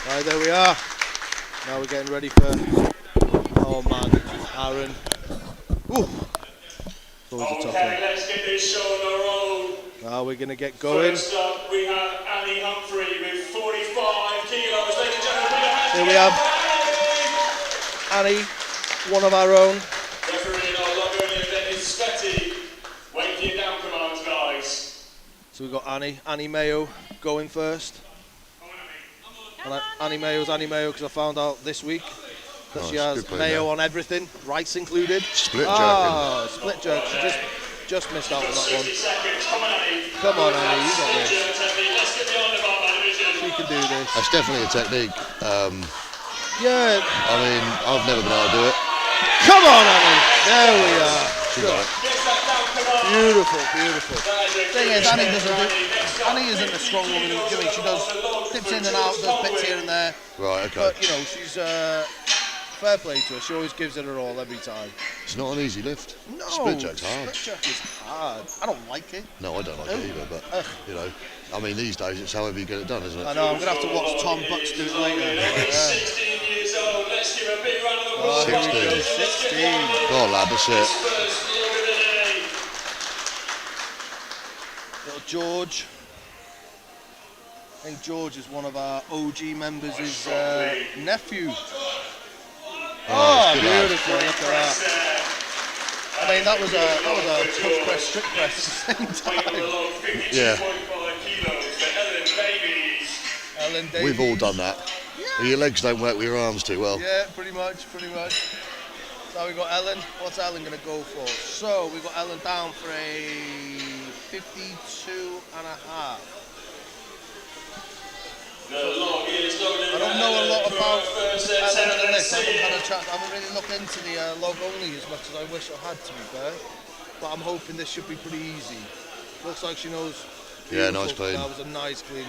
Right, there we are. Now we're getting ready for our man, Aaron. Ooh. Okay, let's get this show on the road. Now we're going to get going. First up, we have Annie Humphrey with 45 kilos. Ladies and gentlemen, here we have Annie, one of our own. Referee in our long-running event is Sweaty. Wait for your down commands, guys. So we've got Annie Mayo going first. And Annie Mayo's Annie Mayo because I found out this week that she has mayo on everything, rice included. Split jerking. Split jerk. She just missed out on that one. 60 seconds. Come on, Annie, you got this. Let's get the on the bar division. She can do this. That's definitely a technique. Yeah. I mean, I've never been able to do it. Come on, Annie. There we are. She got it. Beautiful, beautiful. Thing is, Annie isn't a strong woman. She does dips in and out, does bits here and there. Right, okay. But you know, she's fair play to her. She always gives it her all every time. It's not an easy lift. No, Split jerk's hard. Split jerk is hard. I don't like it. No, I don't like it either. But you know, I mean, these days it's however you get it done, isn't it? I know. I'm gonna have to watch Tom Butts do it later. 16 years old. Let's give a big round of applause. 16. Go on, lad. That's it. Little George. I think George is one of our OG members, his nephew. Oh, beautiful, look at that. I mean, that was a push press, strict press at the same time. Yeah. Ellen Davies. We've all done that. Yeah. Your legs don't work with your arms too well. Yeah, pretty much. So we've got Ellen. What's Ellen going to go for? So we've got Ellen down for a 52.5. I don't know a lot about Ellen and this. I haven't really looked into the log only as much as I wish I had, to be fair. But I'm hoping this should be pretty easy. Looks like she knows. Yeah, nice clean. That was a nice clean.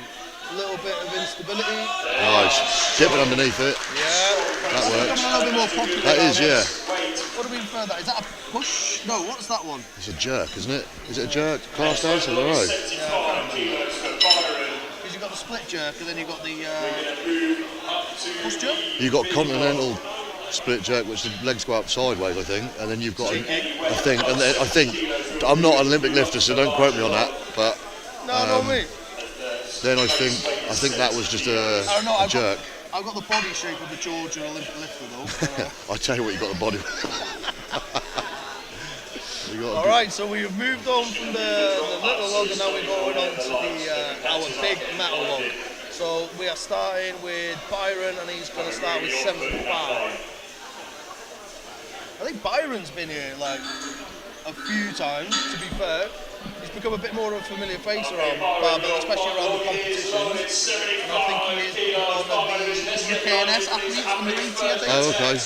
A little bit of instability. Nice. Dip it underneath it. Yeah. That works. A little bit more popular. That is, yeah. What do we prefer that? Is that a push? No, what's that one? It's a jerk, isn't it? Is it a jerk? Class dance? I don't know. Because you've got the split jerk and then you've got the push jerk? You've got continental split jerk, which the legs go up sideways, I think, and then you've got a thing, and then I think, I'm not an Olympic lifter, so don't quote me on that, but No, not me. then I think that was just a jerk. I've got the body shape of a Georgia Olympic lifter though. I tell you what, you got the body. Alright, so we've moved on from the little log and now we're going on to our big metal log. So we are starting with Byron and he's going to start with 75. I think Byron's been here like a few times, to be fair. He's become a bit more of a familiar face around barbell, especially around the competitions. And I think he is one of the UKNS athletes under 80, I think. Oh, okay.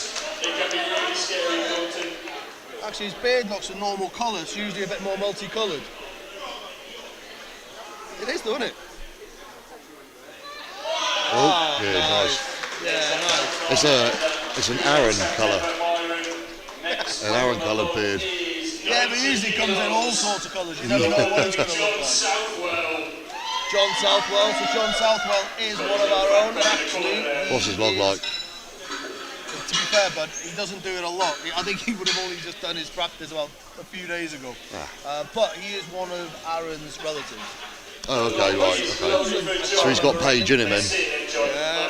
Actually, his beard looks a normal colour. It's usually a bit more multicoloured. It is, though, isn't it? Oh, yeah, nice. Yeah, nice. It's an Aaron colour. An Aaron coloured beard. Yeah, but usually comes in all sorts of colours. You never know what it's going to look like. John Southwell. So John Southwell is one of our own, and actually... What's his log like? To be fair, bud, he doesn't do it a lot. I think he would have only just done his practice about a few days ago. But he is one of Aaron's relatives. Oh, okay, right, okay. So he's got Paige in him then? Yeah.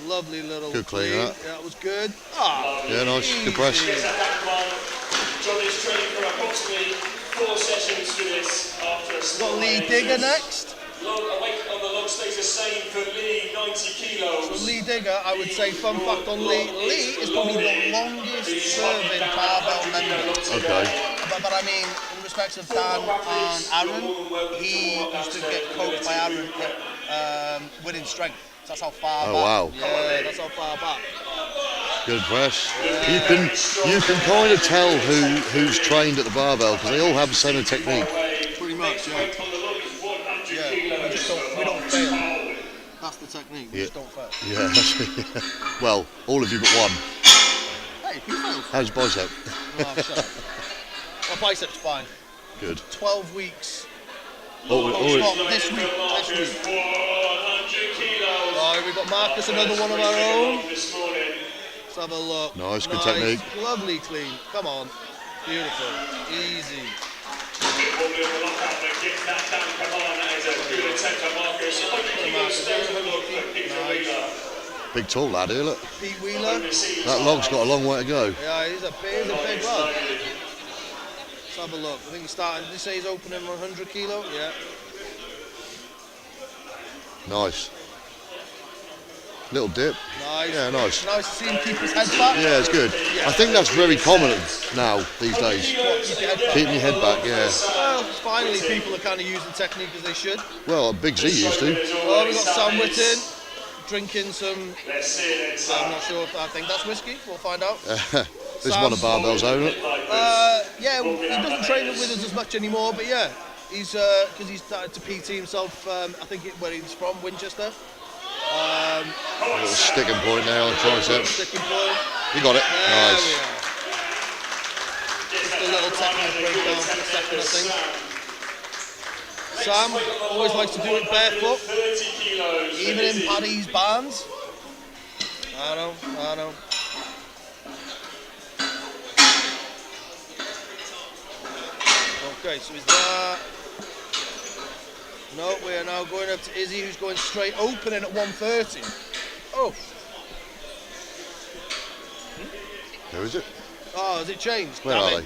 Lovely little good clean. Yeah, that was good. Yeah, nice. Good press. John is training for approximately 4 sessions for this after a got Lee Digger next. Weight on the log stays the same for Lee, 90 kilos. So Lee Digger, I would say, fun fact on Lee, Lee is probably the longest serving barbell member. Okay. But I mean, in respects of Dan and Aaron, he used to get coached by Aaron at winning strength. So that's how far back. Wow. Yeah, that's how far back. Good press. Yeah. You can kind of tell who's trained at the barbell because they all have the same technique. Pretty much, yeah. Yeah, we don't fail. That's the technique. We just don't fail. Yeah. Well, all of you but one. Hey, who failed? How's your bicep? Oh, shut up. My bicep's fine. Good. 12 weeks Swap this week. Oh, we've got Marcus, another one of our own. Let's have a look. Nice, good technique. Lovely clean. Come on. Beautiful. Easy. Big tall lad here, look. Pete Wheeler. That log's got a long way to go. Yeah, he's a big lad. Let's have a look. I think he's starting. Did he say he's opening 100 kilo? Yeah. Nice. Little dip. Nice. Yeah, nice. Nice to see him keep his head back. Yeah, it's good. I think that's very common now these days. Keeping your head back, yeah. Well, finally people are kind of using technique as they should. Well, Big Z used to. Oh, we've got Sam Whitten drinking some. I'm not sure if I think that's whiskey. We'll find out. This is one of Barbell's own. Yeah, he doesn't train with us as much anymore, but yeah, he's because he's started to PT himself. I think where he's from, Winchester. A little sticking point there on the tricep. Sticking point. You got it. There Nice. we are. Just a little technique breakdown for a second, I think. Sam always likes to do it barefoot, even in Paddy's bands. I know. Okay, so is that... No, we are now going up to Izzy, who's going straight opening at 130. Oh. Who is it? Oh, has it changed? Where are they?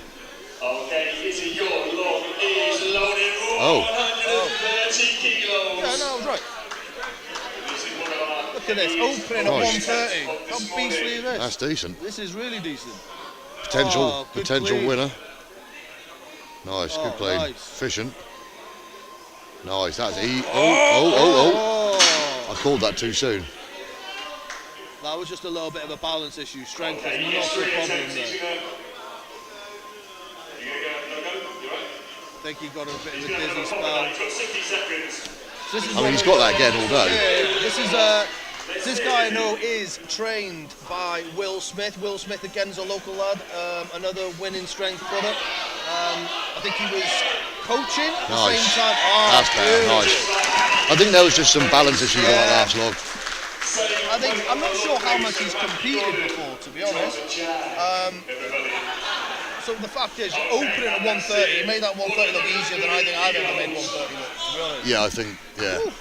Okay, Izzy, your log is loaded. Oh. 130 kilos. Yeah, no, I was right. Look at this, opening at 130. How beastly is this? That's decent. This is really decent. Potential clean. winner. Nice, good clean. Nice. Efficient. Nice, that's Oh. I called that too soon. That was just a little bit of a balance issue. Strength is not a problem there. I think he got a bit of a dizzy spell. I mean, he's got that again all day. Yeah. This guy I know is trained by Will Smith. Will Smith, again, is a local lad. Another winning strength product. I think he was coaching at the same time. Oh, that's bad. Nice. I think there was just some balance issues on that last log. I'm not sure how much he's competed before, to be honest. So the fact is, opening at 130, he made that 130 look easier than I think I've ever made 130 look, to be honest. Yeah, I think, yeah. Woo.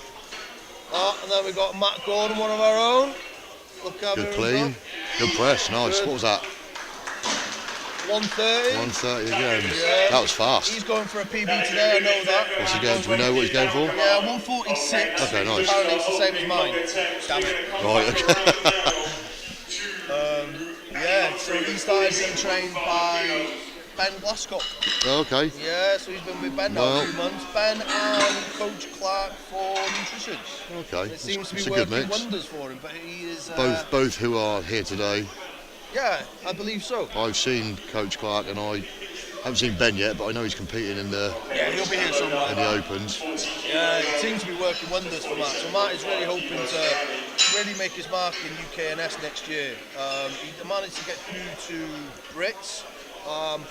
And then we've got Matt Gordon, one of our own. Look at Good clean. Good press, nice. Good. What was that? 130. 130 again. Yeah. That was fast. He's going for a PB today, I know that. What's he going? Do we know what he's going for? Yeah, 146. Okay, nice. Apparently it's the same as mine. Damn it. Right, okay. Yeah, so he started being trained by Ben Glasgow. Okay. Yeah, so he's been with Ben now a few months. Ben and Coach Clark for nutrition. Okay. It seems to It's be a good working mix. wonders for him, but he is... Both who are here today. Yeah, I believe so. I've seen Coach Clark and I haven't seen Ben yet, but I know he's competing in the He'll be here somewhere. in the Opens. Yeah, it seems to be working wonders for Matt. So Matt is really hoping to really make his mark in UKNS next year. He managed to get through to Brits,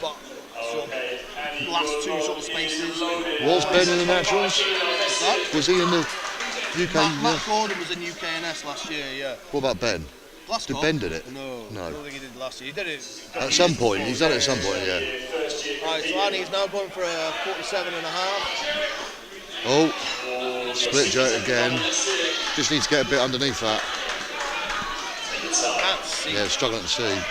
but sort of last two sort of spaces. Was Ben in the Naturals? Was he in the UK? Matt Gordon was in UKNS last year, yeah. What about Ben? Glasgow? Did Ben did it? No, I don't think he did last year. He did it At some point, he's done it at some point, yeah. Right, so Annie's now going for a 47.5. Oh, split jerk again. Just needs to get a bit underneath that. Can't see. Yeah, struggling to see.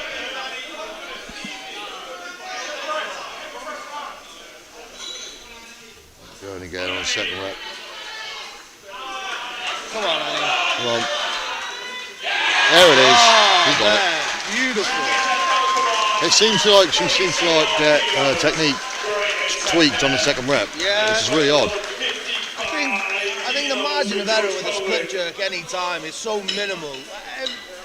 Going again on the second rep. Come on, Annie. Come on. There it is. He's got it. Beautiful. It seems like she seems to like get her technique tweaked on the second rep. Yeah. Which is really odd. I think the margin of error with a split jerk any time is so minimal.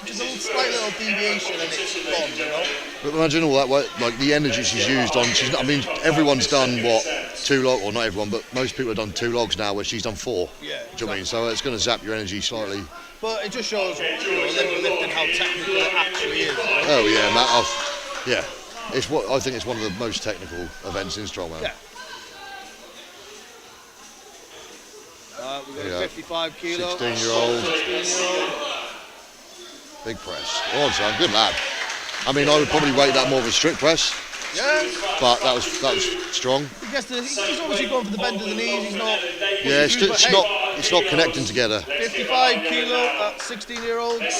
Just a slight little deviation and it's gone, you know? But imagine all that, like the energy she's used on. I mean, everyone's done what, 2 logs, or not everyone, but most people have done 2 logs now, where she's done 4. Yeah. Do you know what I mean? So it's going to zap your energy slightly. But it just shows, lifting how technical it actually is. You know? Oh yeah, Matt. Yeah, I think it's one of the most technical events in strongman. Yeah. We've got Yeah. a 55 kilo. 16-year-old. 16-year-old. Big press. Oh, son, good lad. I mean, I would probably rate that more of a strict press, Yeah. but that was strong. He's obviously going for the bend of the knees. He's not. Yeah, it's not connecting together. 55 kilo at 16-year-old is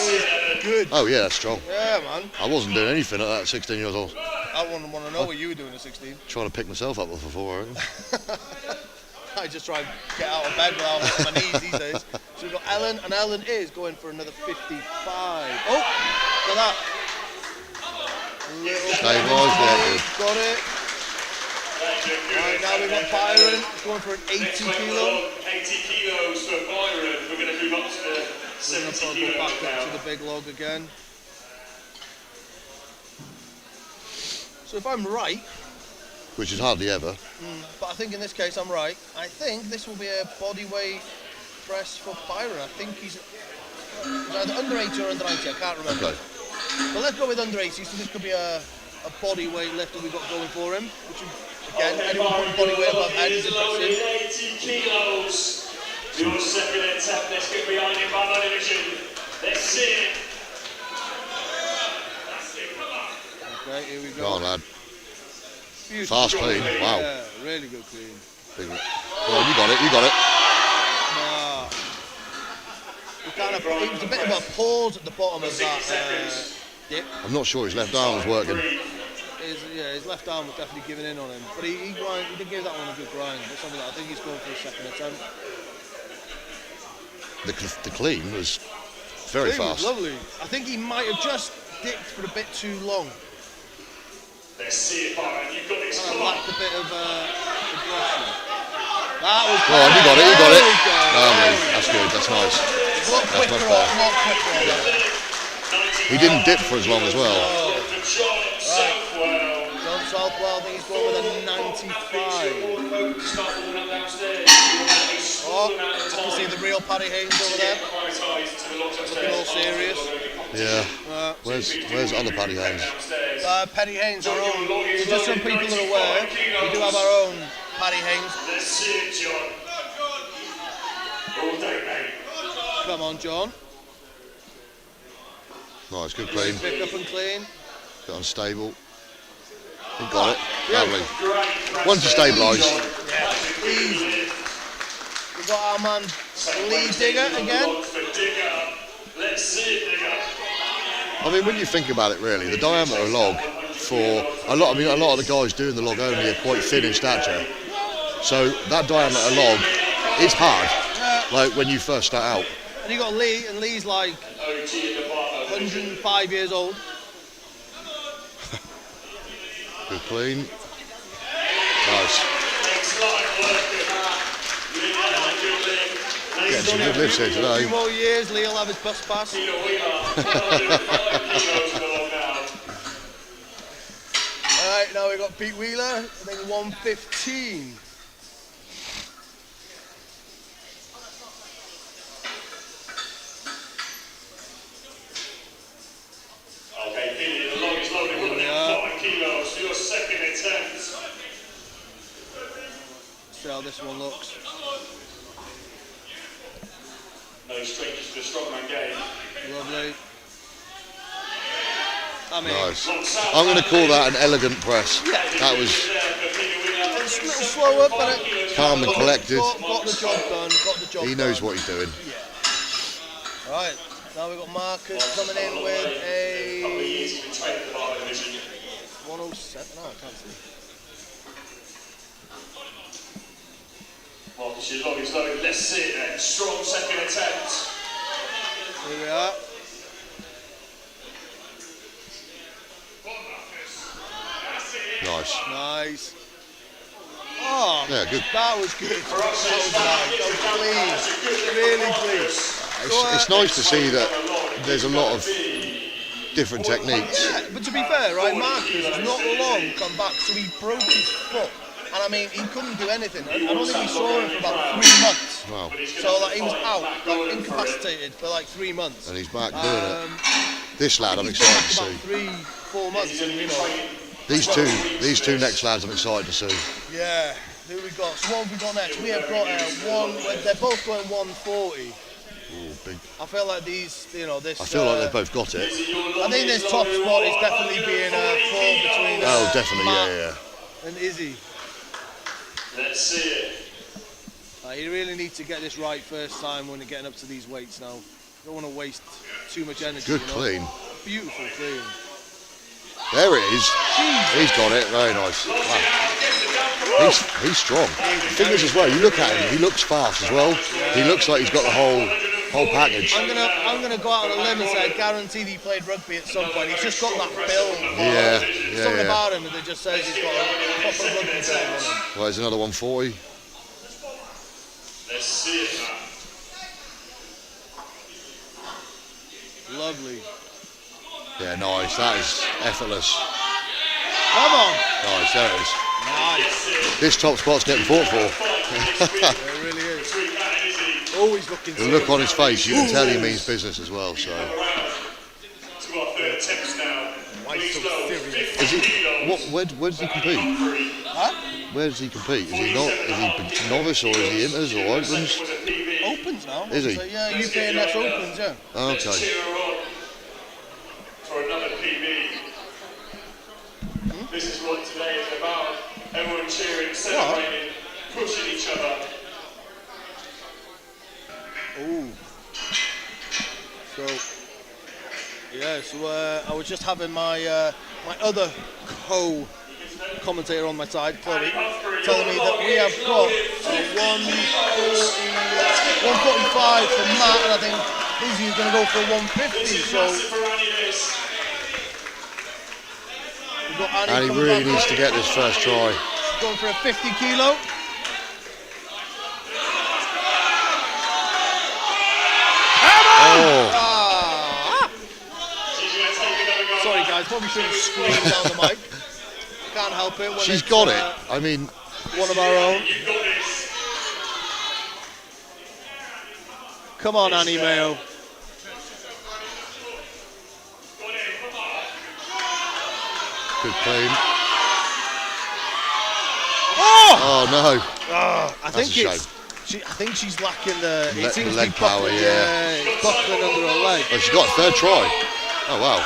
good. Oh yeah, that's strong. Yeah, man. I wasn't doing anything at that 16 years old. I wouldn't want to know what you were doing at 16. Trying to pick myself up off the floor. I reckon. I just try and get out of bed without hitting my knees these days. So we've got Ellen, and Ellen is going for another 55. Oh, look at that. Little got it. Right, now we've got Byron going for an 80 kilo. 80 kilos for Byron. We're going to move up to the 70 We're going to go back up to the big log again. So if I'm right, Which is hardly ever. but I think in this case I'm right, I think this will be a body weight press for Byron. I think he's either under 80 or under 90, I can't remember. Okay. But let's go with under 80, so this could be a body weight lift that we've got going for him. Which is, again, anyone putting body weight above head is impressive. 80 kilos. Your second attempt. Let's get behind him by my division. Let's see it. Okay, here we Go go. on, lad. Beautiful. Fast clean. Wow. Yeah, really good clean. Big. Well, you got it. You got it. It was a bit of a pause at the bottom of that dip. I'm not sure his left arm was working. His left arm was definitely giving in on him. But he did give that one a good grind. But something like, I think he's going for a second attempt. The clean was very Clean was fast. lovely. I think he might have just dipped for a bit too long. Let's see it, Byron. You've got this. Kind of Come on. lacked a bit of aggression. That was Go on, you got it. You got it. There we go. Lovely. That's good. That's nice. A lot That's much quicker better. on, a lot quicker on that. He didn't dip for as long as well. From John Southwell. John Southwell, I think he's going with a 95. Start falling up downstairs. Oh, you can see the real Paddy Haynes over there. Looking all serious. Yeah. Where's other Paddy Haynes? Paddy Haynes, our own. So just so people are aware, we do have our own Paddy Haynes. Let's see it, John. All day, mate. Come on, John. Nice, good clean. Pick up and clean. Bit unstable. He got it. Yeah. Lovely. Once you stabilise. Yeah, easy. We've got our man Lee Digger again. Let's see it, Digger. I mean, when you think about it, really, the diameter log for a lot. I mean, a lot of the guys doing the log only are quite thin in stature. So that diameter log is hard. Like when you first start out. And you got Lee, and Lee's like 105 years old. Good clean. Nice. Getting some good lifts here A few today. more years, Lee will have his bus pass. Alright, now we've got Pete Wheeler, I think 115. Okay, Billy, the log is loaded with 5 kilos. Your second attempt. See how this one looks. No strangers to the strongman game. Lovely. I mean, Nice. I'm going to call that an elegant press. That was it's a little slower, but it calm and collected. got the job done. Got the job He knows done. what he's doing. Right, now we've got Marcus coming in with a 107. No, I can't see. Marcus, your log is loaded. Let's see it then. Strong second attempt. Here we are. Nice. Nice. Oh, Yeah, good. that was good. That was nice. That was clean. Really clean. It's nice to see that there's a lot of different techniques. Yeah, but to be fair, right, Marcus has not long come back, so he broke his foot. And I mean, he couldn't do anything. I don't think we saw him for about 3 months. Wow. So like, he was out, like, incapacitated for like 3 months. And he's back doing it. This lad, I'm He's been excited to back see. about 3-4 months, and you know, These two next lads I'm excited to see. Yeah. Who we got? So what have we got next? We have got they're both going 140. Ooh, big. I feel like these, this. I feel like they've both got it. I think this top spot is definitely being fall between. Oh, definitely, Matt yeah. and Izzy. Let's see it. You really need to get this right first time when you're getting up to these weights now. You don't want to waste too much energy. Good clean. Beautiful clean. There it is. He's got it. Very nice. Wow. He's strong. The thing is as well, you look at him, he looks fast as well. He looks like he's got the whole package. I'm gonna go out on a limb and say I guaranteed he played rugby at some point. He's just got that build. Yeah. Something about him that just says he's got a proper rugby build on him. Well, there's another 140. Let's see it now. Lovely. Yeah, nice. That is effortless. Come on. Nice, there it is. Nice. This top spot's getting fought for. It really is. Always looking. The look on his face, you can tell he means business as well. So. To our third test now. Why so serious? Is he? Where does he compete? Huh? Where does he compete? Is he not? Is he novice or is he inters or opens? Opens now. Is he? So, yeah, UKNS opens, yeah. Okay. For another PB. This is what today is about. Everyone cheering, celebrating, pushing each other. Ooh. So I was just having my my other co-commentator on my side, Chloe, telling me that we have got 145 for Matt, and I think Izzy's going to go for 150. So we've got Annie And he coming really back needs to get this first try. going for a 50 kilo. Oh, Sorry guys, probably shouldn't scream down the mic. Can't help it. When she's it's, got it. I mean, one of our own. Come on, Annie Mayo. good clean. Oh! Oh no. I That's think a it's. I think she's lacking the. It seems the leg to be power, buckling, yeah. it's buckling under her leg. Oh, she got a third try. Oh wow.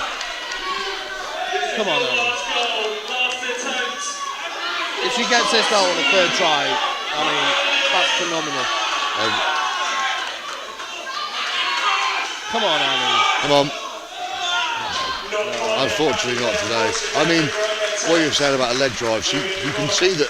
Come on, Annie. If she gets this now on the third try, I mean, that's phenomenal. Come on, Annie. Come on. No. Unfortunately not today. I mean, what you were saying about a leg drive, you can see that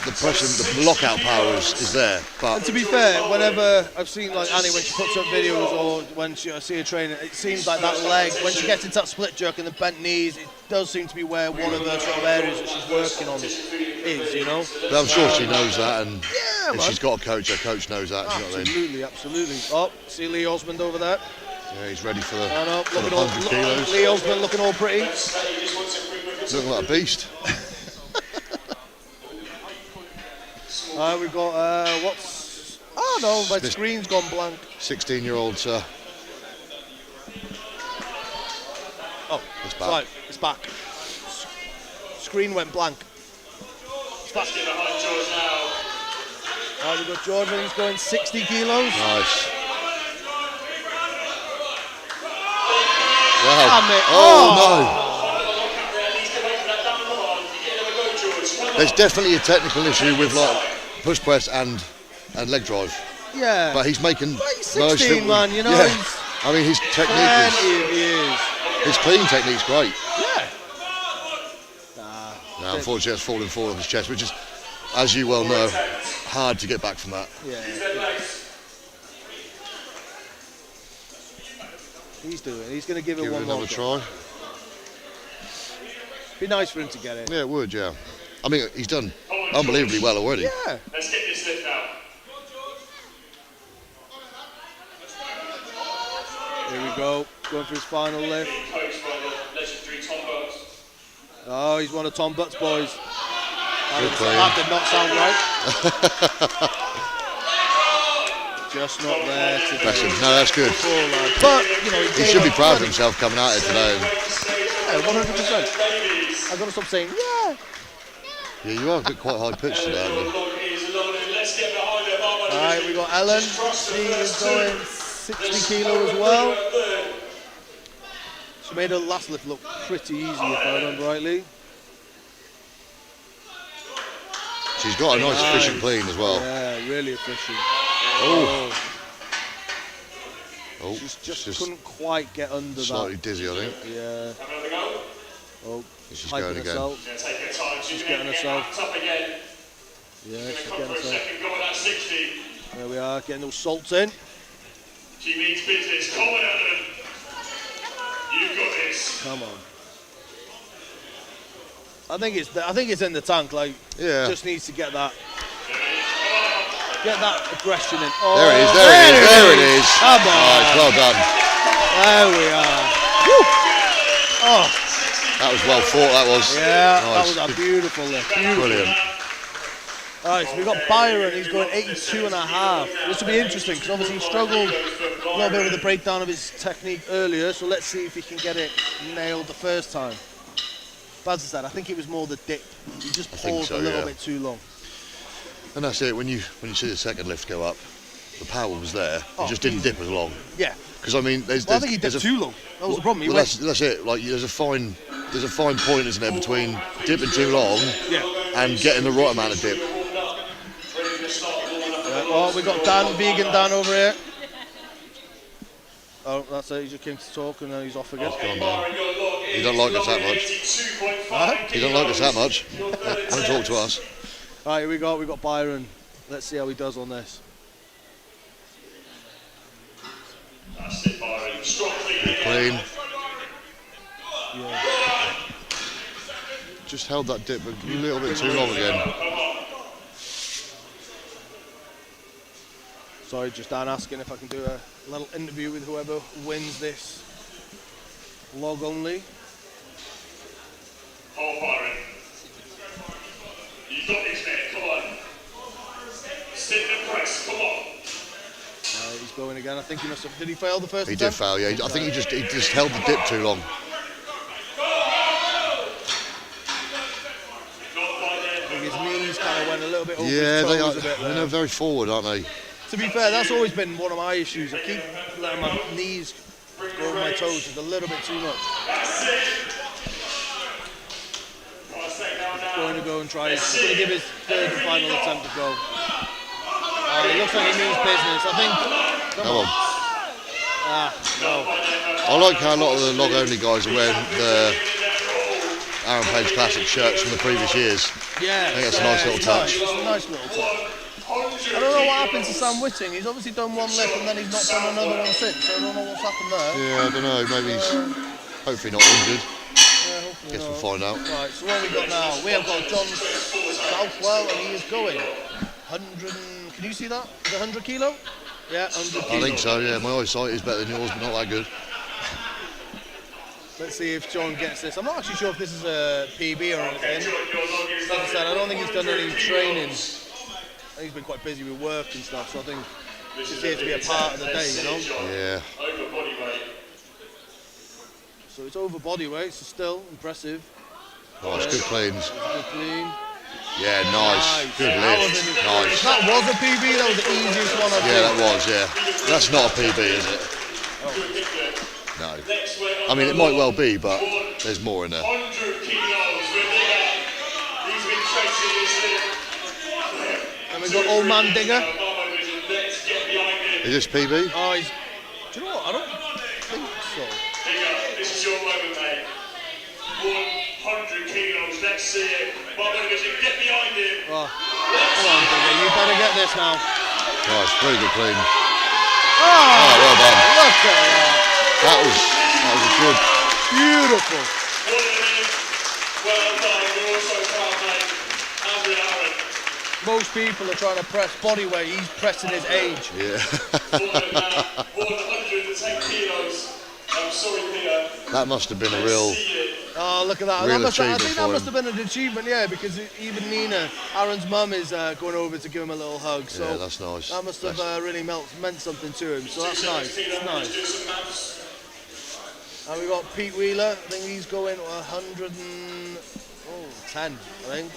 the pressure, the lockout power is there. But And to be fair, whenever I've seen like Annie when she puts up videos or when I see her training, it seems like that leg, when she gets into that split jerk and the bent knees, it does seem to be where one of her sort of areas that she's working on is, you know. But I'm sure she knows that, and Yeah, if she's got a coach, her coach knows that. Do you know what I mean? Absolutely, absolutely. Oh, see Lee Osmond over there. Yeah, he's ready for the, Oh, no, for the looking all, 100 kilos. Lee Osmond looking all pretty. Looking like a beast. We've got, what's... Oh no, my screen's gone blank. 16-year-old, sir. Oh, It's back. right, it's back. Screen went blank. It's back. We've got Jordan, he's going 60 kilos. Nice. Wow. Damn it. Oh, no. There's definitely a technical issue with like push press and leg drive. Yeah. But he's making he's most 16, of it. man, you know. Yeah. He's I mean, his technique plenty of years. his clean technique's great. Yeah. Now, unfortunately, that's falling forward on his chest, which is, as you well know, hard to get back from that. Yeah. He's doing it. He's going to give it Give it one another more try. Be nice for him to get it. Yeah, it would, yeah. I mean, he's done unbelievably well already. Yeah. Let's get this lift out. Here we go. Going for his final lift. Coached by the legendary Tom Butts. Oh, he's one of Tom Butts' boys. Good play. That did not sound right. just not there today. Bless him. No, that's good. Poor lad. But, you know, He should be proud of himself coming out here today. Yeah, 100%. I've got to stop saying, yeah. Yeah, you are quite high pitched today, aren't you? Alright, we got Ellen. She is going 60 kilo as well. She made her last lift look pretty easy, if I remember rightly. She's got a nice efficient clean as well. Yeah, really efficient. Oh. She just couldn't quite get under slightly that. dizzy, I think. Yeah. Oh, she's going again. Herself. She's getting herself. Yeah, she's getting herself. There we are, getting those salts in. She means business. Come on, Ellen. You've got this. Come on. I think it's in the tank. Like, just needs to get that aggression in. Oh, there it is. Come on. Nice, well done. There we are. Woo. Oh. That was well fought. That was. Yeah, nice. that was a beautiful lift. Brilliant. All right, so we've got Byron. He's going 82.5. This will be interesting because obviously he struggled a little bit with the breakdown of his technique earlier. So let's see if he can get it nailed the first time. But as I said, I think it was more the dip. He just paused a little bit too long. And that's it. When you see the second lift go up, the power was there. It just didn't dip as long. Yeah. Because I mean, I think he dipped too long. That was the problem. That's it. Like there's a fine point, isn't there, between dipping too long and getting the right amount of dip. Oh, we got Dan, vegan Dan over here. Oh, that's it. He just came to talk and then he's off again. He don't like us that much. He don't like us that much. Don't talk to us. All right, here we go. We got Byron. Let's see how he does on this. That's it, Byron. Strong clean. Yeah. Just held that dip a little bit too long again. Sorry, just Dan asking if I can do a little interview with whoever wins this log only. Oh, Byron. You've got this, mate. Come on. Sit and press. Come on. He's going again. I think he must have. Did he fail the first He attempt? did fail, yeah. I think he just held the dip too long. I think his knees kind of went a little bit over Yeah, his they toes are. a bit there. They're very forward, aren't they? To be fair, that's always been one of my issues. I keep letting my knees go over my toes just a little bit too much. He's going to go and try. He's going to give his third and final attempt a go. It looks like he means business. I think. Come on. No. I like how a lot of the log-only guys are wearing the Aaron Page Classic shirts from the previous years. Yeah, I think that's a nice little touch. It's a nice little touch. I don't know what happened to Sam Whitting. He's obviously done one lift and then he's not done another one since. So I don't know what's happened there. Yeah, I don't know. Maybe he's hopefully not injured. Yeah, hopefully Guess not. we'll find out. Right, so what have we got now? We have got John Southwell and he is going 100. Can you see that? Is it 100 kilo? Yeah, 100 kilo. I think so, yeah. My eyesight is better than yours, but not that good. Let's see if John gets this. I'm not actually sure if this is a PB or anything. As I said, I don't think he's done any training. I think he's been quite busy with work and stuff, so I think he's here to be a part of the day, you know? Yeah. Over body weight. So it's over body weight, so still impressive. Nice, good cleans. Good clean. Yeah, nice. Good lift. If Nice. that was a PB, that was the easiest one I've seen. Yeah, that was, yeah. That's not a PB, is it? No. I mean, it might well be, but there's more in there. 100 kilos. He's been chasing this thing. And we've got Old Man Digger. Let's get behind him. Is this PB? Oh, he's... Do you know what? I don't think so. Digger, this is your moment, mate. 100 kilos. Let's see it. Get behind him. Oh. Come on, Digger. You better get this now. Nice, very good clean. Oh, well done. Look at that. That was a good. Beautiful. Well done. We're also proud, mate. Andrew Aaron. Most people are trying to press body weight. He's pressing his age. Yeah. 110 kilos. I'm sorry, Peter. That must have been a real Oh, look at that. Real I think achievement that for must him. have been an achievement, yeah, because even Nina, Aaron's mum, is going over to give him a little hug. So Yeah, that's nice. that must have really meant something to him. So that's nice. It's nice. And we got Pete Wheeler. I think he's going to 110, I think.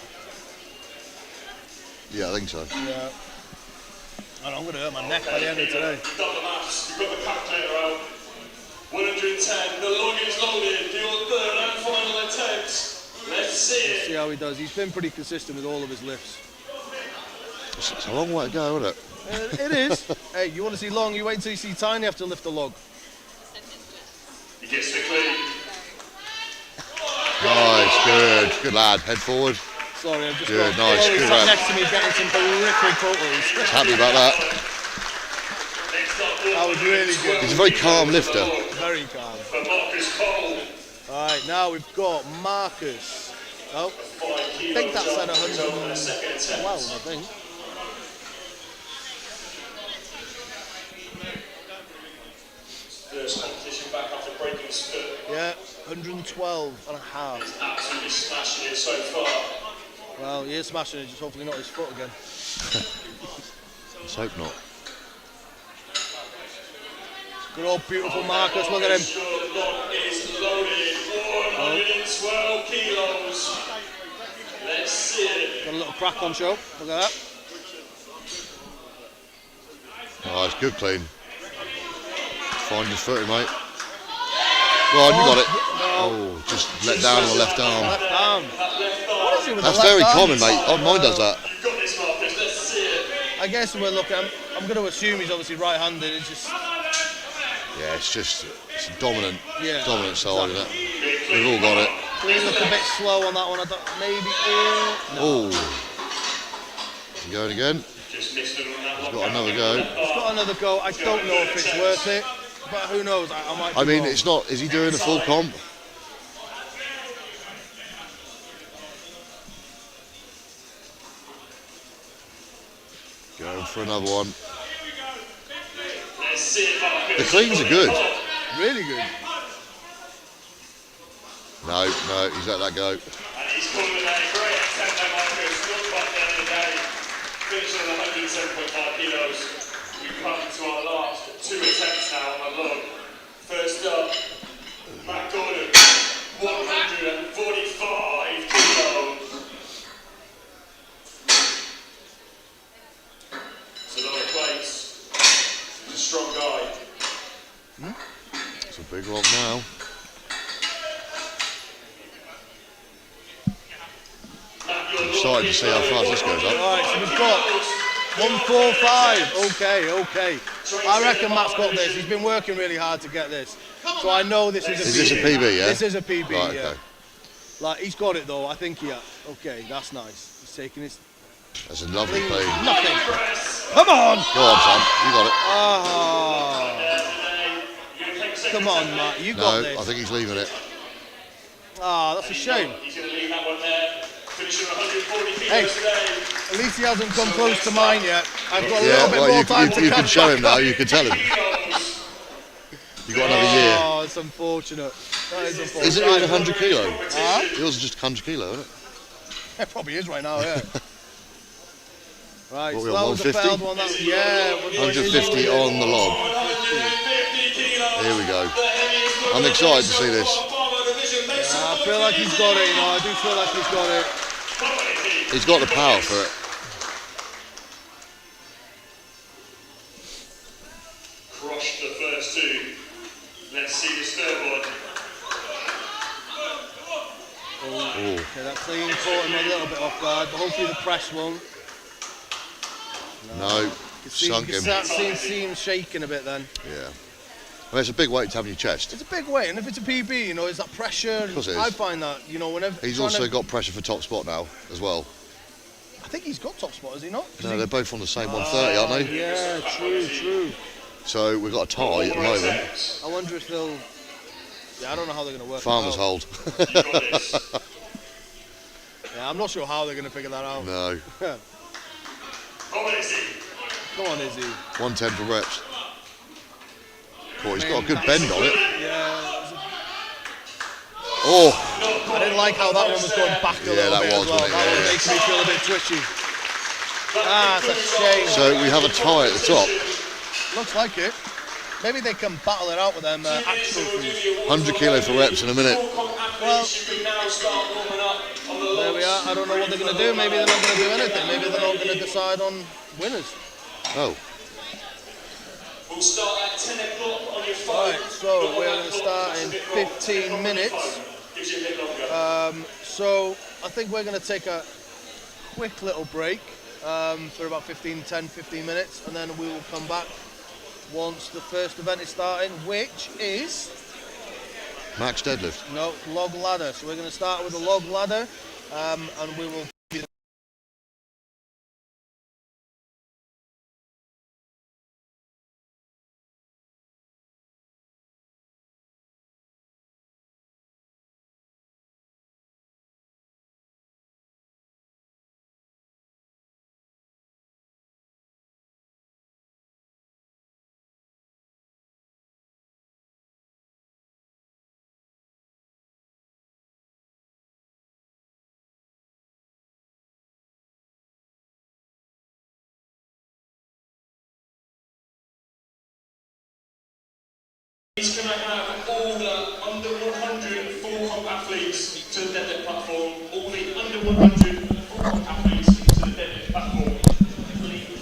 Yeah, I think so. Yeah. And I'm going to hurt my neck by the end of today. You've got the maths, you've got the calculator out. 110, the log is loaded, your third and final attempt. Let's see it. See how he does. He's been pretty consistent with all of his lifts. It's a long way to go, isn't it? It is. Hey, you want to see long, you wait until you see Tiny have to lift a log. He gets the clean. Nice, good. Good lad. Head forward. Sorry, I've just Good, got nice, Chloe good sat rep. next to me getting some horrific photos. Happy about that. That was really good. He's a very calm lifter. Very calm. For Marcus Cole. Alright, now we've got Marcus. Oh, I think that's at 112, I think. First competition back after breaking spurt. Yeah, 112 and a half. Absolutely smashing it so far. Well, he is smashing it, just hopefully not his foot again. Let's hope not. Good old beautiful Marcus, look at him. Your log is loaded, 112 kilos. Let's see it. Got a little crack on show, look at that. Nice, good clean. Find his footing, mate. Go on, you got it. Oh, just let down on the left arm. Left arm. What is it with That's the left very arm? common, mate. Oh, mine does that. You've got this, Marcus. Let's see it. I guess we're looking, I'm going to assume he's obviously right-handed. It's just, Yeah, it's a dominant, Yeah, dominant side, exactly. isn't it? We've all got it. we look a bit slow on that one. I don't, maybe, no. Oh. Is he going again? Just missed it on that He's one. got another go. He's got another go. I don't know if it's worth it, but who knows? I might be I mean, wrong. it's not. Is he doing a full comp? Going for another one. Let's see it, Marcus. The cleans are good. really good. No, he's let that go. And he's called it a great attempt there, Marcus. Not quite the end of the day. Finished on 107.5 kilos. We've come to our last 2 attempts now on the log. First up, Matt Gordon, 145 kilos. It's a lot of plates. He's a strong guy. It's a big log now. I'm excited to see how fast this goes up. Alright, so we've got 145. Okay. I reckon Matt's got this. He's been working really hard to get this. So I know this is a PB. Is this a PB, yeah? This is a PB, Right, yeah. okay. Like, he's got it though. I think okay, that's nice. He's taking his That's a lovely clean. nothing. Come on! Go on, son. You got it. Oh. Come on, Matt. You got No, this. I think he's leaving it. Ah, that's a shame. He's going to leave that one there. Finishing 140 kilos Hey. today. At least he hasn't come close to mine yet. I've got a Yeah, little bit well, more time to you can catch show back him now. up. You can tell him. You got another year. Oh, it's unfortunate. That is unfortunate. Is it really 100 kilo? Huh? Yours is just 100 kilo, isn't it? It probably is right now, yeah. Right, What, so we that on was a 150? failed one. Yeah, we're going 150 in. on the log. 150 kilos. Here we go. The heaviest I'm excited to see this. I feel like he's got it, I do feel like he's got it. He's got the power for it. Crushed the first 2. Let's see this third one. Okay, that clean caught him a little bit off guard, but hopefully the press won't. No, You sunk can him. start see him shaking a bit then. Yeah. Well, it's a big weight to have in your chest. It's a big weight, and if it's a PB, is that pressure? Of course it is. I find that, whenever He's trying also to- got pressure for top spot now as well. I think he's got top spot, has he not? No, they're both on the same 130, aren't they? Yeah, true. So we've got a tie at the moment. I wonder if they'll. Yeah, I don't know how they're going to work. Farmers it out. hold. Yeah, I'm not sure how they're going to figure that out. No. Come on, Izzy. 110 for reps. Cool, he's got a good bend on it. Yeah. Oh, Oh, I didn't like how that one was going back a little bit as well. wasn't it? That was making me feel a bit twitchy. Ah, it's a shame. so we have a tie at the top. Looks like it. Maybe they can battle it out with them actual foods. 100 kilo for reps in a minute. Well, there we are. I don't know what they're going to do. Maybe they're not going to do anything. Maybe they're not going to decide on winners. Oh. We'll start at 10 o'clock on your phone. Alright, so we're going to start in 15 minutes. Gives you a bit longer. So I think we're going to take a quick little break for about 10, 15 minutes, and then we will come back once the first event is starting, which is... Max deadlift. No, log ladder. So we're going to start with the log ladder, and we will... He's going to have all the under 100 full comp athletes to the deadlift platform. All the under 100 full comp athletes to the deadlift platform. Please.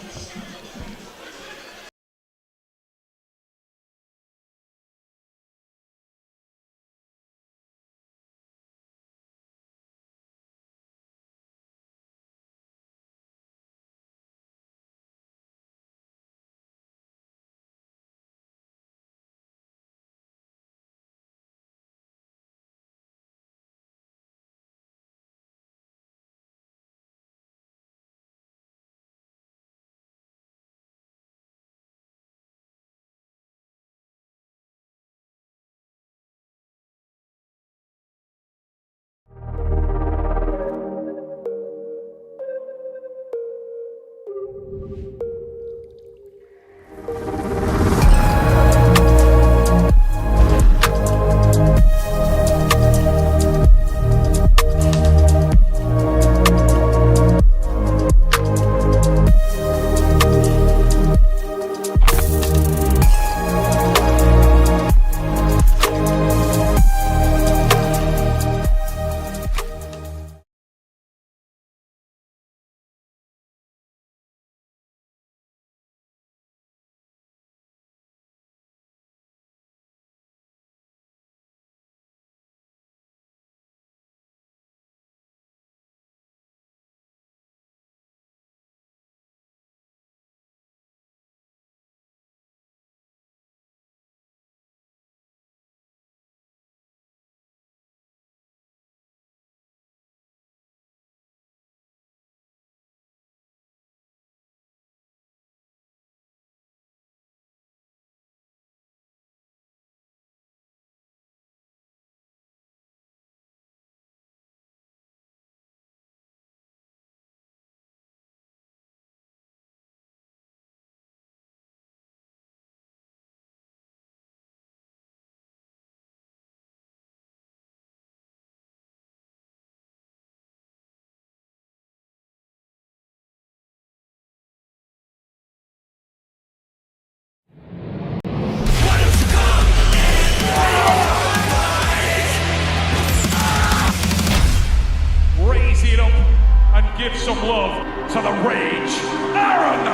Give some love to the Rage, Aaron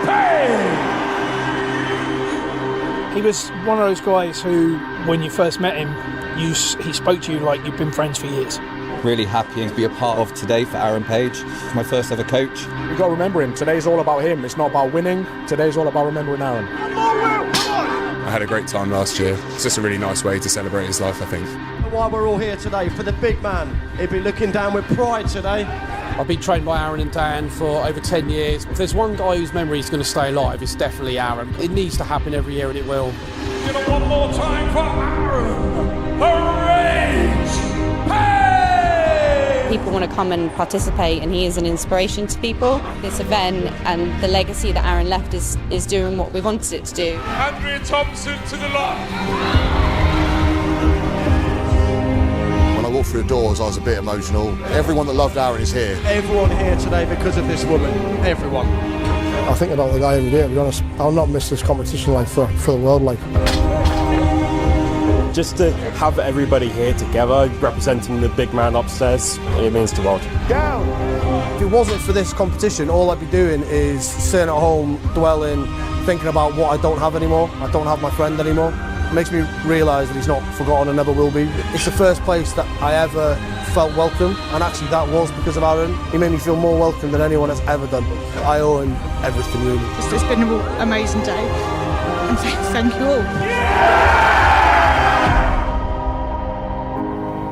Page! He was one of those guys who, when you first met him, he spoke to you like you've been friends for years. Really happy to be a part of today for Aaron Page. My first ever coach. You've got to remember him. Today's all about him. It's not about winning. Today's all about remembering Aaron. I had a great time last year. It's just a really nice way to celebrate his life, I think. Why we're all here today, for the big man. He'll be looking down with pride today. I've been trained by Aaron and Dan for over 10 years. If there's one guy whose memory is going to stay alive, it's definitely Aaron. It needs to happen every year, and it will. Give it one more time for Aaron, the Rage Page! People want to come and participate, and he is an inspiration to people. This event and the legacy that Aaron left is doing what we wanted it to do. Andrea Thompson to the left. When I walked through the doors, I was a bit emotional. Everyone that loved Aaron is here. Everyone here today because of this woman. Everyone. I think about the guy every day, to be honest. I'll not miss this competition like for the world. Like. Just to have everybody here together, representing the big man upstairs, it means the world. Down! If it wasn't for this competition, all I'd be doing is sitting at home, dwelling, thinking about what I don't have anymore. I don't have my friend anymore. It makes me realise that he's not forgotten and never will be. It's the first place that I ever felt welcome, and actually that was because of Aaron. He made me feel more welcome than anyone has ever done. I owe him everything, really. It's been an amazing day, and thank you all.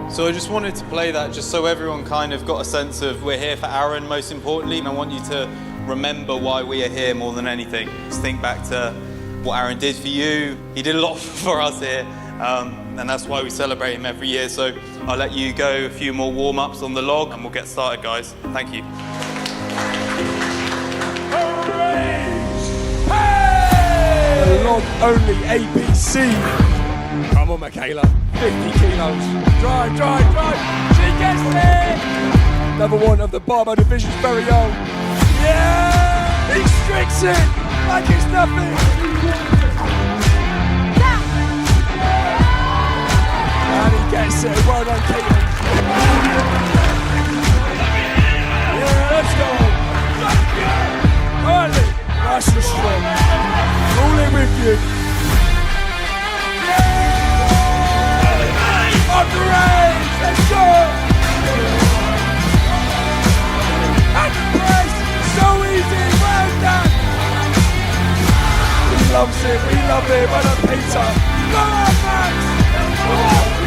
So I just wanted to play that just so everyone kind of got a sense of we're here for Aaron most importantly, and I want you to remember why we are here more than anything. Just think back to what Aaron did for you. He did a lot for us here, and that's why we celebrate him every year. So I'll let you go a few more warm-ups on the log and we'll get started, guys. Thank you. The log only ABC. Come on, Michaela. 50 kilos. Drive. She gets it! Number one of the barbell division's very own. Yeah! He strikes it like it's nothing. And he gets it. Well done, Caitlin. Yeah, let's go. Early. Nice and strong. All in with you. Up the range, let's go! And the press, so easy, well done! He loves it, we love it, well done Peter! Go on Max!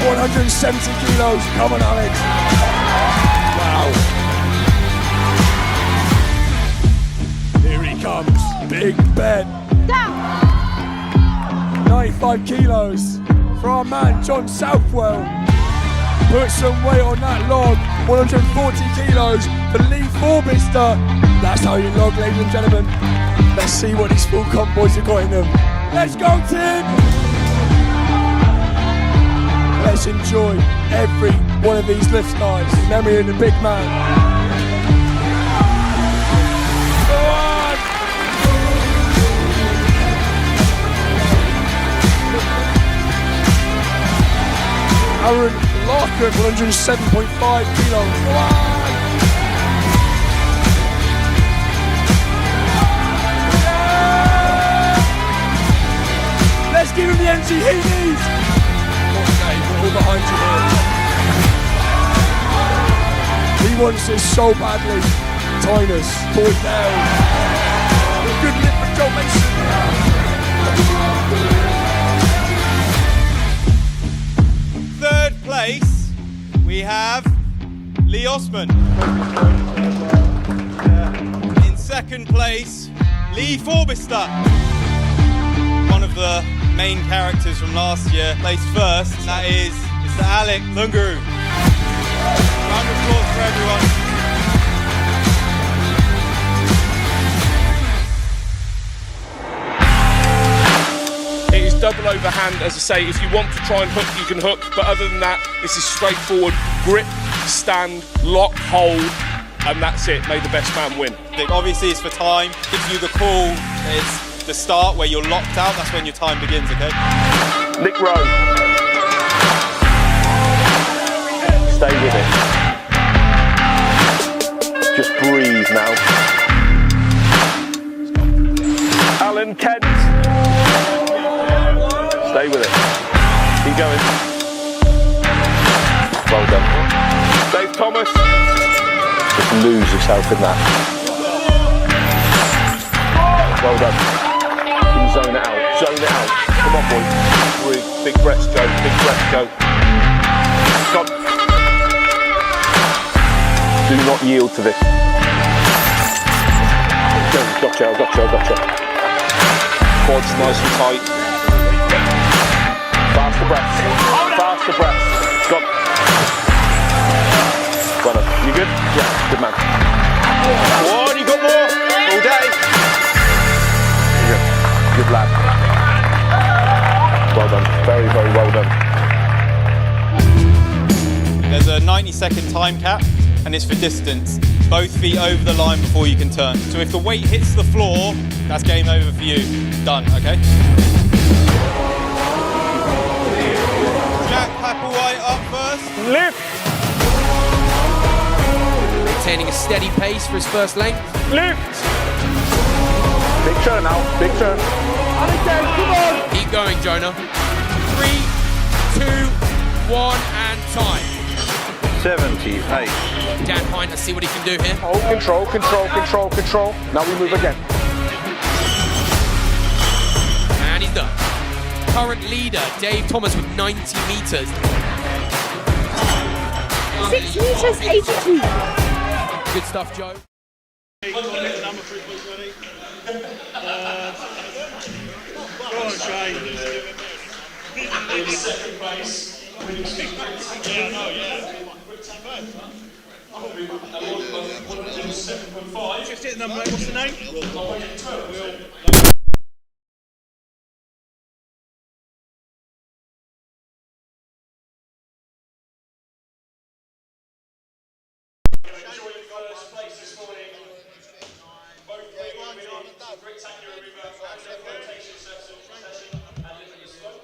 170 kilos, come on Alex! Wow! Here he comes, Big Ben! 95 kilos! For our man John Southwell. Put some weight on that log. 140 kilos for Lee Forbister. That's how you log, ladies and gentlemen. Let's see what these full comp boys have got in them. Let's go, Tim! Let's enjoy every one of these lifts, guys. In memory of the big man. Go on! Aaron Larkin, 107.5 kilos. Yeah! Let's give him the energy he needs. Okay, we're all behind you here. He wants this so badly. Tynus, pull it down. Good lift for John Mason. Third place, we have Lee Osman. In second place, Lee Forbister. One of the main characters from last year placed first, and that is Mr. Alec Lunguru. Round of applause for everyone. Double overhand, as I say, if you want to try and hook, you can hook, but other than that, this is straightforward. Grip, stand, lock, hold, and that's it. May the best man win. Obviously it's for time, gives you the call, it's the start where you're locked out, that's when your time begins, okay? Nick Rowe. Stay with it. Just breathe now. Alan Kent. Stay with it. Keep going. Well done. Dave Thomas. Just lose yourself in that. Well done. Can you zone it out? Zone it out. Come on, boys. Breathe. Big breaths, Joe. Big breaths, Joe. Come. Do not yield to this. Gotcha. Quads nice and tight. Faster breaths. Go on. Well done. You good? Yeah, good man. One, you got more. All day. Good lad. Well done. Very, very well done. There's a 20-second time cap, and it's for distance. Both feet over the line before you can turn. So if the weight hits the floor, that's game over for you. Done, okay? Jack Applewhite up first. Lift. Maintaining a steady pace for his first length. Lift. Big turn now, big turn. And again, come on. Keep going, Jonah. 3, 2, 1, and time. 78. Dan Pine, let's see what he can do here. Oh, control, control, control, control. Now we move again. And he's done. Current leader, Dave Thomas, with 90 meters. 6 meters 82. Good stuff, Joe. In second place, winning speed. Yeah, I know, yeah. 7.5. Just hit the number, what's the name? 112. First place this morning. Both winning spectacular rebound and rotation session and Limitless Float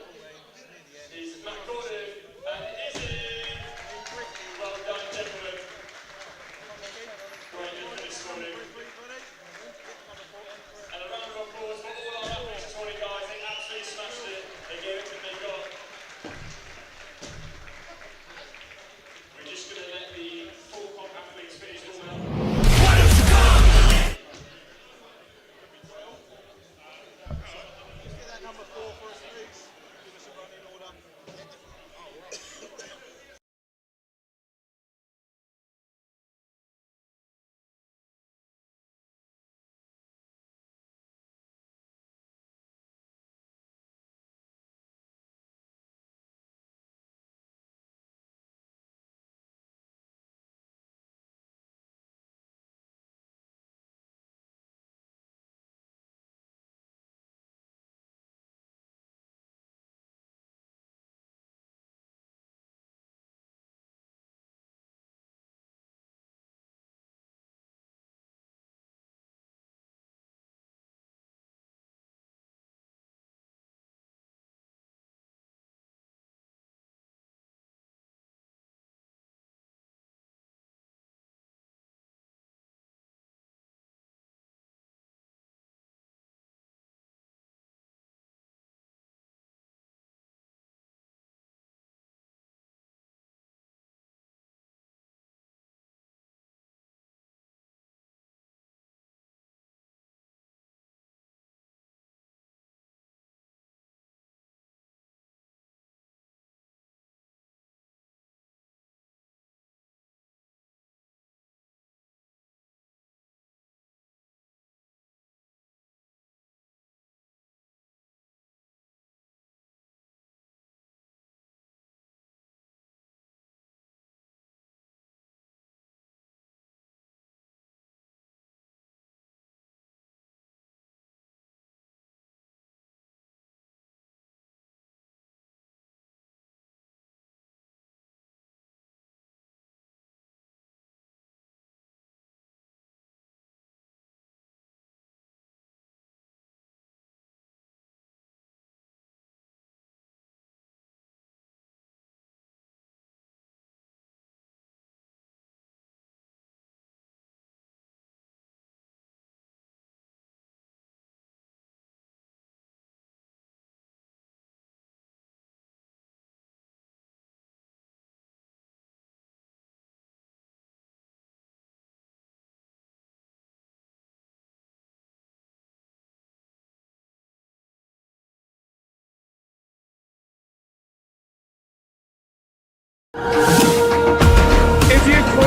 is Matt Conan and Izzy. Well done, gentlemen. Great effort this morning. And a round of applause for all our athletes this morning, guys. They absolutely smashed it. They gave everything they got. We're just going to let the full comp athletes finish all out.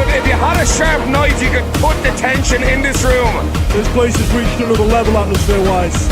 If you had a sharp knife, you could put the tension in this room. This place has reached another level atmosphere-wise.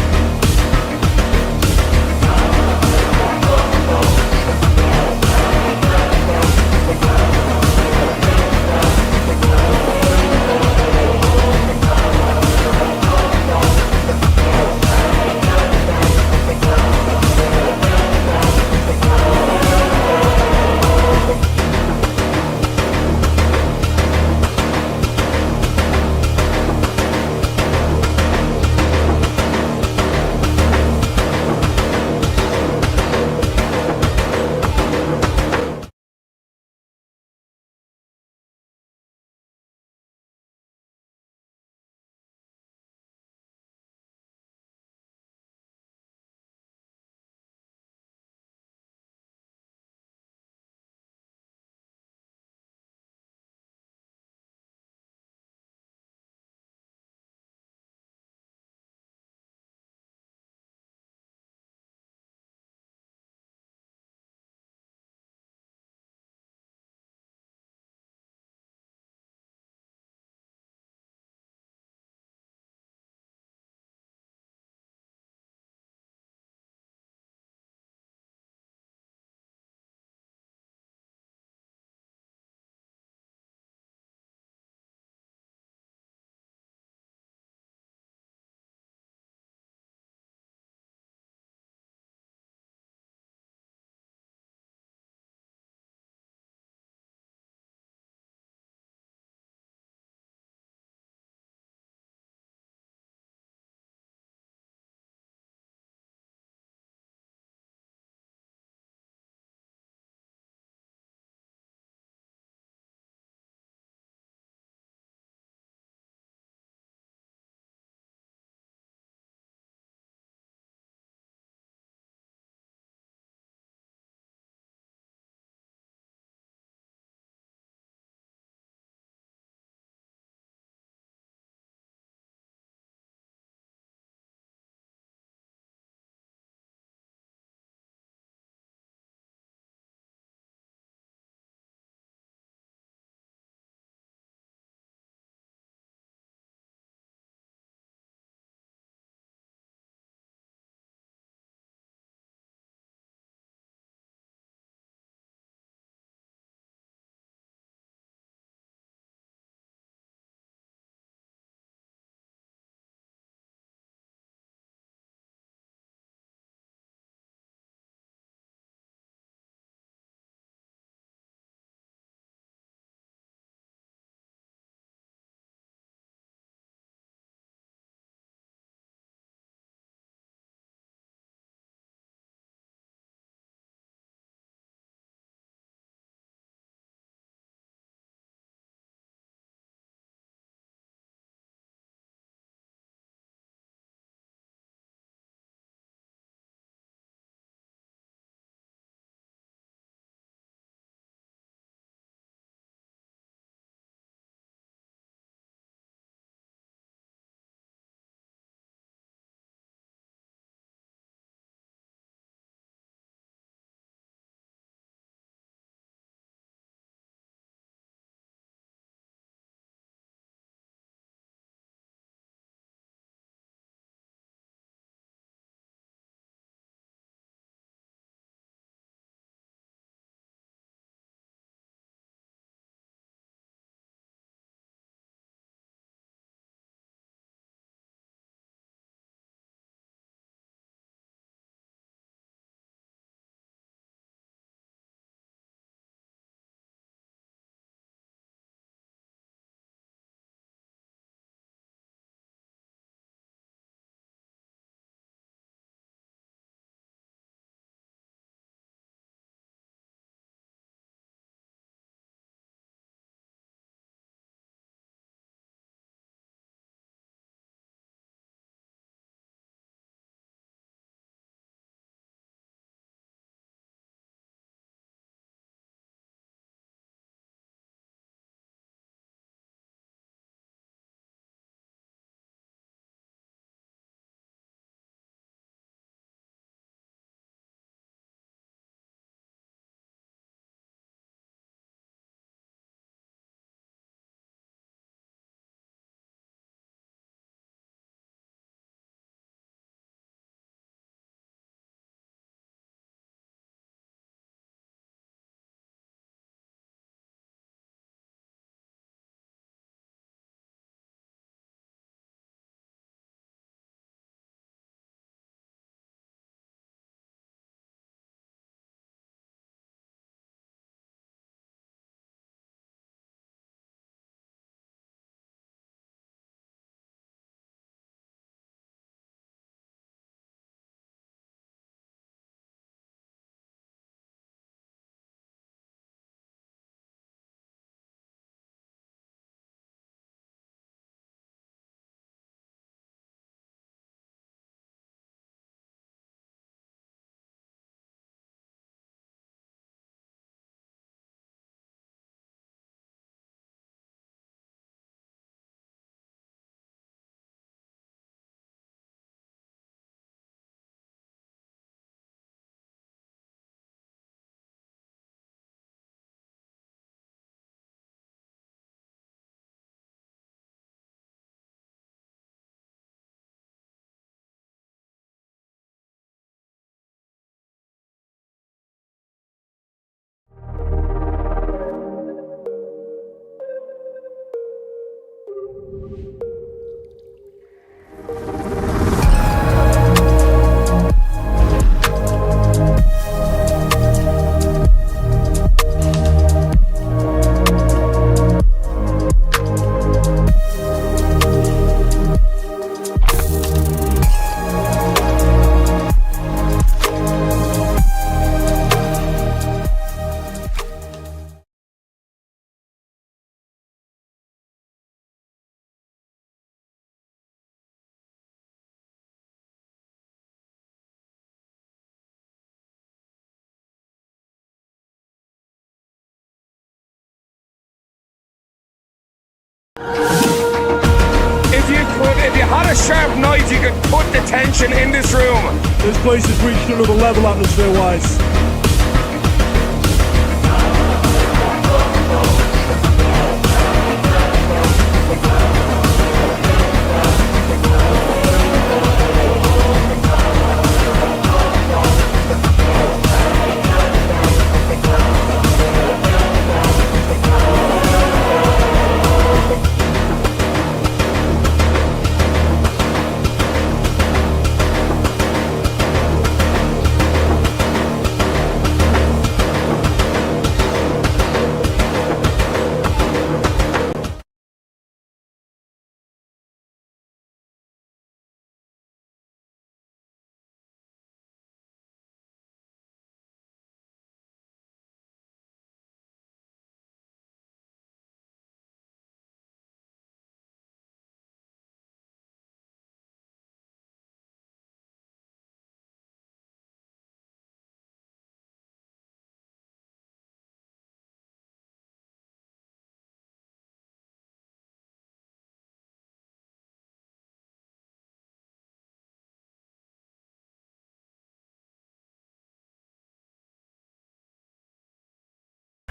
Had a sharp knife, you could put the tension in this room. This place has reached another level atmosphere-wise.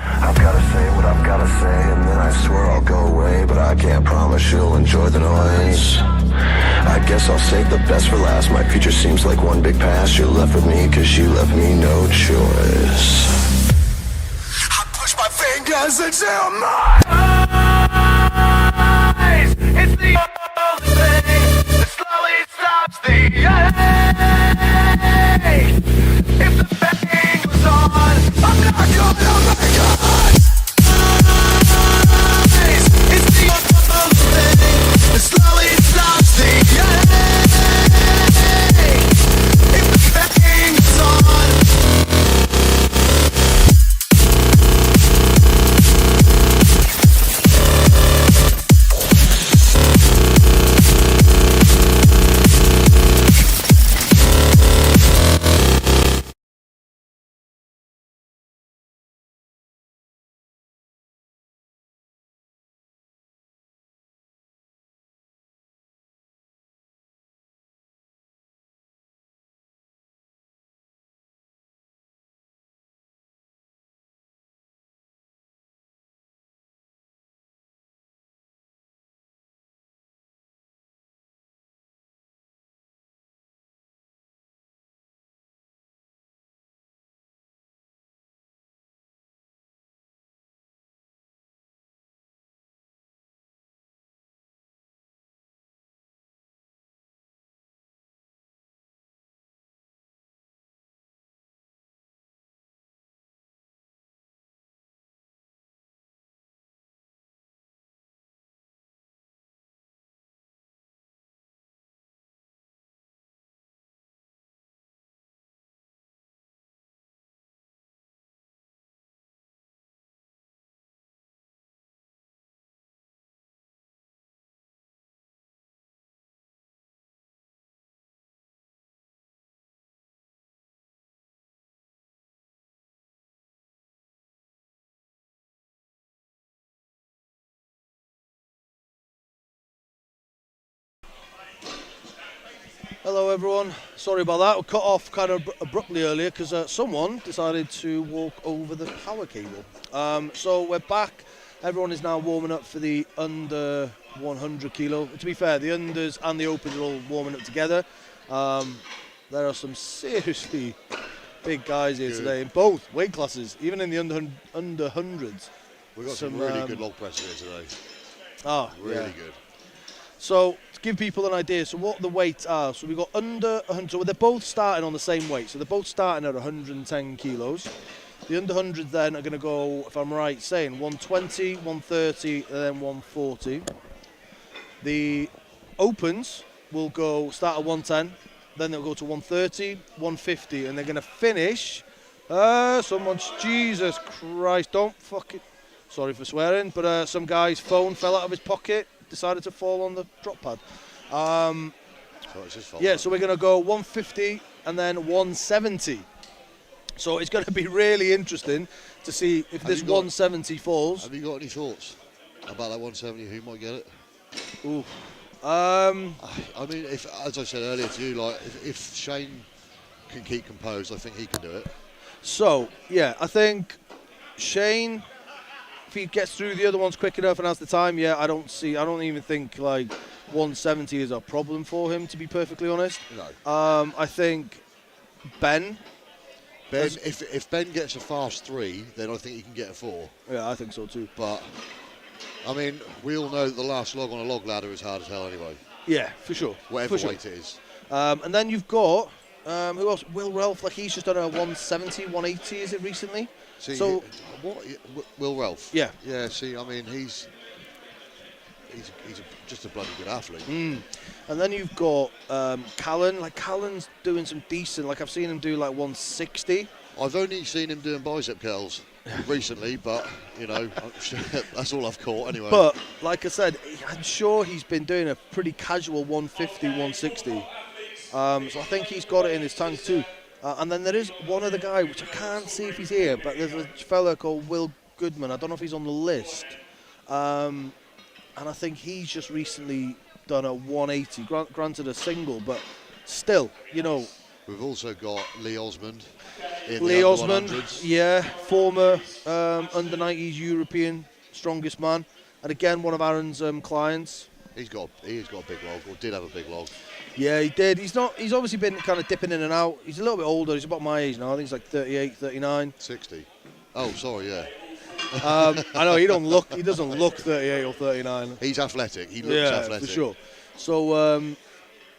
I've gotta say what I've gotta say, and then I swear I'll go away, but I can't promise you'll enjoy the noise. I guess I'll save the best for last. My future seems like one big past. You're left with me cause you left me no choice. I push my fingers into my eyes. It's the only thing that slowly stops the ache. If the pain goes on, I'm not gonna make it. It's the only thing that slowly stops the ache. If the pain goes on. Hello everyone, sorry about that, we cut off kind of abruptly earlier because someone decided to walk over the power cable. So we're back, everyone is now warming up for the under 100 kilo. To be fair, the unders and the opens are all warming up together. There are some seriously big guys here today in both weight classes, even in the under hundreds. We've got some really good log presses here today. Really good. So to give people an idea, so what the weights are, so we've got under 100, so they're both starting on the same weight, so they're both starting at 110 kilos. The under 100 then are going to go, if I'm right saying, 120, 130, and then 140. The opens will go start at 110, then they'll go to 130, 150, and they're going to finish, Jesus Christ, don't fucking, sorry for swearing, but some guy's phone fell out of his pocket, decided to fall on the drop pad. So it's his fault. Yeah, so we're going to go 150 and then 170. So it's going to be really interesting to see if this 170 falls. Have you got any thoughts about that 170? Who might get it? Ooh. I mean, as I said earlier to you, like if Shane can keep composed, I think he can do it. So yeah, I think Shane, if he gets through the other ones quick enough and has the time, I don't even think like 170 is a problem for him, to be perfectly honest. No. I think Ben, if Ben gets a fast 3, then I think he can get a 4. Yeah, I think so too. But I mean, we all know that the last log on a log ladder is hard as hell anyway. Yeah, for sure. Whatever for weight it is. And then you've got who else? Will Ralph, like he's just done a 170, 180, is it recently? See, so what? Will Ralph? Yeah. Yeah. See, I mean, he's just a bloody good athlete. And then you've got Callan. Like Callan's doing some decent. Like I've seen him do like 160. I've only seen him doing bicep curls recently, but you know, that's all I've caught anyway. But like I said, I'm sure he's been doing a pretty casual 150, 160. So I think he's got it in his tank too. And then there is one other guy, which I can't see if he's here, but there's a fella called Will Goodman. I don't know if he's on the list. And I think he's just recently done a 180, granted a single, but still, you know. We've also got Lee Osmond. Lee Osmond, former under 90s European strongest man, and again one of Aaron's clients. He's got a big log, or did have a big log. Yeah, he did. He's obviously been kind of dipping in and out. He's a little bit older. He's about my age now. I think he's like 38, 39. 60. Oh, sorry, yeah. I know he doesn't look 38 or 39. He's athletic. He looks athletic. For sure. So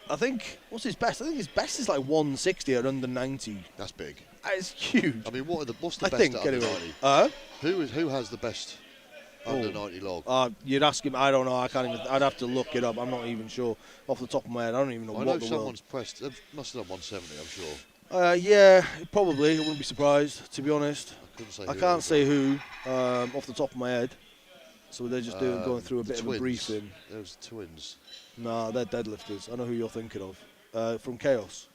I think what's his best? I think his best is like 160 at under 90. That's big. It's huge. I mean, what's the best think, at under anyway. 90? Who has the best under 90 log? You'd ask him. I don't know. I can't even. I'd have to look it up. I'm not even sure off the top of my head. I don't even know I what know the someone's pressed. They must have done 170. I'm sure. Yeah, probably. I wouldn't be surprised, to be honest. I can't say who off the top of my head. So they're just going through a bit of a briefing. Those twins. Nah, they're deadlifters. I know who you're thinking of. From Chaos.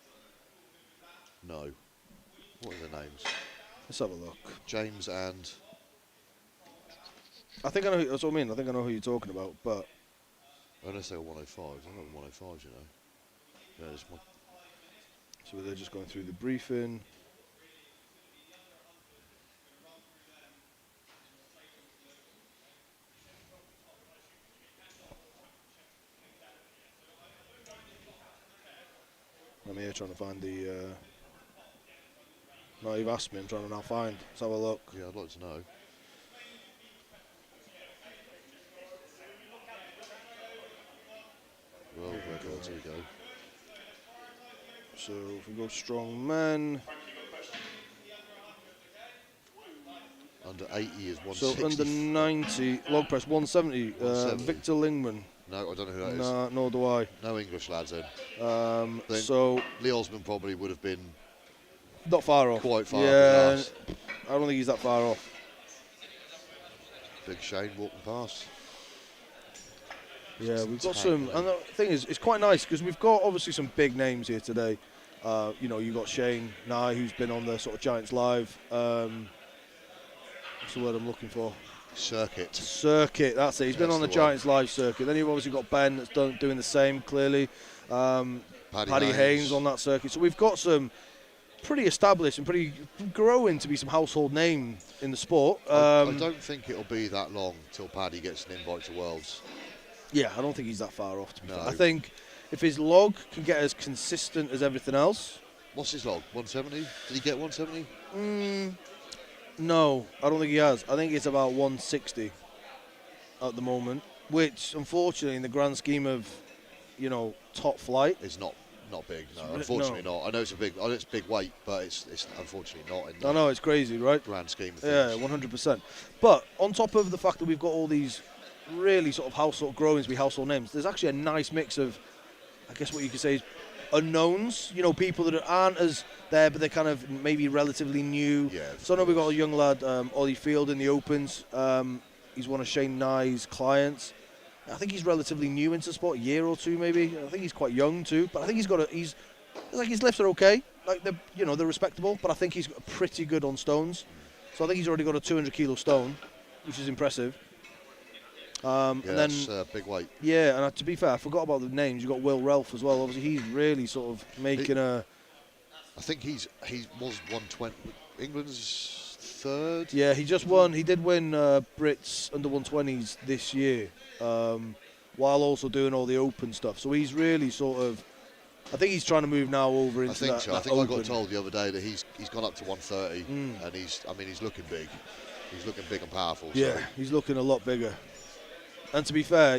No. What are their names? Let's have a look. James and... I think I know. That's what I mean. I think I know who you're talking about, but... Unless they're 105s. I'm not 105s, you know. Yeah, So they're just going through the briefing. I'm here trying to find the... No, you've asked me. I'm trying to now find. Let's have a look. Yeah, I'd like to know. Well, records, here we go. So if we go strong men... Under 80 is 160. So under 90, log press 170. 170. Victor Lingman. No, I don't know who that is. Nah, nor do I. No English lads in. So Lee Osmond probably would have been not far off. Quite far yeah, off. I don't think he's that far off. Big Shane walking past. Yeah, we've got some. And the thing is, it's quite nice because we've got obviously some big names here today. You know, you've got Shane Nye, who's been on the sort of Giants Live. What's the word I'm looking for? Circuit, that's it. He's been on the Giants Live circuit. Then you've obviously got Ben that's doing the same, clearly. Paddy Haynes on that circuit. So we've got some pretty established and pretty growing to be some household name in the sport. I don't think it'll be that long till Paddy gets an invite to Worlds. Yeah, I don't think he's that far off, to be fair. I think if his log can get as consistent as everything else... What's his log, 170? Did he get 170? No, I don't think he has. I think it's about 160 at the moment, which, unfortunately, in the grand scheme of, you know, top flight... It's not big, no, unfortunately not. I know it's big weight, but it's unfortunately not in the I know, it's crazy, right? grand scheme of things. Yeah, 100%. But on top of the fact that we've got all these really sort of growing to be household names, there's actually a nice mix of, I guess what you could say is unknowns, you know, people that aren't as there, but they're kind of maybe relatively new. Yeah, so I know we've got a young lad, Ollie Field, in the Opens. He's one of Shane Nye's clients. I think he's relatively new into sport, a year or two maybe. I think he's quite young too, but I think his lifts are okay. Like they're respectable, but I think he's pretty good on stones. So I think he's already got a 200 kilo stone, which is impressive. Yeah, And then that's big weight. Yeah, and to be fair, I forgot about the names. You've got Will Ralph as well. Obviously, he's really sort of making I think he was 120. England's third. Yeah, he just won. He did win Brits under 120s this year, while also doing all the open stuff. So he's really sort of. I think he's trying to move now over into I think so. I think open. I got told the other day that he's gone up to 130, and he's looking big. He's looking big and powerful. Yeah, so. he's looking a lot bigger. And to be fair,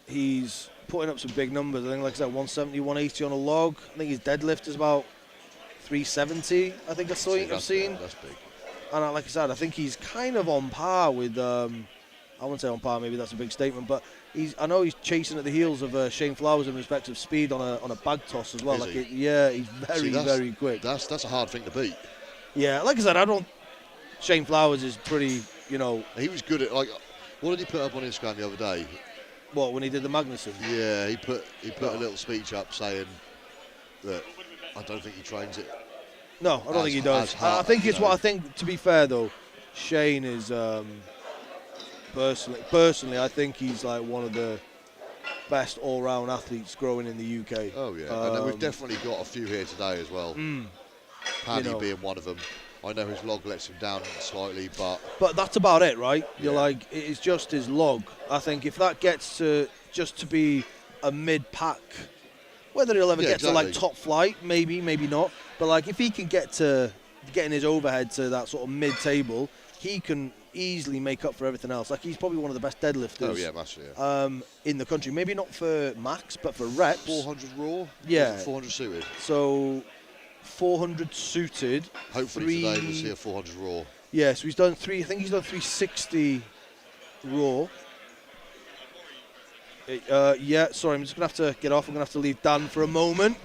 he's putting up some big numbers. I think, like I said, 170, 180 on a log. I think his deadlift is about 370. I think I've seen. That's big. And like I said, I think he's kind of on par with. I wouldn't say on par. Maybe that's a big statement, but I know he's chasing at the heels of Shane Flowers in respect of speed on a bag toss as well. Is he? Yeah, he's very quick. That's a hard thing to beat. Yeah, like I said, Shane Flowers is pretty. He was good at What did he put up on Instagram the other day? What, when he did the Magnuson? Yeah, he put a little speech up saying that I don't think he trains it. No, I don't think he does. I think it's what I think. To be fair though, Shane is personally, I think he's like one of the best all-round athletes growing in the UK. Oh yeah, and then we've definitely got a few here today as well. Paddy being one of them. I know his log lets him down slightly, but that's about it, right? You're like, it's just his log. I think if that gets to just to be a mid-pack, whether he'll ever get to like top flight, maybe not. But like if he can get to getting his overhead to that sort of mid-table, he can easily make up for everything else. Like he's probably one of the best deadlifters. Oh yeah, massively. In the country, maybe not for max, but for reps. 400 raw. Yeah. 400 suited. So 400 suited. Hopefully today we'll see a 400 raw. Yeah, so he's done I think he's done 360 raw. Yeah, sorry, I'm just going to have to get off. I'm going to have to leave Dan for a moment.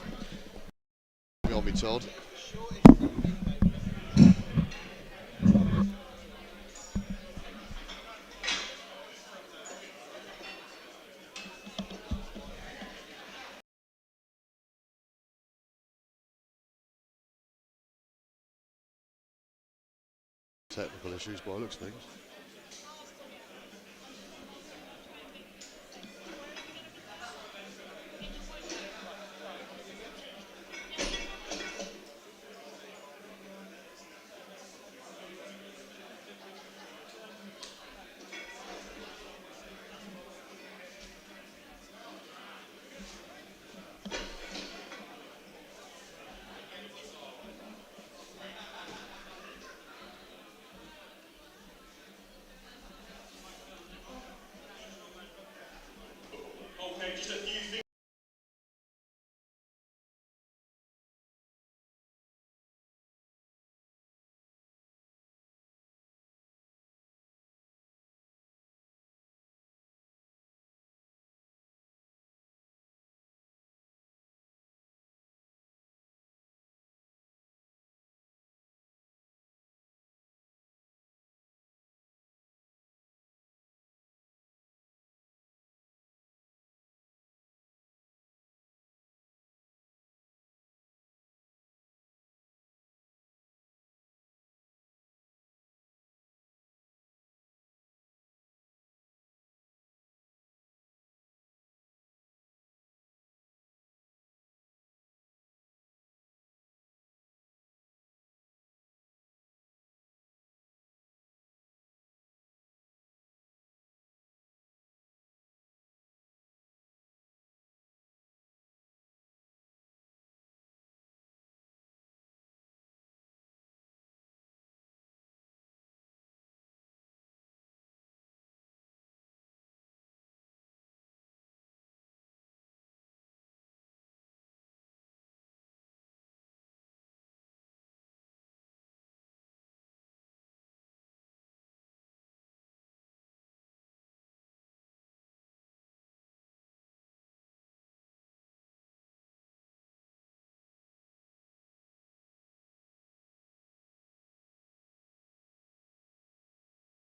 You want me told? Technical issues by the looks of things.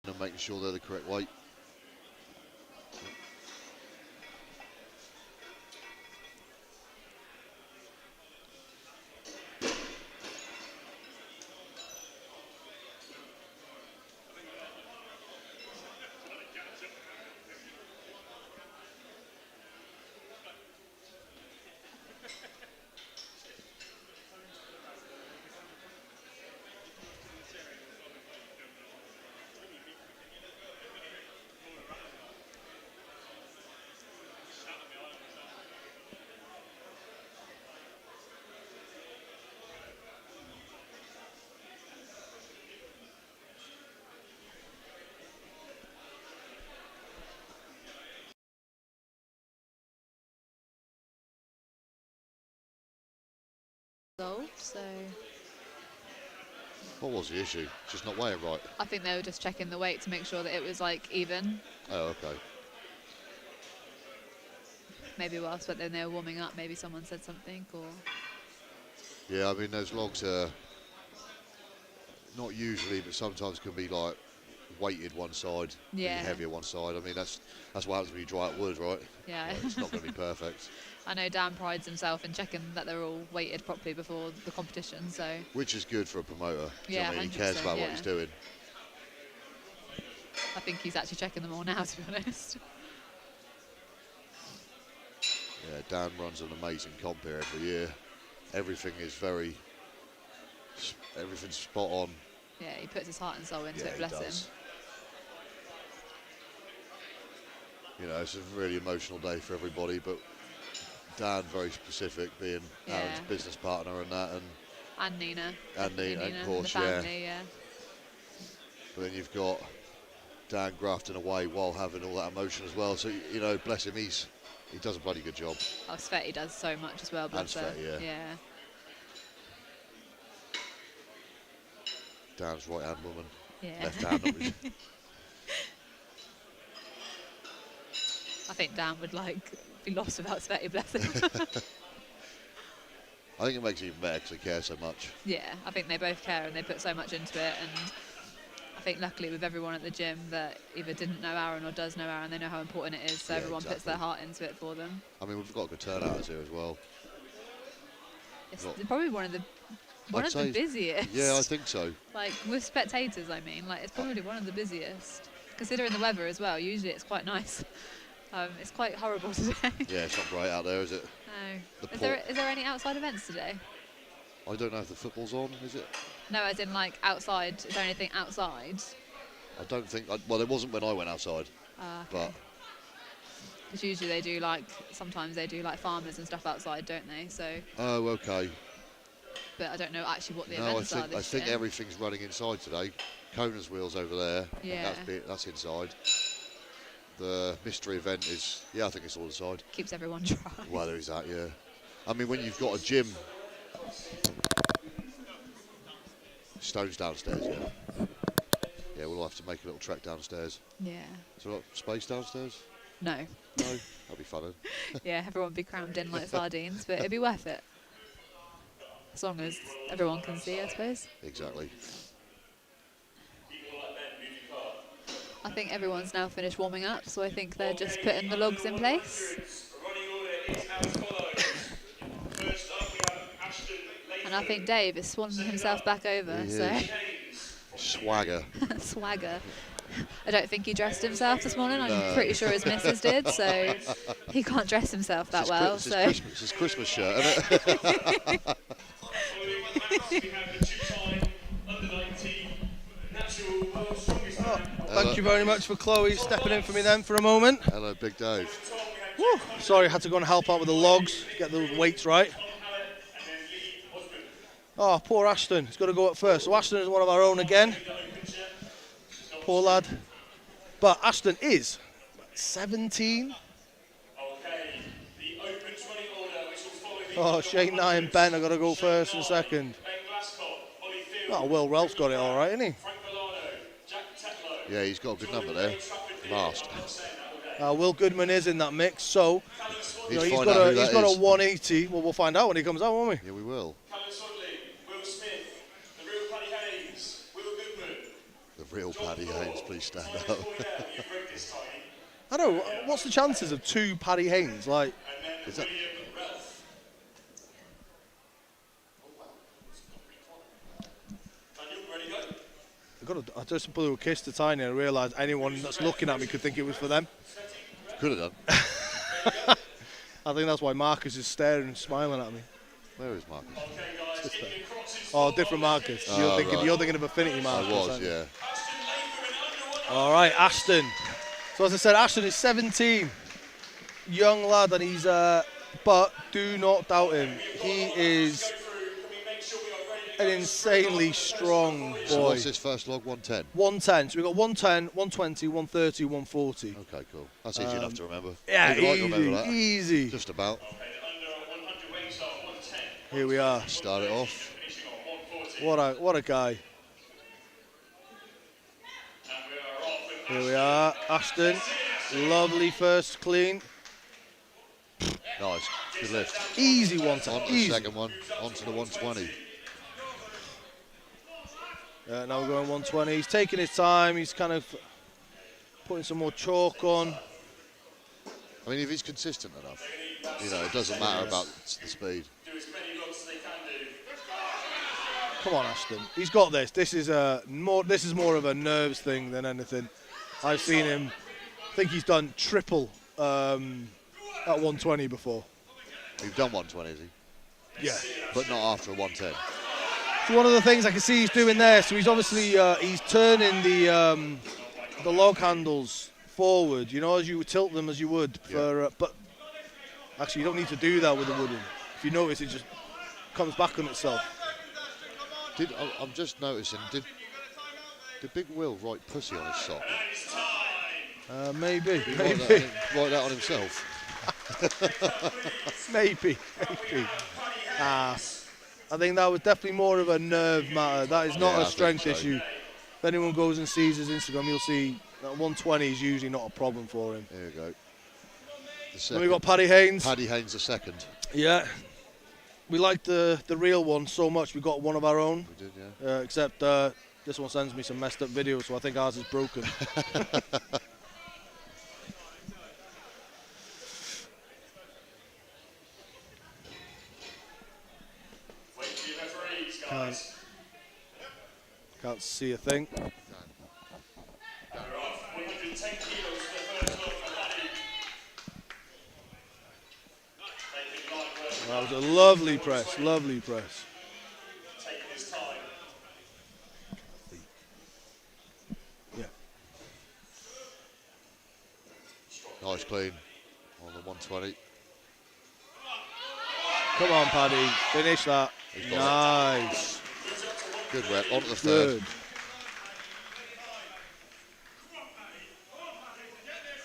And making sure they're the correct weight. old, so What was the issue? Just not weighing right? I think they were just checking the weight to make sure that it was like even. Oh, okay. Maybe whilst when they were warming up, maybe someone said something, or Yeah, I mean those logs are not usually, but sometimes can be like weighted one side, Yeah. heavier one side. I mean that's what happens when you dry out wood, right? Yeah. Like, it's not going to be perfect. I know Dan prides himself in checking that they're all weighted properly before the competition, so Which is good for a promoter. Do you know Yeah, what I mean? He cares 100%, about what yeah. he's doing. I think he's actually checking them all now, to be honest. Yeah, Dan runs an amazing comp here every year. Everything is everything's spot on. Yeah, he puts his heart and soul into Yeah, it, he bless does. him. You know, it's a really emotional day for everybody, but Dan very specific, being Aaron's business partner and that, And Nina. and Nina, of and course, the family, yeah. But then you've got Dan grafting away while having all that emotion as well. So you know, bless him, he does a bloody good job. Oh, Sveti does so much as well, bless her. Sveti, yeah. Dan's right hand woman, Yeah. left hand. Obviously. I think Dan would be lost without Sveti, bless him. I think it makes it even better because they care so much. Yeah, I think they both care and they put so much into it, and I think luckily with everyone at the gym that either didn't know Aaron or does know Aaron, they know how important it is, so Yeah, everyone puts exactly. their heart into it for them. I mean, we've got a good turnout here as well. It's Not- probably one of the say- busiest. Yeah, I think so. Like with spectators, I mean, it's probably one of the busiest. Considering the weather as well, usually it's quite nice. It's quite horrible today. Yeah, it's not great out there, is it? No. The Is there any outside events today? I don't know if the football's on, is it? No, as in outside. Is there anything outside? I don't think. Well, there wasn't when I went outside. Okay. But Because usually they do sometimes they do farmers and stuff outside, don't they? So. oh, okay. But I don't know actually what the No, events are this I think year. everything's running inside today. Conan's wheels over there. Yeah. That's inside. The mystery event is, yeah, I think it's all inside. Keeps everyone dry. Well, there is that, yeah. I mean, when you've got a gym, Stone's downstairs, yeah. Yeah, we'll have to make a little trek downstairs. Yeah. Is there a lot of space downstairs? No. No, that'd be fun. Then. Yeah, everyone would be crammed in like sardines, but it'd be worth it. As long as everyone can see, I suppose. Exactly. I think everyone's now finished warming up, so I think they're just putting the logs in place. And I think Dave is swanning himself back over, He so. is. Swagger. Swagger. I don't think he dressed himself this morning. I'm No. pretty sure his missus did, so he can't dress himself that well. It's his Christmas shirt, isn't it? Thank you very much for Chloe stepping in for me then for a moment. Hello, Big Dave. Woo. Sorry, I had to go and help out with the logs, get the weights right. Oh, poor Ashton. He's got to go up first. So Ashton is one of our own again. Poor lad. But Ashton is 17. Oh, Shane, Nye and Ben are going to go first and second. Oh, Will Ralph's got it all right, hasn't Yeah, he's got a good number there. Last. he? Will Goodman is in that mix, so Need to he's find got out a who that is. 180. Well, we'll find out when he comes out, won't we? Yeah, we will. The real Paddy Haynes, please stand up. I don't know. What's the chances of two Paddy Haynes? Like, is that? I just blew a kiss to Tiny and realised anyone that's looking at me could think it was for them. Could have done. I think that's why Marcus is staring and smiling at me. Where is Marcus? Oh, different Marcus. You're thinking of Affinity Marcus. I was, aren't you? yeah. All right, Ashton. So as I said, Ashton is 17. Young lad, and he's, but do not doubt him. He is an insanely strong boy. So what's his first log? 110? 110. So we've got 110, 120, 130, 140. Okay, cool. That's easy enough to remember. Yeah, Even I can remember that. easy. Just about. Here we are. Start it off. What a guy. Here we are. Ashton. Lovely first clean. Nice. Good lift. Easy one time. On to the second one. On to the 120. Now we're going 120. He's taking his time. He's kind of putting some more chalk on. I mean, if he's consistent enough, you know, it doesn't matter about the speed. Come on, Ashton. He's got this. This is more of a nerves thing than anything. I've seen him. I think he's done triple at 120 before. You've done 120, is he? Yeah. But not after a 110. So one of the things I can see he's doing there. So he's obviously he's turning the log handles forward. You know, as you would tilt them as you would for. But actually, you don't need to do that with the wooden. If you notice, it just comes back on itself. I'm just noticing. Did Big Will write pussy on his sock? Maybe. Write that on himself. maybe. I think that was definitely more of a nerve matter. That is not a strength issue. If anyone goes and sees his Instagram, you'll see that 120 is usually not a problem for him. There you go. Then we've got Paddy Haynes. Paddy Haynes the second. Yeah. We liked the real one so much, we got one of our own. We did, yeah. Except this one sends me some messed up videos, so I think ours is broken. Can't see a thing. That was a lovely press. Yeah. Nice clean on the 120. Come on, Paddy. Finish that. Nice. Good rep. On to the third.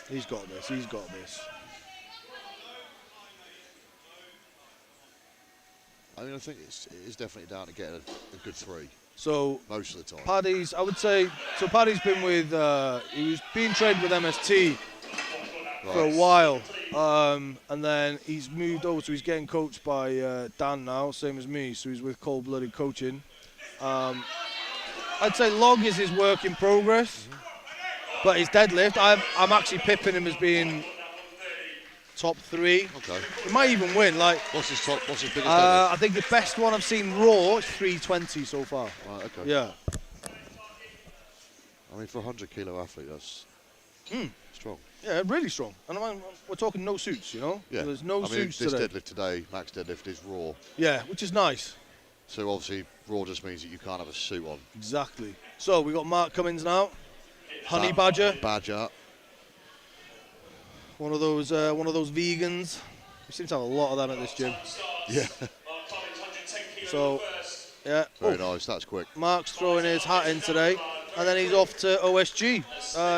He's got this. I mean, I think it is definitely down to getting a good three. So most of the time. Paddy's, I would say, so Paddy's been with, he was being trained with MST for a while, and then he's moved over, so he's getting coached by Dan now, same as me, so he's with Cold Blooded Coaching. I'd say log is his work in progress, but his deadlift, I'm actually pipping him as being top 3. Okay. He might even win. Like, what's his biggest deadlift? I think the best one I've seen raw is 320 so far. Right, okay. Yeah. I mean, for a 100 kilo athlete, that's strong. Yeah, really strong. And we're talking no suits, you know? Yeah. So there's no suits this today. deadlift today, max deadlift, is raw. Yeah, which is nice. So obviously, raw just means that you can't have a suit on. Exactly. So we got Mark Cummins now. Honey Badger. Badger. One of those vegans. We seem to have a lot of that at this gym. Yeah. So, yeah. Very nice. That's quick. Mark's throwing his hat in today, and then he's off to OSG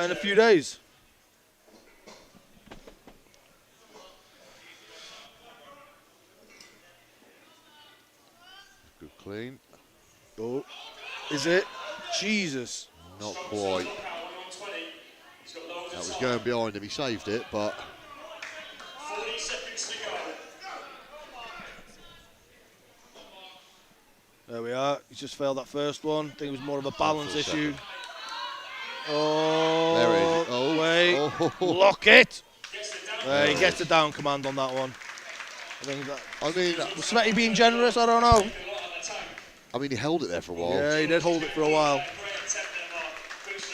in a few days. Good clean. Oh, is it? Jesus. Not quite. That was going behind him. He saved it, but 40 seconds to go. There we are. He just failed that first one. I think it was more of a balance issue. Oh, there it is. Oh, wait. Oh. Lock it. He gets a down command on that one. I mean, was Smetty being generous? I don't know. I mean, he held it there for a while. Yeah, he did hold it for a while.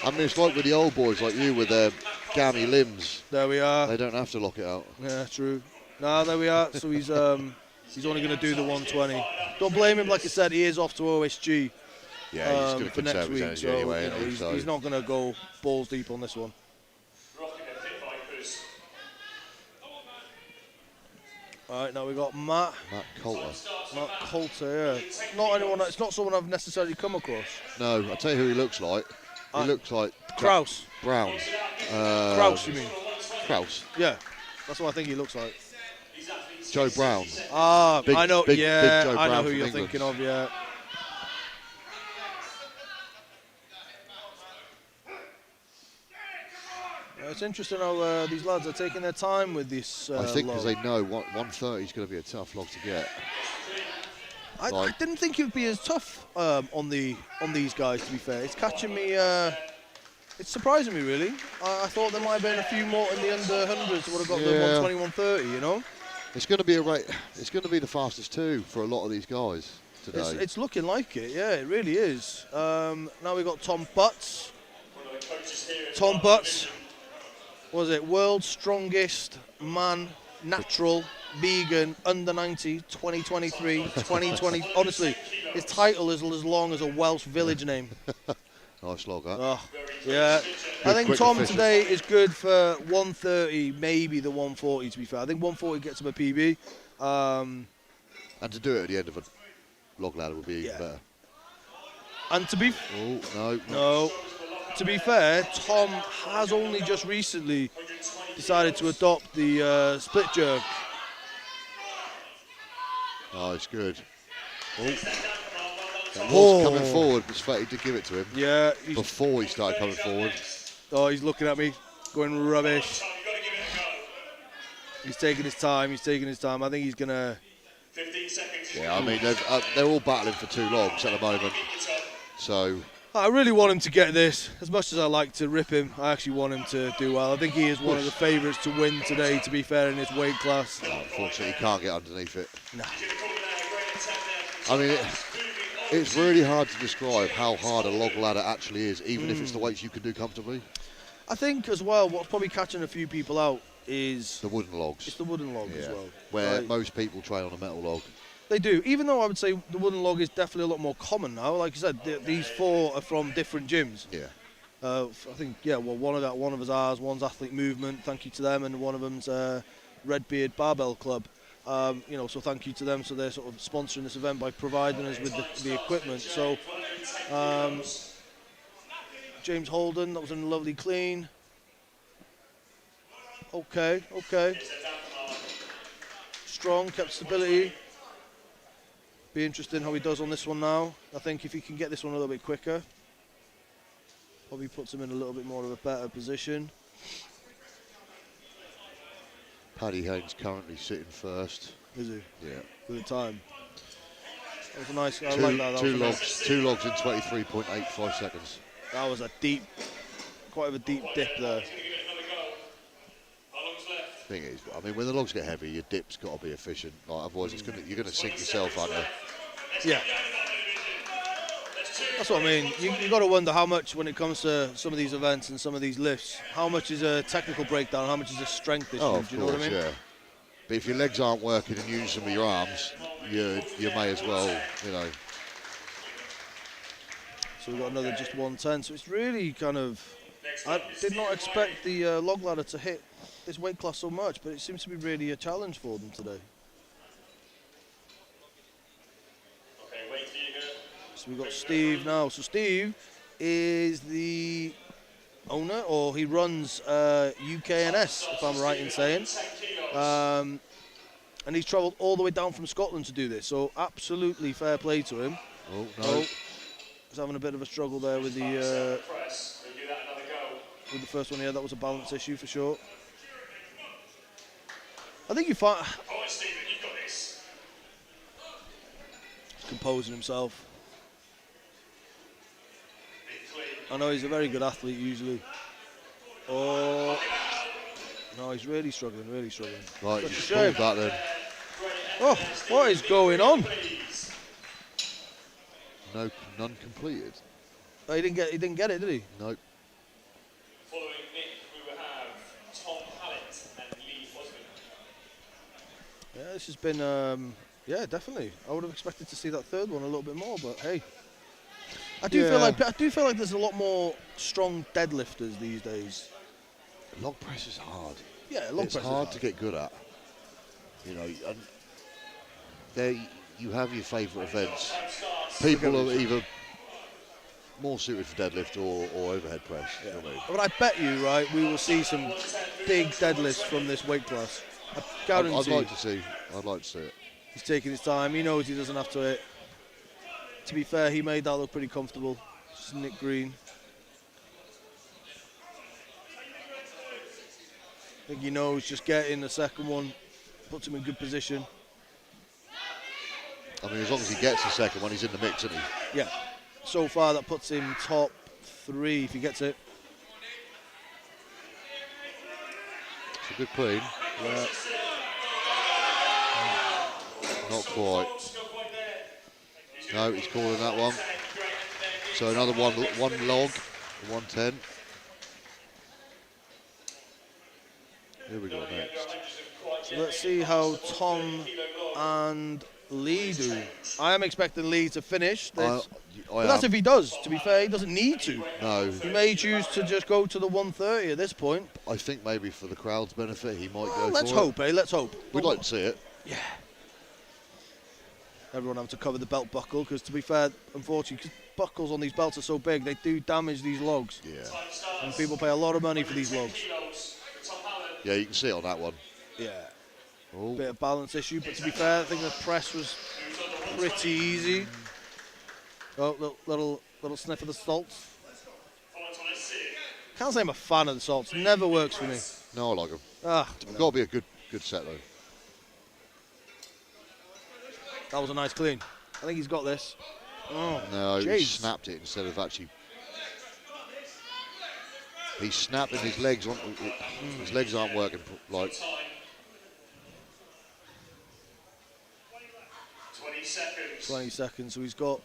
I mean, it's like with the old boys like you with their gammy limbs. There we are. They don't have to lock it out. Yeah, true. No, there we are. So he's only going to do the 120. Don't blame him. Like I said, he is off to OSG. Yeah, he's going to for next week. So, anyway, he's not going to go balls deep on this one. All right, now we got Matt Coulter. Matt Coulter, yeah. Not anyone. It's not someone I've necessarily come across. No, I'll tell you who he looks like. He looks like Kraus. Brown. Kraus, you mean? Kraus. Yeah, that's what I think he looks like. Joe Brown. Ah, Big, I know. big, yeah, big Joe I know Brown who from you're England. thinking of. Yeah. It's interesting how these lads are taking their time with this. I think because log. they know 130 is going to be a tough log to get. I didn't think it would be as tough on these guys. To be fair, it's catching me. It's surprising me really. I thought there might have been a few more in the under hundreds that would have got the 120, 130. You know. It's going to be a rate. It's going to be the fastest two for a lot of these guys today. It's looking like it. Yeah, it really is. Now we've got Tom Butts. Tom Butts. Was it world's strongest man, natural, vegan, under 90, 2023, 2020. Honestly, his title is as long as a Welsh village name. Nice log, huh? Oh, yeah. Good, I think quick, Tom efficient. today is good for 130, maybe the 140 to be fair. I think 140 gets him a PB. And to do it at the end of a log ladder would be even better. And to be... Oh, no. No. To be fair, Tom has only just recently decided to adopt the split jerk. Oh, it's good. That was coming forward, but Svetty did give it to him. Yeah. Before he started coming forward. Oh, he's looking at me, going rubbish. He's taking his time, I think he's going to... 15 seconds. Yeah, I mean, they're all battling for two logs at the moment. So... I really want him to get this. As much as I like to rip him, I actually want him to do well. I think he is one of the favourites to win today, to be fair, in his weight class. Unfortunately, he can't get underneath it. No. I mean, it's really hard to describe how hard a log ladder actually is, even if it's the weights you can do comfortably. I think, as well, what's probably catching a few people out is... the wooden logs. It's the wooden log as well. Where most people train on a metal log. They do, even though I would say the wooden log is definitely a lot more common now. Like I said, these four are from different gyms. Yeah. I think, well, one of us ours, one's Athlete Movement, thank you to them, and one of them's Redbeard Barbell Club. So thank you to them. So they're sort of sponsoring this event by providing us with the equipment. So James Holden, that was a lovely clean. Okay. Strong, kept stability. Be interesting how he does on this one now. I think if he can get this one a little bit quicker, probably puts him in a little bit more of a better position. Paddy Haynes currently sitting first. Is he? Yeah. With the time. That was a nice. I like that. Two logs in 23.85 seconds. That was quite a deep dip there. Thing is, I mean, when the logs get heavy, your dip's got to be efficient. Like, otherwise, you're going to sink yourself under. Yeah. That's what I mean. You got to wonder how much, when it comes to some of these events and some of these lifts, how much is a technical breakdown, how much is a strength issue? Of do you know course, what I mean? yeah. But if your legs aren't working and using some of your arms, you may as well, So we've got another just 110. So it's really kind of... I did not expect the log ladder to hit this weight class so much, but it seems to be really a challenge for them today. So we've got Steve now. So Steve is the owner, or he runs UKNS, if I'm right in saying. And he's travelled all the way down from Scotland to do this, so absolutely fair play to him. Oh, no. He's having a bit of a struggle there with the first one here. That was a balance issue for sure. I think you find... composing himself. I know he's a very good athlete usually. Oh, no, he's really struggling, Right, he's pulled that then. Oh, what is going on? None completed. Oh, he didn't get it, did he? Nope. Following Nick, we will have Tom Hallett and Lee Osmond. Yeah, this has been, yeah, definitely. I would have expected to see that third one a little bit more, but hey. I do feel like there's a lot more strong deadlifters these days. Log press is hard. Yeah, log it's press hard is to get good at. And there you have your favourite events. People are either more suited for deadlift or overhead press. Yeah. But I bet you, right, we will see some big deadlifts from this weight class. I guarantee. I'd like to see it. He's taking his time. He knows he doesn't have to hit. To be fair, he made that look pretty comfortable. Just Nick Green. I think he knows just getting the second one puts him in good position. I mean, as long as he gets the second one, he's in the mix, isn't he? Yeah. So far, that puts him top 3 if he gets it. It's a good clean. Yeah. Not quite. No, he's calling that one. So another one log, 110. Here we go next. So let's see how Tom and Lee do. I am expecting Lee to finish this. But that's if he does. To be fair, he doesn't need to. No. He may choose to just go to the 130 at this point. I think maybe for the crowd's benefit, he might go Let's for hope, it. Let's hope. We'd like to see it. Yeah. Everyone having to cover the belt buckle because, to be fair, unfortunately, because buckles on these belts are so big, they do damage these logs. Yeah. And people pay a lot of money for these logs. Yeah, you can see it on that one. Yeah. Oh. Bit of balance issue, but to be fair, I think the press was pretty easy. Oh, little sniff of the salts. Can't say I'm a fan of the salts. Never works for me. No, I like them. It's got to be a good set though. That was a nice clean. I think he's got this. Oh, no, geez. he snapped it instead of actually. He's snapping his legs on. His legs aren't working like. 20 seconds. So he's got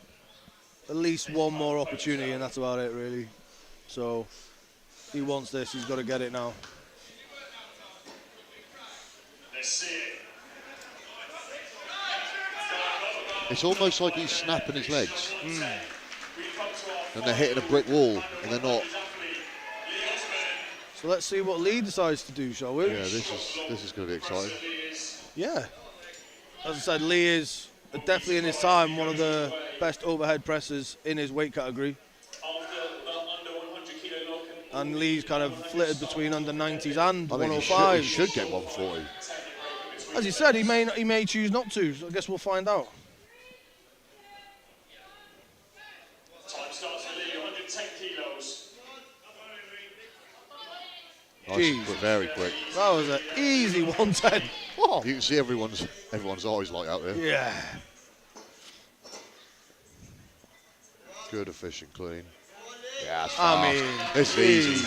at least one more opportunity, and that's about it, really. So if he wants this, he's got to get it now. Let's see it. It's almost like he's snapping his legs. And they're hitting a brick wall, and they're not. So let's see what Lee decides to do, shall we? Yeah, this is going to be exciting. Yeah. As I said, Lee is definitely in his time one of the best overhead pressers in his weight category. And Lee's kind of flitted between under 90s and 105s. He should get 140. As you said, he may choose not to, so I guess we'll find out. Time starts for Lee, 110 kilos. Nice, but very quick. That was an easy 110. Oh. You can see everyone's eyes light out there. Yeah. Good, efficient, clean. Yeah, that's I fast. mean, This is easy.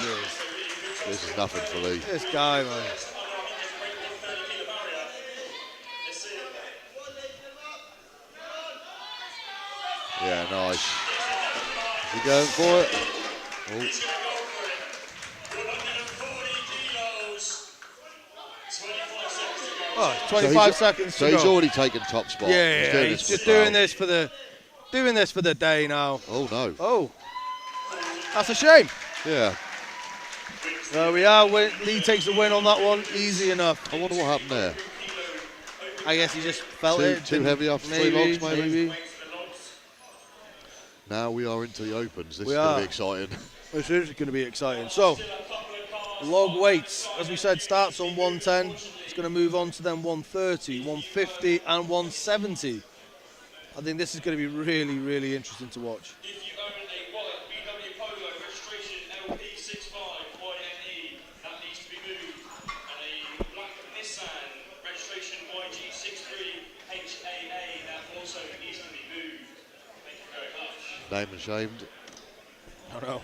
This is nothing for Lee. This guy, man. Yeah, nice. Is he going for it? Oh. Oh, 25 seconds to so go. he's already taken top spot. Yeah, he's just doing this for the day now. Oh no. Oh, that's a shame. Yeah. There we are. Lee takes the win on that one. Easy enough. I wonder what happened there. I guess he just felt it. Too heavy after three logs, maybe. Maybe. Now we are into the opens. This is We going to are. be exciting. This is going to be exciting. So, log weights, as we said, starts on 110. It's going to move on to then 130, 150, and 170. I think this is going to be really, really interesting to watch. Name and shamed. I know.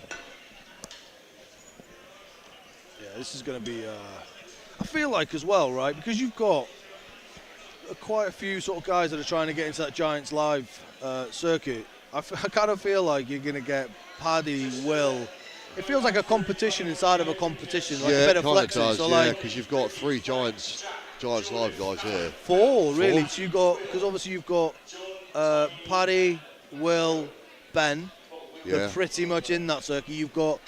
Yeah, this is going to be. I feel like as well, right? Because you've got quite a few sort of guys that are trying to get into that Giants Live circuit. I kind of feel like you're going to get Paddy, Will. It feels like a competition inside of a competition, like a bit of flexing. Does, so yeah, like, because you've got 3 Giants Live guys here. 4 really. So you got, because obviously you've got Paddy, Will, Ben. Yeah. They're pretty much in that circuit. You've got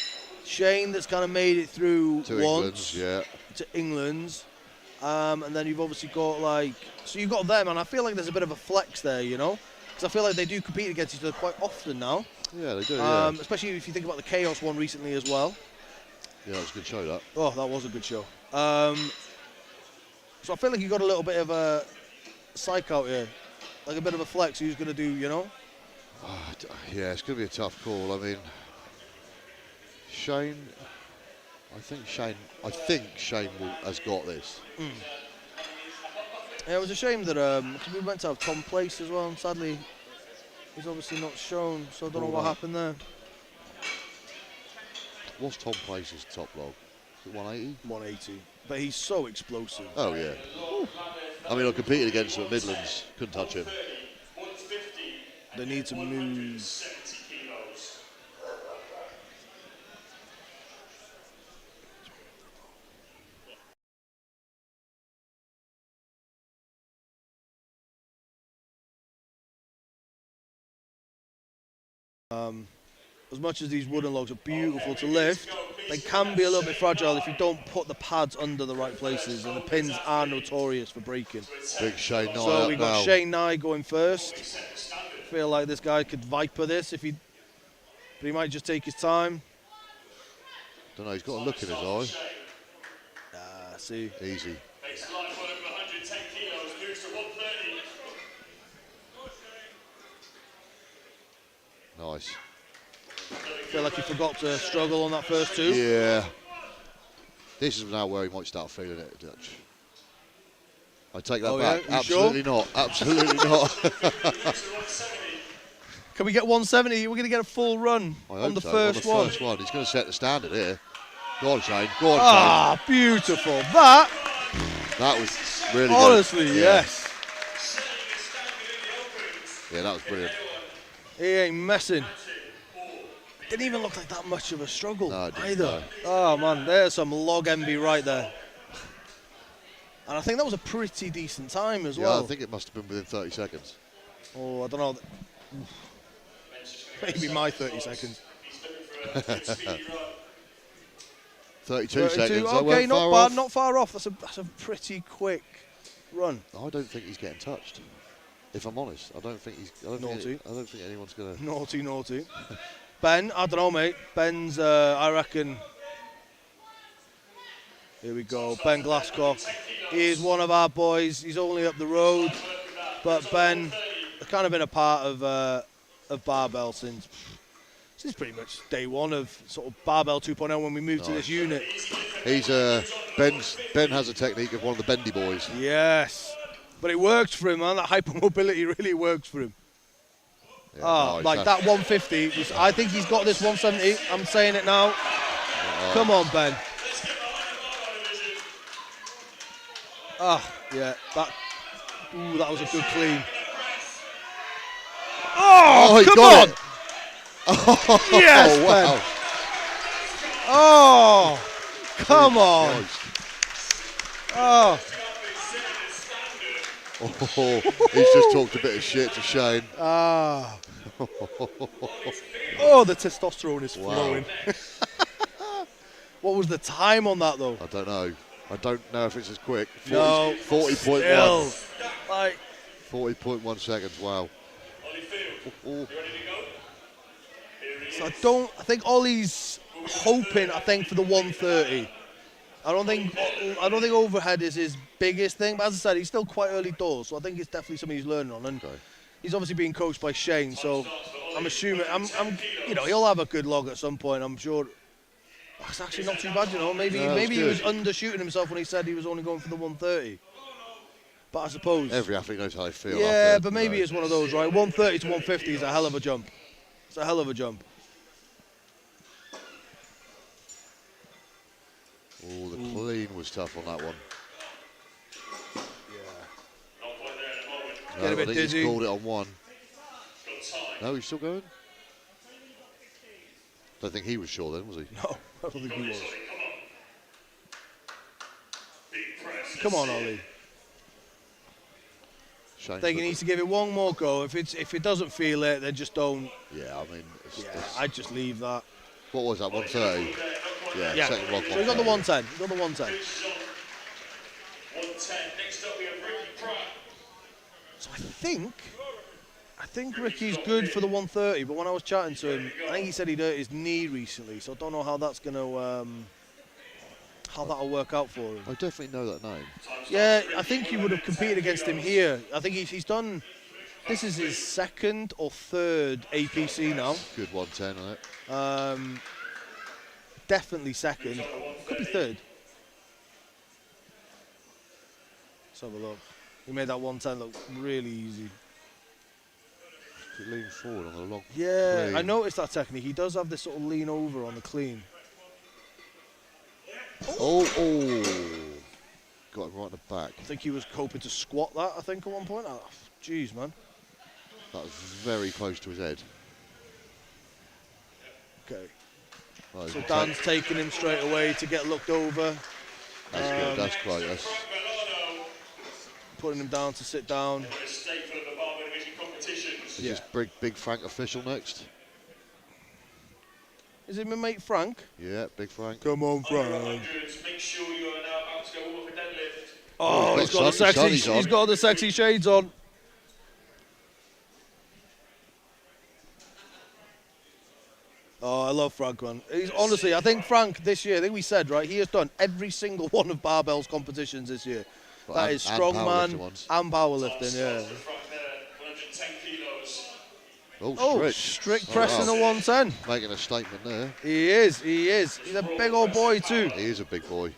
Shane that's kind of made it through To once. England's, yeah. To England's. And then you've obviously got so you've got them, and I feel like there's a bit of a flex there, you know? Because I feel like they do compete against each other quite often now. Yeah, they do, yeah. Especially if you think about the Chaos one recently as well. Yeah, that was a good show, that. Oh, that was a good show. So I feel like you got a little bit of a psych out here, like a bit of a flex. Who's going to do, you know? Yeah, it's going to be a tough call. I mean, Shane. I think Shane has got this. Yeah, it was a shame that we went to have Tom Place as well, and sadly, he's obviously not shown. So I don't know what happened there. What's Tom Place's top log? Is it 180? 180. But he's so explosive. Oh yeah. I mean, I competed against him at Midlands. Couldn't touch him. They need to move. As much as these wooden logs are beautiful to lift, they can be a little bit fragile if you don't put the pads under the right places, and the pins are notorious for breaking. Big Shane Nye. So we've got Shane Nye going first. I feel like this guy could viper this but he might just take his time. Don't know. He's got a look in his eye. See. Easy. Nice. Feel like he forgot to struggle on that first two. Yeah. This is now where he might start feeling it, Dutch. I take that back. Yeah? Absolutely Sure? not. Absolutely not. Can we get 170? We're going to get a full run on the first one. First one. He's going to set the standard here. Go on, Shane. Go on, Shane. Ah, beautiful. That was really honestly, good. yes. Yeah, that was brilliant. He ain't messing. Didn't even look like that much of a struggle either. No. Oh man, there's some log envy right there. And I think that was a pretty decent time as well. Yeah, I think it must have been within 30 seconds. Oh, I don't know. Maybe my 30 seconds. 32 seconds. Okay, not bad, not far off. That's a pretty quick run. I don't think he's getting touched. If I'm honest, I don't think Naughty. I don't think anyone's gonna. Naughty. Ben, I don't know, mate. Ben's, I reckon. Here we go. Ben Glasscock. He is one of our boys. He's only up the road, but Ben has kind of been a part of Barbell since pretty much day one of sort of Barbell 2.0 when we moved to this unit. He's Ben has a technique of one of the bendy boys. Yes, but it works for him, man. That hypermobility really works for him. Yeah, like that 150. I think he's got this 170. I'm saying it now. Come on, Ben. Yeah. That was a good clean. Oh, he come got on. it. Oh, yes, wow. Ben. Oh, come on. Oh. Oh, he's just talked a bit of shit to Shane. Oh, the testosterone is flowing. What was the time on that, though? I don't know. I don't know if it's as quick. 40.1. 40.1 seconds, wow. So I think Ollie's hoping, for the 130. I don't think overhead is his biggest thing, but as I said, he's still quite early doors, so I think it's definitely something he's learning on. And he's obviously being coached by Shane, so I'm assuming he'll have a good log at some point. I'm sure. It's actually not too bad, Maybe he was undershooting himself when he said he was only going for the 130. But I suppose every athlete knows how they feel. Yeah, but maybe it's one of those, right? 130 to 150 is a hell of a jump. It's a hell of a jump. Oh, the clean was tough on that one. Get a bit dizzy. He's called it on one. No, he's still going? Don't think he was sure then, was he? No, I don't think he was. Come on, Ollie. I think he needs to give it one more go. If it doesn't feel it, then just don't. Yeah, I mean, I'd just leave that. What was that? 130. Yeah. Second log. So he got the 110. He got the 110. 110. Next up, we have Ricky Pratt. So I think Ricky's good for the 130. But when I was chatting to him, I think he said he'd hurt his knee recently. So I don't know how that's going to how that'll work out for him. I definitely know that name. Yeah, I think he would have competed against him here. I think he's done. This is his second or third APC now. Good 110 on it. Definitely second. Could be third. Let's have a look. He made that 110 look really easy. Lean forward on the log. Yeah, clean. I noticed that technique. He does have this sort of lean over on the clean. Oh. Got him right in the back. I think he was hoping to squat that, I think, at one point. Oh, jeez, man. That was very close to his head. Okay. Right, So Dan's taking him straight away to get looked over. That's good, that's great. That's putting him down to sit down. Is this big Frank official next? Is it my mate Frank? Yeah, big Frank. Come on, Frank. Make sure you are now about to go warm up for deadlift. Oh, he's got the sexy. He's got the sexy shades on. Oh, I love Frank, man. He's honestly, I think Frank this year, I think we said, right, he has done every single one of Barbell's competitions this year. Well, that is strongman and powerlifting, yeah. Oh, strict pressing a 110. Making a statement there. He is. He's a big old boy too. He is a big boy.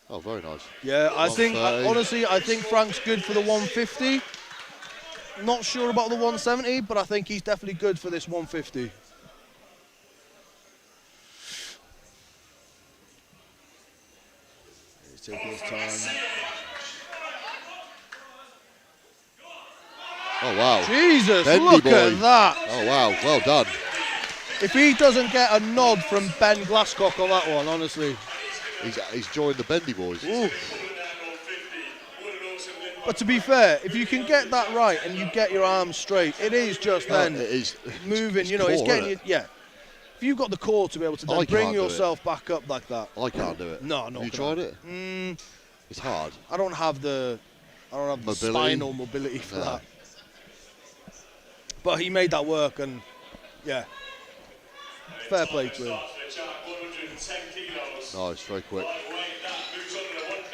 Oh, very nice. Yeah, I think, honestly, I think Frank's good for the 150. Not sure about the 170, but I think he's definitely good for this 150. He's taking his time. Oh, wow. Jesus, Bendy look boy. at that. Oh, wow, well done. If he doesn't get a nod from Ben Glasscock on that one, honestly. He's joined the Bendy boys. Ooh. But to be fair, if you can get that right and you get your arms straight, it is just then it is, moving. it's you know, core, it's getting you. isn't it? Yeah. If you've got the core to be able to then bring yourself back up like that. I can't do it. No. Have you tried it? It's hard. I don't have the spinal mobility for that. But he made that work, and yeah, fair play to him. Nice, very quick.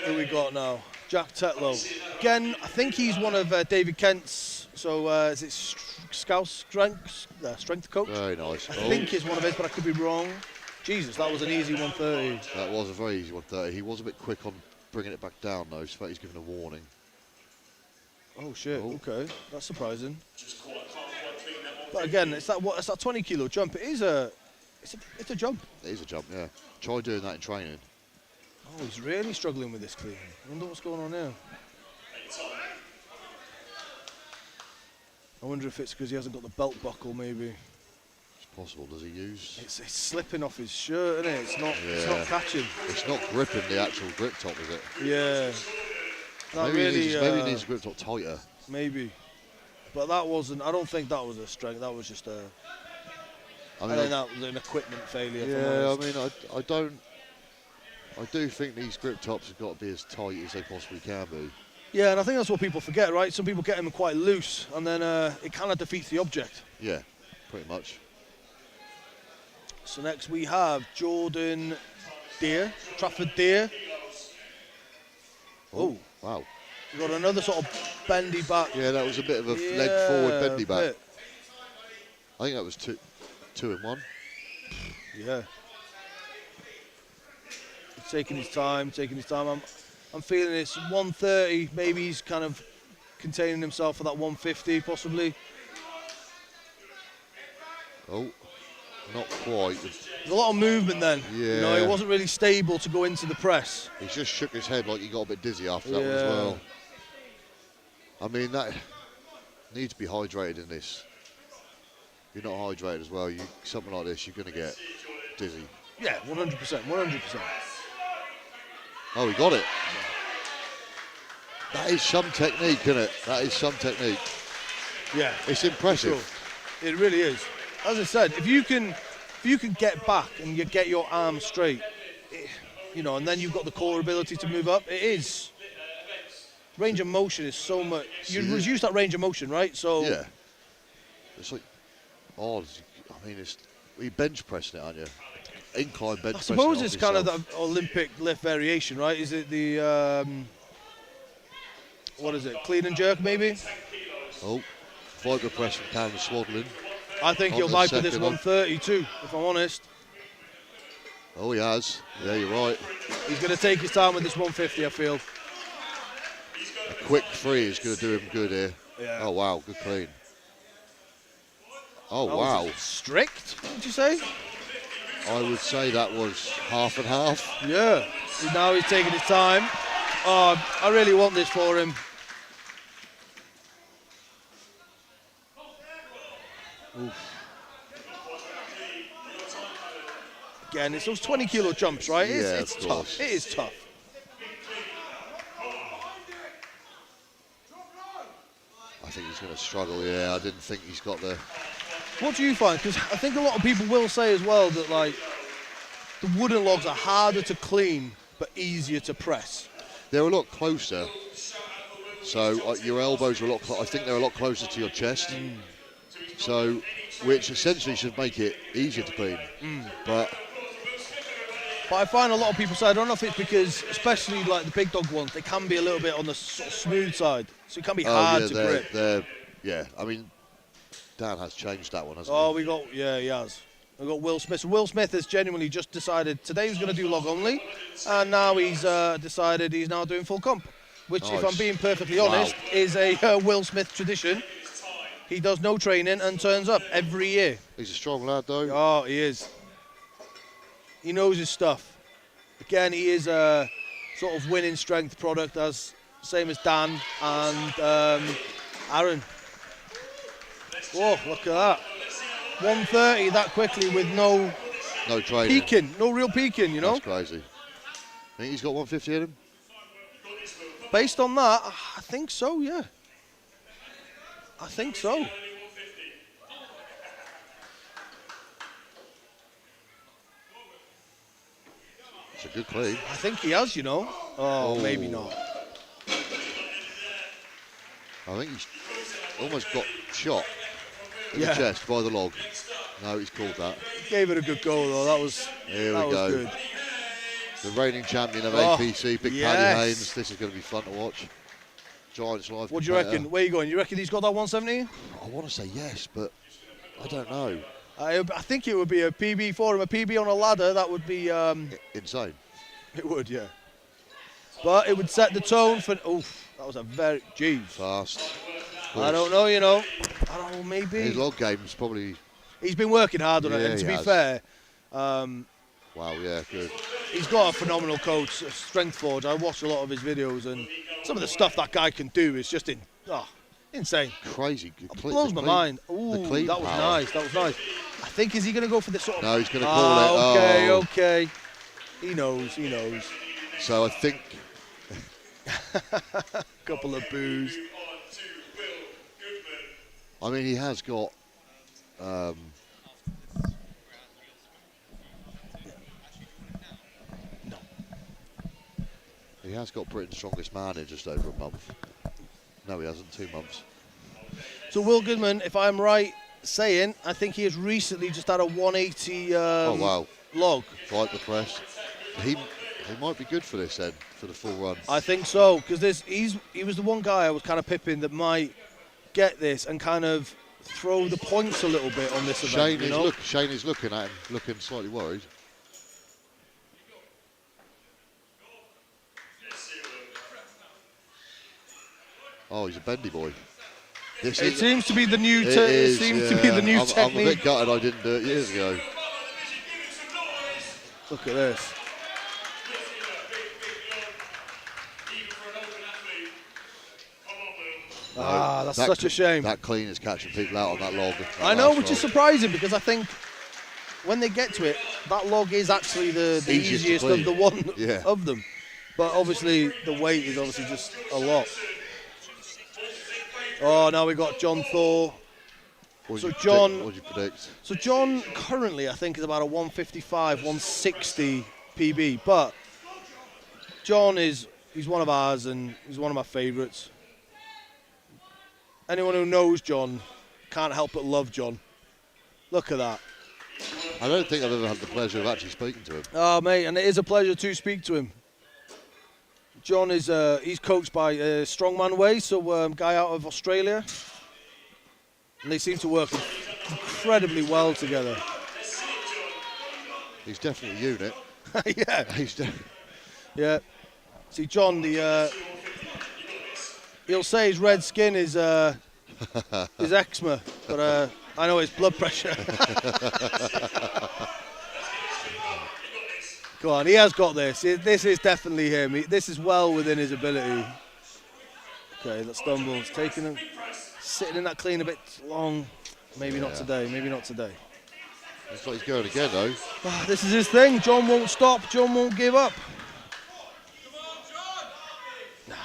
Who we got now? Jack Tetlow. Again, I think he's one of David Kent's. So is it Scouse strength coach? Very nice. I think he's one of his, but I could be wrong. Jesus, that was an easy 130. That was a very easy 130. He was a bit quick on bringing it back down though, so he's given a warning. Oh shit! Okay, that's surprising. But again, it's that 20 kilo jump. It is it's a jump. It is a jump, yeah. Try doing that in training. Oh, he's really struggling with this clean. I wonder what's going on now. I wonder if it's because he hasn't got the belt buckle, maybe. It's possible. Does he use? It's slipping off his shirt, isn't it? It's not catching. It's not gripping the actual grip top, is it? Yeah. Maybe he needs the grip top tighter. Maybe. But that wasn't. I don't think that was a strength. That was just a. I think that was an equipment failure. Yeah, I mean, I do think these grip tops have got to be as tight as they possibly can be. Yeah, and I think that's what people forget, right? Some people get them quite loose, and then it kind of defeats the object. Yeah, pretty much. So next we have Jordan Deere, Trafford Deere. Oh, wow. We got another sort of bendy back. Yeah, that was a bit of a leg forward bendy back. Bit. I think that was two in one. Yeah. He's taking his time. I'm feeling it's 130. Maybe he's kind of containing himself for that 150, possibly. Oh, not quite. There's a lot of movement then. Yeah. You know, he wasn't really stable to go into the press. He just shook his head like he got a bit dizzy after that one as well. I mean, that needs to be hydrated in this. If you're not hydrated as well, something like this, you're going to get dizzy. Yeah, 100%. Oh, he got it. That is some technique, isn't it? That is some technique. Yeah. It's impressive. Sure. It really is. As I said, if you can get back and you get your arms straight, you know, and then you've got the core ability to move up, it is. Range of motion is so much. You reduce that range of motion, right? So yeah. it's like odd. I mean, you're bench pressing it, aren't you? Incline bench. I suppose pressing it's it kind off of the Olympic lift variation, right? Is it the what is it? Clean and jerk, maybe? Oh, vibra press from Karen Swaddling. I think he'll viper this 130 too, if I'm honest. Oh, he has. Yeah, you're right. He's going to take his time with this 150, I feel. A quick free is going to do him good here. Yeah. Oh, wow, good clean. Oh, That wow. was strict, would you say? I would say that was half and half. Yeah. Now he's taking his time. Oh, I really want this for him. Oof. Again, it's those 20 kilo jumps, right? It's tough. It is tough. I think he's going to struggle, yeah. I didn't think he's got the... What do you find? Because I think a lot of people will say as well that, like, the wooden logs are harder to clean, but easier to press. They're a lot closer. So your elbows are a lot... I think they're a lot closer to your chest. So, which essentially should make it easier to clean. But I find a lot of people say, I don't know if it's because, especially like the big dog ones, they can be a little bit on the sort of smooth side. So it can be hard to grip. Yeah, I mean, Dan has changed that one, hasn't he? He has. We've got Will Smith. So Will Smith has genuinely just decided today he's going to do log only, and now he's decided he's now doing full comp, which, if I'm being perfectly honest, is a Will Smith tradition. He does no training and turns up every year. He's a strong lad, though. Oh, he is. He knows his stuff. Again, he is a sort of winning strength product, same as Dan and Aaron. Whoa, look at that. 130 that quickly with no training. Peaking, no real peaking, you know? That's crazy. Think he's got 150 in him? Based on that, I think so, yeah. I think so. It's a good clean. I think he has, you know. Oh, maybe not. I think he's almost got shot in the chest by the log. No, he's called that. Gave it a good go, though. That was good. The reigning champion of APC, Big Paddy Haynes. This is going to be fun to watch. Giants live. What do you reckon? Where are you going? You reckon he's got that 170? I want to say yes, but I don't know. I think it would be a PB for him. A PB on a ladder, that would be... insane. It would, yeah. But it would set the tone for... Oof, that was a very... Jeez. Fast. I don't know, you know. I don't know, maybe... His log game's probably... He's been working hard on it, and to be fair... wow, yeah, good. He's got a phenomenal coach, Strength Forge. I watch a lot of his videos, and some of the stuff that guy can do is just insane. Crazy. It blows my mind. Ooh, that was nice. That was nice. I think, is he going to go for this sort of... No, he's going to call it. Okay. He knows. So I think... Couple of boos. I mean, he has got... He has got Britain's strongest man in just over a month. No, he hasn't. 2 months. So Will Goodman, if I'm right saying, I think he has recently just had a 180 log. Right, the press. He might be good for this then, for the full run. I think so, because he was the one guy I was kind of pipping that might get this and kind of throw the points a little bit on this event. Shane is looking at him, looking slightly worried. Oh, he's a bendy boy. It seems to be the new technique. I'm a bit gutted I didn't do it years ago. Look at this. That's such a shame. That clean is catching people out on that log. I know, which is surprising because I think when they get to it, that log is actually the easiest of the one of them. But obviously, the weight is obviously just a lot. Oh, now we got John Thor. What do you predict? So John currently, I think, is about a 155, 160 PB. But John he's one of ours and he's one of my favourites. Anyone who knows John can't help but love John. Look at that. I don't think I've ever had the pleasure of actually speaking to him. Oh, mate, and it is a pleasure to speak to him. John is he's coached by Strongman Way, so guy out of Australia, and they seem to work incredibly well together. He's definitely a unit. Yeah. Yeah. See, John, he'll say his red skin is eczema, but I know it's blood pressure. Go on, he has got this. This is definitely him. This is well within his ability. Okay, that stumbles, taking him, sitting in that clean a bit long. Maybe not today. Maybe not today. Looks like he's going again, though. Oh, this is his thing. John won't stop. John won't give up. No.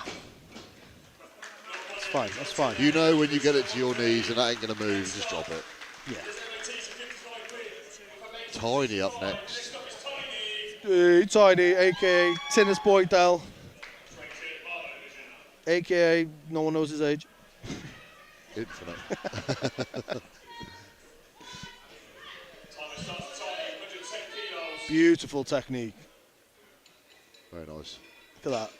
That's fine. That's fine. You know when you get it to your knees and that ain't going to move, just drop it. Yeah. Tiny up next. Tiny, a.k.a. Tennis Boy Dell. A.k.a. no one knows his age. Infinite. Beautiful technique. Very nice. Look at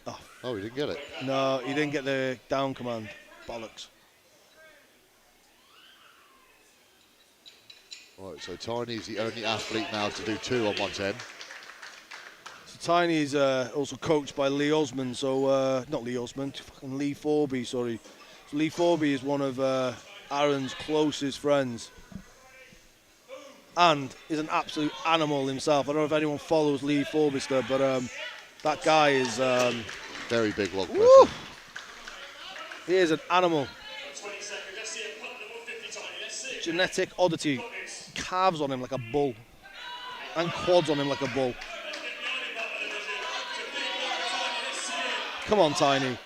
that. Oh, he didn't get it. No, he didn't get the down command. Bollocks. Right, so Tiny's the only athlete now to do 2 on 110. So Tiny is also coached by Lee Osmond. So not Lee Osmond, fucking Lee Forby. Sorry. So Lee Forby is one of Aaron's closest friends, and is an absolute animal himself. I don't know if anyone follows Lee Forbister, but that guy is very big log presser. He is an animal. Genetic oddity. Calves on him like a bull, and quads on him like a bull. Come on, Tiny. He's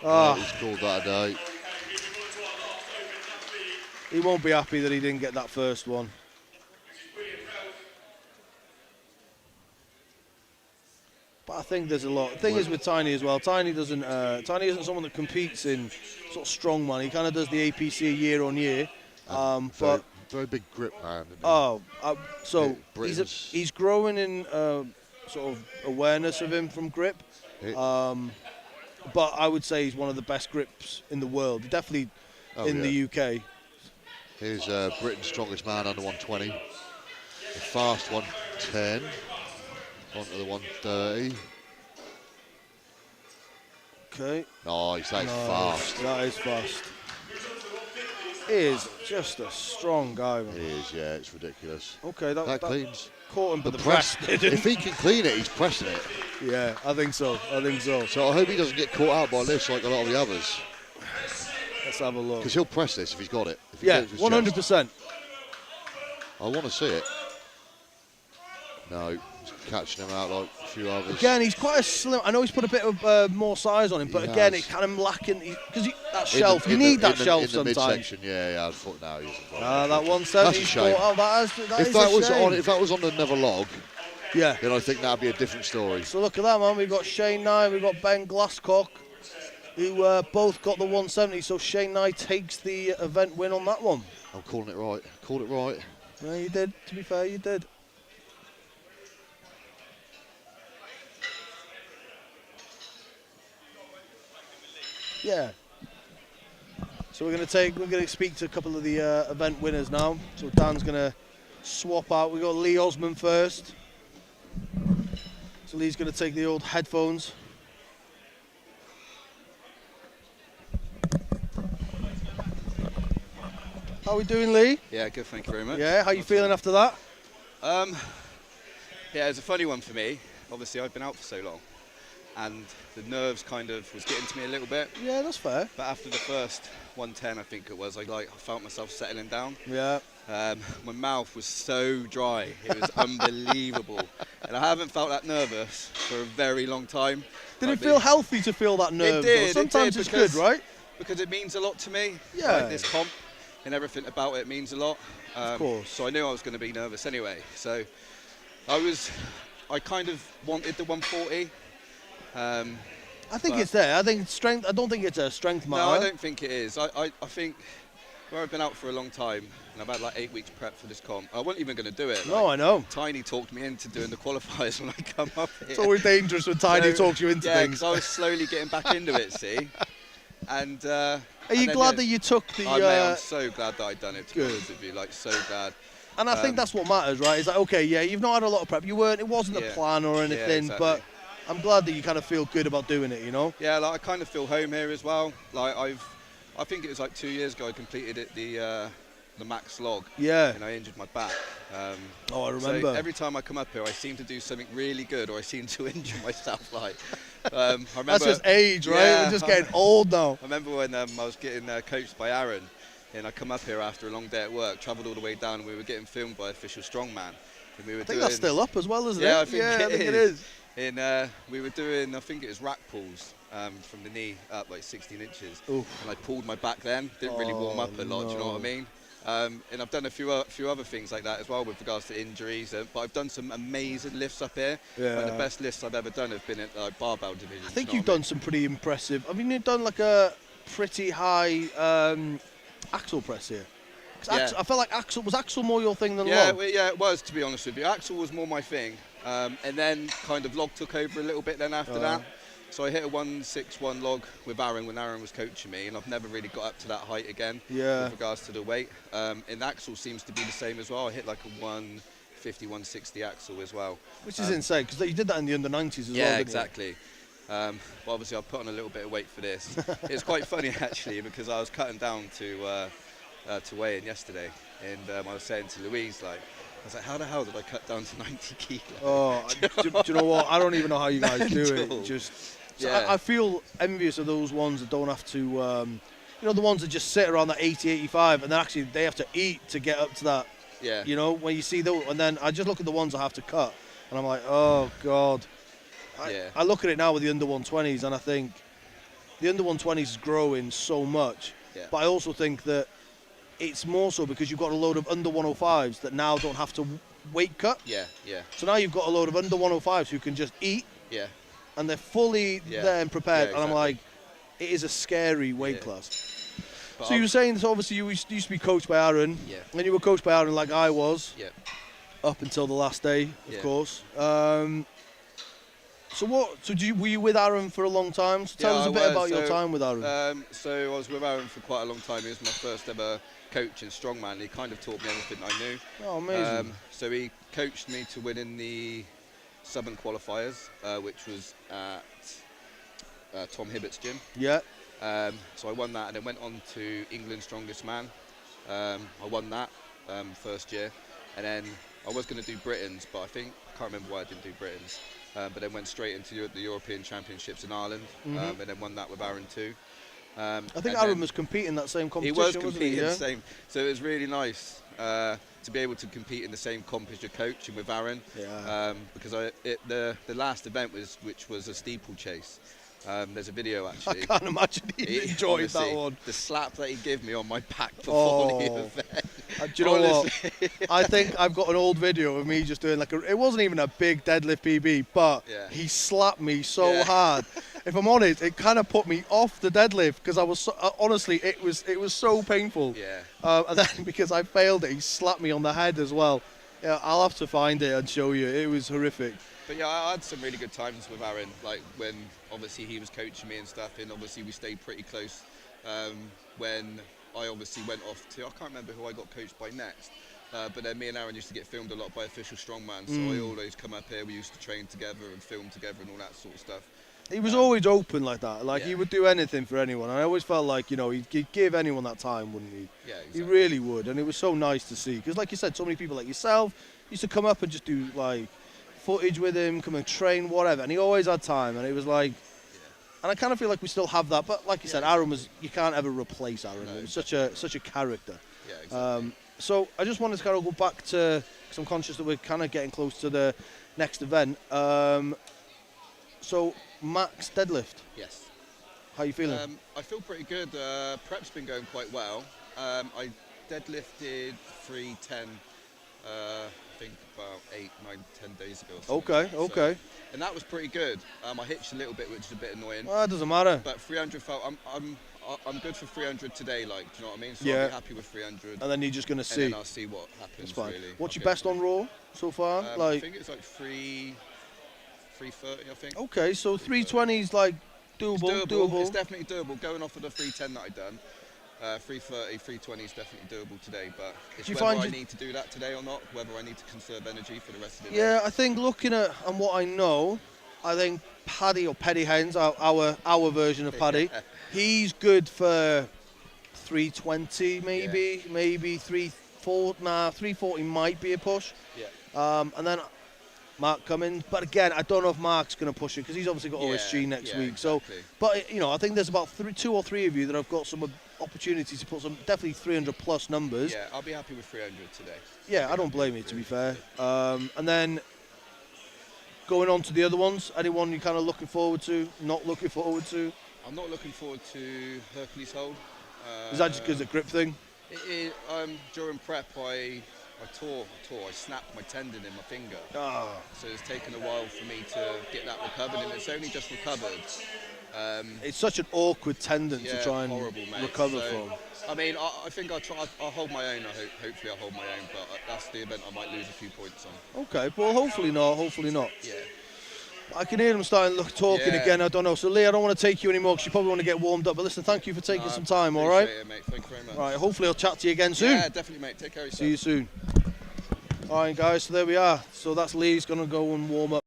called that a day. He won't be happy that he didn't get that first one. But I think there's a lot. The thing is with Tiny as well, Tiny isn't someone that competes in sort of strongman. He kind of does the APC year on year. But very big grip man. So he's growing in sort of awareness of him from grip. But I would say he's one of the best grips in the world. Definitely in the UK. Here's Britain's strongest man under 120. The fast 110. Onto the 130. Okay. Nice, that's fast. That is fast. He is just a strong guy, man. He is, yeah, it's ridiculous. Okay, that cleans. Caught him, but the press didn't. If he can clean it, he's pressing it. Yeah, I think so. So I hope he doesn't get caught out by this like a lot of the others. Let's have a look. Because he'll press this if he's got it. Yeah, 100%. I want to see it. No, he's catching him out like a few others. Again, he's quite a slim. I know he's put a bit of more size on him, but again, it's kind of lacking. Because that shelf, you need that shelf sometimes. In the midsection, yeah, I thought now he's. That 170. That's a shame. If that was on another log, yeah, then I think that'd be a different story. So look at that, man. We've got Shane Nye, we've got Ben Glasscock, who both got the 170. So Shane Nye takes the event win on that one. I'm calling it right. Called it right. Yeah, you did. To be fair, you did. Yeah. So we're going to speak to a couple of the event winners now. So Dan's going to swap out. We've got Lee Osmond first. So Lee's going to take the old headphones. How are we doing, Lee? Yeah, good, thank you very much. Yeah, how you feeling after that? Yeah, it's a funny one for me. Obviously, I've been out for so long, and the nerves kind of was getting to me a little bit. Yeah, that's fair. But after the first 110, I think it was, I felt myself settling down. Yeah. My mouth was so dry, it was unbelievable, and I haven't felt that nervous for a very long time. Did it feel healthy to feel that nerve? It did. Sometimes it's good, right? Because it means a lot to me. Yeah. Like this comp and everything about it means a lot. Of course. So I knew I was going to be nervous anyway. So I kind of wanted the 140. I think it's there. I think strength. I don't think it's a strength matter. No, I don't think it is. I think Well, I've been out for a long time, and I've had like 8 weeks prep for this comp. I wasn't even going to do it. No, I know. Tiny talked me into doing the qualifiers when I come up here. It's always dangerous when Tiny talks you into things. things. Because I was slowly getting back into it, see. And are you glad that you took the? Mate, I'm so glad that I'd done it. To be honest with you, like so glad. And I think that's what matters, right? It's like, okay, yeah, you've not had a lot of prep. You weren't. It wasn't a plan or anything, but I'm glad that you kind of feel good about doing it. You know? Yeah, like I kind of feel home here as well. Like I think it was like 2 years ago I completed it the max log. Yeah. And I injured my back. I remember. So every time I come up here, I seem to do something really good, or I seem to injure myself. Like, I remember. That's just age, right? Yeah, We're just getting old now. I remember when I was getting coached by Aaron, and I come up here after a long day at work, travelled all the way down, and we were getting filmed by Official Strongman. And we were I think that's still up as well, isn't it? Yeah, I think it is. And we were doing, I think it was rack pulls from the knee up like 16 inches. Oof. And I pulled my back then. Didn't really warm up a lot, do you know what I mean? And I've done a few other things like that as well with regards to injuries. But I've done some amazing lifts up here. Yeah. And the best lifts I've ever done have been at like barbell division. I think you've done some pretty impressive. I mean, you've done like a pretty high axle press here. Yeah. I felt like was axle more your thing than yeah, log? Yeah, it was, to be honest with you. Axle was more my thing. And then kind of log took over a little bit then after that. So I hit a 161 log with Aaron when Aaron was coaching me, and I've never really got up to that height again with regards to the weight. And axle seems to be the same as well. I hit like a 150, 160 axle as well. Which is insane, because you did that in the under-90s as well, Yeah, didn't exactly. But obviously I've put on a little bit of weight for this. It's quite funny actually, because I was cutting down to weigh in yesterday, and I was saying to Louise, like, I was like, how the hell did I cut down to 90 kilos? Oh, do you know what? I don't even know how you guys do it. I feel envious of those ones that don't have to, you know, the ones that just sit around that 80, 85, and then actually they have to eat to get up to that. Yeah. You know, when you see those, and then I just look at the ones I have to cut, and I'm like, oh God. I look at it now with the under 120s, and I think the under 120s is growing so much. Yeah. But I also think that it's more so because you've got a load of under 105s that now don't have to weight cut. Yeah, yeah. So now you've got a load of under 105s who can just eat. Yeah. And they're fully there and prepared. Yeah, and I'm like, it is a scary weight class. But so you were saying, so obviously you used to be coached by Aaron. Yeah. And you were coached by Aaron like I was. Yeah. Up until the last day, of course. So were you with Aaron for a long time? So tell us a bit about your time with Aaron. So I was with Aaron for quite a long time. He was my first ever coach in strongman. He kind of taught me everything I knew. Oh, amazing. So he coached me to win in the Southern qualifiers, which was at Tom Hibbett's gym. Yeah. So I won that, and then went on to England's Strongest Man. I won that first year, and then I was going to do Britain's, but I can't remember why I didn't do Britain's. But then went straight into the European Championships in Ireland, and then won that with Aaron too. I think Aaron was competing in that same competition. He was competing in the same, so it was really nice to be able to compete in the same comp as your coach and with Aaron. Yeah. Because the last event which was a steeplechase. There's a video actually. I can't imagine he enjoyed honestly, that one. The slap that he gave me on my back before the event. Do you know what? I think I've got an old video of me just doing it wasn't even a big deadlift PB, but he slapped me so hard. If I'm honest, it kind of put me off the deadlift because I was honestly, it was so painful. Yeah. And then because I failed it, he slapped me on the head as well. Yeah, I'll have to find it and show you. It was horrific. But yeah, I had some really good times with Aaron, like when obviously he was coaching me and stuff, and obviously we stayed pretty close. When I obviously went off to, I can't remember who I got coached by next, but then me and Aaron used to get filmed a lot by Official Strongman, so I always come up here, we used to train together and film together and all that sort of stuff. He was always open like that, he would do anything for anyone, and I always felt like, you know, he'd give anyone that time, wouldn't he? Yeah, exactly. He really would, and it was so nice to see, because like you said, so many people like yourself used to come up and just do like footage with him, come and train, whatever, and he always had time, and it was like, and I kind of feel like we still have that, but like you said, Aaron was, you can't ever replace Aaron. He was such a character. Yeah, exactly. So I just wanted to kind of go back to, because I'm conscious that we're kind of getting close to the next event. So max deadlift. Yes. How are you feeling? I feel pretty good. Prep's been going quite well. I deadlifted 310. I think about 8, 9, 10 days ago. Okay. So, and that was pretty good. I hitched a little bit, which is a bit annoying. Well, that doesn't matter. But 300 felt. I'm good for 300 today, like, do you know what I mean? So Yeah. I'll be happy with 300. And then you're just going to see. And then I'll see what happens, That's fine. really. What's I'll your get best on Raw so far? I think it's like 330, I think. Okay, so 320 is like doable. It's doable. It's definitely doable. Going off of the 310 that I done, 330, 320 is definitely doable today. But it's whether I need to do that today or not, whether I need to conserve energy for the rest of the day. Yeah, I think looking at and what I know, I think Paddy or Petty Hens, our version of Paddy, he's good for 320 maybe 340. Nah, 340 might be a push. Yeah. And then Mark Cummins, but again, I don't know if Mark's going to push it because he's obviously got OSG next week. Exactly. So, but you know, I think there's about 2 or 3 of you that have got some opportunities to put some definitely 300 plus numbers. Yeah, I'll be happy with 300 today. Yeah, I don't blame you, to be fair. And then going on to the other ones, anyone you kind of looking forward to, not looking forward to? I'm not looking forward to Hercules hold. Is that just because of the grip thing? During prep, I snapped my tendon in my finger. So it's taken a while for me to get that recovered, and it's only just recovered. It's such an awkward tendon to try and recover from. I mean, I think I'll hold my own. Hopefully I'll hold my own, but that's the event I might lose a few points on. Okay, well, hopefully not. Yeah. I can hear them starting talking again. I don't know. So, Lee, I don't want to take you anymore because you probably want to get warmed up. But listen, thank you for taking some time, all right? It, mate. Thank you very much. All right, hopefully I'll chat to you again soon. Yeah, definitely, mate. Take care of yourself. See you soon. All right, guys, so there we are. So that's Lee's going to go and warm up.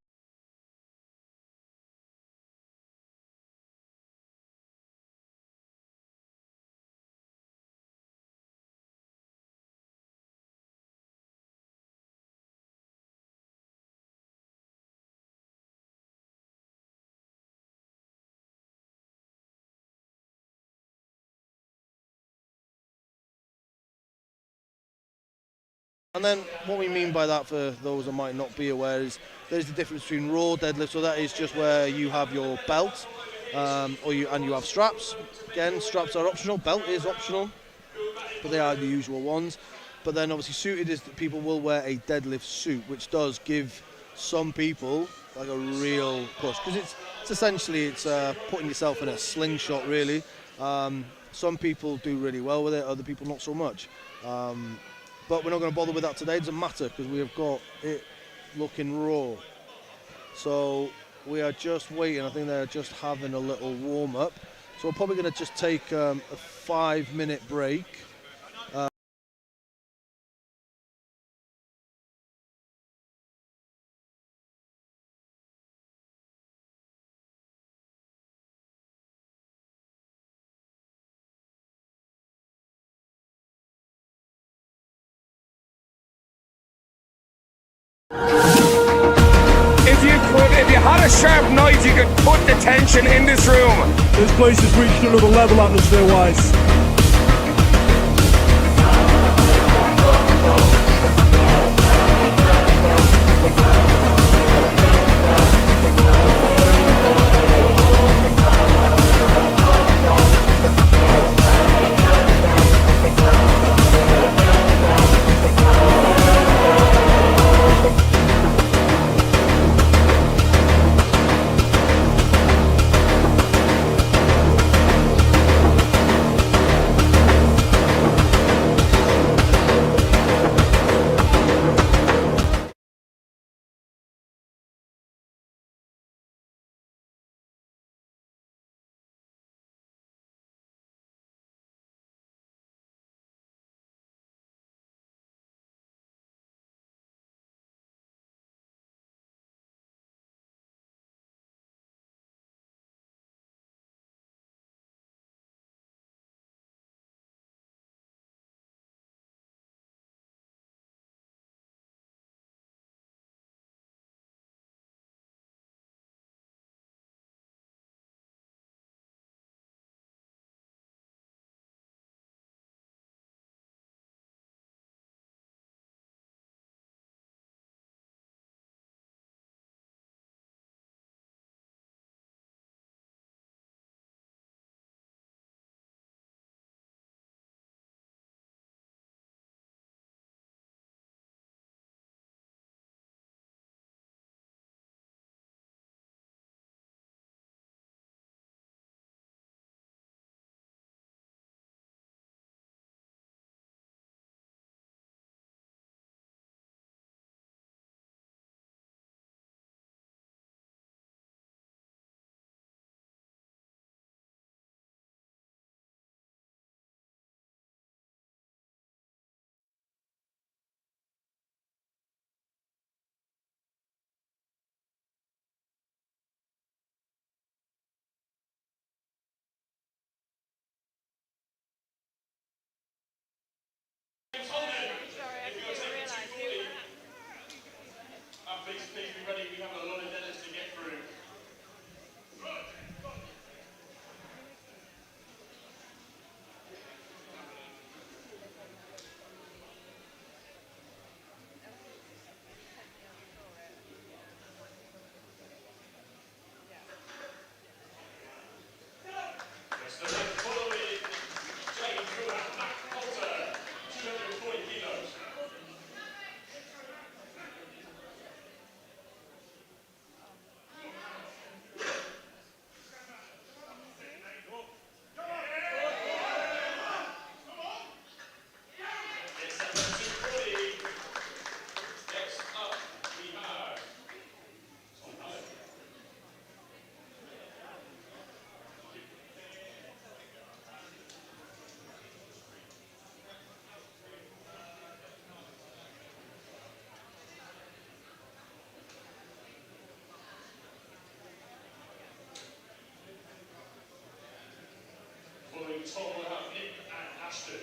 And then what we mean by that, for those that might not be aware, is there's the difference between raw deadlift. So that is just where you have your belt, and you have straps. Again, straps are optional. Belt is optional, but they are the usual ones. But then obviously suited is that people will wear a deadlift suit, which does give some people like a real push because it's essentially putting yourself in a slingshot really. Some people do really well with it, other people not so much. But we're not going to bother with that today. It doesn't matter because we have got it looking raw. So we are just waiting. I think they're just having a little warm up. So we're probably going to just take a 5-minute break. If you had a sharp knife, you could put the tension in this room. This place has reached another level atmosphere-wise. Tom will have Nick and Ashton.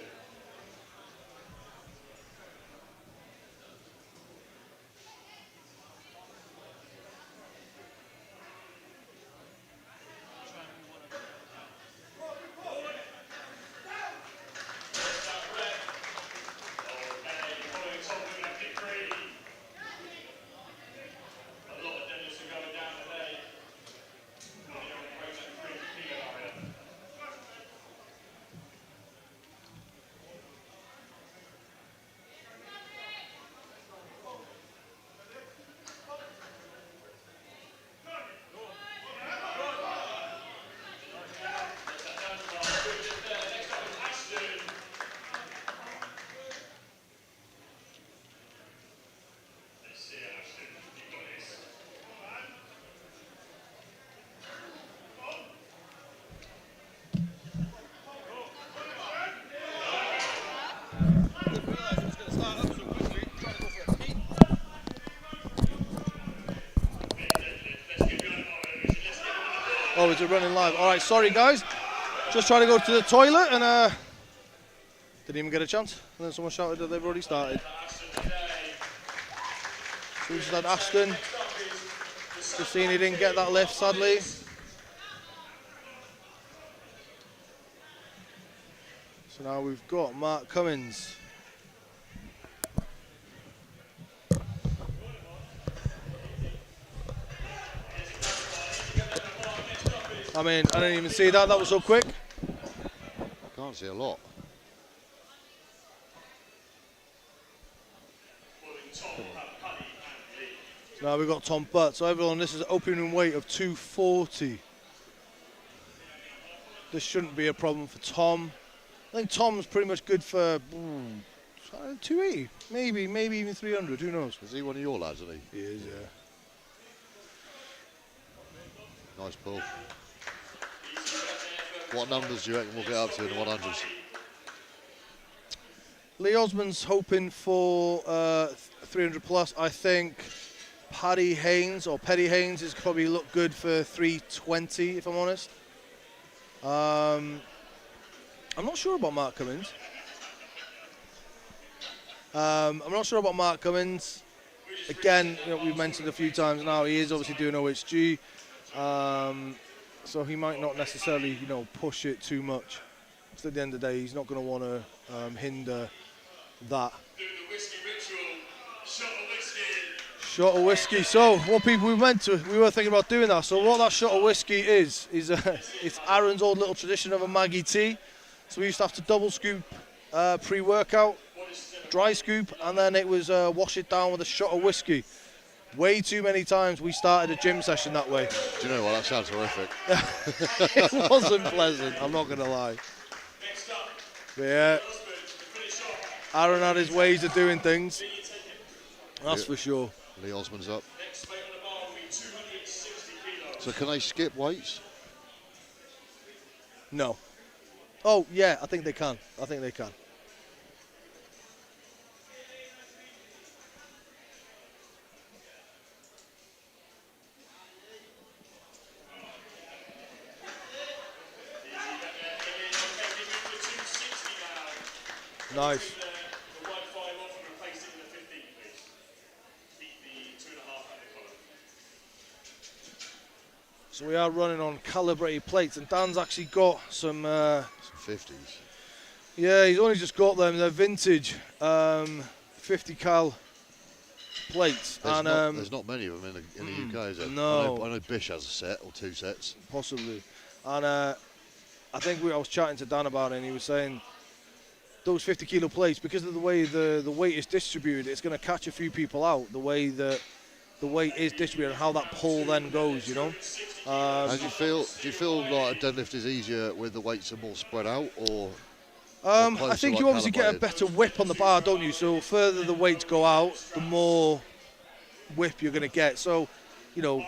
Oh, is it running live? All right, sorry guys. Just trying to go to the toilet and didn't even get a chance. And then someone shouted that they've already started. So we just had Ashton. Just seeing he didn't get that lift, sadly. So now we've got Mark Cummins. I mean, I didn't even see that. That was so quick. Can't see a lot. So now we've got Tom Butt. So everyone, this is an opening weight of 240. This shouldn't be a problem for Tom. I think Tom's pretty much good for 280, maybe even 300. Who knows? Is he one of your lads, isn't he? He is, yeah. Nice pull. What numbers do you reckon we'll get up to in the 100s? Lee Osmond's hoping for 300 plus. I think Paddy Haynes is probably look good for 320, if I'm honest. I'm not sure about Mark Cummins. Again, you know, we've mentioned a few times now, he is obviously doing OHG. So he might not necessarily, you know, push it too much. So at the end of the day, he's not going to want to hinder that. Shot of whiskey. So what people we were thinking about doing that. So what that shot of whiskey is it's Aaron's old little tradition of a Maggie tea. So we used to have to double scoop pre-workout, dry scoop, and then it was wash it down with a shot of whiskey. Way too many times we started a gym session that way. Do you know what? That sounds horrific. It wasn't pleasant, I'm not going to lie. But yeah, Aaron had his ways of doing things. That's for sure. Lee Osmond's up. So can they skip weights? No. Oh, yeah, I think they can. Nice. So we are running on calibrated plates, and Dan's actually got some 50s. Yeah, he's only just got them. They're vintage 50 cal plates. There's not many of them in the UK, is there? No. I know Bish has a set or two sets. Possibly. And I think I was chatting to Dan about it, and he was saying those 50 kilo plates, because of the way the weight is distributed, it's going to catch a few people out, the way that the weight is distributed and how that pull then goes, you know. And do you feel like a deadlift is easier with the weights are more spread out, or I think you obviously get a better whip on the bar, don't you? So further the weights go out, the more whip you're going to get. So, you know,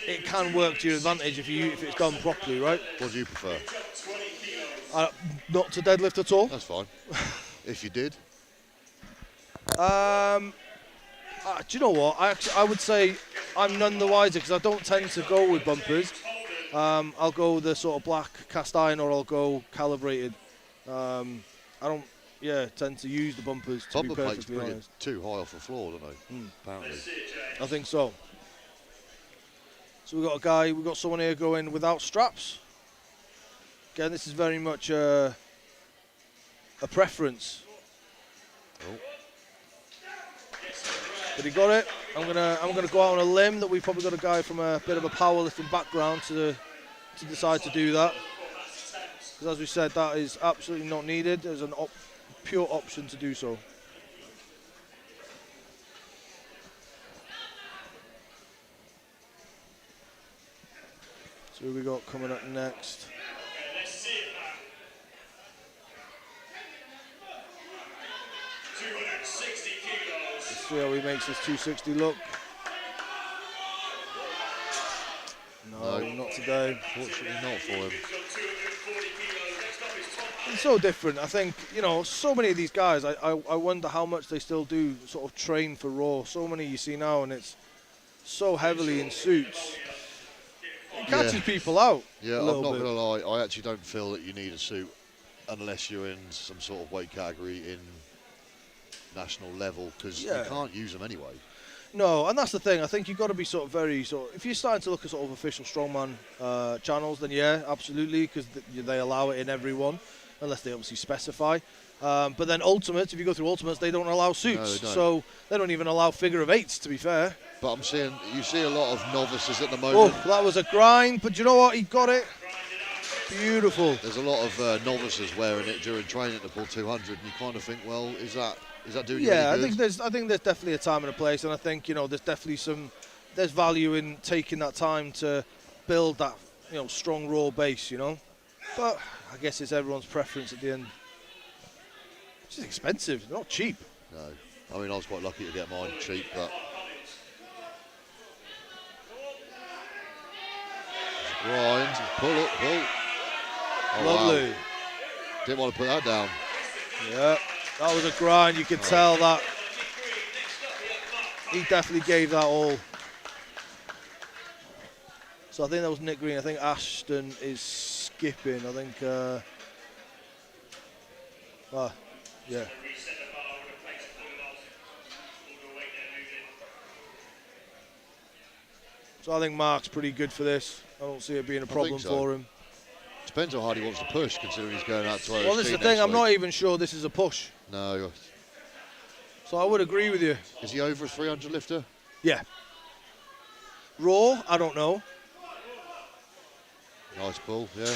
it can work to your advantage if it's done properly, right? What do you prefer? Not to deadlift at all. That's fine. If you did. Do you know what? I would say I'm none the wiser, because I don't tend to go with bumpers. I'll go the sort of black cast iron, or I'll go calibrated. I don't, tend to use the bumpers, to Bumper be plates perfectly bring it honest. too high off the floor, don't they? Apparently. I think so. So we've got someone here going without straps. Again, this is very much a preference. Oh. But he got it. I'm gonna go out on a limb that we've probably got a guy from a bit of a powerlifting background to decide to do that. Because as we said, that is absolutely not needed. There's an pure option to do so. So who we got coming up next? Let's see how he makes his 260 look. No, not today. Fortunately not for him. It's so different. I think, so many of these guys, I wonder how much they still do sort of train for Raw. So many you see now, and it's so heavily in suits. It catches people out. Yeah, I'm not going to lie. I actually don't feel that you need a suit unless you're in some sort of weight category in national level, because you can't use them anyway. No, and that's the thing. I think you've got to be sort of if you're starting to look at sort of official strongman channels, then yeah, absolutely, because they allow it in everyone, unless they obviously specify. But then Ultimates, if you go through Ultimates, they don't allow suits. No, they don't. So they don't even allow figure of eights, to be fair. But you see a lot of novices at the moment. Oh, that was a grind, but you know what? He got it. Beautiful. There's a lot of novices wearing it during training to pull 200, and you kind of think, well, is that doing you any good? I think there's definitely a time and a place, and I think there's definitely there's value in taking that time to build that strong raw base, But I guess it's everyone's preference at the end. It's just expensive, not cheap. No, I mean I was quite lucky to get mine cheap, but grind, pull up, pull. Oh, lovely. Wow. Didn't want to put that down. Yeah, that was a grind. You could tell that he definitely gave that all. So I think that was Nick Green. I think Ashton is skipping. I think. Yeah. So I think Mark's pretty good for this. I don't see it being a problem for him. Depends how hard he wants to push, considering he's going out to OSG. Well, this is the thing. I'm not even sure this is a push. No. So I would agree with you. Is he over a 300 lifter? Yeah. Raw, I don't know. Nice pull, yeah.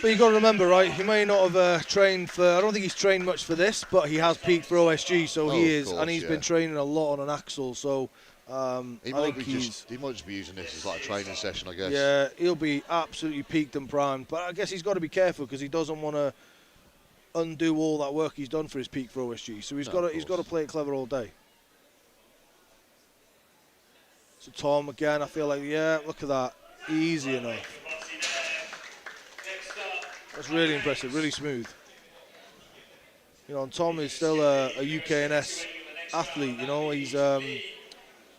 But you've got to remember, right, he may not have trained for, I don't think he's trained much for this, but he has peaked for OSG, so he is, and he's been training a lot on an axle, so he might just be using this as like a training session, I guess. Yeah, he'll be absolutely peaked and primed, but I guess he's got to be careful because he doesn't want to undo all that work he's done for his peak for OSG, so he's got to play it clever all day. So Tom, again, I feel like, look at that, easy enough. That's really impressive, really smooth. And Tom is still a UKNS athlete, he's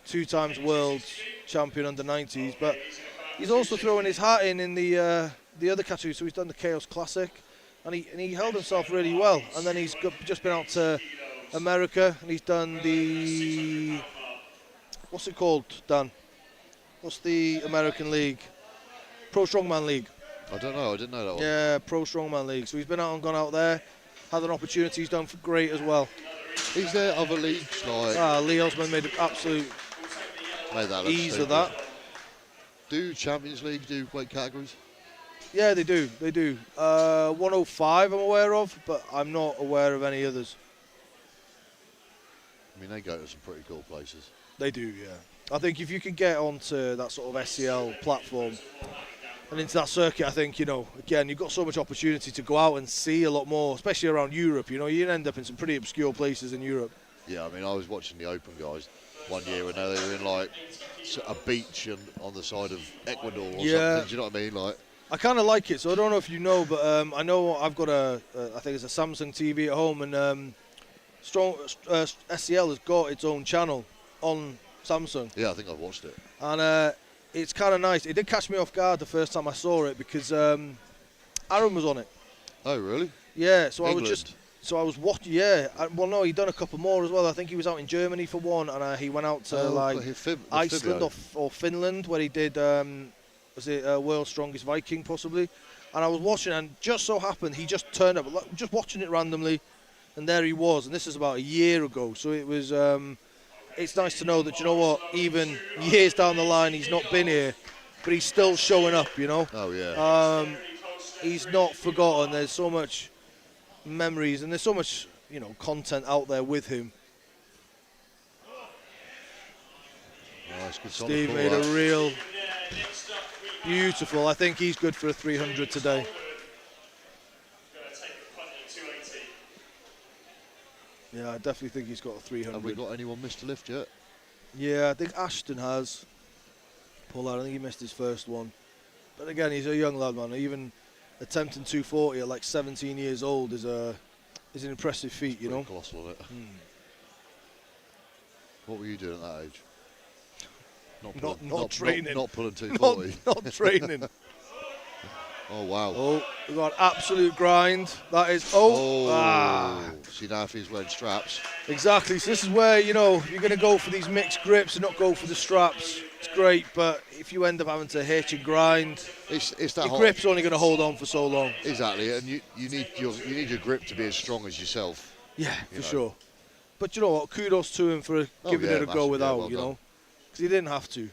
2 times world champion under 90s, but he's also throwing his hat in the other category. So he's done the Chaos Classic, and he held himself really well. And then he's just been out to America, and he's done the, what's it called, Dan? What's the American league? Pro Strongman League. I don't know. I didn't know that one. Yeah, Pro Strongman League. So he's been out and gone out there, had an opportunity. He's done great as well. Is there other leagues like? Lee Osman made an absolute ease of that. Do Champions League do weight categories? Yeah, they do. They do. 105 I'm aware of, but I'm not aware of any others. I mean, they go to some pretty cool places. They do, yeah. I think if you can get onto that sort of SCL platform and into that circuit, I think, again, you've got so much opportunity to go out and see a lot more, especially around Europe. You end up in some pretty obscure places in Europe. Yeah, I mean, I was watching the Open guys one year when they were in like a beach on the side of Ecuador or something. Do you know what I mean? Like, I kind of like it, so I don't know if you know, but I know I've got I think it's a Samsung TV at home, and SCL has got its own channel on Samsung. Yeah, I think I've watched it. And it's kind of nice. It did catch me off guard the first time I saw it because Aaron was on it. Oh, really? Yeah, so England. I was watching. Yeah, well, no, he'd done a couple more as well. I think he was out in Germany for one, and he went out to Iceland or Finland where he did. Was it World's Strongest Viking possibly? And I was watching, and just so happened he just turned up, just watching it randomly, and there he was. And this is about a year ago, so it was. It's nice to know that, you know what, even years down the line he's not been here, but he's still showing up. You know. Oh yeah. He's not forgotten. There's so much memories and there's so much, you know, content out there with him. Nice, good Steve made a real beautiful. I think he's good for a 300 today. Yeah, I definitely think he's got a 300. Have we got anyone missed a lift yet? Yeah, I think Ashton has. Paul, I think he missed his first one. But again, he's a young lad, man. Even attempting 240 at like 17 years old is an impressive feat, you know. Colossal, isn't it? What were you doing at that age? Not training. Not pulling 240. Not training. Oh wow. Oh, we've got absolute grind. That is. See now if he's wearing straps. Exactly. So this is where, you know, you're going to go for these mixed grips and not go for the straps. It's great, but if you end up having to hitch and grind, it's that your grip's only going to hold on for so long. Exactly, and you need your grip to be as strong as yourself. Yeah, for sure. But you know what? Kudos to him for giving it a go without, well, you know, because he didn't have to.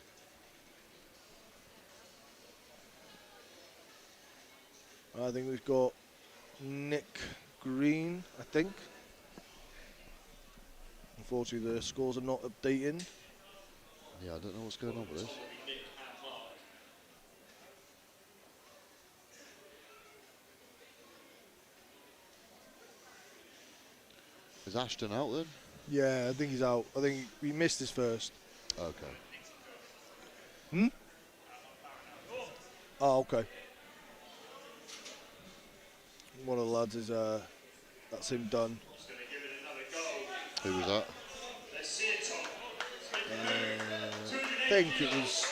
I think we've got Nick Green, I think. Unfortunately, the scores are not updating. Yeah, I don't know what's going on with this. Is Ashton out then? Yeah, I think he's out. I think we missed his first. Okay. Oh, okay. One of the lads is, that's him done. Who was that? I think it was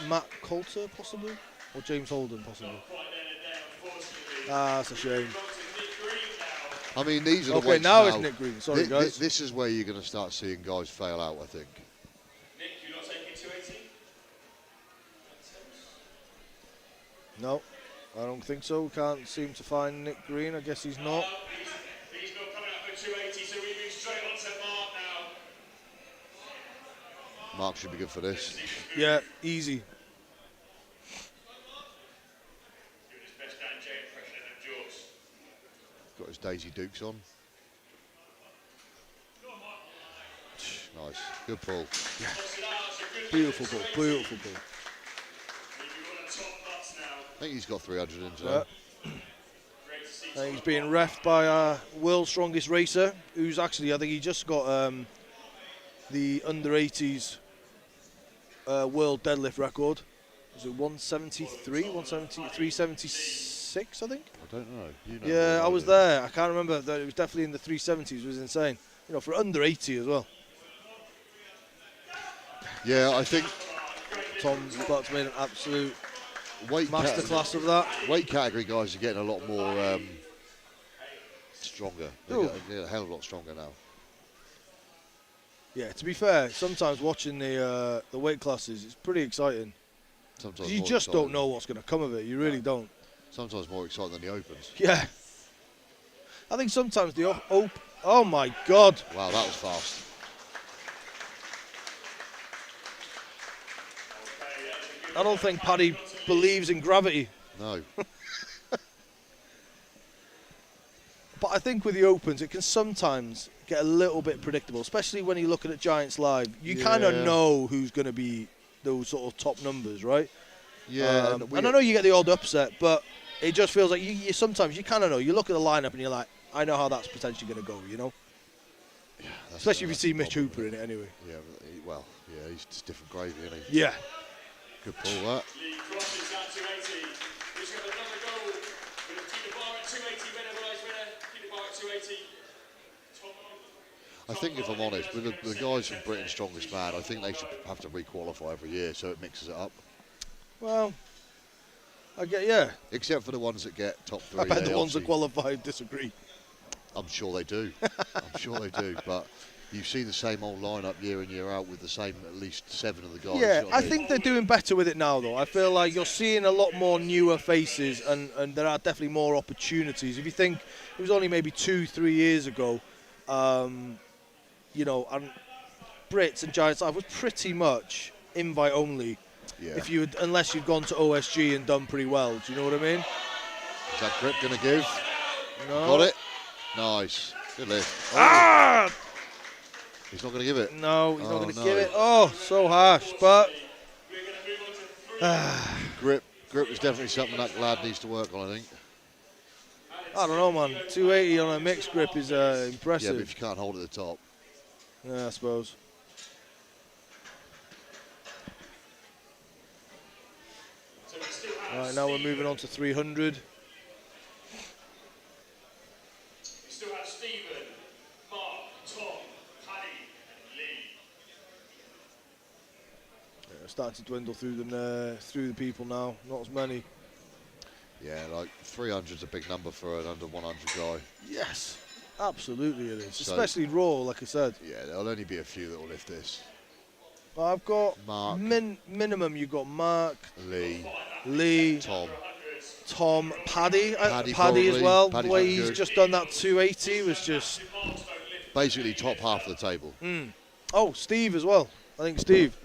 Matt Coulter, possibly, or James Holden, possibly. That's a shame. I mean, these are the okay, weights now it's Nick Green. Sorry, guys. This is where you're going to start seeing guys fail out, I think. Nick, you're not taking 280? No, I don't think so. Can't seem to find Nick Green. I guess he's not. He's not coming up for 280, so we move straight on to Mark now. Mark should be good for this. Yeah, easy. Doing his best Dan J impression of Jaws. Got his Daisy Dukes on. Nice, good pull. Yeah. Beautiful pull, beautiful pull. I think he's got 300 in today. I think he's being reffed by our world's strongest racer, who's actually, I think he just got the under 80s world deadlift record. Was it 173, 170, 376, I think? I don't know. You know, yeah, I was there. I can't remember. It was definitely in the 370s. It was insane. You know, for under 80 as well. Yeah, I think Tom Butt's made an absolute masterclass of that. Weight category guys are getting a lot more stronger. They're a hell of a lot stronger now. Yeah, to be fair, sometimes watching the weight classes, it's pretty exciting. Sometimes you just don't know what's going to come of it. You really don't. Sometimes more exciting than the opens. Yeah. I think sometimes the oh my God. Wow, that was fast. I don't think Paddy believes in gravity. No. But I think with the opens, it can sometimes get a little bit predictable, especially when you're looking at Giants live. You kind of know who's going to be those sort of top numbers, right? Yeah. And I know you get the odd upset, but it just feels like you sometimes you kind of know. You look at the lineup and you're like, I know how that's potentially going to go, you know? Yeah, especially if you see Mitch Hooper in it anyway. Yeah, well, yeah, he's just different gravy, isn't he? Yeah. Good pull, that. I think, if I'm honest, with the guys from Britain's Strongest Man, I think they should have to re-qualify every year so it mixes it up. Well, I get, yeah. Except for the ones that get top 3. I bet the ones that qualified disagree. I'm sure they do. I'm sure they do. But you see the same old lineup year in, year out with the same at least 7 of the guys. Yeah, you know what I think they're doing better with it now, though. I feel like you're seeing a lot more newer faces, and there are definitely more opportunities. If you think it was only maybe 2-3 years ago, you know, and Brits and Giants Live was pretty much invite only. Yeah. If you unless you've gone to OSG and done pretty well, do you know what I mean? Is that grip going to give? No. Got it. Nice. Good lift. Oh. Ah! He's not going to give it. No, he's not going to give it. Oh, so harsh, but grip is definitely something that lad needs to work on, I think. I don't know, man. 280 on a mixed grip is impressive. Yeah, but if you can't hold it at the top. Yeah, I suppose. All right, now we're moving on to 300. We still have Stephen, Mark, Tom, Paddy, and Lee. Yeah, starting to dwindle through the people now. Not as many. Yeah, like 300's a big number for an under 100 guy. Yes, absolutely it is. So, especially raw, like I said. Yeah, there'll only be a few that will lift this. I've got Mark. Minimum, you've got Mark, Lee, Tom, Paddy Paddy as well. Paddy's the way looking he's good. just done that 280 was just basically top half of the table. Oh, Steve as well. I think Steve.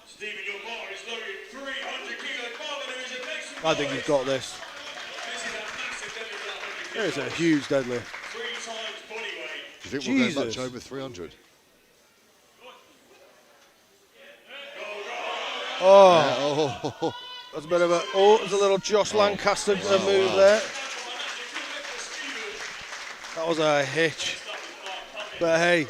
Stephen, your bar is loaded 300 kilo bar, there is a next I think he's got this. There's a huge deadlift. 3 times body weight. Do you think we'll go much over 300? Oh, that's a bit of a. Oh, there's a little Josh Lancaster move there. That was a hitch, but hey,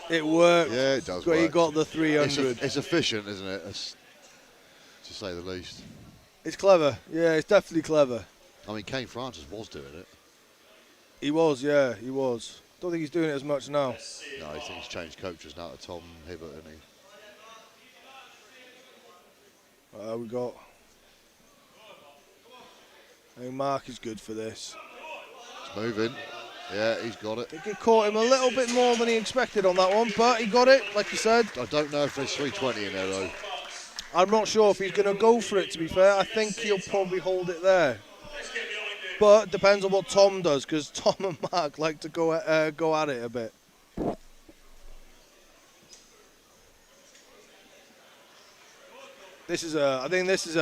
it worked. Yeah, it does. He got the 300. It's efficient, isn't it? To say the least. It's clever. Yeah, it's definitely clever. I mean, Kane Francis was doing it. He was, yeah, he was. Don't think he's doing it as much now. No, I think he's changed coaches now to Tom Hibbert, isn't he? We got. I think Mark is good for this. It's moving. Yeah, he's got it. I think it caught him a little bit more than he expected on that one, but he got it, like you said. I don't know if there's 320 in there, though. I'm not sure if he's going to go for it, to be fair. I think he'll probably hold it there. But depends on what Tom does, because Tom and Mark like to go at it a bit. I think this is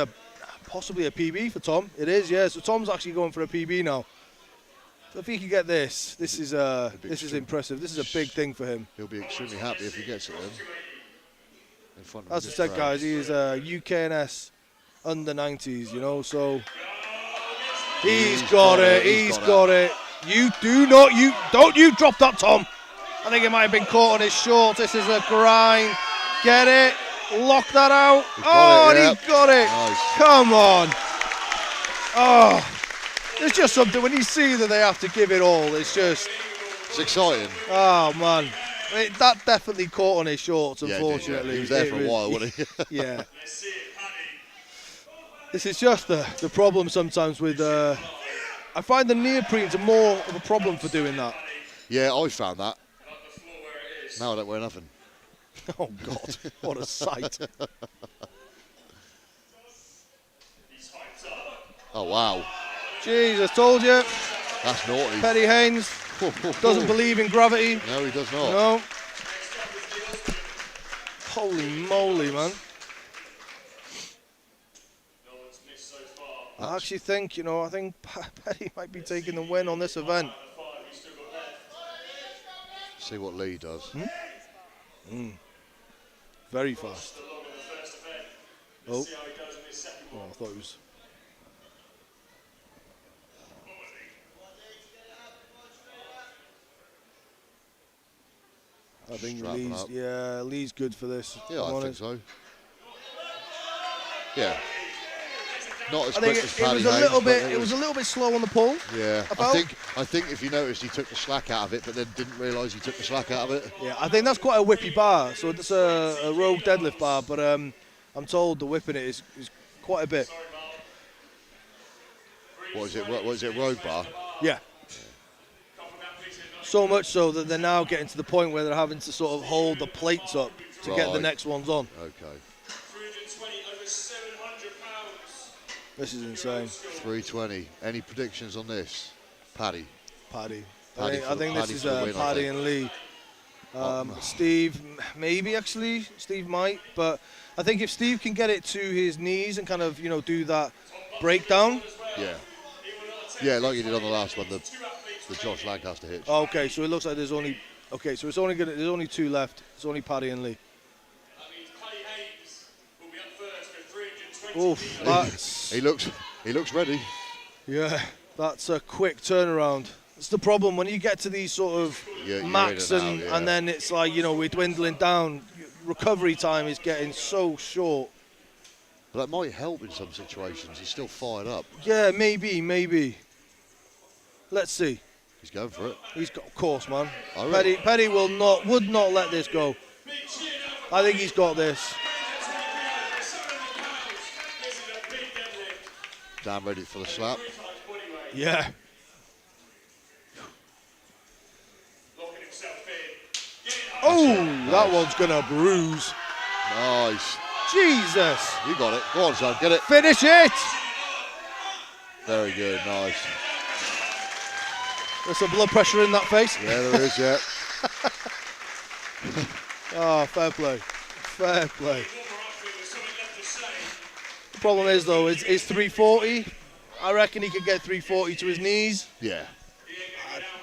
possibly a PB for Tom. It is, yeah. So Tom's actually going for a PB now. So if he can get this is impressive. This is a big thing for him. He'll be extremely happy if he gets it then. In front of As I said, guys, he is UKNS under 90s, you know. So he's got it. He's got it. Don't you drop that, Tom. I think it might have been caught on his shorts. This is a grind. Get it. Lock that out. He got it. Nice. Come on. Oh, there's just something when you see that they have to give it all. It's exciting. Oh man, that definitely caught on his shorts. Unfortunately, yeah. He was there for a while, wasn't he? Yeah. This is just the problem sometimes with. I find the neoprenes are more of a problem for doing that. Yeah, I found that. Now I don't wear nothing. Oh God, what a sight. Oh wow. Jesus, told you. That's naughty. Petty Haynes doesn't believe in gravity. No, he does not. No. Holy moly, man. I actually think, I think Petty might be taking the win on this event. See what Lee does. Very fast. Oh, I thought it was. I think Lee's good for this. Yeah, I think so. Yeah. Not as I think quick as it Paddy was a Hayes, little but bit. It was a little bit slow on the pull. Yeah, I felt. I think if you noticed, he took the slack out of it, but then didn't realise he took the slack out of it. Yeah, I think that's quite a whippy bar. So it's a rogue deadlift bar, but I'm told the whip in it is quite a bit. What is it? What is it? Rogue bar? Yeah. So much so that they're now getting to the point where they're having to sort of hold the plates up to get the Right. next ones on. Okay. 320 over 700 pounds. This is insane. 320. Any predictions on this? Paddy. Paddy. Paddy I think this Paddy is for the win, I Paddy think. and Lee. Steve, maybe actually. Steve might, but I think if Steve can get it to his knees and kind of do that breakdown. Yeah. Yeah, like you did on the last one, the Josh Lancaster hitch. Okay, so it looks like there's only. Okay, so there's only two left. It's only Paddy and Lee. Oof, He looks ready. Yeah, that's a quick turnaround. It's the problem when you get to these sort of max and then it's like we're dwindling down. Recovery time is getting so short. But that might help in some situations. He's still fired up. Yeah, maybe. Let's see. He's going for it. He's got, of course, man. Alright. Petty would not let this go. I think he's got this. Dan ready for the slap. Yeah. Oh, that one's gonna bruise. Nice. Jesus. You got it. Go on, son. Get it. Finish it. Very good. Nice. There's some blood pressure in that face. Yeah, there is, yeah. Oh, fair play. Fair play. The problem is, though, is 340. I reckon he could get 340 to his knees. Yeah.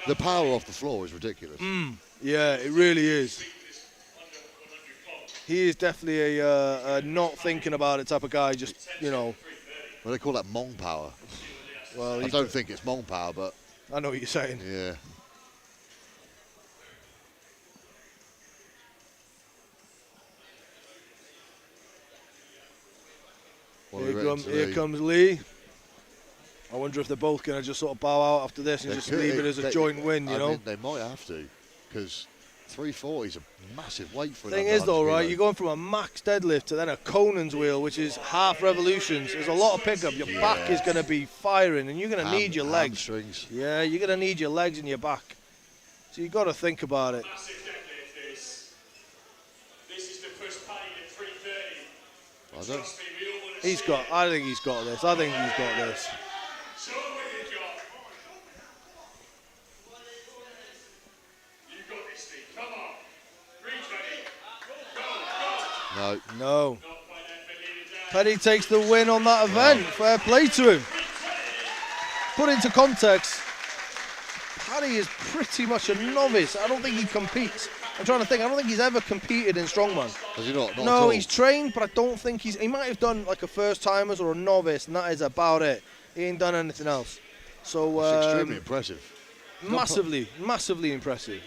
The power off the floor is ridiculous. Yeah, it really is. He is definitely a not thinking about it type of guy, just, Well, they call that Mong power. Well, I don't think it's Mong power, but... I know what you're saying. Yeah. Here comes Lee. I wonder if they're both going to just sort of bow out after this and just leave it as a joint win, I mean, they might have to, because 340 is a massive weight for Thing is, though, right, you're going from a max deadlift to then a Conan's wheel, which is half revolutions. There's a lot of pickup. Your back is going to be firing, and you're going to need your legs. Hamstrings. Yeah, you're going to need your legs and your back. So you've got to think about it. This is the first Paddy at 330. I don't. I think he's got this. I think he's got this. Show him what you got. You got this, Steve. Come on. 320. Go. No. Petty takes the win on that event. Fair play to him. Put into context, Paddy is pretty much a novice. I don't think he competes. I'm trying to think. I don't think he's ever competed in strongman. Has he not? Not at No, all? he's trained, but I don't think he might have done like a first timers or a novice, and that is about it. He ain't done anything else. So It's extremely impressive. massively impressive.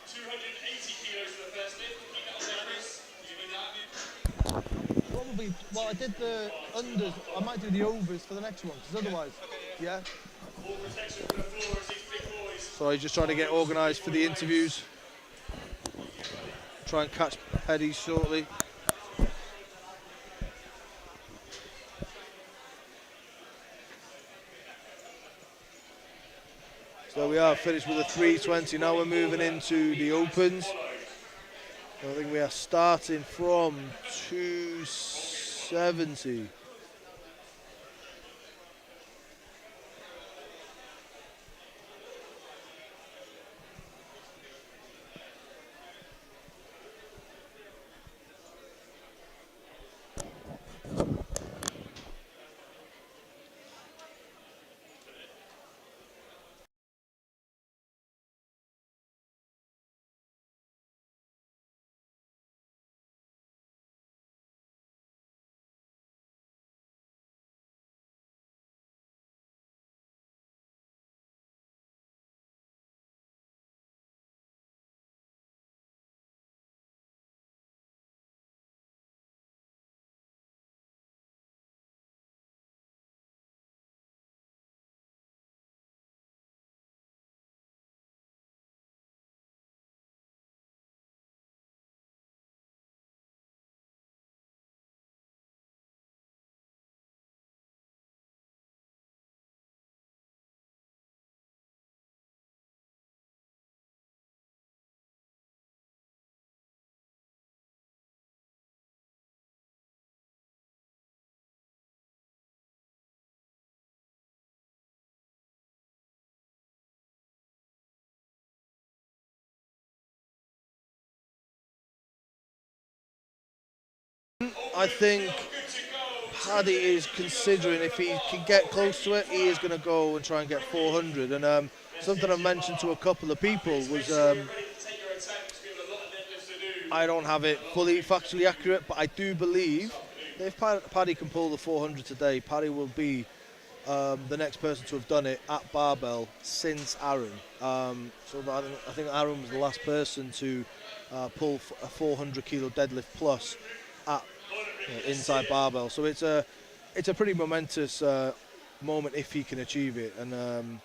280 kilos for the first lift. Keep that on there, Chris. Probably. Well, I did the unders. I might do the overs for the next one, because otherwise, yeah. All protection for the floor as these big boys. So he's just trying to get organised for the interviews. Try and catch Petty shortly. So we are finished with a 320. Now we're moving into the opens. I think we are starting from 270. I think Paddy is considering if he can get close to it, he is going to go and try and get 400. And something I've mentioned to a couple of people was I don't have it fully factually accurate, but I do believe that if Paddy can pull the 400 today, Paddy will be the next person to have done it at barbell since Aaron. So I think Aaron was the last person to pull a 400 kilo deadlift plus at inside barbell. So it's a pretty momentous moment if he can achieve it, and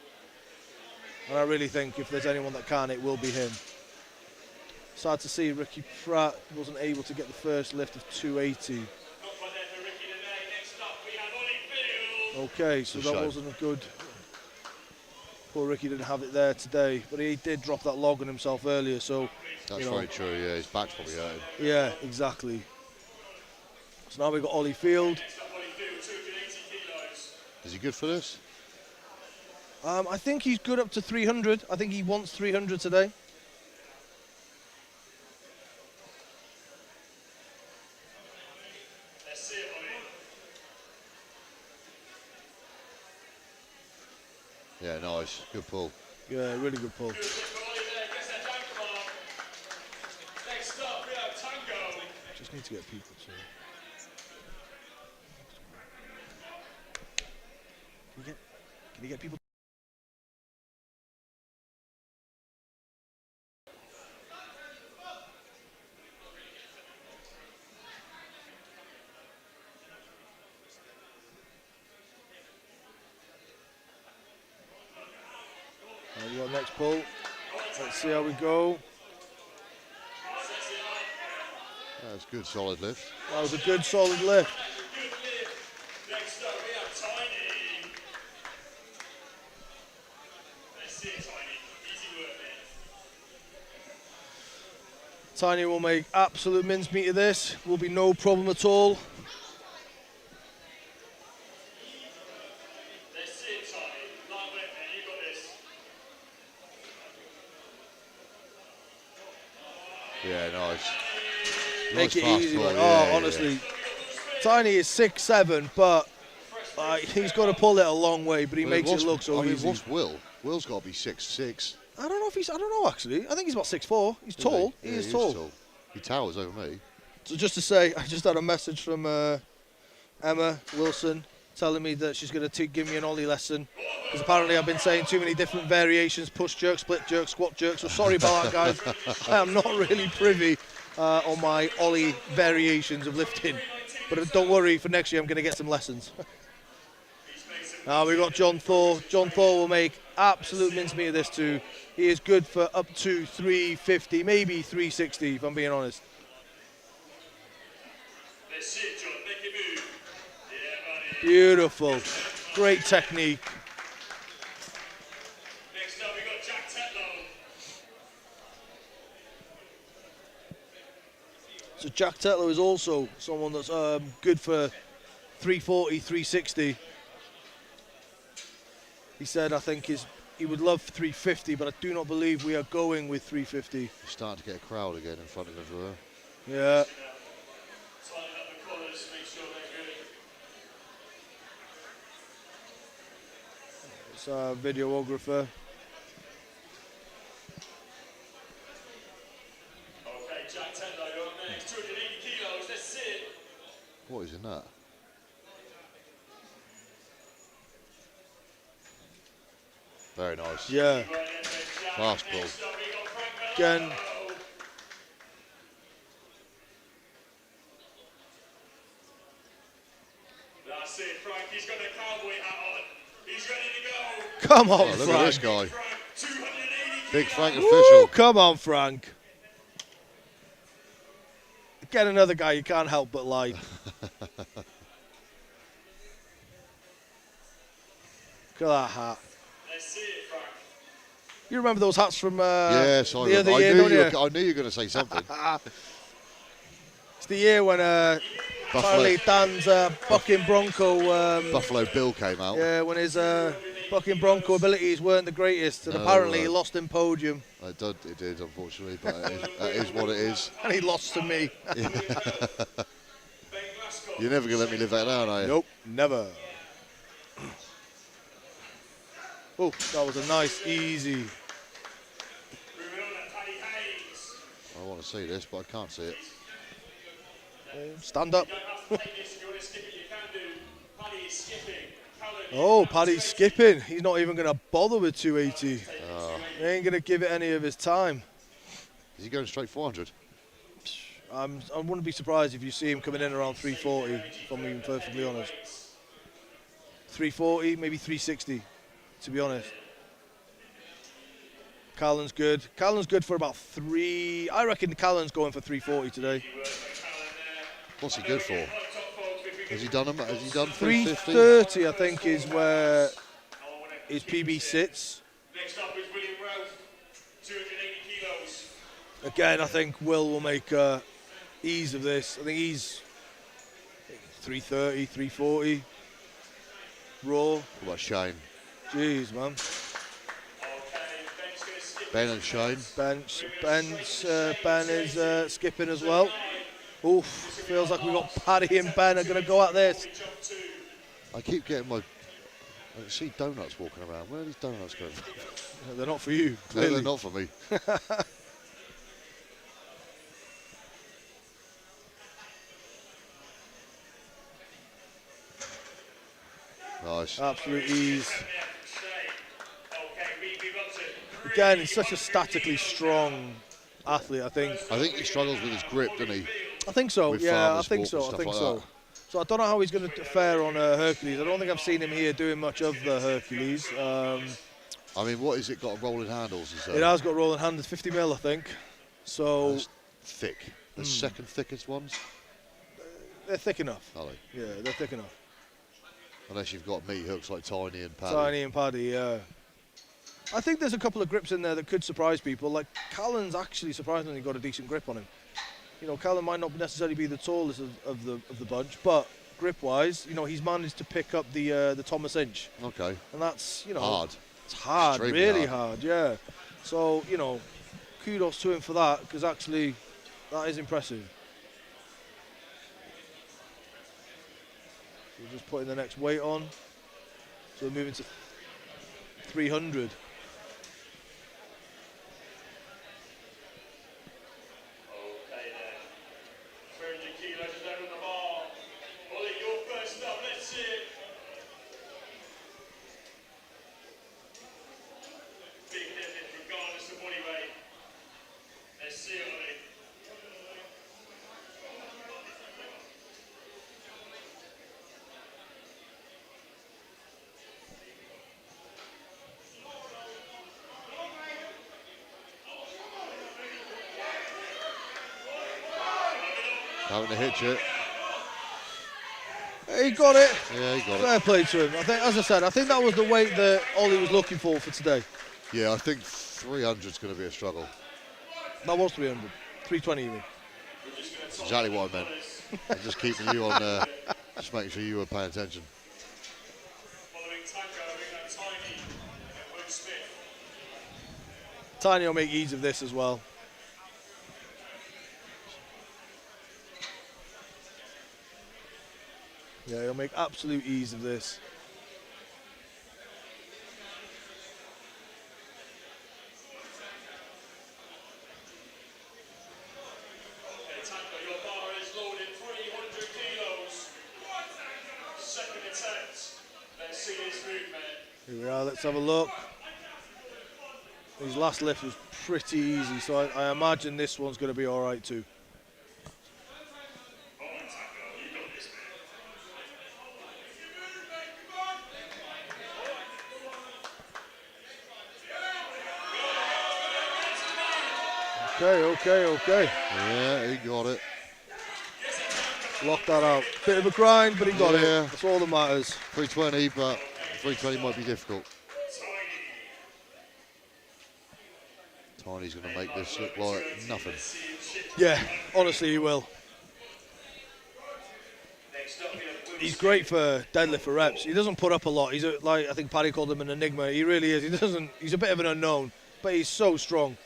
I really think if there's anyone that can, it will be him. Sad to see Ricky Pratt wasn't able to get the first lift of 280. Okay, so that wasn't a good. Poor Ricky didn't have it there today, but he did drop that log on himself earlier, so. That's very true, yeah, his back's probably hurting. Yeah, exactly. So now we've got Ollie Field. Is he good for this? I think he's good up to 300. I think he wants 300 today. Yeah, nice. Good pull. Yeah, really good pull. Just need to get people to. Can you get people? We got next pull. Let's see how we go. That's good, solid lift. That was a good, solid lift. Next up, we have Tiny. Let's see it, Tiny. Easy work there. Tiny will make absolute mincemeat of this. Will be no problem at all. Let's see it, Tiny. Light work there. You got this. Yeah, nice. Make it fast easy, pull, man. yeah, Honestly. Tiny is 6'7", but he's got to pull it a long way, but he makes it look so easy. What's Will? Will's got to be 6'6". I don't know if he's, I don't know actually. I think he's about 6'4". He's tall. He is tall. He towers over me. So just to say, I just had a message from Emma Wilson telling me that she's going to give me an ollie lesson, because apparently I've been saying too many different variations, push jerk, split jerk, squat jerk, so sorry about that, guys. I am not really privy on my ollie variations of lifting, but don't worry, for next year I'm going to get some lessons. Now we've got John Thor. John Thor will make absolute mincemeat of this too. He is good for up to 350, maybe 360 if I'm being honest. Let's see it, John. Make it move. Yeah, buddy. Beautiful. Great technique. Next up, we got Jack Tetlow. So Jack Tetlow is also someone that's good for 340, 360. He said, I think he would love 350, but I do not believe we are going with 350. You're starting to get a crowd again in front of everywhere. Yeah. Tighten up the collars, make sure they're good. It's our videographer. Okay, Jack Tetlow, you're on next. 280 kilos, let's see it. What is in that? Very nice. Yeah. Fast pull. Again. That's it, Frank. He's got a cowboy hat on. He's ready to go. Come on, Look Frank. at this guy. Big Frank Woo, official. come on, Frank. Get another guy you can't help but like. Look at that hat. Let's see it, Frank. You remember those hats from yes, the other year, knew don't you? I knew you were going to say something. It's the year when apparently Dan's bucking Bronco... Buffalo Bill came out. Yeah, when his bucking Bronco abilities weren't the greatest, and apparently he lost in podium. It did, unfortunately, but that is what it is. And he lost to me. You're never going to let me live that down, are you? Nope, never. Oh, that was a nice, easy. I want to see this, but I can't see it. Stand up. Oh, Paddy's skipping. He's not even going to bother with 280. He ain't going to give it any of his time. Is he going straight 400? I wouldn't be surprised if you see him coming in around 340, if I'm being perfectly honest. 340, maybe 360, to be honest. Callan's good. Callan's good for about 3. I reckon Callan's going for 340 today. What's he good for? Has he done 350? 330, I think, is where his PB sits. Next up is William Ralph, 280 kilos. Again, I think will make ease of this. I think he's 330, 340. Raw. What about Shane? Jeez, man. Ben and Shane. Ben is skipping as well. Oof, feels like we've got Paddy and Ben are going to go at this. I keep getting I see donuts walking around. Where are these donuts going from? They're not for you. No, they're not for me. Nice. Absolute ease. Again, he's such a statically strong athlete, I think. I think he struggles with his grip, doesn't he? I think so, With yeah, I farmer's think walk so, and I stuff think like so. that. So I don't know how he's going to fare on Hercules. I don't think I've seen him here doing much of the Hercules. I mean, what is it got rolling handles? It has got rolling handles, 50 mil, I think. So that's thick. The second thickest ones? They're thick enough. Are they? Yeah, they're thick enough. Unless you've got meat hooks like Tiny and Paddy. Tiny and Paddy, yeah. I think there's a couple of grips in there that could surprise people. Like, Callan's actually surprisingly got a decent grip on him. You know, Callan might not necessarily be the tallest of the bunch, but grip-wise, you know, he's managed to pick up the Thomas Inch. Okay. And that's, you know, hard. It's hard, Extremely really hard, yeah. So, you know, kudos to him for that, because actually, that is impressive. So we're just putting the next weight on. So we're moving to 300. Having to hitch it. He got it. Yeah, he got it. Fair play to him. I think, as I said, I think that was the weight that Ollie was looking for today. Yeah, I think 300 is going to be a struggle. That was 300. 320 you mean? That's exactly what I meant. I'm just keeping you on, just making sure you were paying attention. Tiny will make ease of this as well. Yeah, he'll make absolute ease of this. Here we are, let's have a look. His last lift was pretty easy, so I imagine this one's going to be all right too. Okay. Yeah, he got it. Locked that out. Bit of a grind, but he got it. That's all that matters. 320, but 320 might be difficult. Tiny's going to make this look like nothing. Yeah, honestly, he will. He's great for deadlift for reps. He doesn't put up a lot. He's like, I think Paddy called him an enigma. He really is. He doesn't. He's a bit of an unknown, but he's so strong.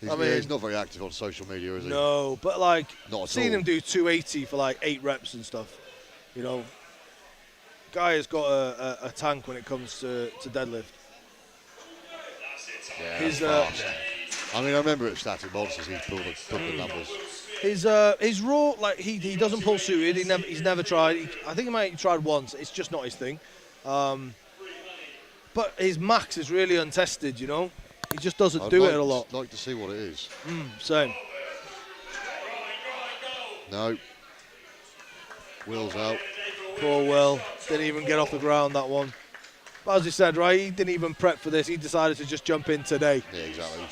He's not very active on social media, is he? No, but like, not at seeing all. him do 280 for like 8 reps and stuff, you know, guy has got a tank when it comes to deadlift. Yeah, His, fast. I mean, I remember at Static Monsters he's pulled the numbers. His raw, like he doesn't pull suited. He's never tried. I think he might have tried once. It's just not his thing. But his max is really untested. You know, he just doesn't do it a lot. I'd like to see what it is. Same. No. Will's out. Poor Will. Didn't even get off the ground, that one. But as he said, right, he didn't even prep for this. He decided to just jump in today. Yeah, exactly.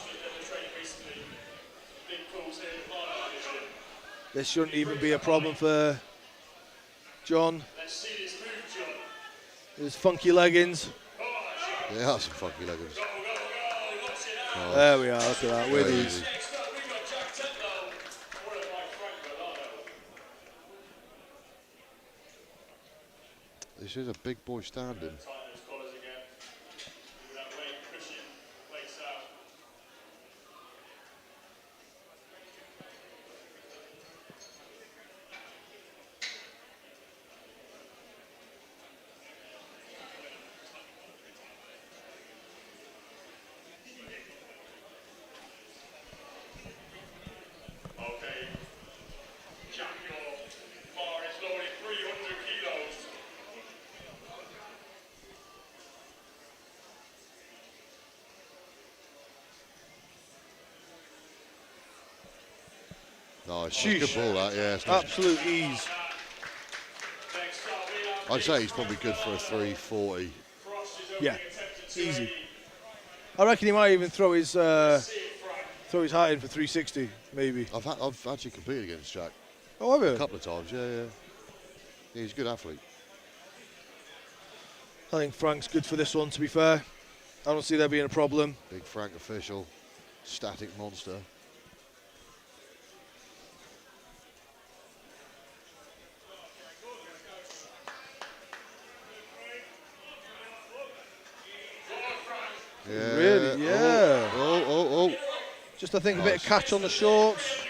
This shouldn't even be a problem for John. His funky leggings. Yeah, that's some funky leggings. Oh, there we are, look at that, with these. This is a big boy standing. Nice. Good ball, that, yeah. It's nice. Absolute ease. I'd say he's probably good for a 340. Yeah, easy. I reckon he might even throw his height in for 360, maybe. I've actually competed against Jack. Oh, have you? A couple of times, yeah. He's a good athlete. I think Frank's good for this one, to be fair. I don't see there being a problem. Big Frank official. Static monster. Yeah. Really? Yeah. Oh. Just, I think, a bit of catch on the shorts.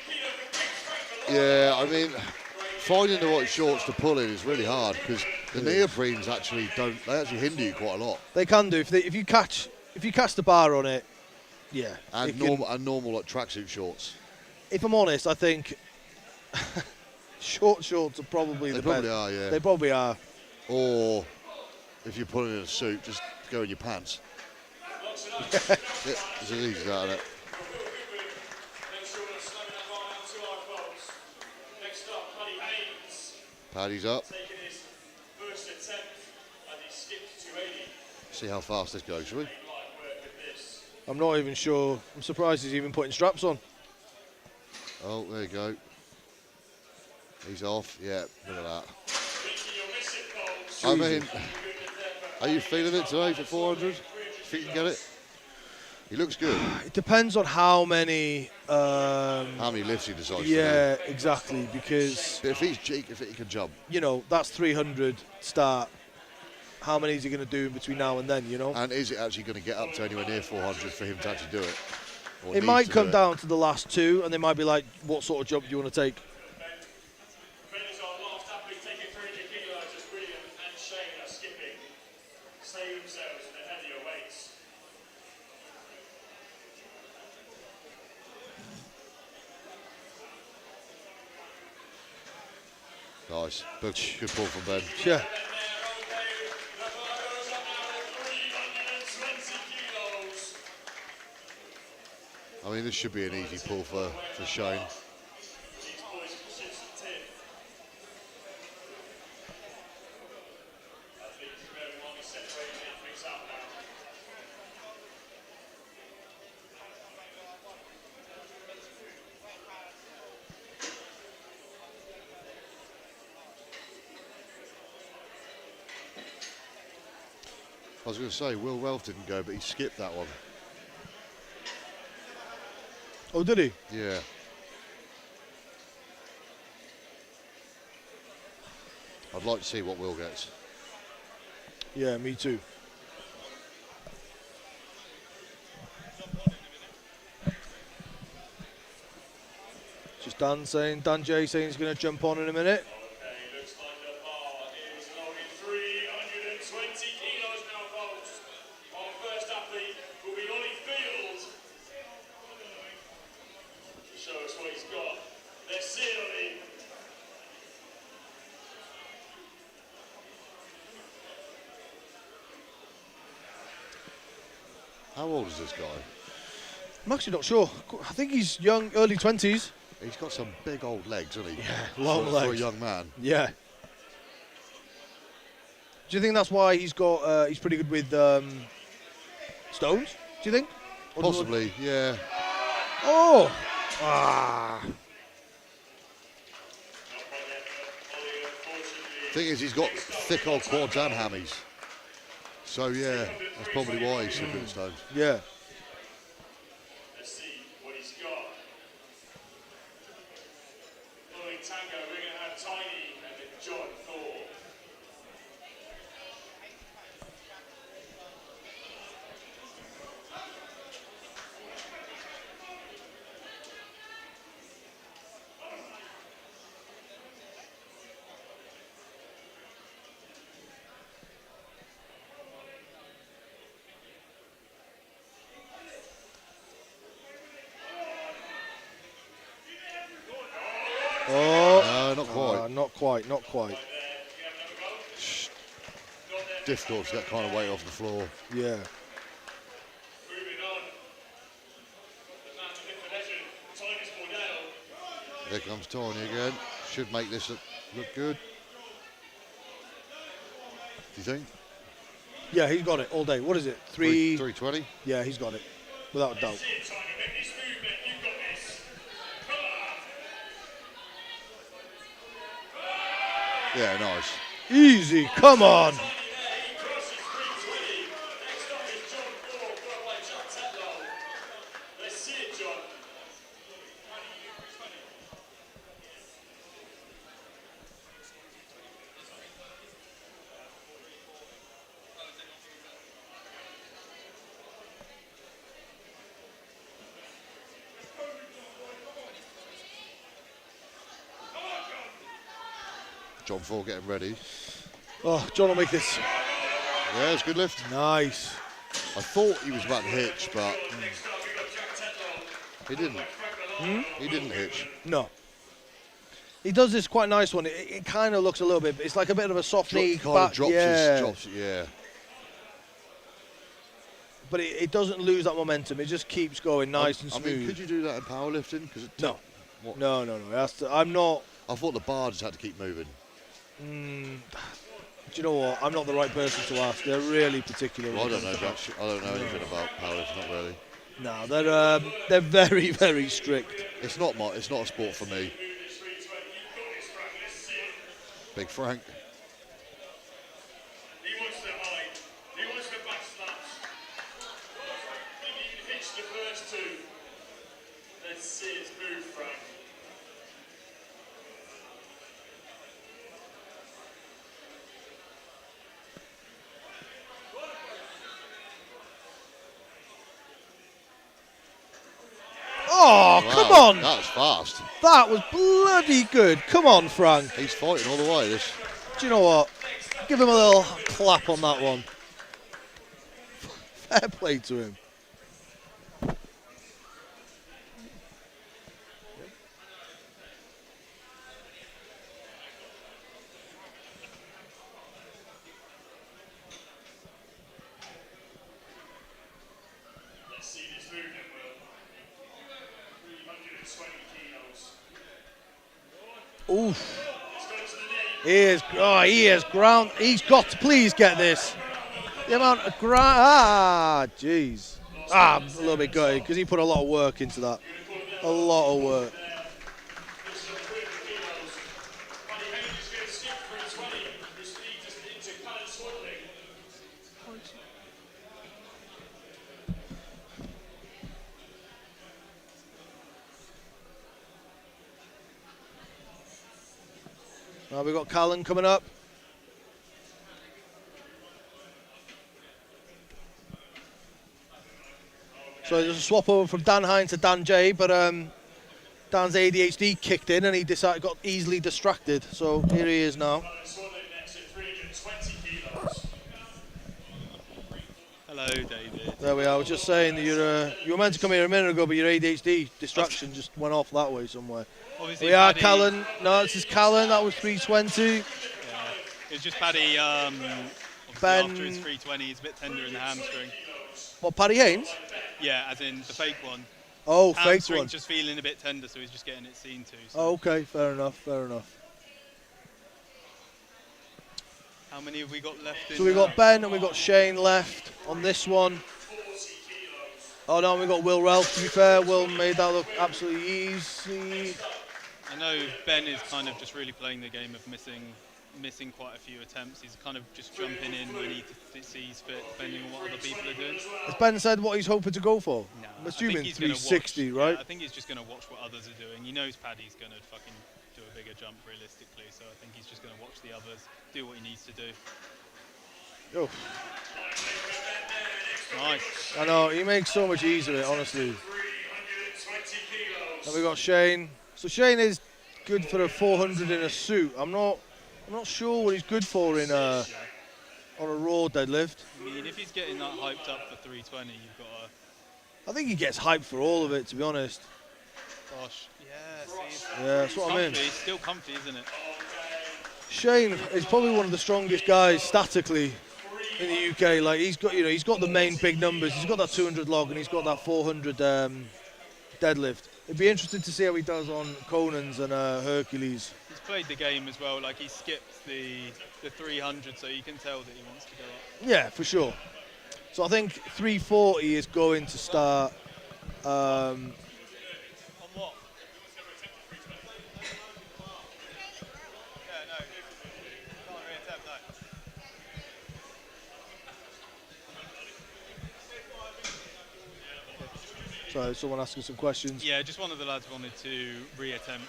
Yeah, I mean, finding the right shorts to pull in is really hard because the neoprenes actually hinder you quite a lot. They can do if you catch the bar on it. Yeah. And normal like tracksuit shorts. If I'm honest, I think shorts are probably the best. They probably are, yeah. They probably are. Or if you're pulling in a suit, just go in your pants. It's as easy as that, isn't it? Paddy's up. See how fast this goes, shall we? I'm not even sure. I'm surprised he's even putting straps on. Oh, there you go. He's off. Yeah, look at that. I mean, are you feeling it today for 400? If you can get it? He looks good. It depends on how many lifts he decides to do. Yeah, exactly, because if he can jump. You know, that's 300 start. How many is he going to do in between now and then, you know? And is it actually going to get up to anywhere near 400 for him to actually do it? It might come down to the last two, and they might be like, what sort of jump do you want to take? Nice. Good ball from Ben. Yeah. I mean, this should be an easy pull for Shane. I was going to say, Will Ralph didn't go, but he skipped that one. Oh, did he? Yeah. I'd like to see what Will gets. Yeah, me too. Dan J saying he's going to jump on in a minute. Okay, looks like the bar is only 320 kilos now, folks. Our first athlete will be Ollie Field. To show us what he's got. Let's see it, Ollie. How old is this guy? I'm actually not sure. I think he's young, early 20s. He's got some big old legs, hasn't he? Yeah, long for legs. For a young man. Yeah. Do you think that's why he's pretty good with stones? Do you think? Or Possibly, yeah. Oh! Ah. Thing is, he's got thick old quads and hammies. So yeah, that's probably why he's so good at stones. Yeah. Let's see what he's got. Following Tango, we're going to have Tiny and then John Thor. Oh. No, not quite. Not quite. Difficult to get kind of weight off the floor. Yeah. Here comes Tiny again. Should make this look good. Do you think? Yeah, he's got it all day. What is it? 320? Yeah, he's got it. Without a doubt. Yeah, nice. Easy, come on. Let's see it, John. John Ford getting ready. Oh, John will make this. Yeah, it's a good lift. Nice. I thought he was about to hitch, but he didn't. He didn't hitch. No. He does this quite nice one. It kind of looks a little bit, it's like a bit of a soft knee. Kind of drops it, yeah. But it doesn't lose that momentum. It just keeps going nice and smooth. I mean, could you do that in powerlifting? No. No. I'm not. I thought the bar just had to keep moving. Do you know what? I'm not the right person to ask. They're really particular. Well, I don't know anything about powerlifting, not really. No, they're very, very strict. It's not a sport for me. Big Frank. He wants the high. He wants the back slaps. I think he can hitch the first two. Let's see his move, Frank. Oh, wow, come on. That was fast. That was bloody good. Come on, Frank. He's fighting all the way, this. Do you know what? Give him a little clap on that one. Fair play to him. Let's see this movement, Will. 320 kilos. Oof. He is ground. He's got to please get this. The amount of ground. Jeez. I'm a little bit gutted because he put a lot of work into that. A lot of work. Now we've got Callan coming up. So there's a swap over from Dan Hine to Dan J, but Dan's ADHD kicked in and he got easily distracted. So here he is now. Hello, David. There we are. I was just saying that you were meant to come here a minute ago, but your ADHD distraction just went off that way somewhere. Obviously, We are Paddy- Callan. No, this is Callan. That was 320. Yeah. It's just Paddy, obviously Ben- after his 320, he's a bit tender in the hamstring. What, Paddy Haynes? Yeah, as in the fake one. Oh, fake Hamstring's one. just feeling a bit tender, so he's just getting it seen to. So. Oh, okay, fair enough, fair enough. How many have we got left in So we've got Ben and we've got Shane left on this one. Oh no, we've got Will Ralph, to be fair. Will made that look absolutely easy. I know Ben is kind of just really playing the game of missing quite a few attempts. He's kind of just jumping in when he sees fit, depending on what other people are doing. Has Ben said what he's hoping to go for? No, I'm assuming I think he's gonna 360, watch, right? Yeah, I think he's just going to watch what others are doing. He knows Paddy's going to fucking do a bigger jump realistically, so I think he's just going to watch the others, do what he needs to do. Yo. Nice. I know, he makes so much ease of it, honestly. And we got Shane. So Shane is good for a 400 in a suit. I'm not sure what he's good for in on a raw deadlift. I mean, if he's getting that hyped up for 320, you've got to... I think he gets hyped for all of it, to be honest. Gosh, yeah, see. Yeah, that's what I mean. Comfy, still comfy, isn't it? Shane is probably one of the strongest guys statically in the UK. Like he's got the main big numbers. He's got that 200 log and he's got that 400 deadlift. It'd be interesting to see how he does on Conan's and Hercules. He's played the game as well. Like he skipped the 300, so you can tell that he wants to go up. Yeah, for sure. So I think 340 is going to start. On what? Yeah, no. Can't re-attempt, no. So someone asking some questions. Yeah, just one of the lads wanted to re-attempt.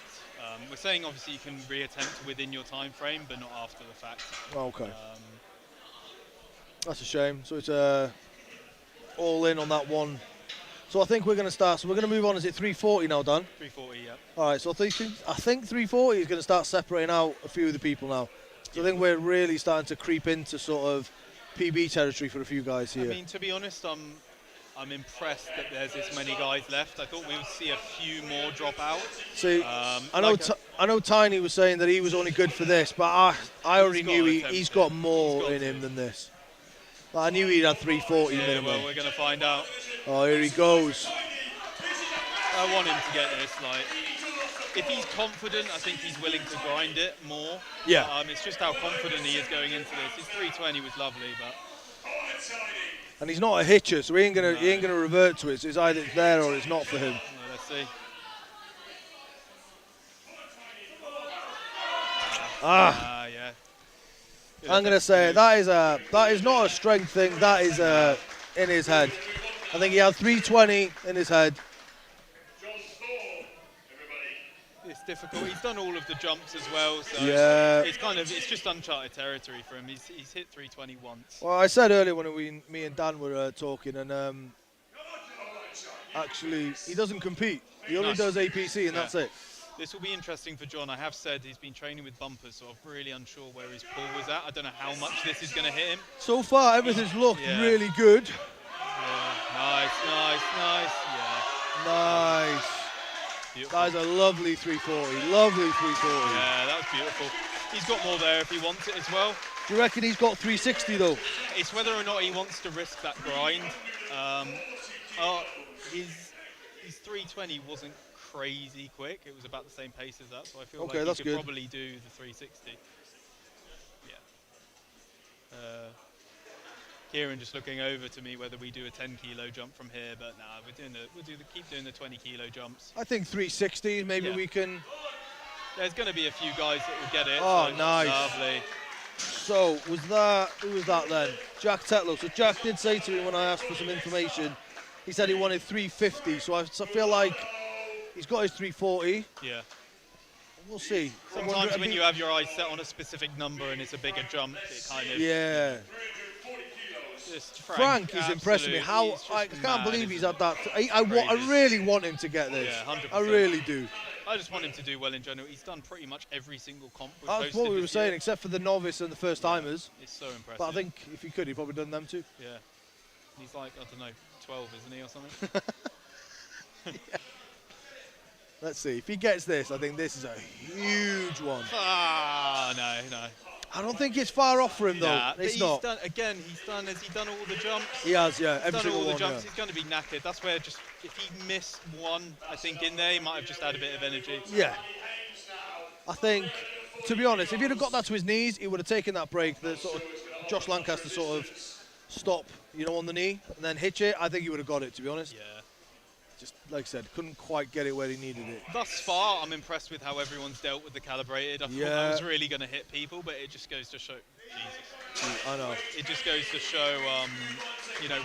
We're saying obviously you can re-attempt within your time frame, but not after the fact. Okay. That's a shame. So it's all in on that one. So I think we're going to start. So we're going to move on. Is it 340 now, Dan? 340, yeah. All right. So I think 340 is going to start separating out a few of the people now. So I think we're really starting to creep into sort of PB territory for a few guys here. I mean, to be honest, I'm impressed that there's this many guys left. I thought we would see a few more drop out. See, I know Tiny was saying that he was only good for this, but I already knew he's got more in him than this. Like, I knew he'd had 340 minimum. Well, we're going to find out. Oh, here he goes. I want him to get this. Like, if he's confident, I think he's willing to grind it more. Yeah. It's just how confident he is going into this. His 320 was lovely, but. And he's not a hitcher, so he ain't gonna revert to it. So it's either it's there or it's not for him. Well, let's see. Yeah. I'm gonna say that is not a strength thing. That is in his head. I think he had 320 in his head. It's difficult. He's done all of the jumps as well, so Yeah. it's just uncharted territory for him. He's hit 320 once. Well, I said earlier when me and Dan were talking, and actually he doesn't compete. He only does APC, and that's it. This will be interesting for John. I have said he's been training with bumpers, so I'm really unsure where his pull was at. I don't know how much this is going to hit him. So far, everything's looked really good. Yeah. Nice. Yeah. Nice. Beautiful. That is a lovely 340. Lovely 340. Yeah, that was beautiful. He's got more there if he wants it as well. Do you reckon he's got 360 though? It's whether or not he wants to risk that grind. His 320 wasn't crazy quick. It was about the same pace as that, so I feel like he could probably do the 360. Yeah. Kieran just looking over to me whether we do a 10 kilo jump from here, but nah, keep doing the 20 kilo jumps. I think 360. Maybe we can. There's going to be a few guys that will get it. Oh, so nice. Lovely. So who was that then? Jack Tetlow. So Jack did say to me when I asked for some information, he said he wanted 350. So I feel like he's got his 340. Yeah. We'll see. Sometimes when you have your eyes set on a specific number and it's a bigger jump, it kind of. Yeah. Frank is impressing me. I can't believe he's had that. I really want him to get this. Yeah, 100%. I really do. I just want him to do well in general. He's done pretty much every single comp we've That's hosted what we were this saying, year. except for the novice and the first timers. It's so impressive. But I think if he could, he'd probably done them too. Yeah. He's like, I don't know, 12, isn't he, or something? Yeah. Let's see. If he gets this, I think this is a huge one. Ah, no. I don't think it's far off for him, though. Nah, It's he's not. done, again, has he done all the jumps? He has, yeah. He's Every done single all the one, jumps. yeah. He's going to be knackered. That's where just, if he missed one, I think, in there, he might have just had a bit of energy. Yeah. I think, to be honest, if he'd have got that to his knees, he would have taken that break, the sort of Josh Lancaster sort of stop, on the knee, and then hitch it. I think he would have got it, to be honest. Yeah. Just, like I said, couldn't quite get it where he needed it. Thus far, I'm impressed with how everyone's dealt with the calibrated. I thought that was really going to hit people, but it just goes to show. Jesus. I know. It just goes to show,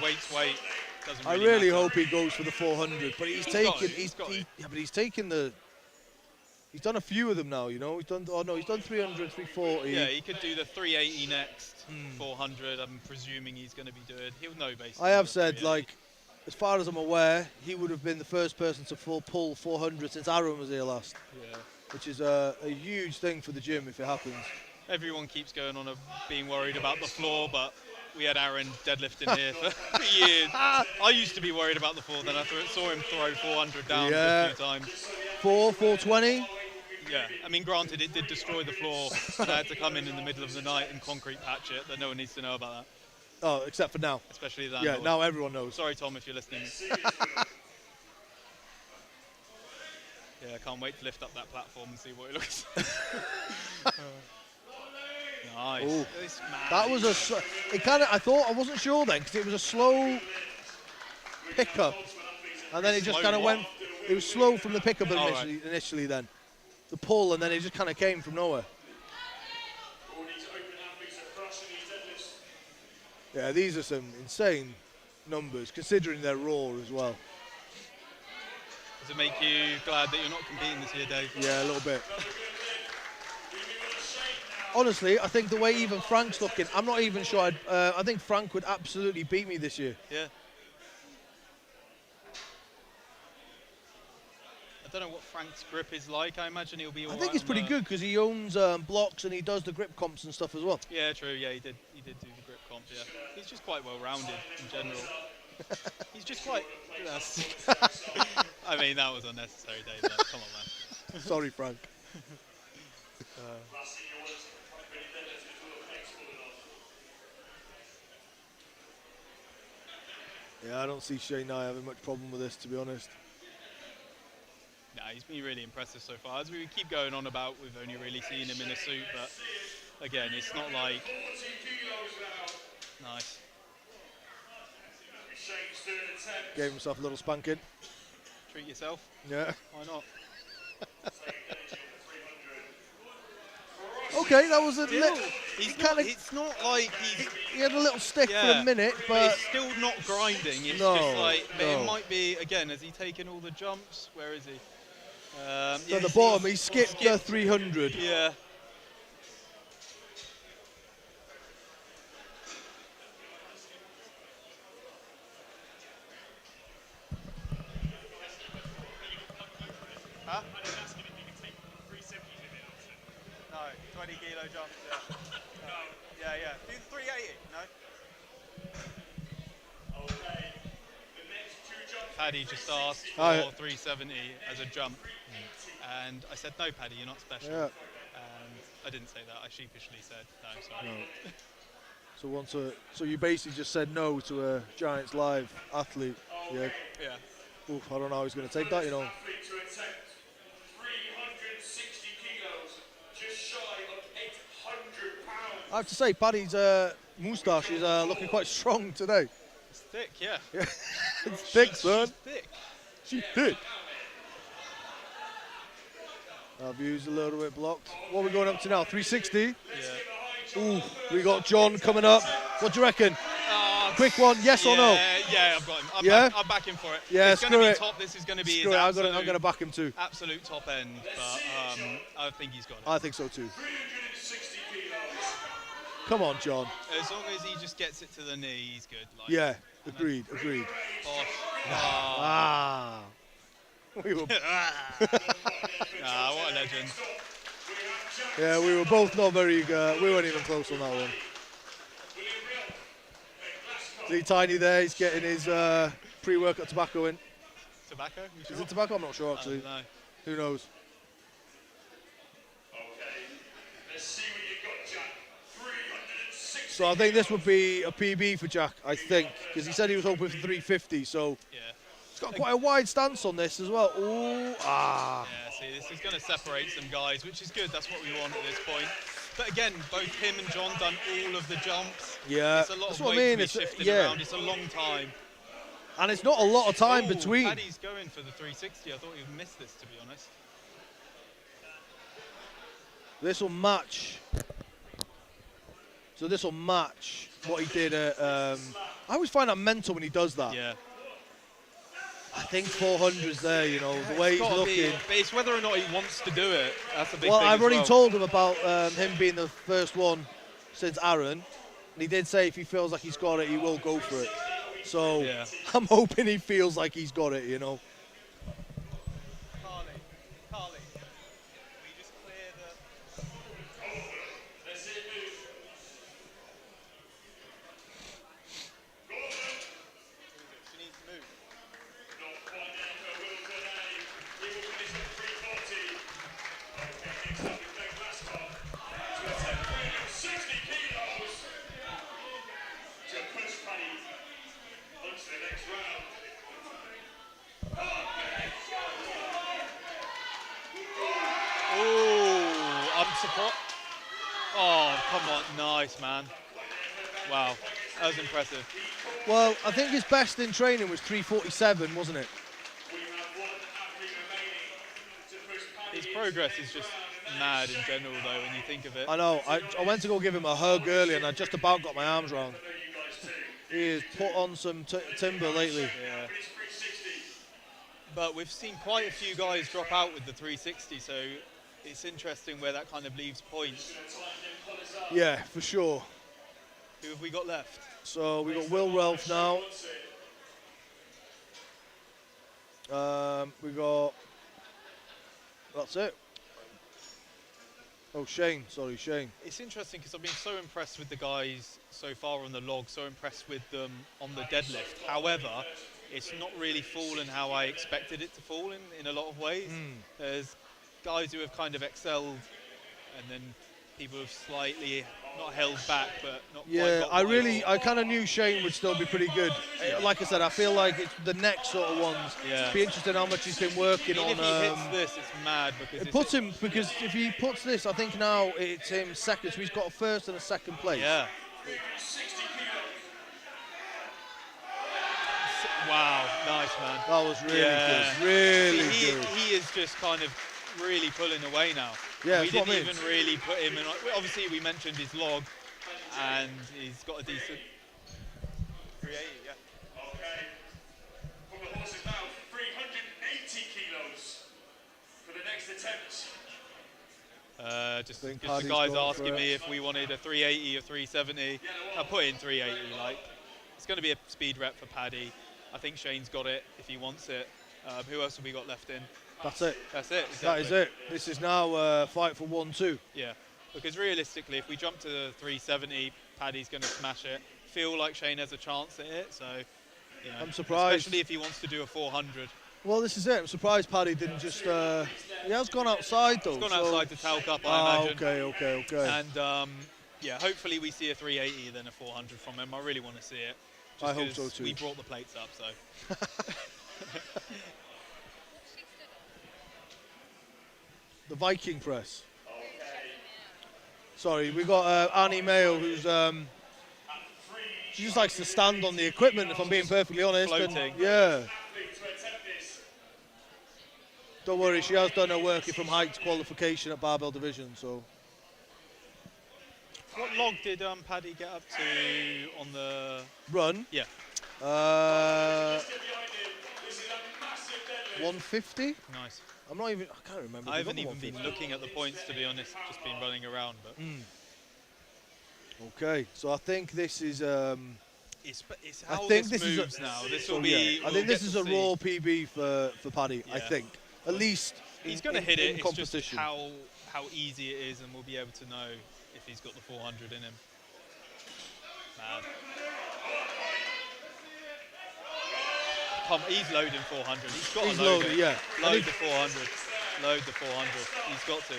weight's weight. Doesn't I really really matter. hope he goes for the 400, but he's taken the. He's done a few of them now, He's done 300, 340. Yeah, he could do the 380 next, 400. I'm presuming he's going to be doing. He'll know basically. I have said, as far as I'm aware, he would have been the first person to pull 400 since Aaron was here last. Yeah. Which is a huge thing for the gym if it happens. Everyone keeps going on being worried about the floor, but we had Aaron deadlifting here for years. I used to be worried about the floor, then I saw him throw 400 down a few times. 420? Yeah, I mean, granted, it did destroy the floor, and I had to come in the middle of the night and concrete patch it, but no one needs to know about that. Oh, except for now. Especially that. Yeah, now everyone knows. Sorry, Tom, if you're listening. Yeah, I can't wait to lift up that platform and see what it looks like. Nice. Ooh. This man. That was I wasn't sure then, because it was a slow pickup. And then it just kind of went, it was slow from the pickup initially then. The pull, and then it just kind of came from nowhere. Yeah, these are some insane numbers, considering they're raw as well. Does it make you glad that you're not competing this year, Dave? Yeah, a little bit. Honestly, I think the way even Frank's looking, I'm not even sure. I think Frank would absolutely beat me this year. Yeah. I don't know what Frank's grip is like. I imagine he'll be all right. I think he's pretty good because he owns blocks and he does the grip comps and stuff as well. Yeah, true. Yeah, he did do the grip comp. Yeah, he's just quite well rounded in general. He's just quite. I mean, that was unnecessary, Dave. Come on, man. Sorry, Frank. Yeah, I don't see Shane Nye having much problem with this, to be honest. Nah, he's been really impressive so far. As we keep going on about, we've only really seen him in a suit, but again, it's not like... Nice. Gave himself a little spanking. Treat yourself. Yeah. Why not? Okay, that was a little... It's not like he's... He had a little stick for a minute, but... It's still not grinding. It's just like... It might be... Again, has he taken all the jumps? Where is he? At the bottom, he skipped 300. Yeah. Huh? No, 20 kilo jumps, yeah. Yeah. Do the 380, no? Paddy just asked for 370 as a jump. And I said, no, Paddy, you're not special. Yeah. And I didn't say that. I sheepishly said, no, sorry. No. So you basically just said no to a Giants Live athlete. Yeah. Yeah. Oof, I don't know how he's going to take that, 360 kilos, just shy of 800 pounds. I have to say, Paddy's moustache is looking quite strong today. It's thick, yeah. It's thick, son. She's thick. She's thick. Our view's a little bit blocked. What are we going up to now? 360? Yeah. Ooh, we got John coming up. What do you reckon? Quick one, yes or no? Yeah, I've got him. I'm backing for it. Yeah, it's going to screw be it. top. This is going to be Screw his it. absolute, I'm going to back him too. Absolute top end, but I think he's got it. I think so too. 360 kilos. Come on, John. As long as he just gets it to the knee, he's good. Like, Yeah, agreed. Bosh. Ah. We were Nah, what a legend. Yeah, we were both not very good. We weren't even close on that one. See Tiny there, he's getting his pre-workout tobacco in. Tobacco? Is it tobacco? I'm not sure actually. I don't know. Who knows? Let's see what you got, Jack. 360. So I think this would be a PB for Jack, I think, because he said he was hoping for 350, so Yeah. he's got quite a wide stance on this as well. Ooh, Yeah, see, this is going to separate some guys, which is good. That's what we want at this point. But again, both him and John done all of the jumps. Yeah, it's a lot that's of what I weight mean. to be It's shifting around. It's a long time. And it's not a lot of time between. Paddy's going for the 360. I thought he'd missed this, to be honest. This will match. So this will match what he did at. I always find that mental when he does that. Yeah. I think 400's there, you know, the way he's Gotta looking. but it's whether or not he wants to do it. That's a big Well, thing. I've as already well. told him about him being the first one since Aaron. And he did say if he feels like he's got it, he will go for it. So Yeah. I'm hoping he feels like he's got it, you know. Carly, will you just clear the... That's it, move. She needs to move. Not quite there for Will today. He will finish at 340. Okay, next up is Ben Glasscock. To attempt 360 kilos. To push Paddy on to the next round. Oh, I'm surprised. Oh, come on. Nice, man. Wow. That was impressive. Well, I think his best in training was 347, wasn't it? His progress is just mad in general, though, when you think of it. I know. I went to go give him a hug earlier, and I just about got my arms round. He has put on some timber lately. Yeah. But we've seen quite a few guys drop out with the 360, so it's interesting where that kind of leaves points. Yeah, for sure. Who have we got left? So we got Will Ralph now. We got. That's it. Oh, Shane. Sorry, Shane. It's interesting because I've been so impressed with the guys so far on the log, so impressed with them on the deadlift. However, it's not really fallen how I expected it to fall in a lot of ways. There's guys who have kind of excelled, and then people who have slightly not held back, but not Yeah, quite got I kind of knew Shane would still be pretty good. Like I said, I feel like it's the next sort of ones. Yeah. It'd be interesting how much he's been working on. If he hits this, it's mad because It puts him, because if he puts this, I think now it's him second, so he's got a first and a second place. Yeah. Wow, nice, man. That was really good. Really See, good. He is just kind of really pulling away now. Yeah, we that's what didn't I mean. even really put him in. Obviously, we mentioned his log, and he's got a decent 380. Yeah. Okay. From the horse's mouth, 380 kilos for the next attempt. Just think the Paddy's guys going asking for me it. if we wanted a 380 or 370. I put in 380. Like, it's going to be a speed rep for Paddy. I think Shane's got it if he wants it. Who else have we got left in? That's it. That's it. That Exactly. is it. This is now a fight for 1-2. Yeah, because realistically, if we jump to the 370, Paddy's going to smash it. Feel like Shane has a chance at it, so you know, I'm surprised. especially if he wants to do a 400. Well, this is it. I'm surprised Paddy didn't just. He has gone outside though. He's gone so- outside to talc up, I imagine. Okay. And yeah, hopefully we see a 380 then a 400 from him. I really want to see it. I hope 'cause so too. We brought the plates up, so. The Viking press. Sorry, we got Annie Mayo, who's she just likes to stand on the equipment. If I'm being perfectly honest. And, Floating. yeah. Don't worry, she has done her work from heights qualification at barbell division. So. What log did Paddy get up to on the Run. Yeah. 150. Nice. I'm not even. I can't remember. I haven't We've got even the been 150. looking at the points, to be honest. Just been running around, but. Okay, so I think this is. It's I how think this this moves is now. This so will be. yeah, I we'll think this get is to a see. raw PB for Paddy. I Yeah. think at least He's going to hit it. in It's just competition. how easy it is, and we'll be able to know if he's got the 400 in him. Man. He's loading 400. He's got to load it. Yeah. Load the 400. Load the 400. He's got to.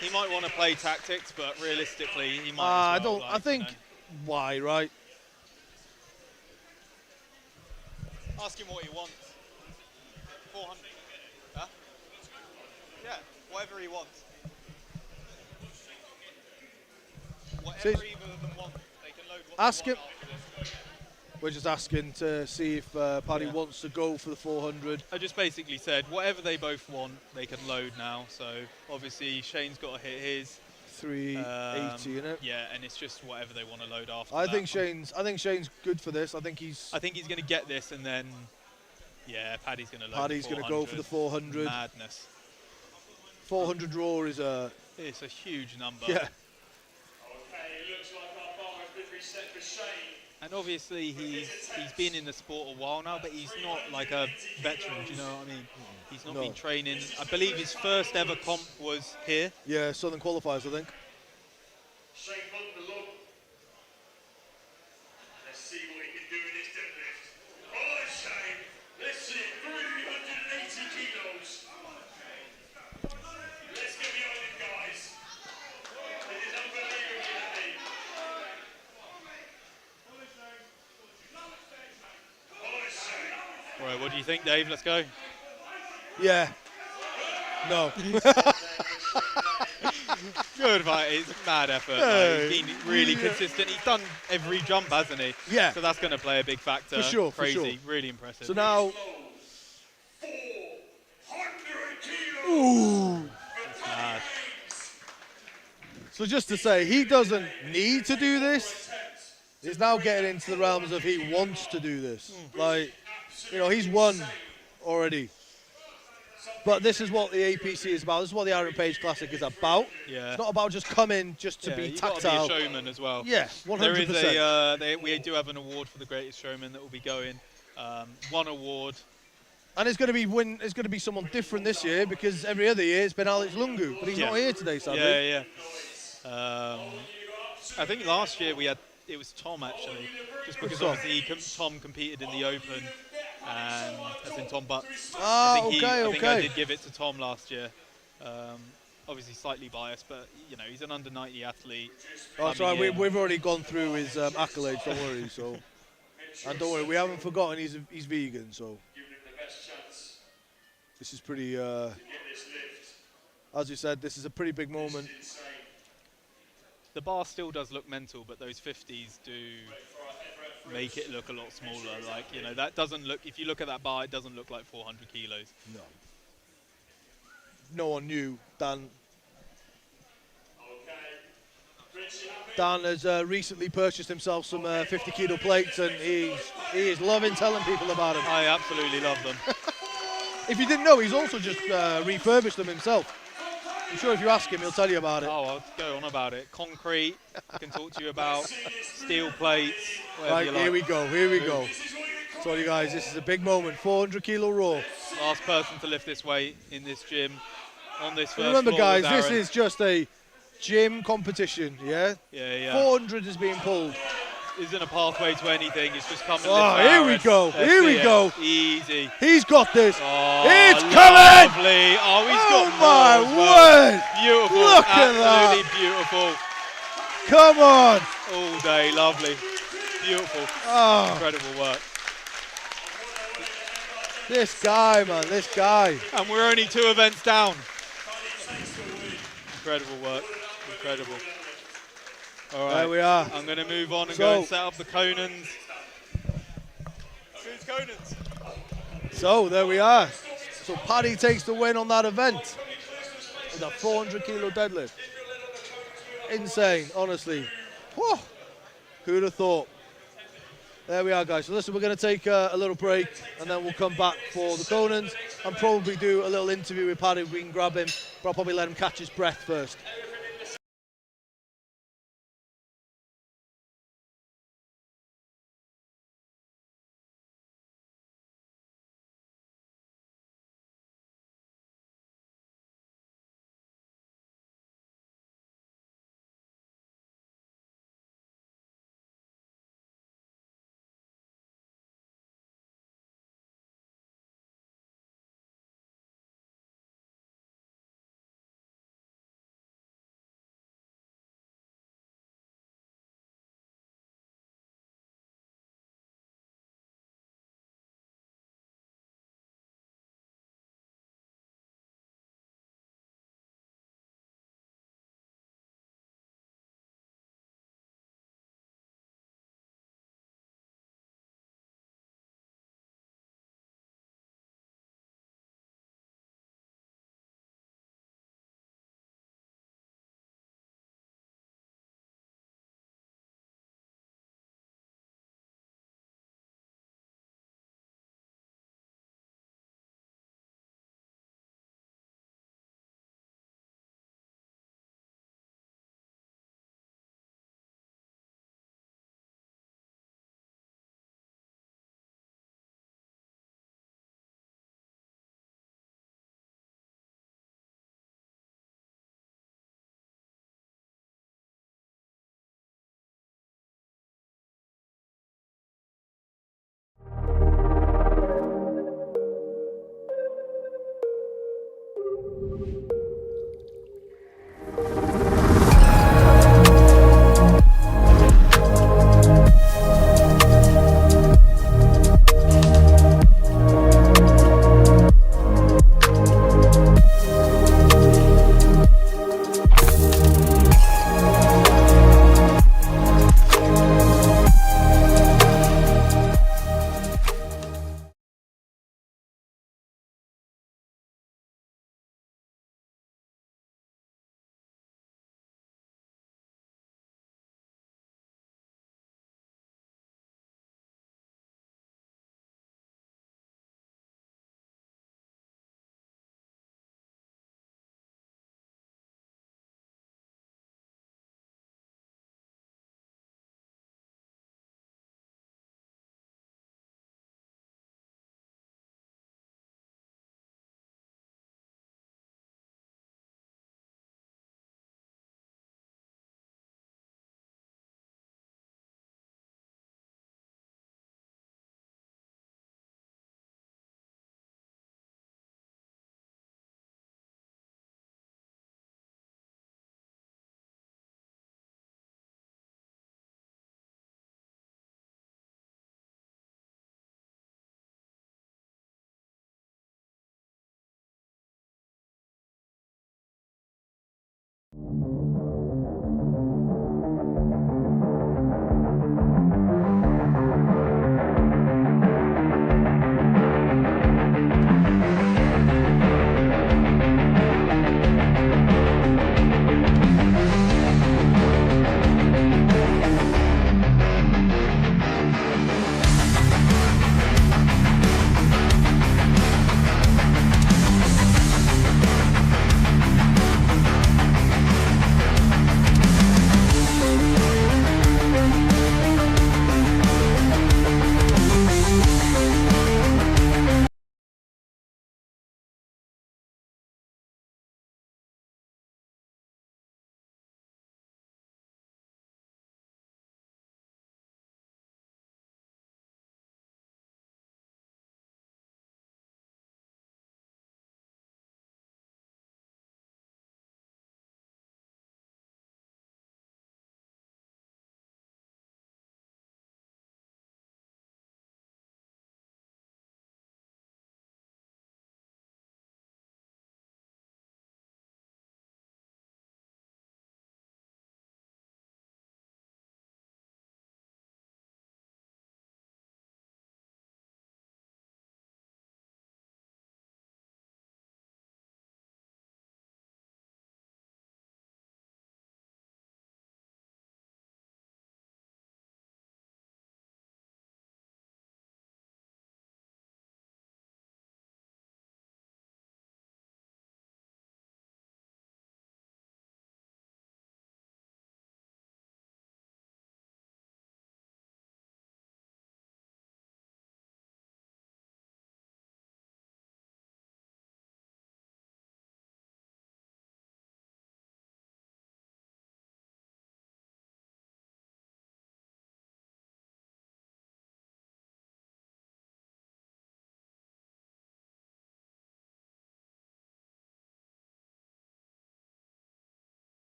He might want to play tactics, but realistically, he might. As well, I think why, right? Ask him what he wants. 400. Huh? Yeah, whatever he wants. Whatever either of them want, they can load what Ask they him. want after this. We're just asking to see if Paddy wants to go for the 400. I just basically said whatever they both want, they can load now. So obviously Shane's got to hit his 380, innit? Yeah, and it's just whatever they want to load after. I think Shane's good for this. I think he's going to get this, and then Paddy's going to load. Paddy's going to go for the 400. Madness. 400 raw is it's a huge number. Yeah. Okay, it looks like our bar has been reset for Shane. And obviously he's been in the sport a while now, but he's not like a veteran, do you know what I mean? He's not been training. I believe his first ever comp was here. Yeah, Southern Qualifiers, I think. Shane bumped the log. Let's see what he can do in this deadlift. Oh, Shane, let's see it. 380 kilos. Let's get behind him, guys. It is unbelievable to me. All right, what do you think, Dave? Let's go. Yeah. No. Good fight. It's a mad effort. Like, he's been really consistent. He's done every jump, hasn't he? Yeah. So that's going to play a big factor. For sure, Crazy. for sure. Really impressive. So now... 400 kilos. Ooh. It's mad. So just to say, he doesn't need to do this. He's now getting into the realms of he wants to do this. Like, you know, he's won already. But this is what the APC is about. This is what the Aaron Page Classic is about. Yeah. It's not about just coming just to be you've tactile. Got to be a showman as well. Yeah, 100%. There is we do have an award for the greatest showman that will be going. One award. And it's going to be someone different this year because every other year it's been Alex Lungu, but he's not here today, sadly. Yeah. I think last year it was Tom actually, just because obviously Tom competed in the Open, and as in Tom Butt. I think I did give it to Tom last year. Obviously slightly biased, but you know he's an under 90 athlete. Oh, sorry, we've already gone through his accolades. Don't worry. So, and don't worry, we haven't forgotten he's vegan. So, this is pretty. As you said, this is a pretty big moment. The bar still does look mental, but those 50s do make it look a lot smaller. Like, you know, that doesn't look, if you look at that bar, it doesn't look like 400 kilos. No. No one knew. Dan has recently purchased himself some 50 kilo plates, and he is loving telling people about them. I absolutely love them. If you didn't know, he's also just refurbished them himself. I'm sure if you ask him, he'll tell you about it. Oh, I'll go on about it. Concrete, I can talk to you about. Steel plates, Right, here we go. So you guys, this is a big moment. 400 kilo raw. Last person to lift this weight in this gym on this first Remember, floor guys, was this Aaron. is just a gym competition, yeah? Yeah. 400 is being pulled. Isn't a pathway to anything. It's just coming. Oh, here we go. Here we go. Easy. He's got this. Oh, it's coming. Lovely. Oh, he's got my more as well. word. Beautiful. Look at that. Absolutely beautiful. Come on. All day. Lovely. Beautiful. Oh. Incredible work. This guy, man. This guy. And we're only 2 events down. Incredible work. Incredible. All right. There we are. I'm going to move on and go and set up the Conans. Who's Conans? So there we are. So Paddy takes the win on that event with a 400 kilo deadlift. Insane, honestly. Whew. Who'd have thought? There we are, guys. So listen, we're going to take a little break, and then we'll come back for the Conans and probably do a little interview with Paddy if we can grab him, but I'll probably let him catch his breath first.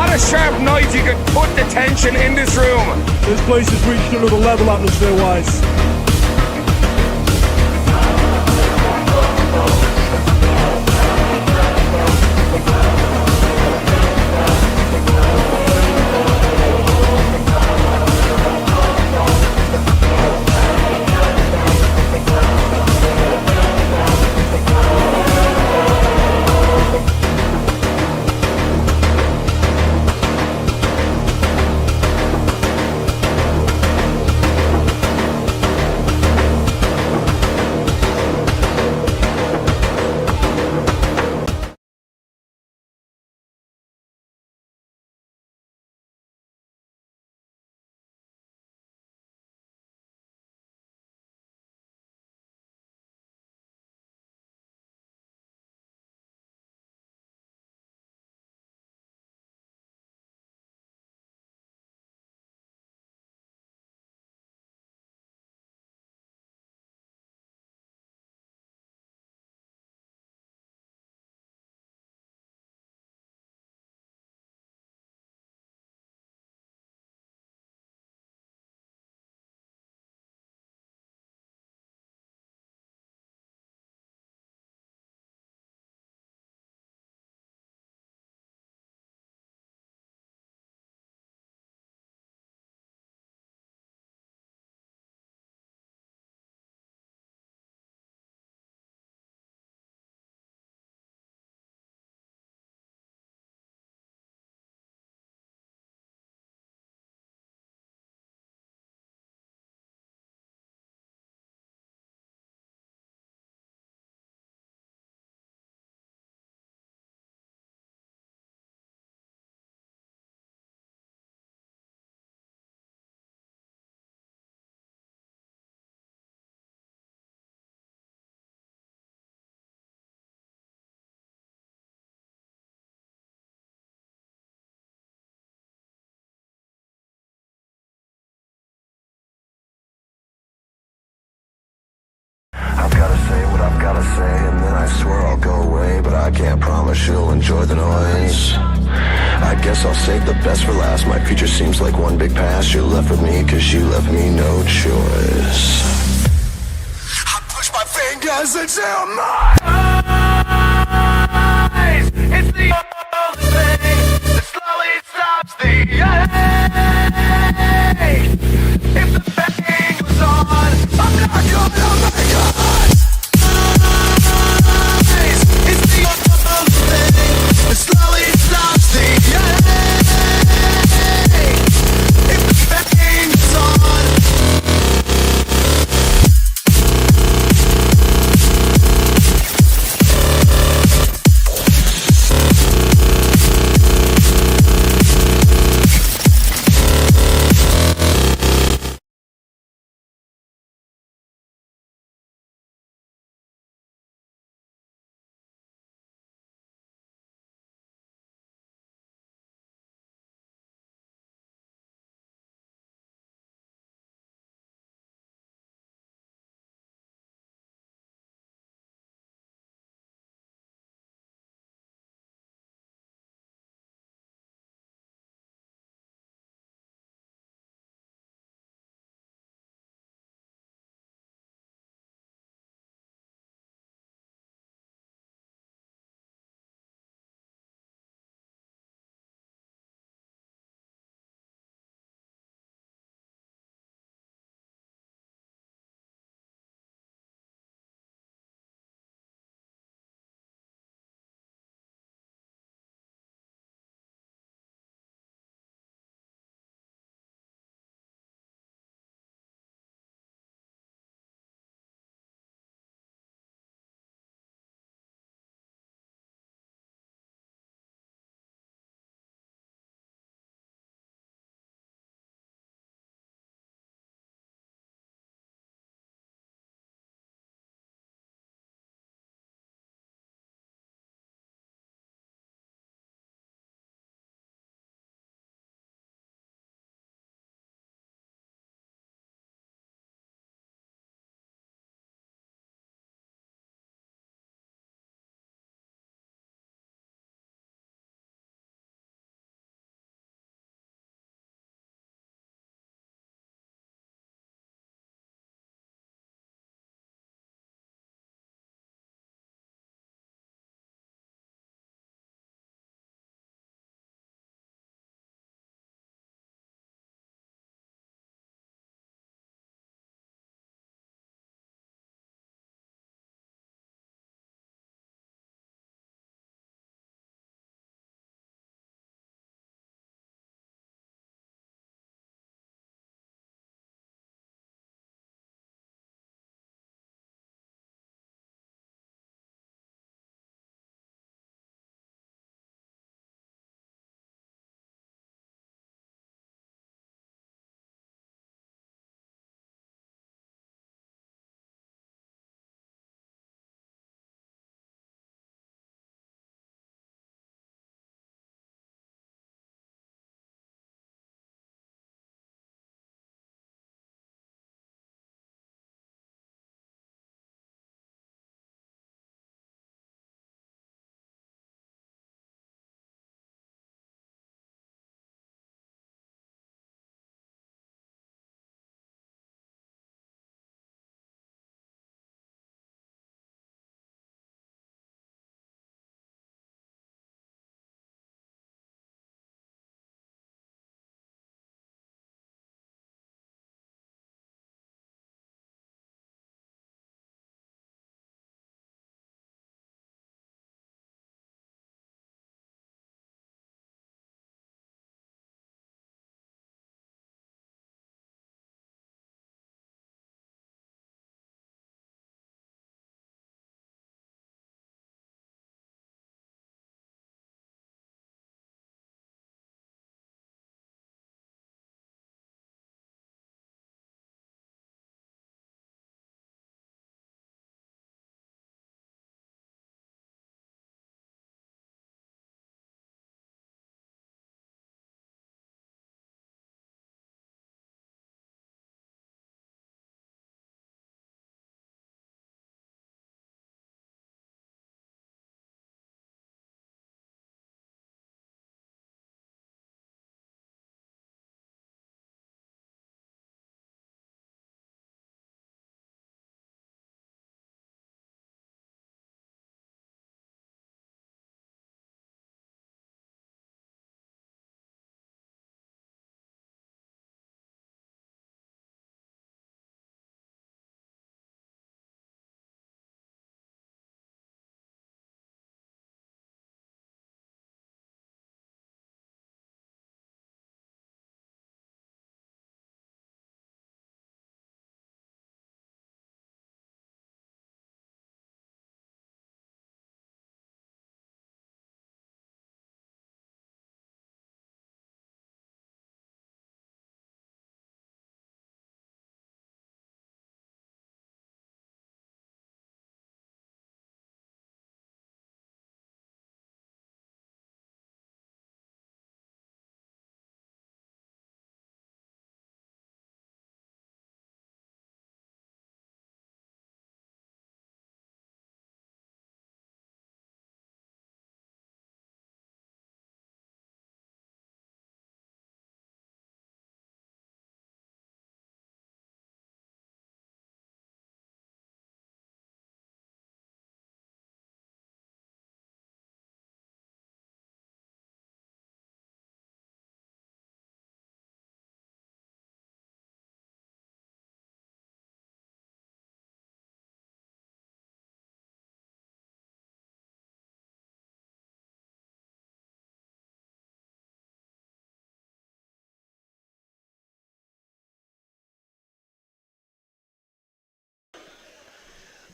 Not a sharp knife, you can cut the tension in this room. This place has reached another level atmosphere-wise. I've gotta say what I've gotta say, and then I swear I'll go away, but I can't promise you'll enjoy the noise. I guess I'll save the best for last. My future seems like one big pass. You're left with me cause you left me no choice. I push my fingers into my eyes. It's the only thing that slowly stops the ache. If the pain goes on, I'm not gonna make it. It's the only thing that slowly stops the ache. If the pain goes on.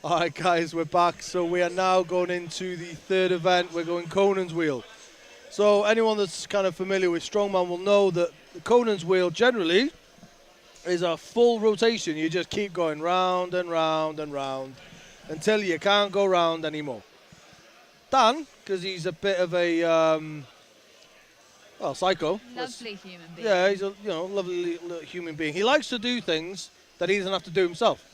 All right, guys, we're back. So we are now going into the third event. We're going Conan's wheel. So anyone that's kind of familiar with strongman will know that the Conan's wheel generally is a full rotation. You just keep going round and round and round until you can't go round anymore. Dan, because he's a bit of a psycho. Lovely human being. Yeah, he's a lovely little human being. He likes to do things that he doesn't have to do himself.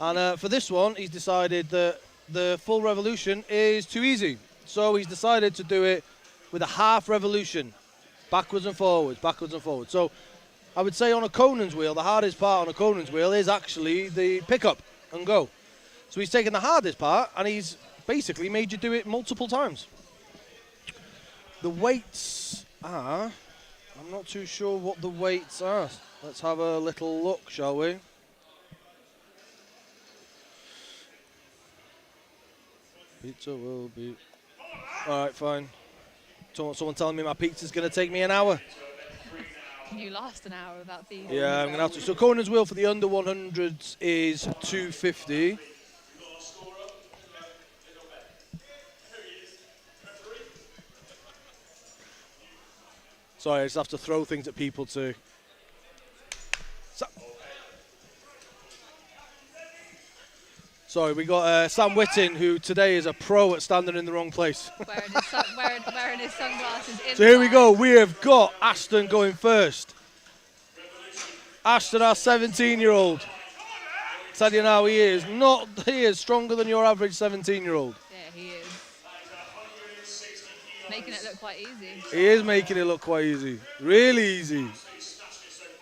And for this one, he's decided that the full revolution is too easy. So he's decided to do it with a half revolution, backwards and forwards, backwards and forwards. So I would say on a Conan's wheel, the hardest part on a Conan's wheel is actually the pickup and go. So he's taken the hardest part and he's basically made you do it multiple times. The weights are, I'm not too sure what the weights are. Let's have a little look, shall we? Pizza will be... All right, fine. Someone telling me my pizza's going to take me an hour. Can you last an hour without feeding? Yeah, I'm going to have to. So Conan's wheel for the under 100s is 250. Sorry, I just have to throw things at people to... Sorry, we got Sam Whitting, who today is a pro at standing in the wrong place. Wearing his sunglasses inside. So here we go. We have got Ashton going first. Ashton, our 17-year-old. Tell you now, he is stronger than your average 17-year-old. Yeah, he is. Making it look quite easy. He is making it look quite easy. Really easy.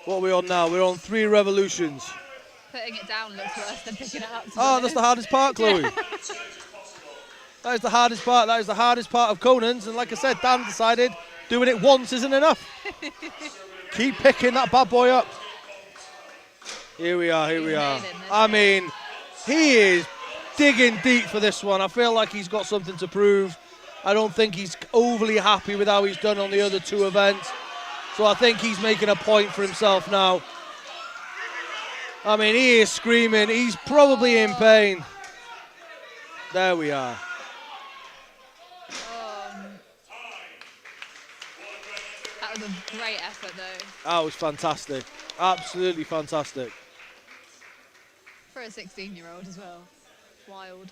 What are we on now? We're on 3 revolutions. Putting it down looks worse than picking it up. Oh, that's the hardest part, Chloe. That is the hardest part. That is the hardest part of Conan's. And like I said, Dan decided doing it once isn't enough. Keep picking that bad boy up. Here we are, here we are. I mean, he is digging deep for this one. I feel like he's got something to prove. I don't think he's overly happy with how he's done on the other 2 events. So I think he's making a point for himself now. I mean, he is screaming. He's probably in pain. There we are. That was a great effort, though. That was fantastic. Absolutely fantastic. For a 16-year-old as well. Wild.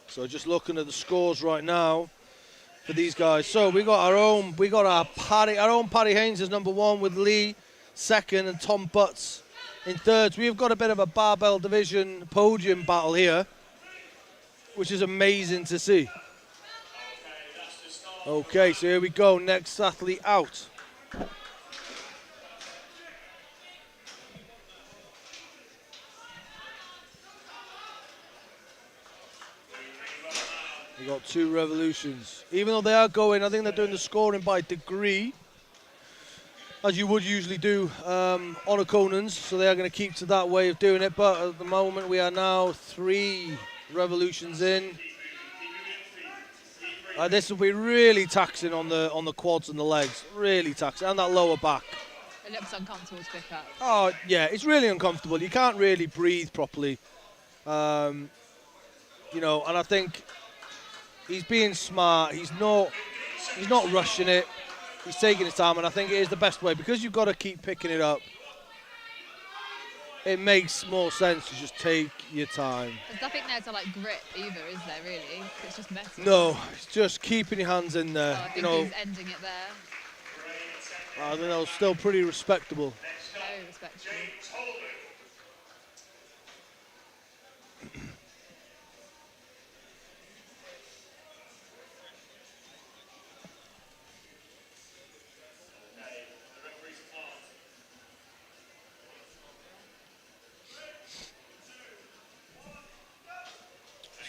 So just looking at the scores right now for these guys. So we got our own Paddy Haynes is number 1 with Lee second and Tom Butts in third. So we've got a bit of a barbell division podium battle here, which is amazing to see. Okay, so here we go. Next athlete out. We got 2 revolutions. Even though they are going, I think they're doing the scoring by degree, as you would usually do on a Conan's. So they are going to keep to that way of doing it. But at the moment, we are now 3 revolutions in. This will be really taxing on the quads and the legs. Really taxing, and that lower back. It looks uncomfortable to pick up. Oh yeah, it's really uncomfortable. You can't really breathe properly. And I think he's being smart. He's not rushing it. He's taking his time, and I think it is the best way because you've got to keep picking it up. It makes more sense to just take your time. There's nothing there to grip either, is there? Really, it's just messy. No, it's just keeping your hands in there. I think he's ending it there. I think that was still pretty respectable. Very respectable.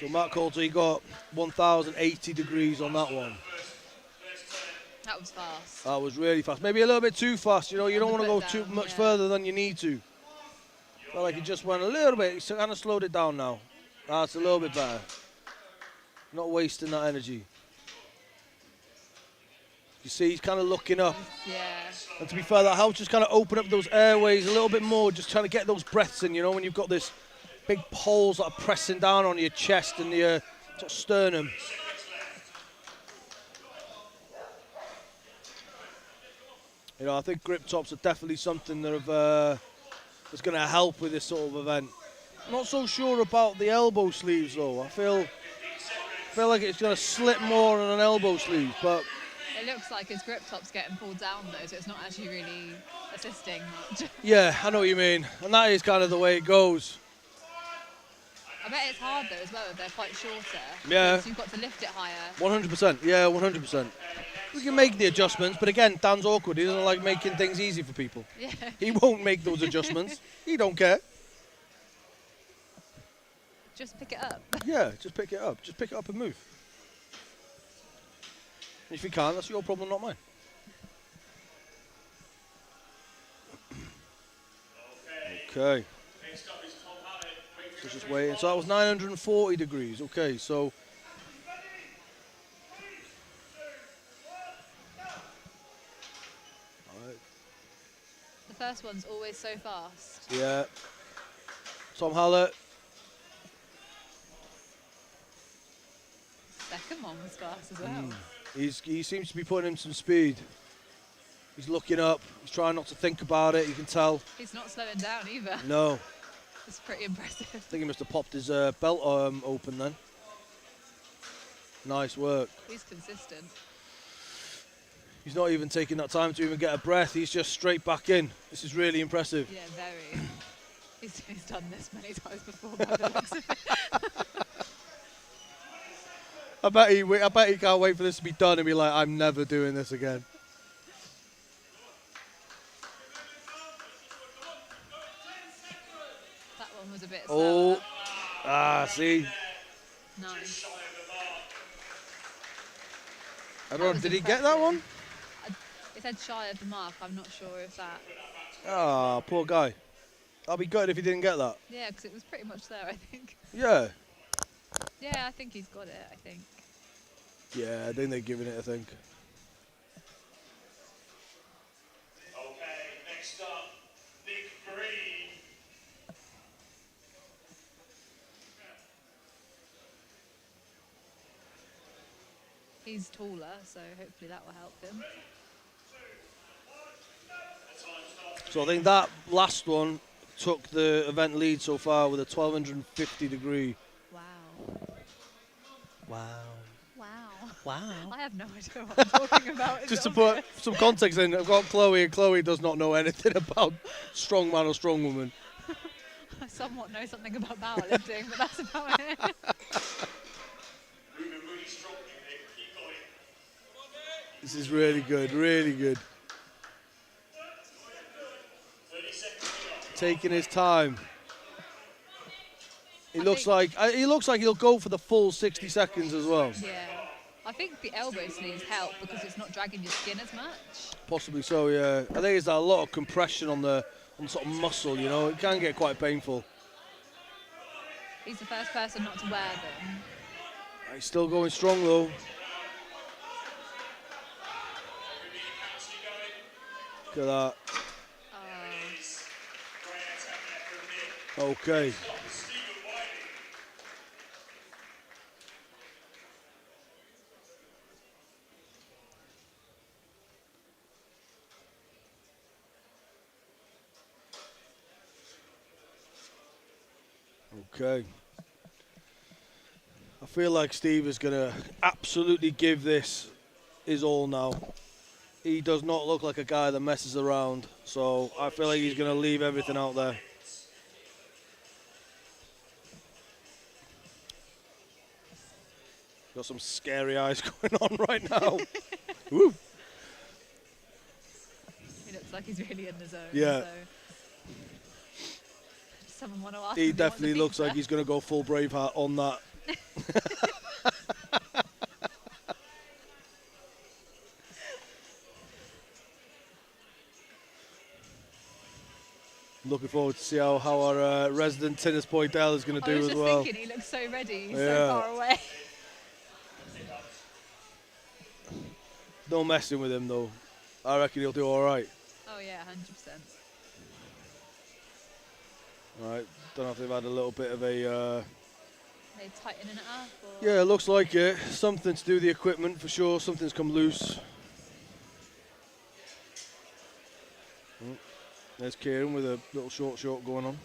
So Matt Coulter, he got 1,080 degrees on that one. That was fast. That was really fast. Maybe a little bit too fast. You don't want to go too much further than you need to. Felt like he just went a little bit. He kind of slowed it down now. That's a little bit better. Not wasting that energy. You see, he's kind of looking up. Yeah. And to be fair, that helps just kind of open up those airways a little bit more, just trying to get those breaths in, you know, when you've got this big poles that are pressing down on your chest and your sort of sternum. You know, I think grip tops are definitely something that that's going to help with this sort of event. I'm not so sure about the elbow sleeves, though. I feel like it's going to slip more on an elbow sleeve, but... It looks like his grip top's getting pulled down though, so it's not actually really assisting much. Yeah, I know what you mean. And that is kind of the way it goes. I bet it's hard though as well if they're quite shorter. Yeah. Because you've got to lift it higher. 100%. Yeah, 100%. We can make the adjustments, but again, Dan's awkward. He doesn't like making things easy for people. Yeah. He won't make those adjustments. He don't care. Just pick it up. Yeah, just pick it up. Just pick it up and move. If you can't, that's your problem, not mine. Okay. So just waiting. So that was 940 degrees. Okay, so. The first one's always so fast. Yeah. Tom Hallett. Second one was fast as well. He seems to be putting in some speed. He's looking up. He's trying not to think about it. You can tell. He's not slowing down either. No. It's pretty impressive. I think he must have popped his belt open then. Nice work. He's consistent. He's not even taking that time to even get a breath. He's just straight back in. This is really impressive. Yeah, very. He's done this many times before by the looks of it. I bet he can't wait for this to be done and be like, I'm never doing this again. That one was a bit slower. See. Nice. I don't know, did he get that one? It said shy of the mark. I'm not sure if that... Ah, poor guy. I'll be gutted if he didn't get that. Yeah, because it was pretty much there, I think. Yeah. Yeah, I think he's got it, I think. Yeah, I think they're giving it, I think. Okay, next up, Nick Green. He's taller, so hopefully that will help him. So I think that last one took the event lead so far with a 1250 degree. Wow. Wow. Wow. Wow. I have no idea what I'm talking about. Just to put some context in, I've got Chloe, and Chloe does not know anything about strongman or strongwoman. I somewhat know something about powerlifting, but that's about it. This is really good, really good. Taking his time. He looks like he'll go for the full 60 seconds as well. Yeah. I think the elbow sleeves help because it's not dragging your skin as much. Possibly so, yeah. I think there's a lot of compression on the sort of muscle, you know. It can get quite painful. He's the first person not to wear them. He's still going strong though. Look at that. Okay. Okay. I feel like Steve is going to absolutely give this his all now. He does not look like a guy that messes around, so I feel like he's going to leave everything out there. Got some scary eyes going on right now. Woo. He looks like he's really in the zone. Yeah. So. Does someone want to ask He him definitely looks like he's going to go full Braveheart on that. Looking forward to see how our resident tennis boy Dell is going to do as well. I was just thinking, he looks so ready. He's so far away. No messing with him though. I reckon he'll do all right. Oh yeah, 100%. Right. Don't know if they've had a little bit of a. They tightening it up? Or? Yeah, it looks like it. Something to do with the equipment for sure. Something's come loose. There's Kieran with a little short going on.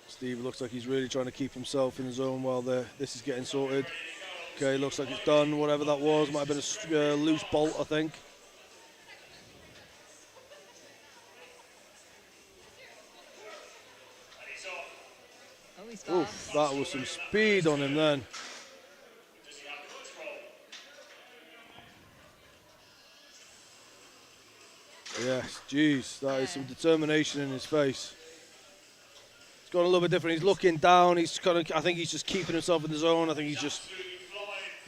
Steve looks like he's really trying to keep himself in the zone while this is getting sorted. Okay, looks like it's done. Whatever that was, might have been a loose bolt, I think. Oh, he's Oof, that was some speed on him then. Yes, geez, that is some determination in his face. It's gone a little bit different. He's looking down. He's kind of. I think he's just keeping himself in the zone. I think he's just.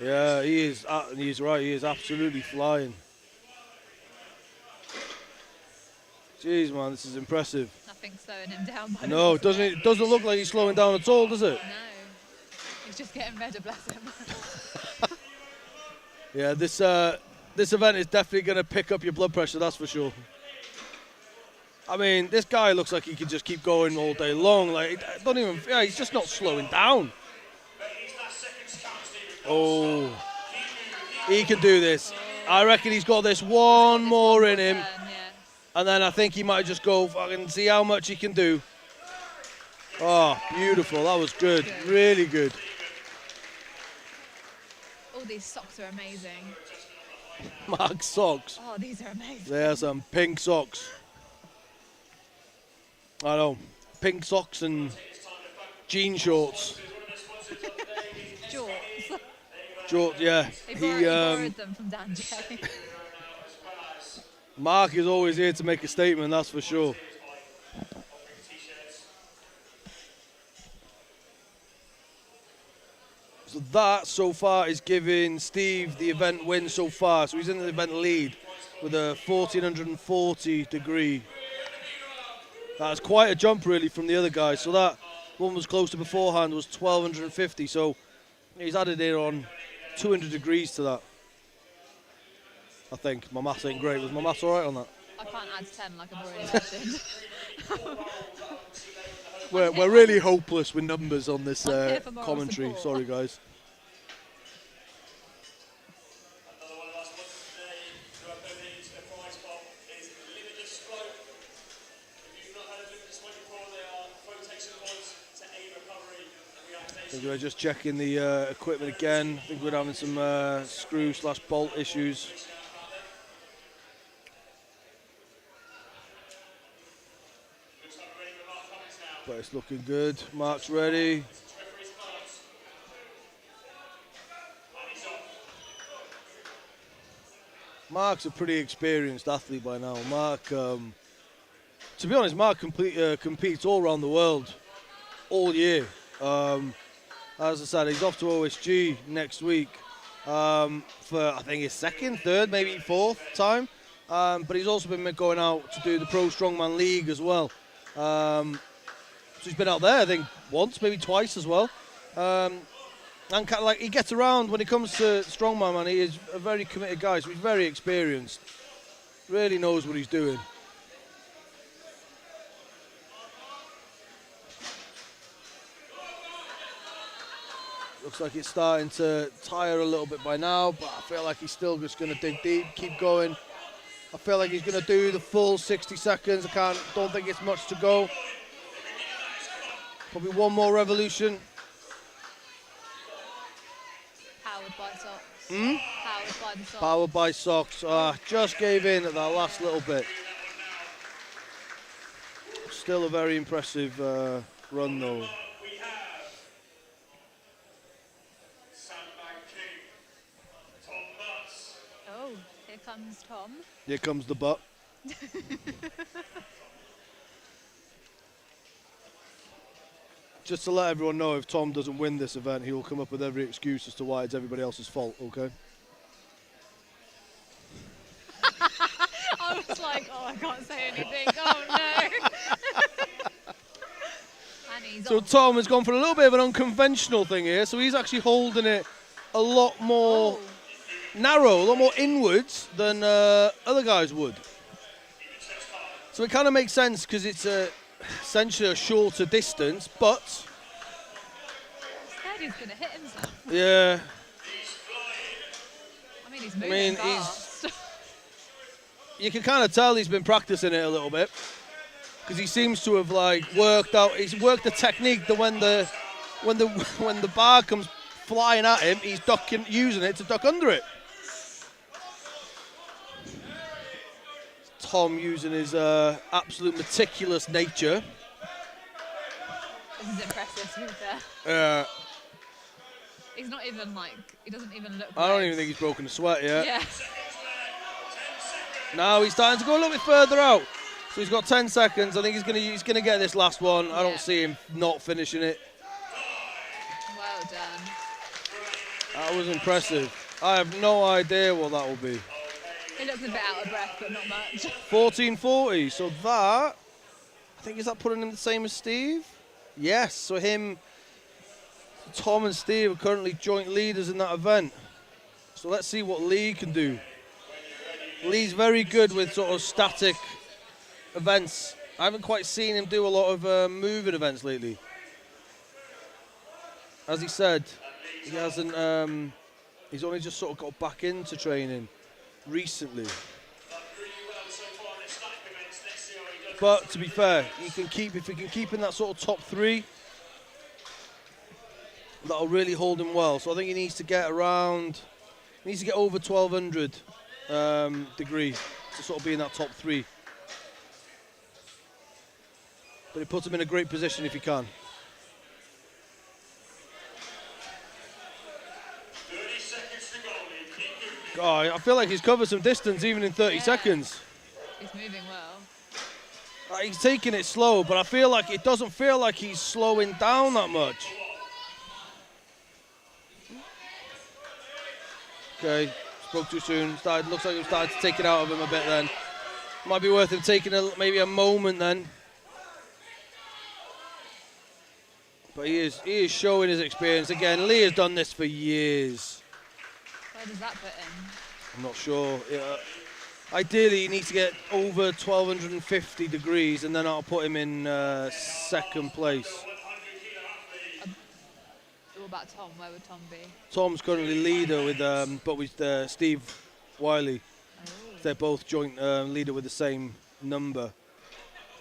Yeah, he is. He's right. He is absolutely flying. Jeez, man, this is impressive. Nothing's slowing him down. By No, doesn't it? It doesn't look like he's slowing down at all, does it? No, he's just getting redder, bless him. Yeah, this event is definitely going to pick up your blood pressure, that's for sure. I mean, this guy looks like he could just keep going all day long. Like, don't even. Yeah, he's just not slowing down. Oh, he can do this. I reckon he's got this one more in him. And then I think he might just go fucking see how much he can do. Oh, beautiful. That was good. Really good. All these socks are amazing. Mark's socks. Oh, these are amazing. They are some pink socks. I know. Pink socks and jean shorts. Jorts. Jorts, yeah. He borrowed them from Dan J. Mark is always here to make a statement, that's for sure. So that, so far, is giving Steve the event win so far. So he's in the event lead with a 1440 degree. That's quite a jump, really, from the other guys. So that one was close to beforehand was 1250. So he's added in on 200 degrees to that. I think. My maths ain't great. Was my maths all right on that? I can't add 10 like I've already mentioned. We're really hopeless with numbers on this commentary. Support. Sorry, guys. I think we're just checking the equipment again. I think we're having some screw/bolt issues. But it's looking good. Mark's ready. Mark's a pretty experienced athlete by now. Mark, to be honest, Mark competes all around the world, all year. As I said, he's off to OSG next week for, I think, his second, third, maybe fourth time. But he's also been going out to do the Pro Strongman League as well. So he's been out there, I think, once, maybe twice as well. And kind of like he gets around when it comes to strongman, man. He is a very committed guy, so he's very experienced. Really knows what he's doing. Looks like it's starting to tire a little bit by now, but I feel like he's still just going to dig deep, keep going. I feel like he's going to do the full 60 seconds. Don't think it's much to go. Probably one more revolution. Powered by socks. Powered by the socks. Powered by socks. Just gave in at that last little bit. Still a very impressive run though. Oh, here comes Tom. Here comes the butt. Just to let everyone know, if Tom doesn't win this event, he will come up with every excuse as to why it's everybody else's fault, okay? I can't say anything. Oh no. And he's So off. Tom has gone for a little bit of an unconventional thing here. So he's actually holding it a lot more narrow, a lot more inwards than other guys would. So it kind of makes sense because it's essentially a shorter distance, but Scared he's going to hit himself. yeah. I mean, he's moving fast. You can kind of tell he's been practicing it a little bit because he seems to have like worked out. He's worked the technique that when the bar comes flying at him, he's ducking, using it to duck under it. Tom using his absolute meticulous nature. This is impressive, to be fair. Yeah. He's not even like, he doesn't even look I don't red. even think he's broken a sweat yet. Yeah. Now he's starting to go a little bit further out. So he's got 10 seconds. I think he's gonna get this last one. I don't see him not finishing it. Well done. That was impressive. I have no idea what that will be. He looks a bit out of breath, but not much. 14:40. So that, I think, is that putting him the same as Steve? Yes. So Tom and Steve are currently joint leaders in that event. So let's see what Lee can do. Lee's very good with sort of static events. I haven't quite seen him do a lot of moving events lately. As he said, he hasn't. He's only just sort of got back into training recently. But to be fair, if he can keep in that sort of top 3, that'll really hold him well. So I think he needs to get over 1200 degree to sort of be in that top 3. But it puts him in a great position if he can. 30 seconds to go. God, I feel like he's covered some distance even in 30 seconds. He's moving well. He's taking it slow, but I feel like it doesn't feel like he's slowing down that much. Okay, spoke too soon. Looks like he started to take it out of him a bit then. Might be worth him taking maybe a moment then. But he is showing his experience. Again, Lee has done this for years. Where does that put him? I'm not sure. Ideally, he needs to get over 1250 degrees, and then I'll put him in second place. What about Tom? Where would Tom be? Tom's currently leader with Steve Wiley. Oh. They're both joint leader with the same number.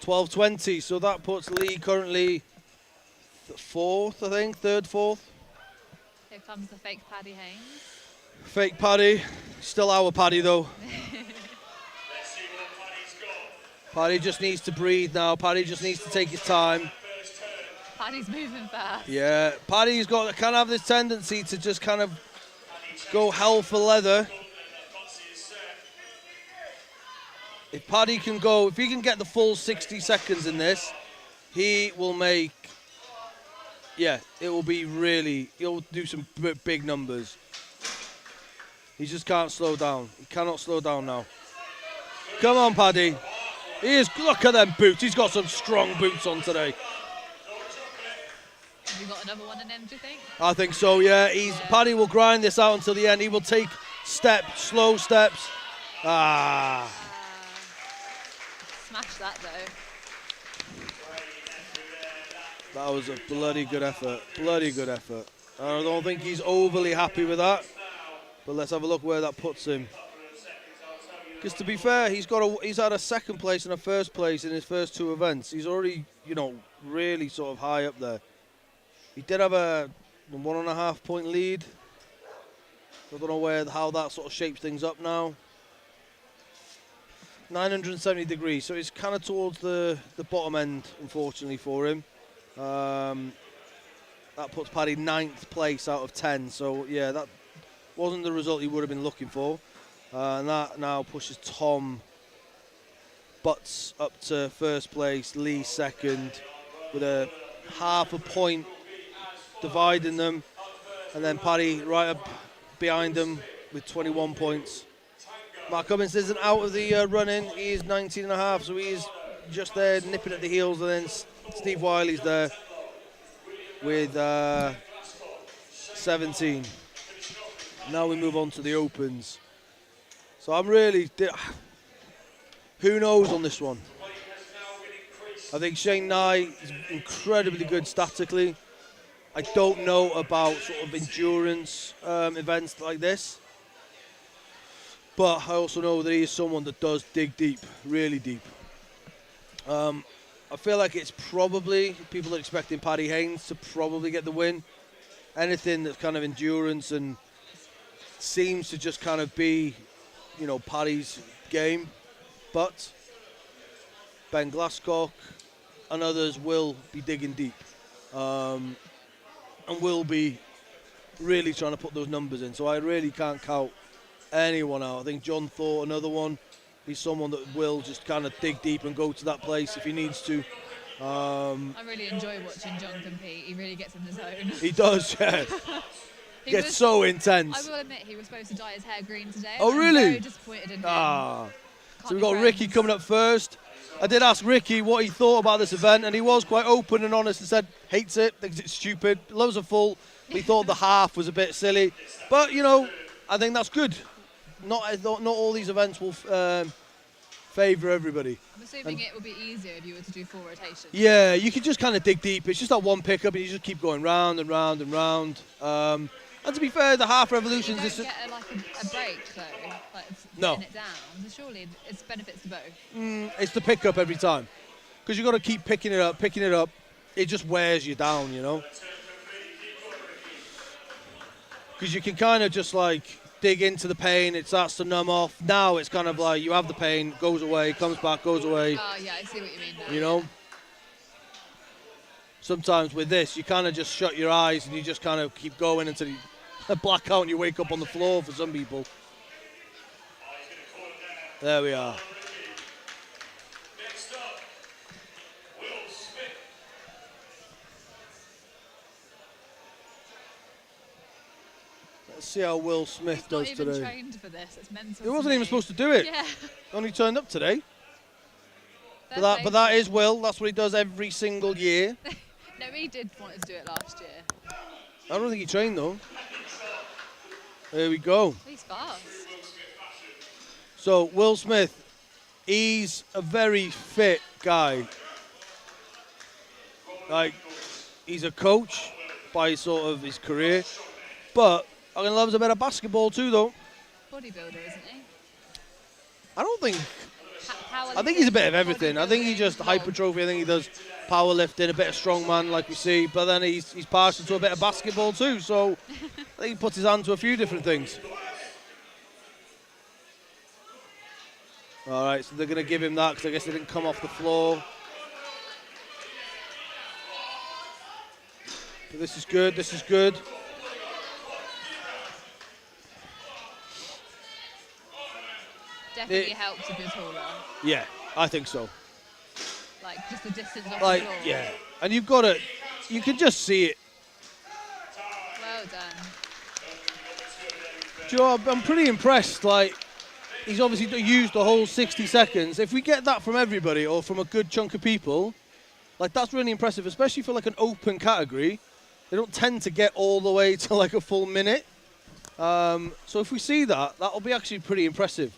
12:20. So that puts Lee currently fourth, I think, third, fourth. Here comes the fake Paddy Haynes. Fake Paddy, still our Paddy though. Paddy just needs to breathe now. Paddy just needs to take his time. Paddy's moving fast. Yeah, Paddy's kind of have this tendency to just kind of go hell for leather. If Paddy can go, if he can get the full 60 seconds in this, he will make, it will be really, he'll do some big numbers. He just can't slow down. He cannot slow down now. Come on, Paddy. Look at them boots. He's got some strong boots on today. Have you got another one in him, do you think? I think so, yeah. Paddy will grind this out until the end. He will take slow steps. Smash that, though. That was a bloody good effort. Bloody good effort. I don't think he's overly happy with that. But let's have a look where that puts him. Because to be fair, he's had a second place and a first place in his first 2 events. He's already, really sort of high up there. He did have a 1.5 point lead. I don't know how that sort of shapes things up now. 970 degrees, so it's kind of towards the bottom end, unfortunately for him. That puts Paddy 9th place out of 10. So yeah, that wasn't the result he would have been looking for. And that now pushes Tom Butts up to first place, Lee second, with a half a point dividing them. And then Paddy right up behind them with 21 points. Mark Cummins isn't out of the running. He is 19.5, so he's just there nipping at the heels. And then Steve Wiley's there with 17. Now we move on to the opens. So I'm really, who knows on this one? I think Shane Nye is incredibly good statically. I don't know about sort of endurance events like this. But I also know that he is someone that does dig deep, really deep. I feel like it's probably, people are expecting Paddy Haynes to probably get the win. Anything that's kind of endurance and seems to just kind of be, you know, Paddy's game. But Ben Glasscock and others will be digging deep. And will be really trying to put those numbers in. So I really can't count anyone out. I think John Thor, another one, he's someone that will just kind of dig deep and go to that place if he needs to. I really enjoy watching John compete. He really gets in the zone. He does, yeah. He gets so intense. I will admit he was supposed to dye his hair green today. Oh, really? I'm very disappointed in him. So we've got Ricky coming up first. I did ask Ricky what he thought about this event, and he was quite open and honest and said hates it, thinks it's stupid, loves a full. He thought the half was a bit silly. But, you know, I think that's good. Not all these events will favour everybody. I'm assuming it will be easier if you were to do 4 rotations. Yeah, you can just kind of dig deep. It's just that one pickup, and you just keep going round and round and round. And to be fair, the half revolutions... You don't get a break, though, like no. it down. So surely it's benefits to both. It's the pickup every time. Because you've got to keep picking it up. It just wears you down, you know? Because you can kind of just, like, dig into the pain, it starts to numb off. Now it's kind of like you have the pain, goes away, comes back, goes away. Oh, yeah, I see what you mean now. You know? Sometimes with this, you kind of just shut your eyes and you just kind of keep going until you black out and you wake up on the floor for some people. There we are. Let's see how Will Smith does today. He's not even trained for this. It's mental. He wasn't even supposed to do it. Yeah. Only turned up today. But that is Will. That's what he does every single year. No, he did want to do it last year. I don't think he trained though. There we go. He's fast. So Will Smith, he's a very fit guy. Like, he's a coach by sort of his career, but I loves a bit of basketball too, though. Bodybuilder, isn't he? I don't think. I think he's a bit of everything. I think he just hypertrophy. I think he does powerlifting, a bit of strongman, like we see. But then he's passed into a bit of basketball too. So I think he puts his hand to a few different things. All right, so they're going to give him that because I guess they didn't come off the floor. But this is good. This is good. Definitely helps if you're taller. Yeah, I think so. Like, just the distance off Like, the floor. yeah. And you've got to, you can just see it. Well done. Do you know, I'm pretty impressed. Like, he's obviously used the whole 60 seconds. If we get that from everybody or from a good chunk of people, like, that's really impressive, especially for like an open category. They don't tend to get all the way to like a full minute. So if we see that, that'll be actually pretty impressive.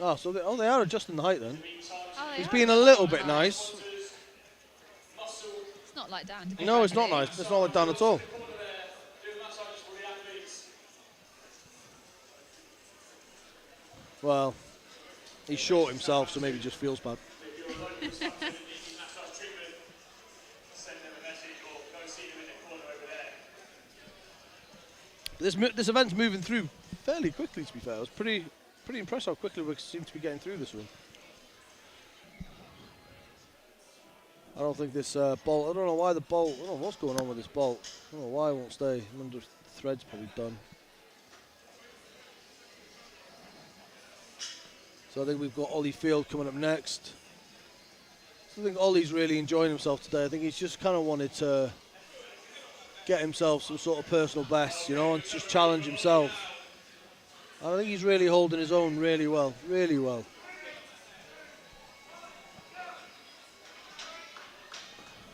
Oh, so they are adjusting the height then. Oh, He's being a little bit nice. It's not like down. No, it's not nice. It's not like down at all. Well, he's short himself, so maybe he just feels bad. This event's moving through fairly quickly, to be fair. I was pretty impressed how quickly we seem to be getting through this one. I don't think this bolt, I don't know why the bolt, I don't know what's going on with this bolt. I don't know why it won't stay. I wonder if the thread's probably done. So I think we've got Ollie Field coming up next. I think Ollie's really enjoying himself today. I think he's just kind of wanted to get himself some sort of personal best, you know, and just challenge himself. I think he's really holding his own really well, really well.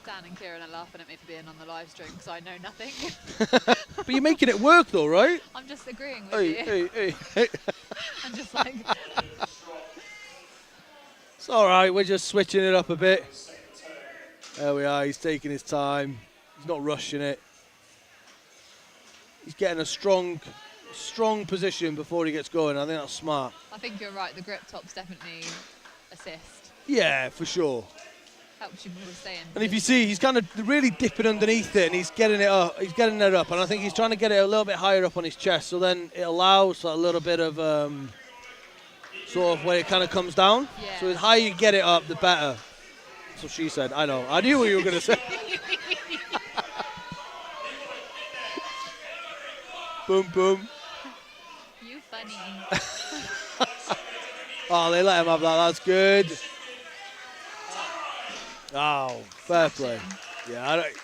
Dan and Kieran are laughing at me for being on the live stream because I know nothing. But you're making it work though, right? I'm just agreeing with you. Hey. I'm just like... It's all right, we're just switching it up a bit. There we are, he's taking his time. He's not rushing it. He's getting a strong position before he gets going. I think that's smart. I think you're right, the grip tops definitely assist. Yeah, for sure. Helps you with staying. And if you see, he's kind of really dipping underneath it and he's getting it up. He's getting it up, and I think he's trying to get it a little bit higher up on his chest, so then it allows a little bit of sort of where it kind of comes down. Yeah. So the higher you get it up, the better. That's what she said. I know. I knew what you were going to say. Boom, boom. You funny. Oh, they let him have that. That's good. Oh, fair play. Yeah, I don't.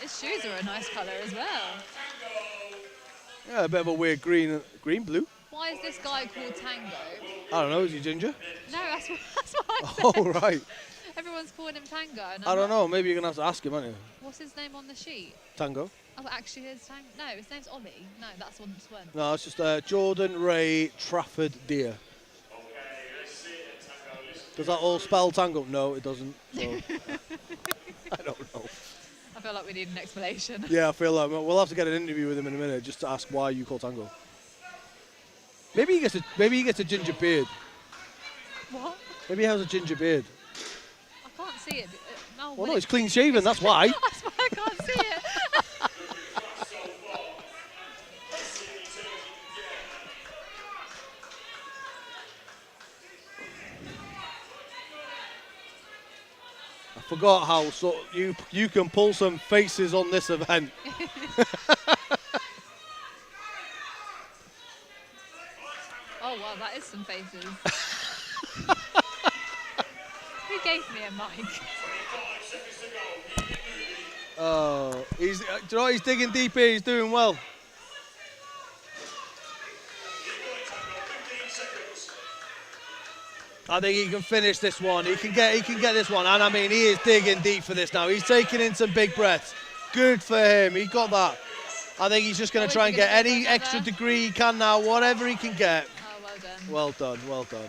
His shoes are a nice colour as well. Yeah, a bit of a weird green blue. Why is this guy called Tango? I don't know. Is he ginger? No, that's what I said. Oh, right. Everyone's calling him Tango. And I don't know. Maybe you're gonna have to ask him, aren't you? What's his name on the sheet? Tango. Oh, actually, his Tango. No, his name's Ollie. No, that's one. No, it's just Jordan Ray Trafford Deer. Does that all spell Tango? No, it doesn't. So I don't know. I feel like we need an explanation. Yeah, I feel like we'll have to get an interview with him in a minute just to ask why you call Tango. Maybe he gets a ginger beard. What? Maybe he has a ginger beard. I can't see it. No, well, no, it's clean shaven. That's why. That's why I can't see it. I forgot how you can pull some faces on this event. Oh wow, that is some faces. Who gave me a mic? Oh, do you know what? He's digging deep here. He's doing well. I think he can finish this one. He can get this one. And I mean, he is digging deep for this now. He's taking in some big breaths. Good for him. He got that. I think he's just going to try and get any extra degree he can now, whatever he can get. Oh, well done. Well done, well done.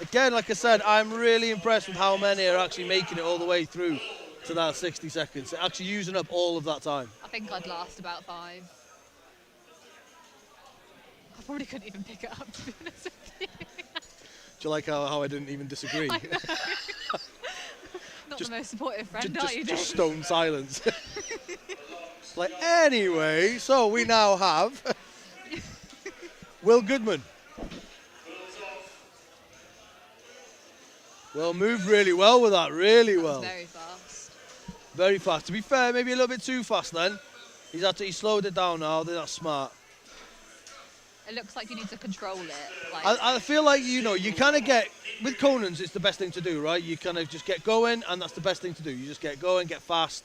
Again, like I said, I'm really impressed with how many are actually making it all the way through to that 60 seconds. Actually using up all of that time. I think I'd last about 5. I probably couldn't even pick it up, to be honest with you. Do you like how I didn't even disagree? I know. Not the most supportive friend, are you? Just stone silence. Like, anyway, so we now have Will Goodman. Well, moved really well with that, really well. Very fast. Very fast. To be fair, maybe a little bit too fast then. He slowed it down now. I think that's smart. It looks like you need to control it. Like I feel like, you know, you kind of get, with Conan's, it's the best thing to do, right? You kind of just get going, and that's the best thing to do. You just get going, get fast.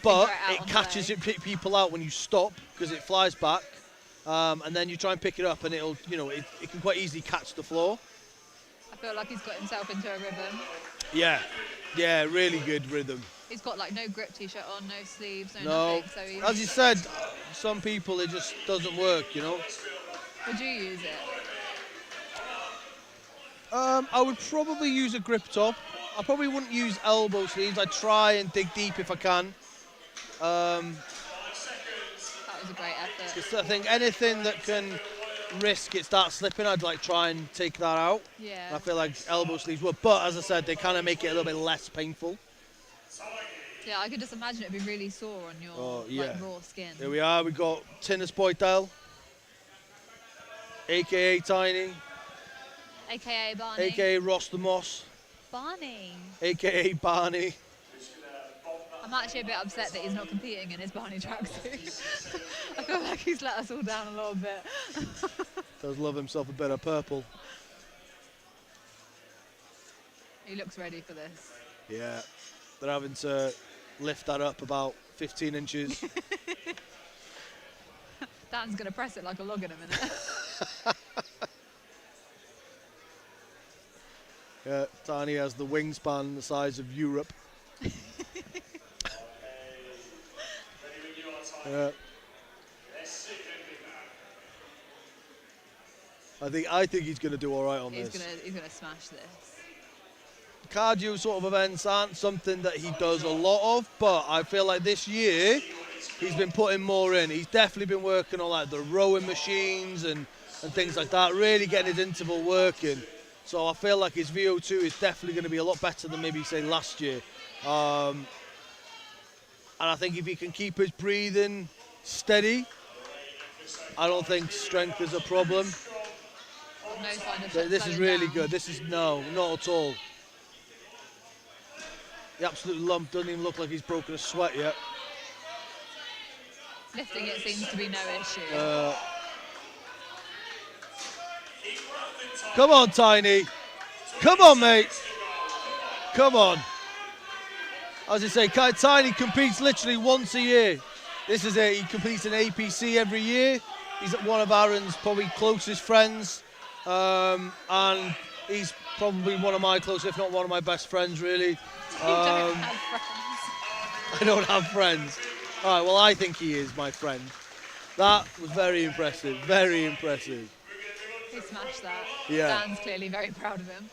But it catches people out when you stop, because it flies back. And then you try and pick it up, and it'll, you know, it can quite easily catch the floor. I feel like he's got himself into a rhythm. Yeah, really good rhythm. He's got like no grip t-shirt on, no sleeves, No, nothing. So he's... as you said, some people it just doesn't work, you know. Would you use it? I would probably use a grip top. I probably wouldn't use elbow sleeves. I'd try and dig deep if I can. That was a great effort. I think anything that can risk it start slipping, I'd like try and take that out. Yeah. I feel like elbow sleeves would, but as I said, they kind of make it a little bit less painful. Yeah, I could just imagine it'd be really sore on your like, raw skin. Here we are. We got Tinnis Boydell, aka Tiny, aka Barney, aka Ross the Moss, Barney, aka Barney. I'm actually a bit upset that he's not competing in his Barney tracksuit. I feel like he's let us all down a little bit. Does love himself a bit of purple. He looks ready for this. Yeah, they're having to lift that up about 15 inches. Dan's going to press it like a log in a minute. Yeah, Tiny has the wingspan the size of Europe. Yeah. I think he's going to do all right on this. He's going to smash this. Cardio sort of events aren't something that he does a lot of, but I feel like this year he's been putting more in. He's definitely been working on like the rowing machines and things like that, really getting his interval working. So I feel like his VO2 is definitely going to be a lot better than maybe say last year. And I think if he can keep his breathing steady, I don't think strength is a problem. No sign of This is slowing really down. good. This is not at all. The absolute lump doesn't even look like he's broken a sweat yet. Lifting it seems to be no issue. Come on, Tiny. Come on, mate. Come on. As I say, Tiny competes literally once a year. This is it. He competes in APC every year. He's one of Aaron's probably closest friends. And he's probably one of my closest, if not one of my best friends, really. You don't have friends. I don't have friends. All right, well, I think he is my friend. That was very impressive, very impressive. He smashed that. Yeah. Dan's clearly very proud of him.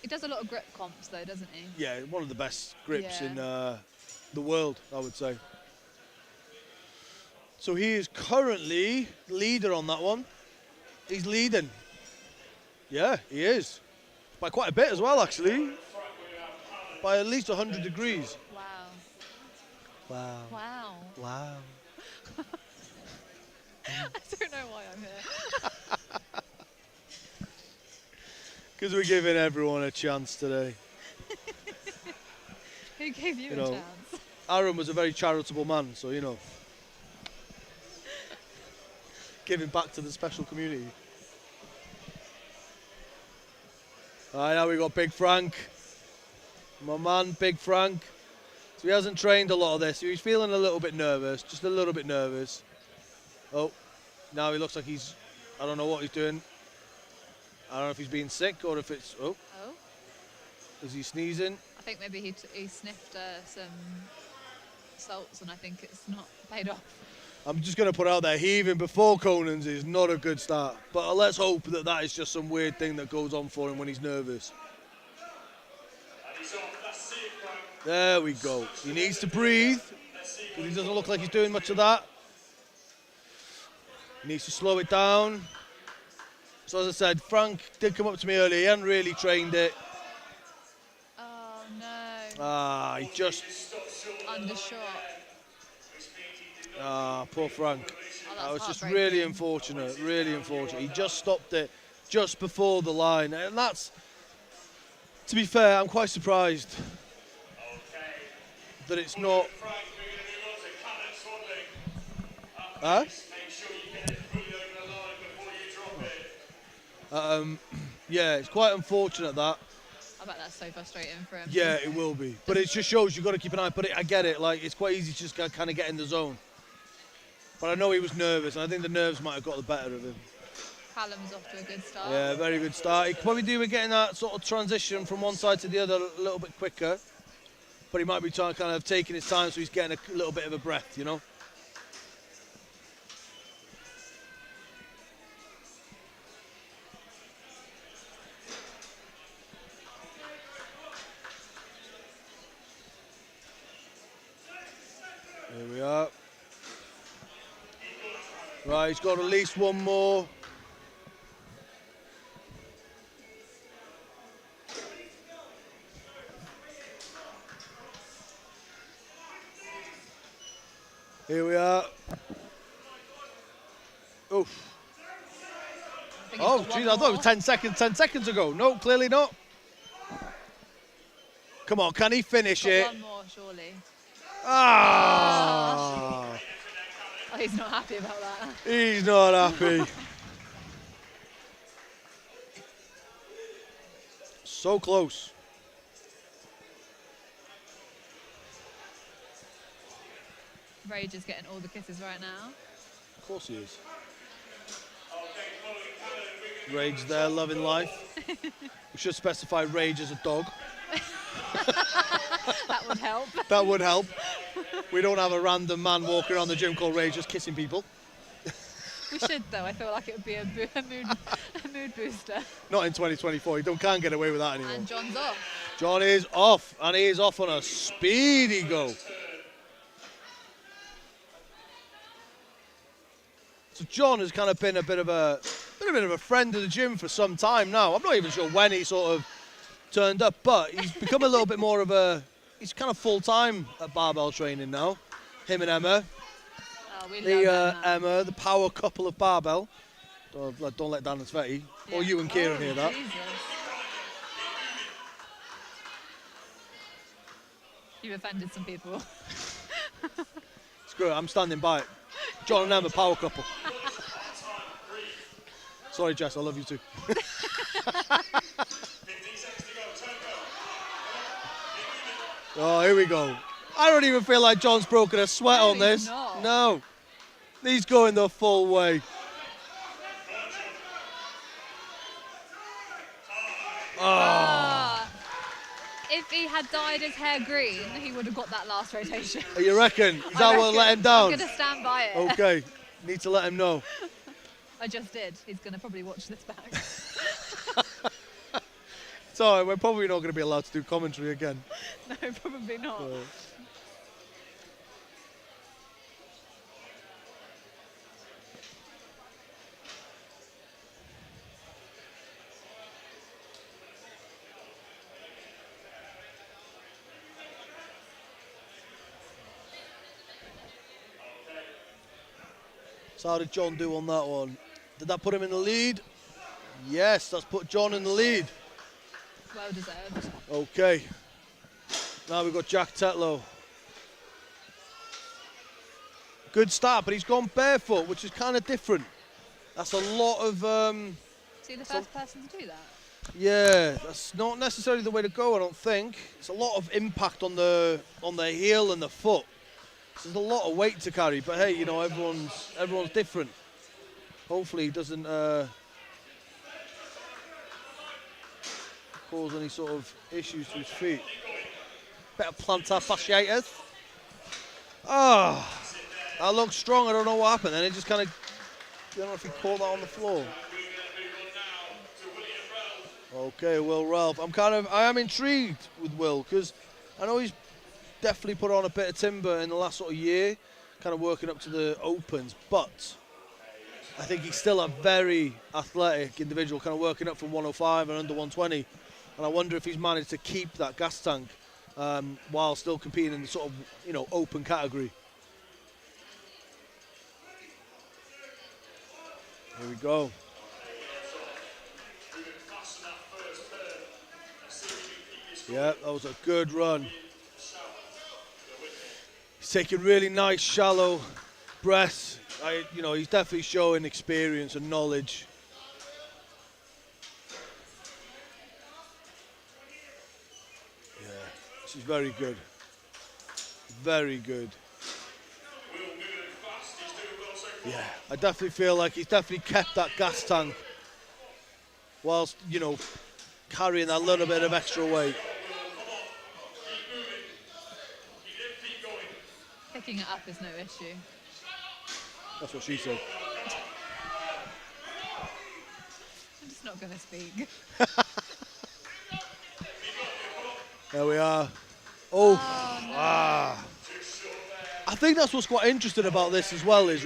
He does a lot of grip comps, though, doesn't he? Yeah, one of the best grips Yeah. in the world, I would say. So he is currently leader on that one. He's leading. Yeah, he is. By quite a bit as well, actually. By at least 100 degrees. Wow. Wow. Wow. Wow. I don't know why I'm here. Because we're giving everyone a chance today. Who gave you, You a know, chance? Aaron was a very charitable man, so, you know. Giving back to the special community. All right, now we got Big Frank. My man, Big Frank. So he hasn't trained a lot of this. So he's feeling a little bit nervous, just a little bit nervous. Oh, now he looks like he's, I don't know what he's doing. I don't know if he's being sick or if it's, oh. Oh. Is he sneezing? I think maybe he sniffed some salts and I think it's not paid off. I'm just going to put out there, heaving before Conan's is not a good start. But let's hope that that is just some weird thing that goes on for him when he's nervous. There we go. He needs to breathe, because he doesn't look like he's doing much of that. He needs to slow it down. So as I said, Frank did come up to me earlier. He hadn't really trained it. Oh, no. He just... Undershot. Poor Frank. Oh, That was just heartbreaking. really unfortunate, really unfortunate. He just stopped it just before the line. And that's, to be fair, I'm quite surprised that it's not... Huh? Yeah, it's quite unfortunate that. I bet that's so frustrating for him. Yeah, it will be. But it just shows you've got to keep an eye. But I get it. Like, it's quite easy to just kind of get in the zone. But I know he was nervous, and I think the nerves might have got the better of him. Callum's off to a good start. Yeah, very good start. He could probably do with getting that sort of transition from one side to the other a little bit quicker. But he might be trying kind of taking his time, so he's getting a little bit of a breath, you know? Here we are. Right, he's got at least one more. Here we are. Oof. Oh, geez, I thought it was 10 seconds ago. No, clearly not. Come on, can he finish it? One more, surely. Ah! Oh, he's not happy about that. He's not happy. So close. Rage is getting all the kisses right now. Of course he is. Rage there, loving life. We should specify Rage as a dog. That would help. That would help. We don't have a random man walking around the gym called Rage just kissing people. We should, though. I feel like it would be a mood booster. Not in 2024. You can't get away with that anymore. And John's off. John is off, and he is off on a speedy go. So John has kind of been a bit of a friend of the gym for some time now. I'm not even sure when he sort of turned up, but he's become a little bit more of he's kind of full-time at barbell training now. Him and Emma. Oh, we love Emma, the power couple of barbell. Don't let Dan and Sveti, or you and Kieran hear that. Jesus. You offended some people. Screw it, I'm standing by it. John and Emma, power couple. Sorry, Jess, I love you too. Oh, here we go. I don't even feel like John's broken a sweat on this. Not. No. He's going the full way. If he had dyed his hair green, he would have got that last rotation. You reckon? Is that what let him down? I'm going to stand by it. Okay. Need to let him know. I just did. He's going to probably watch this back. It's all right. We're probably not going to be allowed to do commentary again. No, probably not. So how did John do on that one? Did that put him in the lead? Yes, that's put John in the lead. Well deserved. Okay. Now we've got Jack Tetlow. Good start, but he's gone barefoot, which is kind of different. That's a lot of... Is he the first person to do that? Yeah, that's not necessarily the way to go, I don't think. It's a lot of impact on the heel and the foot. There's a lot of weight to carry, but hey, you know, everyone's different. Hopefully he doesn't cause any sort of issues to his feet. Better plantar fasciitis. Ah, that looks strong. I don't know what happened. And it just kind of, I don't know if he caught that on the floor. Okay, Will Ralph. I am intrigued with Will because I know he's definitely put on a bit of timber in the last sort of year, kind of working up to the opens, but I think he's still a very athletic individual, kind of working up from 105 and under 120, and I wonder if he's managed to keep that gas tank while still competing in the sort of, you know, open category. Here we go. Yeah, that was a good run. He's taking really nice, shallow breaths. You know, he's definitely showing experience and knowledge. Yeah, this is very good. Very good. Yeah, I definitely feel like he's definitely kept that gas tank whilst, you know, carrying that little bit of extra weight. Picking it up is no issue. That's what she said. I'm just not going to speak. There we are. Oh, no. I think that's what's quite interesting about this as well is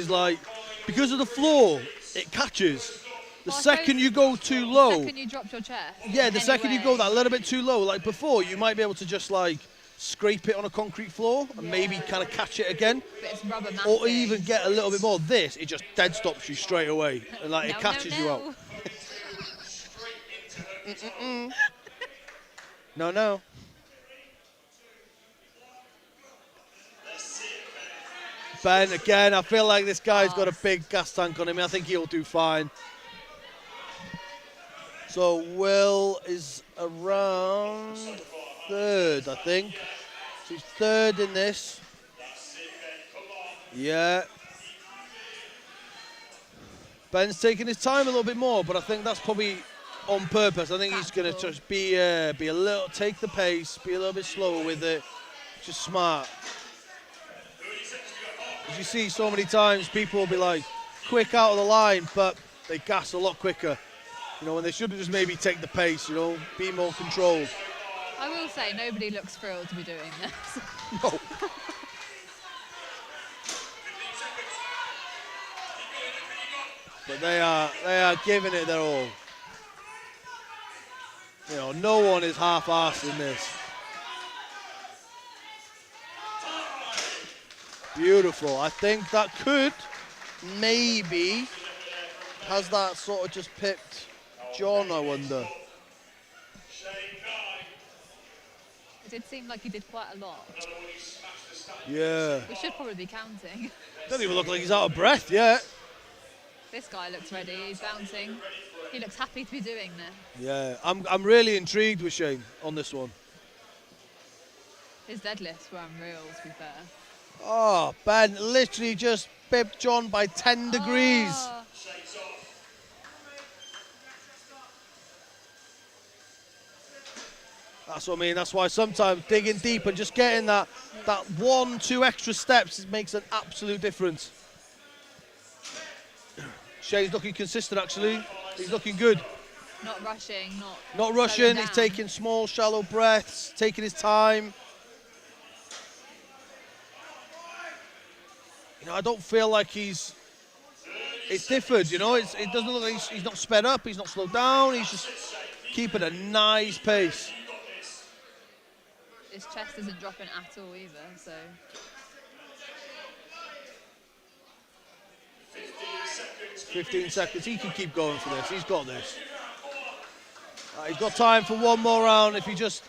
like, because of the floor, it catches. The second you go too low. The second you drop your chest. Yeah, the second you go that little bit too low, like before, you might be able to just like scrape it on a concrete floor and maybe kind of catch it again. But it's rubber or even get a little bit more. This, it just dead stops you straight away. And like it catches you out. No. Ben, again, I feel like this guy's got a big gas tank on him. I think he'll do fine. So Will is around third, I think. So he's third in this. Yeah. Ben's taking his time a little bit more, but I think that's probably on purpose. I think he's going to just be a little, take the pace, be a little bit slower with it. Just smart. As you see so many times, people will be like quick out of the line, but they gas a lot quicker. You know, when they should just maybe take the pace, you know, be more controlled. I will say, nobody looks thrilled to be doing this. No. But they are giving it their all. You know, no one is half-assed in this. Beautiful. I think that could maybe, has that sort of just pipped John, I wonder. It did seem like he did quite a lot. Yeah. We should probably be counting. Doesn't even look like he's out of breath yet. This guy looks ready, he's bouncing. He looks happy to be doing this. Yeah, I'm really intrigued with Shane on this one. His deadlifts were unreal, to be fair. Oh, Ben literally just bipped John by 10 degrees. Oh. That's what I mean. That's why sometimes digging deep and just getting that 1-2 extra steps makes an absolute difference. Shane's looking consistent, actually. He's looking good. Not rushing, not rushing. He's taking small, shallow breaths, taking his time. You know, I don't feel like it's differed, you know. It doesn't look like he's not sped up, he's not slowed down, he's just keeping a nice pace. His chest isn't dropping at all either, so. 15 seconds, he can keep going for this, he's got this. He's got time for one more round if he just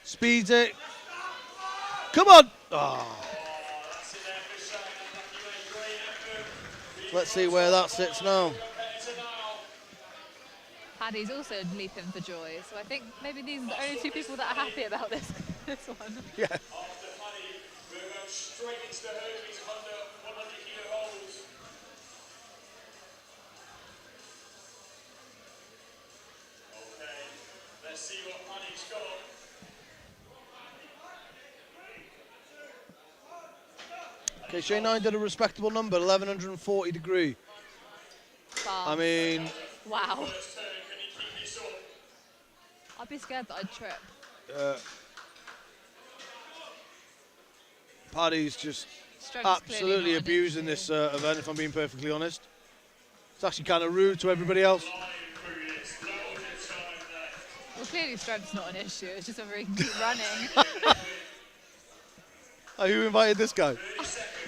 speeds it. Come on! Oh. Let's see where that sits now. Paddy's also leaping for joy, so I think maybe these are the only two people that are happy about this one. Yeah. After Paddy, we're going straight into the Hercules under 100 kilo holds. Okay, let's see what Paddy's got. Okay, Shane 9 did a respectable number, 1140 degree. I mean... Wow. I'd be scared that I'd trip. Paddy's just absolutely abusing this event, if I'm being perfectly honest. It's actually kind of rude to everybody else. Well, clearly strength's not an issue, it's just whether he can keep running. Oh, who invited this guy?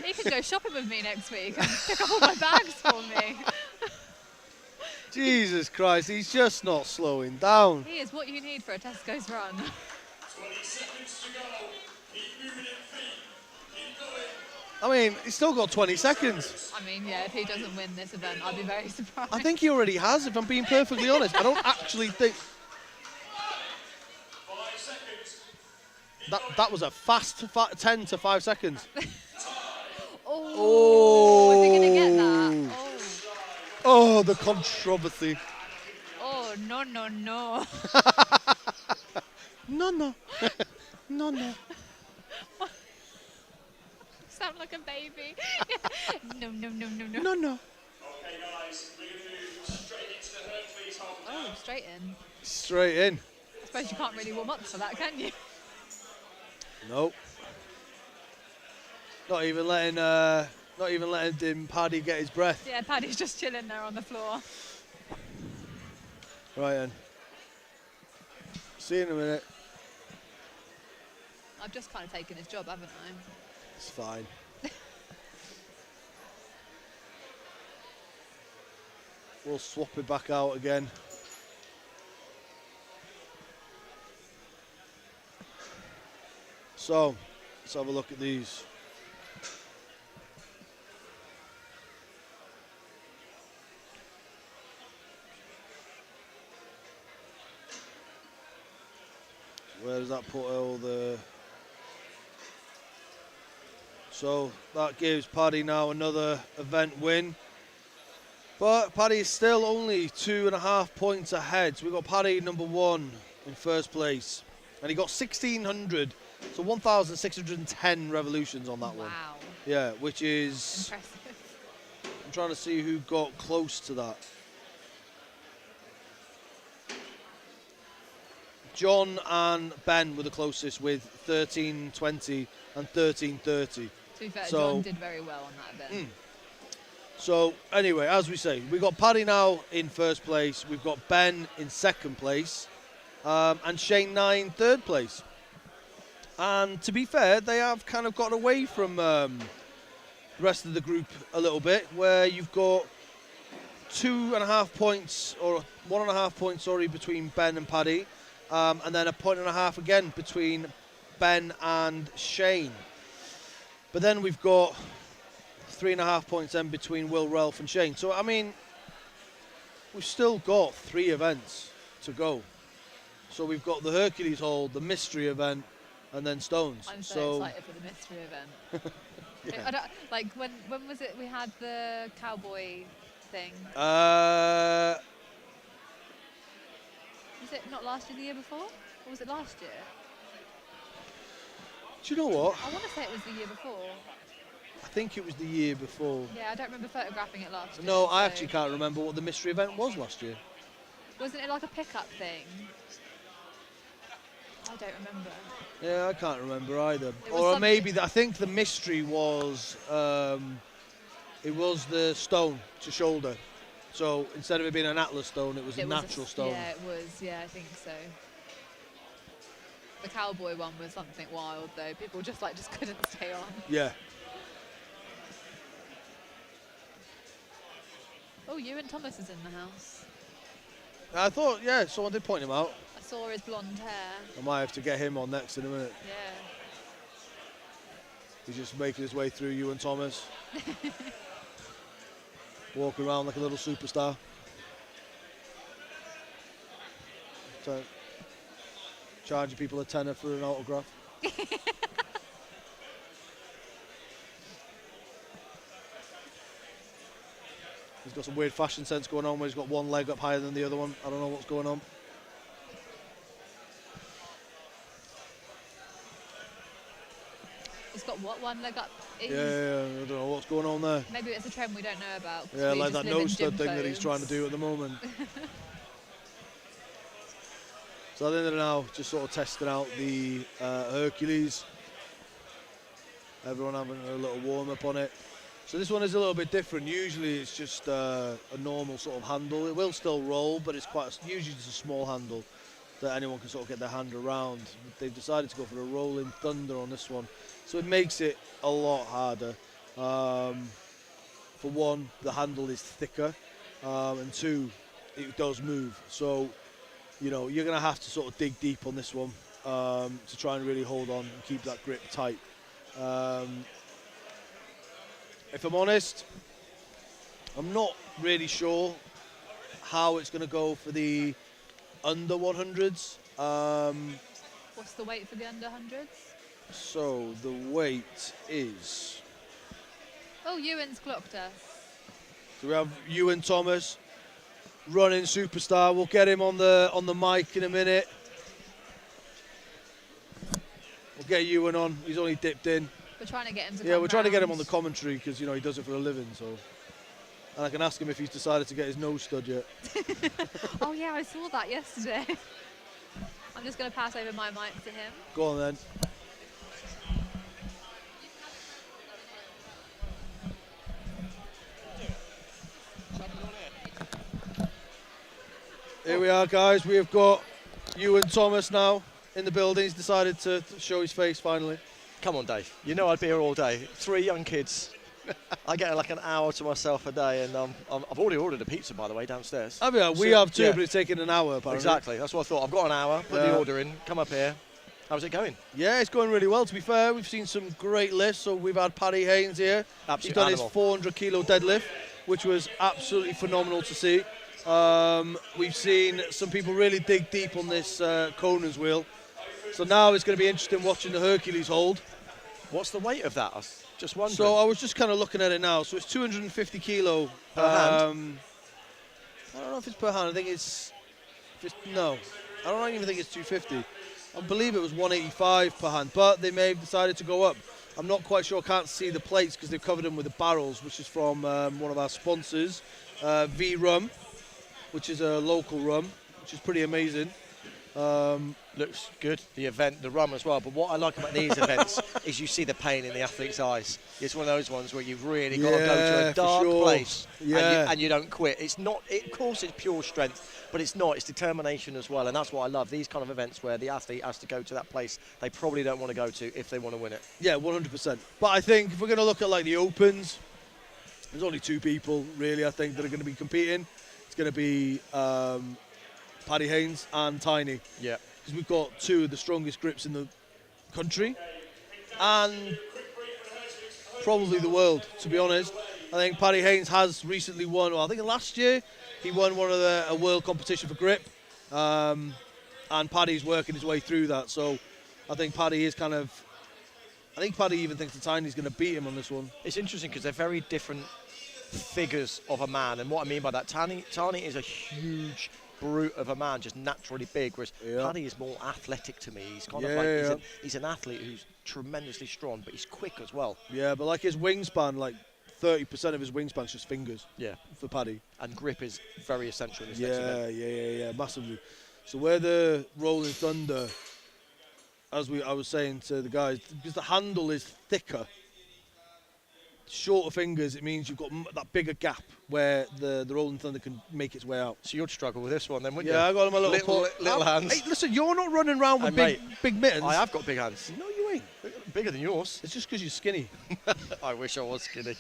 He can go shopping with me next week and pick up all my bags for me. Jesus Christ, he's just not slowing down. He is what you need for a Tesco's run. 20 seconds to go. Keep moving it, feet. Keep going. I mean, he's still got 20 seconds. I mean, yeah, if he doesn't win this event, I'd be very surprised. I think he already has, if I'm being perfectly honest. I don't actually think... 5 seconds. That was a fast 10 to 5 seconds. Oh, is he going to get that? Oh, the controversy. Oh, no, no, no. No, no. No, no. Sound like a baby. No, no, no, no, no. No, no. Okay, guys, we're going to move straight into the Hercules hold. Oh, straight in. Straight in. I suppose you can't really warm up for that, can you? Nope. Not even letting Paddy get his breath. Yeah, Paddy's just chilling there on the floor. Right then. See you in a minute. I've just kind of taken his job, haven't I? It's fine. We'll swap it back out again. So, let's have a look at these. Where's that put all the... So that gives Paddy now another event win. But Paddy is still only 2.5 points ahead. So we've got Paddy number 1 in first place. And he got 1,600, so 1,610 revolutions on that one. Wow. Yeah, which is... Impressive. I'm trying to see who got close to that. John and Ben were the closest with 1320 and 1330. To be fair, So- John did very well on that event. So anyway, as we say, we've got Paddy now in first place. We've got Ben in second place. And Shane 9 third place. And to be fair, they have kind of got away from the rest of the group a little bit, where you've got 2.5 points, or 1.5 points, sorry, between Ben and Paddy. And then 1.5 points again between Ben and Shane. But then we've got 3.5 points then between Will, Ralph and Shane. So, I mean, we've still got 3 events to go. So we've got the Hercules hold, the mystery event, and then Stones. I'm so excited for the mystery event. Yeah. I don't, like, when was it we had the cowboy thing? Uh, Was it not last year, the year before? Or was it last year? do you know what? I want to say it was the year before. I think it was the year before. Yeah, I don't remember photographing it last year. No, I so- actually can't remember what the mystery event was last year. Wasn't it like a pickup thing? I don't remember. Yeah, I can't remember either. It was Or something- maybe, I think the mystery was, it was the stone to shoulder. So instead of it being an Atlas stone, it was a natural stone. Yeah, it was. Yeah, I think so. The cowboy one was something wild though. People just couldn't stay on. Yeah. Oh, Ewan Thomas is in the house. I thought, yeah, someone did point him out. I saw his blonde hair. I might have to get him on next in a minute. Yeah. He's just making his way through you and Thomas. Walking around like a little superstar. So, charging people a tenner for an autograph. He's got some weird fashion sense going on where he's got one leg up higher than the other one. I don't know what's going on. He's got what, one leg up? Yeah, I don't know what's going on there. Maybe it's a trend we don't know about. 'cause Yeah, we like just that live in nose stud gym thing that he's trying to clothes. do at the moment. So I think they're now just sort of testing out the Hercules. Everyone having a little warm up on it. So this one is a little bit different. Usually it's just a normal sort of handle. It will still roll, but it's usually just a small handle that anyone can sort of get their hand around. They've decided to go for a rolling thunder on this one. So it makes it a lot harder. For one, the handle is thicker, and two, it does move. So, you know, you're going to have to sort of dig deep on this one to try and really hold on and keep that grip tight. If I'm honest, I'm not really sure how it's going to go for the under 100s. What's the weight for the under 100s? So the weight is... Oh, Ewan's clocked us. So we have Ewan Thomas, running superstar. We'll get him on the mic in a minute. We'll get Ewan on. He's only dipped in. We're trying to get him to Yeah, come we're trying to get him round. on the commentary because, you know, he does it for a living. So, and I can ask him if he's decided to get his nose stud yet. Oh yeah, I saw that yesterday. I'm just going to pass over my mic to him. Go on then. Here we are, guys. We have got Ewan Thomas now in the building. He's decided to show his face finally. Come on, Dave. You know I'd be here all day. 3 young kids. I get like an hour to myself a day, and I've already ordered a pizza, by the way, downstairs. I mean, we have too, but it's taken an hour, apparently. Exactly. That's what I thought. I've got an hour. Put the Yeah. order in. Come up here. How's it going? Yeah, it's going really well, to be fair. We've seen some great lifts. So we've had Paddy Haynes here. Absolute He's done animal. his 400 kilo deadlift, which was absolutely phenomenal to see. We've seen some people really dig deep on this Conan's wheel. So now it's going to be interesting watching the Hercules hold. What's the weight of that? I was just wondering. So I was just kind of looking at it now. So it's 250 kilo. Per hand? I don't know if it's per hand. I think no. I don't even think it's 250. I believe it was 185 per hand, but they may have decided to go up. I'm not quite sure. I can't see the plates because they've covered them with the barrels, which is from one of our sponsors, V Rum, which is a local rum, which is pretty amazing. Looks good, the event, the rum as well. But what I like about these events is you see the pain in the athlete's eyes. It's one of those ones where you've really got to go to a dark place and you don't quit. It's not, of course it's pure strength, but it's not, it's determination as well. And that's what I love, these kind of events where the athlete has to go to that place they probably don't want to go to if they want to win it. Yeah, 100%. But I think if we're going to look at like the Opens, there's only 2 people really, I think, that are going to be competing. It's going to be Paddy Haynes and Tiny. Yeah. Because we've got 2 of the strongest grips in the country and probably the world, to be honest. I think Paddy Haynes has recently won, well, I think last year he won one of a world competition for grip, and Paddy's working his way through that. So I think Paddy is I think Paddy even thinks that Tiny's going to beat him on this one. It's interesting because they're very different figures of a man, and what I mean by that, Tiny is a huge brute of a man, just naturally big, whereas Paddy is more athletic to me. He's kind of like he's an athlete who's tremendously strong, but he's quick as well. Yeah, but like his wingspan, like 30% of his wingspan's just fingers. Yeah, for Paddy. And grip is very essential in this next event. Yeah, massively. So where the Rolling Thunder, as I was saying to the guys, because the handle is thicker, shorter fingers, it means you've got that bigger gap where the Rolling Thunder can make its way out. So you'd struggle with this one then, wouldn't you? Yeah, I got my little hands. Hey, listen, you're not running around with big mittens. I have got big hands. No, you ain't. Bigger than yours. It's just because you're skinny. I wish I was skinny.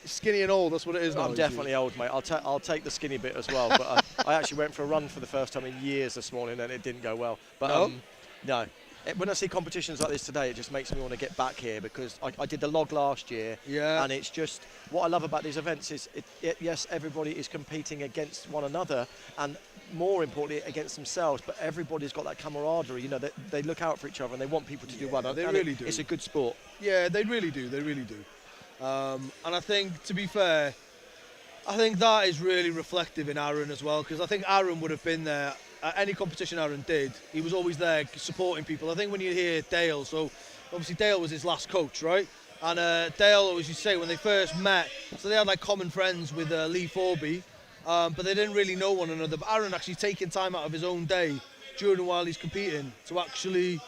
Skinny and old, that's what it is now. I'm definitely old, mate. I'll take the skinny bit as well. But I actually went for a run for the first time in years this morning and it didn't go well. But no. When I see competitions like this today, it just makes me want to get back here because I did the log last year. Yeah. And it's just, what I love about these events is, yes, everybody is competing against one another and more importantly against themselves, but everybody's got that camaraderie. You know, they look out for each other and they want people to do well. They really do. It's a good sport. Yeah, they really do. They really do. And I think, to be fair, I think that is really reflective in Aaron as well, because I think Aaron would have been there at any competition Aaron did. He was always there supporting people. I think when you hear Dale, so obviously Dale was his last coach, right? And Dale, as you say, when they first met, so they had like common friends with Lee Forby, but they didn't really know one another. But Aaron actually taking time out of his own day during while he's competing to actually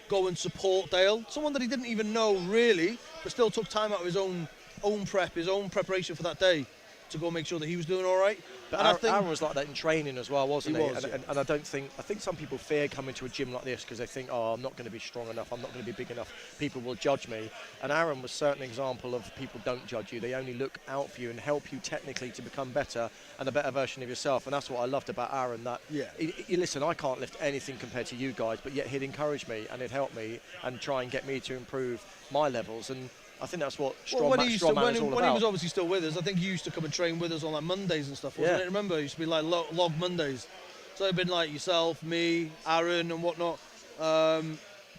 go and support Dale, someone that he didn't even know really, but still took time out of his own preparation for that day to go make sure that he was doing all right. But Aaron was like that in training as well, wasn't he? Was, and I think some people fear coming to a gym like this because they think, oh, I'm not going to be strong enough, I'm not going to be big enough, people will judge me. And Aaron was certainly an example of people don't judge you, they only look out for you and help you technically to become better and a better version of yourself. And that's what I loved about Aaron, that listen, I can't lift anything compared to you guys, but yet he'd encourage me and he'd help me and try and get me to improve my levels. And I think that's what strong man is all about. When he was obviously still with us, I think he used to come and train with us on like Mondays and stuff, wasn't it? Remember, it used to be like log Mondays. So it'd been like yourself, me, Aaron and whatnot.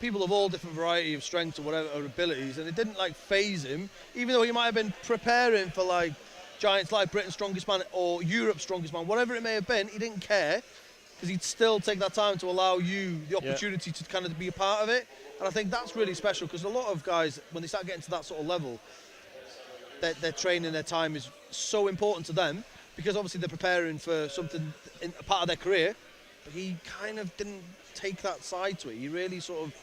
People of all different variety of strengths or whatever, or abilities, and it didn't like phase him, even though he might have been preparing for like giants like Britain's Strongest Man or Europe's Strongest Man, whatever it may have been, he didn't care, because he'd still take that time to allow you the opportunity to kind of be a part of it. And I think that's really special, because a lot of guys, when they start getting to that sort of level, their training, their time is so important to them, because obviously they're preparing for something in a part of their career, but he kind of didn't take that side to it. He really sort of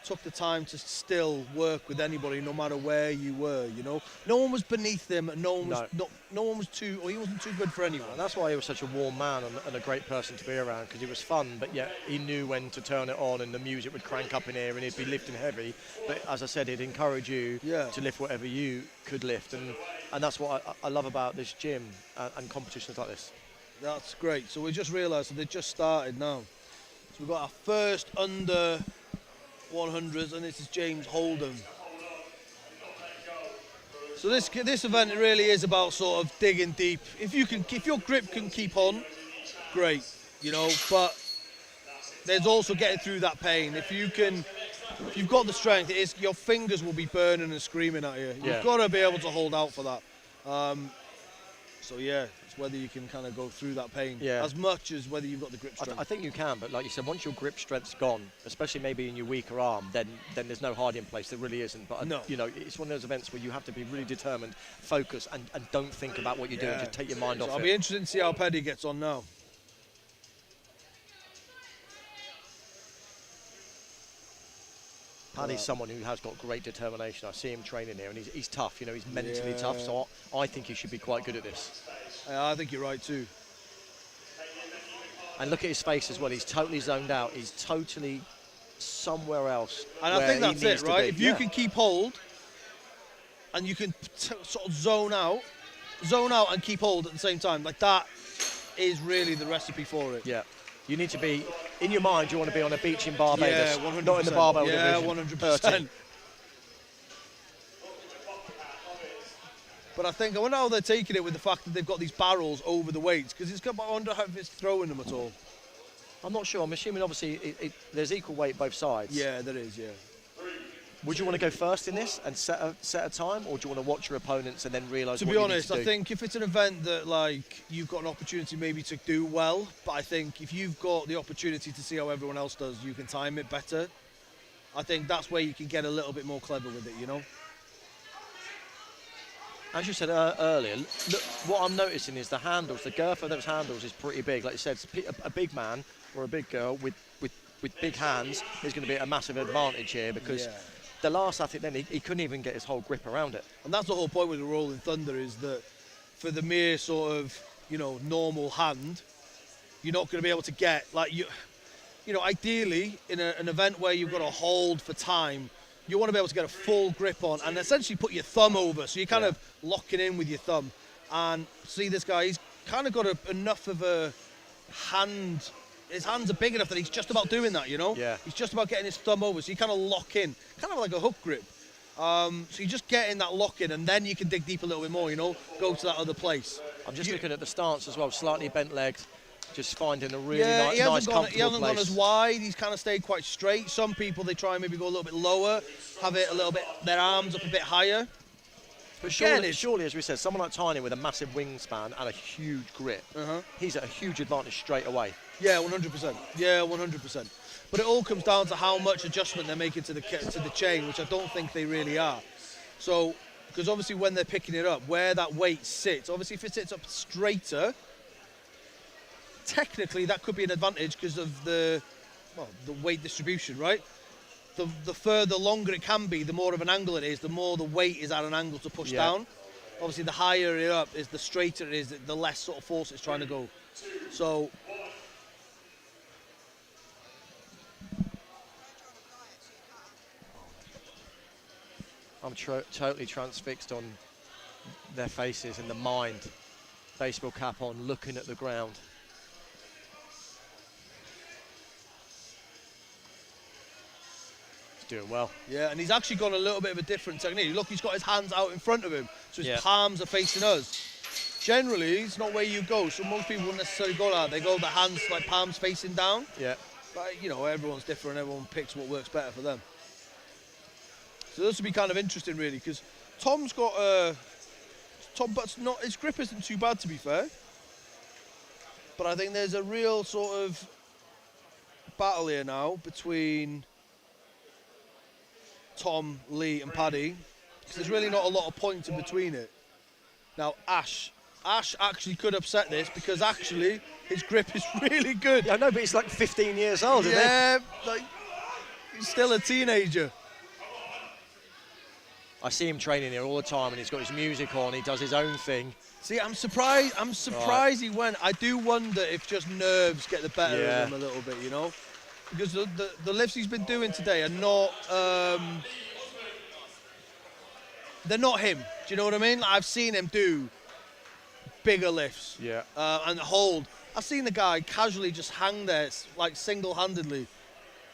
took the time to still work with anybody, no matter where you were, you know. No one was beneath him, and no one was too, or he wasn't too good for anyone. And that's why he was such a warm man and a great person to be around, because he was fun, but yet he knew when to turn it on, and the music would crank up in here, and he'd be lifting heavy. But as I said, he'd encourage you to lift whatever you could lift, and that's what I love about this gym and competitions like this. That's great. So we just realised that they just started now. So we've got our first under 100s, and this is James Holden. So this event really is about sort of digging deep. If your grip can keep on, great, you know. But there's also getting through that pain. If you've got the strength, your fingers will be burning and screaming at you. You've got to be able to hold out for that. So yeah, it's whether you can kind of go through that pain as much as whether you've got the grip strength. I think you can, but like you said, once your grip strength's gone, especially maybe in your weaker arm, then there's no hiding place. There really isn't. But no. You know, it's one of those events where you have to be really determined, focus, and don't think about what you're doing. Just take your mind off it. I'll be interested to see how Paddy gets on now. Paddy's someone who has got great determination. I see him training here, and he's tough. You know, he's mentally tough. So I think he should be quite good at this. I think you're right too. And look at his face as well. He's totally zoned out. He's totally somewhere else. And I think that's it, right? If you can keep hold, and you can sort of zone out and keep hold at the same time, like that is really the recipe for it. Yeah. You need to be, in your mind, you want to be on a beach in Barbados. Yeah, 100%. Not in the barbell Yeah, division. 100%. But I wonder how they're taking it with the fact that they've got these barrels over the weights, because I wonder how it's throwing them at all. I'm not sure. I'm assuming, obviously, there's equal weight both sides. Yeah, there is, yeah. Would you want to go first in this and set a time, or do you want to watch your opponents and then realise what you need to do? To be honest, I think if it's an event that like you've got an opportunity maybe to do well, but I think if you've got the opportunity to see how everyone else does, you can time it better. I think that's where you can get a little bit more clever with it, you know? As you said earlier, look, what I'm noticing is the handles, the girth of those handles is pretty big. Like you said, a big man or a big girl with big hands is going to be a massive advantage here, because the last athlete then, he couldn't even get his whole grip around it. And that's the whole point with the Rolling Thunder, is that for the mere sort of, you know, normal hand, you're not going to be able to get, like, you know, ideally in an event where you've got to hold for time, you want to be able to get a full grip on and essentially put your thumb over, so you're kind of locking in with your thumb. And see this guy, he's kind of got enough of a hand. His hands are big enough that he's just about doing that, you know? Yeah. He's just about getting his thumb over, so you kind of lock in, kind of like a hook grip. So you just get in that lock in, and then you can dig deep a little bit more, you know? Go to that other place. I'm just looking at the stance as well, slightly bent legs, just finding a really nice, comfortable place. He hasn't gone as wide, he's kind of stayed quite straight. Some people, they try and maybe go a little bit lower, have it a little bit, their arms up a bit higher. But surely, as we said, someone like Tiny with a massive wingspan and a huge grip, he's at a huge advantage straight away. Yeah, 100%. Yeah, 100%. But it all comes down to how much adjustment they're making to the chain, which I don't think they really are. So, because obviously when they're picking it up, where that weight sits, obviously if it sits up straighter, technically that could be an advantage because of the weight distribution, right? The further longer it can be, the more of an angle it is, the more the weight is at an angle to push down. Obviously the higher it up is, the straighter it is, the less sort of force it's trying to go. So I'm totally transfixed on their faces and the mind. Baseball cap on, looking at the ground. He's doing well. Yeah, and he's actually got a little bit of a different technique. Look, he's got his hands out in front of him, so his palms are facing us. Generally, it's not where you go, so most people wouldn't necessarily go like that. They go the hands, like palms facing down. Yeah. But, you know, everyone's different, everyone picks what works better for them. So this would be kind of interesting, really, because Tom's got Butts, his grip isn't too bad, to be fair. But I think there's a real sort of battle here now between Tom, Lee, and Paddy, because there's really not a lot of points in between it. Now, Ash actually could upset this, because actually his grip is really good. Yeah, I know, but he's like 15 years old, isn't he? Yeah, like, he's still a teenager. I see him training here all the time, and he's got his music on. He does his own thing. See, I'm surprised he went. I do wonder if just nerves get the better of him a little bit, you know, because the lifts he's been doing today are not. They're not him. Do you know what I mean? Like, I've seen him do bigger lifts. Yeah. And hold. I've seen the guy casually just hang there, like single-handedly,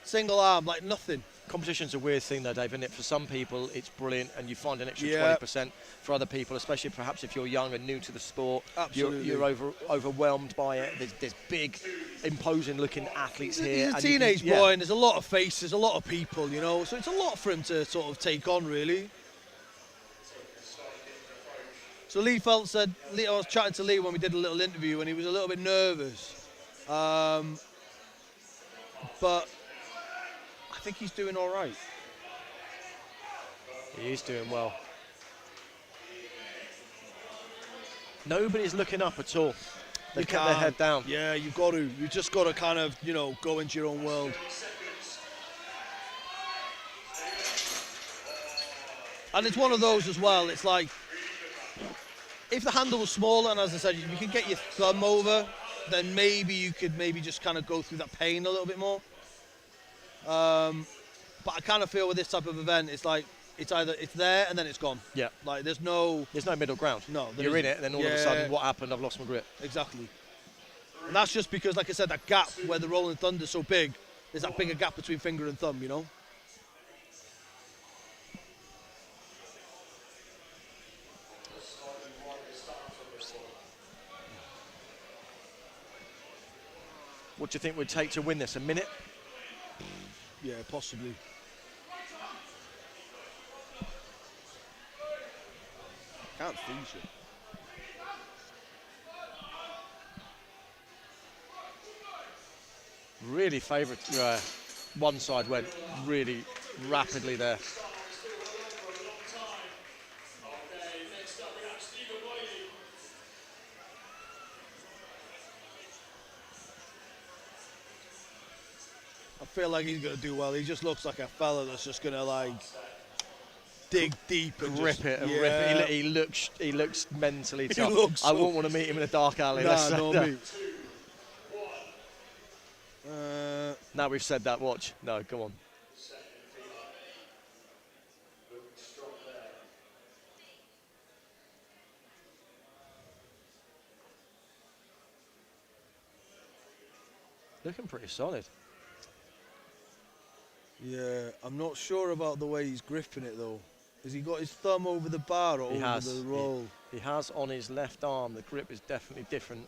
single arm, like nothing. Competition's a weird thing though, Dave, isn't it? For some people it's brilliant and you find an extra 20%. For other people, especially perhaps if you're young and new to the sport, Absolutely. you're overwhelmed by it. There's big imposing looking athletes here. He's a and teenage yeah. boy, and there's a lot of faces, a lot of people, you know, so it's a lot for him to sort of take on, really. So Lee Felt said, I was chatting to Lee when we did a little interview, and he was a little bit nervous. But I think he's doing all right. He is doing well. Nobody's looking up at all. They kept their head down. Yeah, you've got to. You just got to kind of, you know, go into your own world. And it's one of those as well. It's like, if the handle was smaller, and as I said, you can get your thumb over, then maybe you could just kind of go through that pain a little bit more. But I kind of feel with this type of event, it's like, it's either it's there and then it's gone. Yeah. Like there's no middle ground. No. You're in it, and then all of a sudden, what happened? I've lost my grip. Exactly. And that's just because, like I said, that gap where the Rolling Thunder's so big, there's that bigger gap between finger and thumb, you know? What do you think would take to win this? A minute? Yeah, possibly. Can't finish it. Really favourite. One side went really rapidly there. I feel like he's going to do well. He just looks like a fella that's just going to, like, dig deep and rip it and rip it. He looks mentally tough. Looks I wouldn't want to meet him in a dark alley. Nah, no me. Now we've said that, watch. No, come on. Looking pretty solid. Yeah, I'm not sure about the way he's gripping it though. Has he got his thumb over the bar or over the roll? He has on his left arm. The grip is definitely different.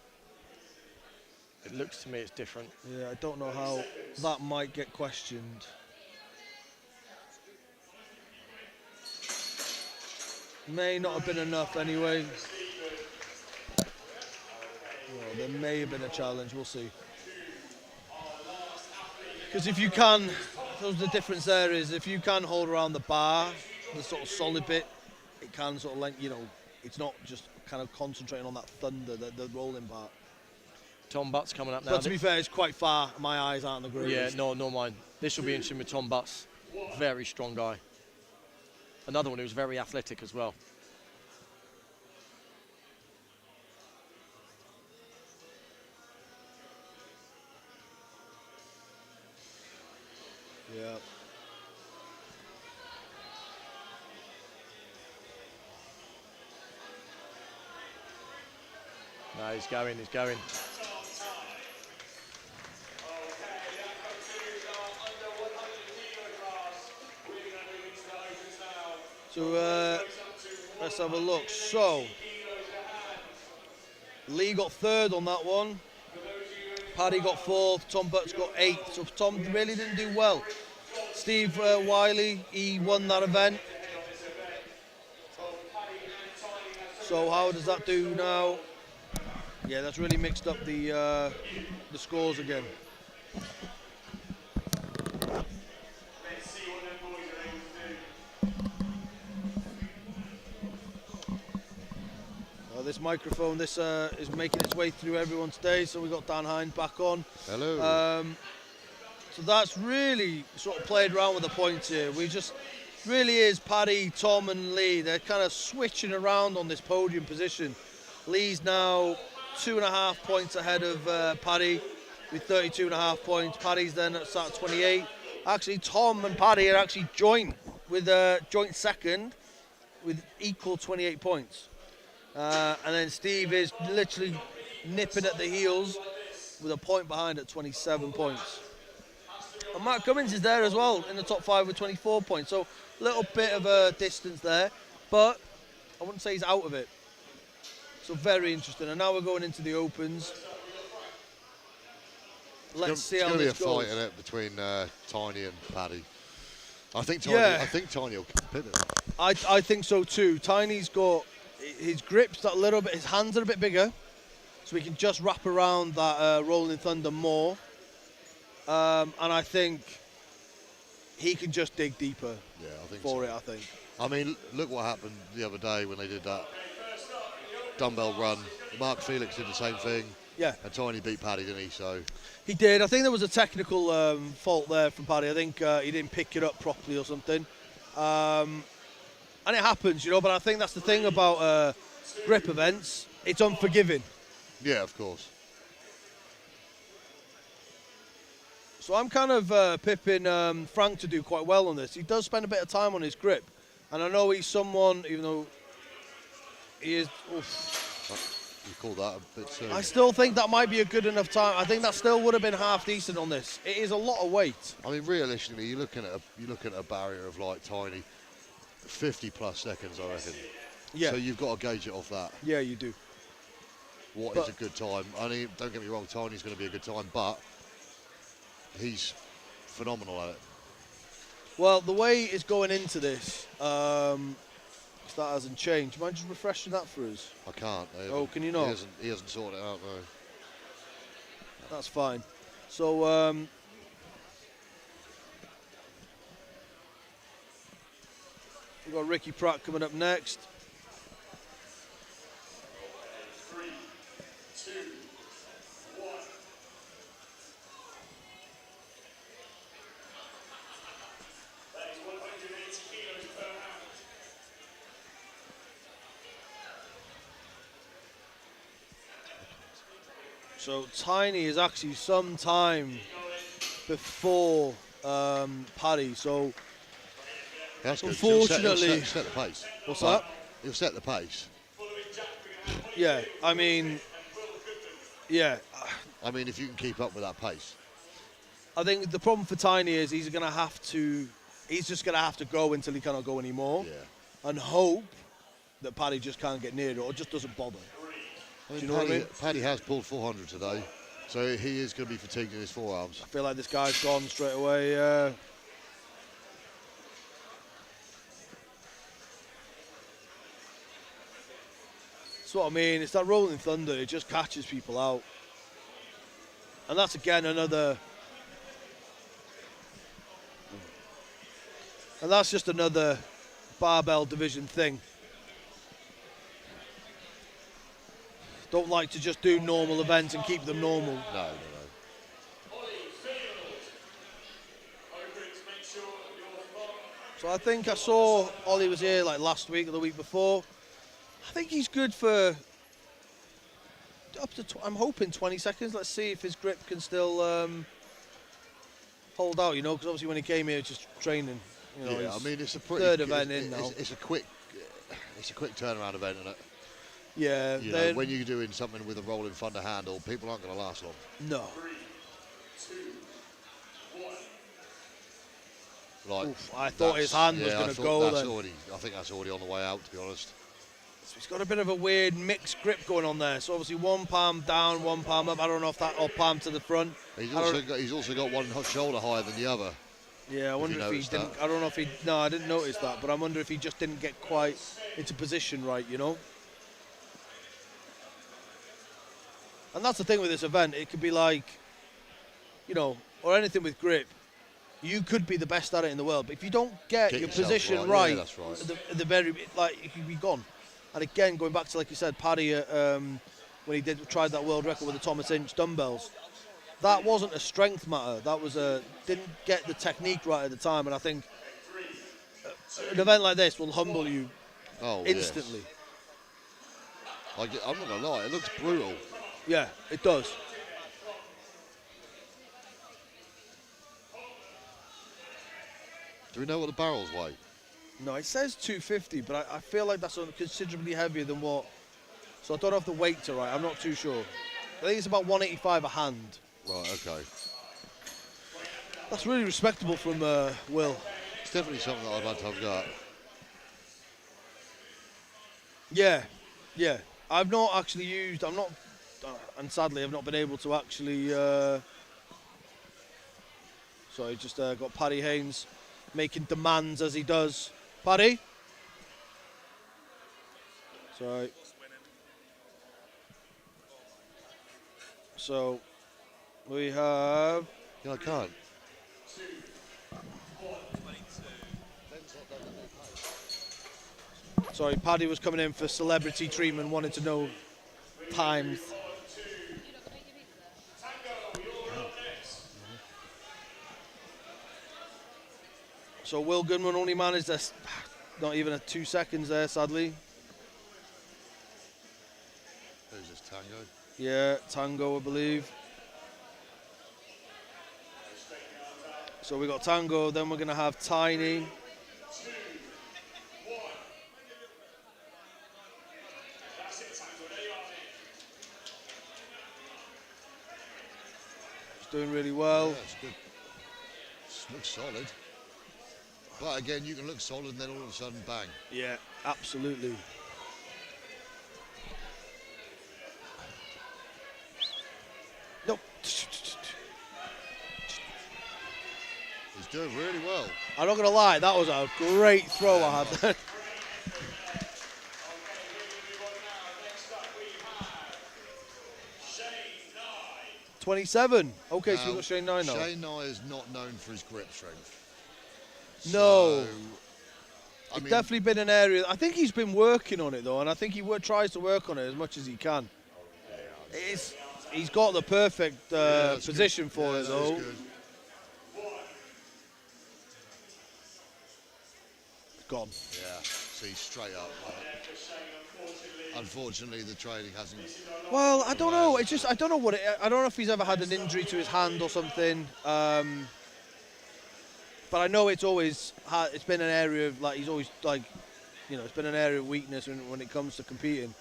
It looks to me it's different. Yeah, I don't know how that might get questioned. May not have been enough anyway. Well, there may have been a challenge, we'll see. Because if you can, those are the difference there is, if you can hold around the bar, the sort of solid bit, it can sort of, like, you know, it's not just kind of concentrating on that thunder, the rolling part. Tom Butts coming up now. But to be fair, it's quite far. My eyes aren't the greatest. Yeah, nor mine. This will be interesting with Tom Butts. Very strong guy. Another one who's very athletic as well. Yeah. No, he's going. So let's have a look. So Lee got third on that one. Paddy got fourth. Tom Butts got eighth. So Tom really didn't do well. Steve Wiley, he won that event. So how does that do now? Yeah, that's really mixed up the scores again. This microphone, this is making its way through everyone today. So we got Dan Hind back on. Hello. So that's really sort of played around with the points here. We just really is Paddy, Tom, and Lee. They're kind of switching around on this podium position. Lee's now 2.5 points ahead of Paddy with 32.5 points. Paddy's then at start 28. Actually, Tom and Paddy are actually joint with joint second with equal 28 points. And then Steve is literally nipping at the heels with a point behind at 27 points. And Matt Cummins is there as well in the top 5 with 24 points. So a little bit of a distance there, but I wouldn't say he's out of it. So very interesting. And now we're going into the opens. let's see how it's this going to be a goes. fight in it between Tiny and Paddy. I think Tiny will pivot. I think so too. Tiny's got his grips that little bit. His hands are a bit bigger, so he can just wrap around that Rolling Thunder more. And I think he can just dig deeper. Yeah, I think for so. it. I think. I mean, look what happened the other day when they did that dumbbell run. Mark Felix did the same thing. Yeah. And Tiny beat Paddy, didn't he? So. He did. I think there was a technical fault there from Paddy. I think he didn't pick it up properly or something. And it happens, you know, but I think that's the thing about grip events. It's unforgiving. Yeah, of course. So I'm kind of pipping Frank to do quite well on this. He does spend a bit of time on his grip. And I know he's someone, even though he is... Oof. You call that a bit soon. I still think that might be a good enough time. I think that still would have been half decent on this. It is a lot of weight. I mean, realistically, you're looking at a barrier of like Tiny, 50 plus seconds, I reckon. Yeah. So you've got to gauge it off that. Yeah, you do. What is a good time? I mean, don't get me wrong, Tiny's going to be a good time, but he's phenomenal at it. Well, the way it's going into this, that hasn't changed. Do you mind just refreshing that for us? I can't. Oh, can you not? He hasn't sorted it out, no. That's fine. So, we've got Ricky Pratt coming up next. 3, 2, 1. That is 180 kilos per hand. So Tiny is actually some time before Paddy. So That's good. unfortunately, He'll set the pace. What's But that? He'll set the pace. Yeah, I mean, yeah. I mean, if you can keep up with that pace. I think the problem for Tiny is he's just going to have to go until he cannot go anymore. Yeah. And hope that Paddy just can't get near it or just doesn't bother. I mean, Do you know what I mean? Paddy has pulled 400 today, so he is going to be fatigued in his forearms. I feel like this guy's gone straight away. That's what I mean. It's that Rolling Thunder. It just catches people out. And that's, again, another... And that's just another barbell division thing. Don't like to just do normal events and keep them normal. No. So I think I saw Ollie was here like last week or the week before. I think he's good for up to, I'm hoping 20 seconds. Let's see if his grip can still hold out, you know, because obviously when he came here, just training. You know, yeah, I mean, it's a pretty third event in now. It's a quick turnaround event, isn't it? Yeah. You know, when you're doing something with a rolling thunder handle, people aren't going to last long. No. 3, 2, 1. Like, oof, I thought his hand was going to go then. I think that's already on the way out, to be honest. So he's got a bit of a weird mixed grip going on there. So obviously one palm down, one palm up. I don't know if that, or palm to the front. He's also got one shoulder higher than the other. Yeah, I wonder if he didn't. I don't know if he. No, I didn't notice that, but I wonder if he just didn't get quite into position right, you know. And that's the thing with this event. It could be like, you know, or anything with grip. You could be the best at it in the world, but if you don't get your position right, yeah, that's right. at the very, like, you could be gone. And again, going back to, like you said, Paddy, when he tried that world record with the Thomas Inch dumbbells, that wasn't a strength matter. That was didn't get the technique right at the time. And I think an event like this will humble you instantly. Yes. I'm not gonna lie, it looks brutal. Yeah, it does. Do we know what the barrels weigh? No, it says 250, but I feel like that's considerably heavier than what. So I don't know if the weights are right. I'm not too sure. I think it's about 185 a hand. Right, okay. That's really respectable from Will. It's definitely something that I'd like to have a go at. Yeah, yeah. I've not actually used, and sadly I've not been able to actually So he just got Paddy Haynes making demands as he does. Paddy? Sorry. So we have... Yeah, I can't. Sorry, Paddy was coming in for celebrity treatment, wanted to know times. So Will Goodman only managed this, not even a 2 seconds there, sadly. Who's this, Tango? Yeah, Tango, I believe. So we got Tango, then we're going to have Tiny. He's doing really well. Yeah, it's good. Looks solid. But again, you can look solid and then all of a sudden, bang. Yeah, absolutely. Nope. He's doing really well. I'm not going to lie, that was a great throw I had there. $27. Okay, so we've got Shane Nye now. Shane Nye is not known for his grip strength. No. So, It's definitely been an area. I think he's been working on it though, and I think he tries to work on it as much as he can. He's got the perfect position for it though. Gone. Yeah, see, straight up. Unfortunately, the training hasn't. Well, I don't know. It's just I don't know what I don't know if he's ever had an injury to his hand or something. But I know it's always it's been an area of he's always it's been an area of weakness when it comes to competing.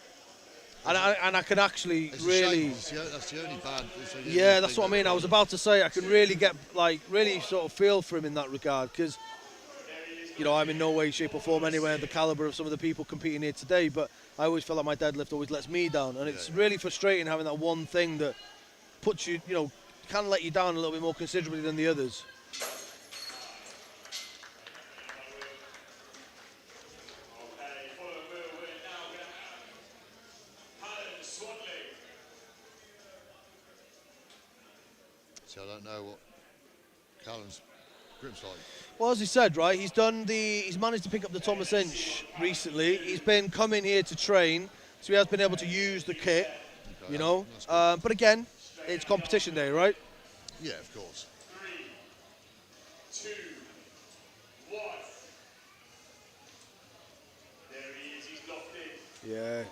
And I can actually really. That's the only bad. Yeah, that's what I mean. I was about to say I can really get really sort of feel for him in that regard because. I'm in no way, shape or form anywhere the caliber of some of the people competing here today, but I always feel like my deadlift always lets me down, and it's really frustrating having that one thing that puts you, can let you down a little bit more considerably than the others. So I don't know what Callan's grip's like. Well, as he said, right, he's managed to pick up the Thomas Inch recently. He's been coming here to train, so he has been able to use the kit, But again, it's competition day, right? Yeah, of course. 3, 2, 1. There he is, he's locked in. Yeah.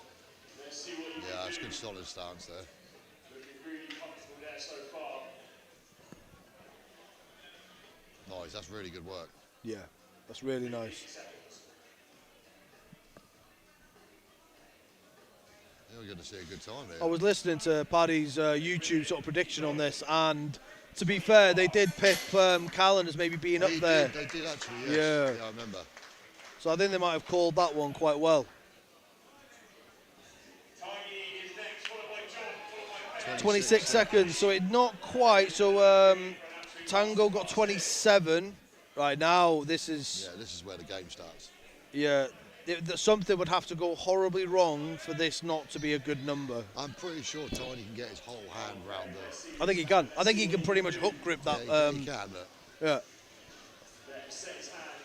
Let's see what Yeah, that's a good solid stance there. Looking really comfortable there so far. Nice, that's really good work. Yeah, that's really nice. Yeah, we're going to see a good time here. I was listening to Paddy's YouTube sort of prediction on this, and to be fair, they did pick Callan as maybe being up there. They did actually, yes. Yeah, I remember. So I think they might have called that one quite well. 26 seconds, so it not quite. So Tango got 27. Right now, this is... Yeah, this is where the game starts. Yeah, something would have to go horribly wrong for this not to be a good number. I'm pretty sure Tiny can get his whole hand round this. I think he can. I think he can pretty much hook grip that. Yeah, he can. Yeah.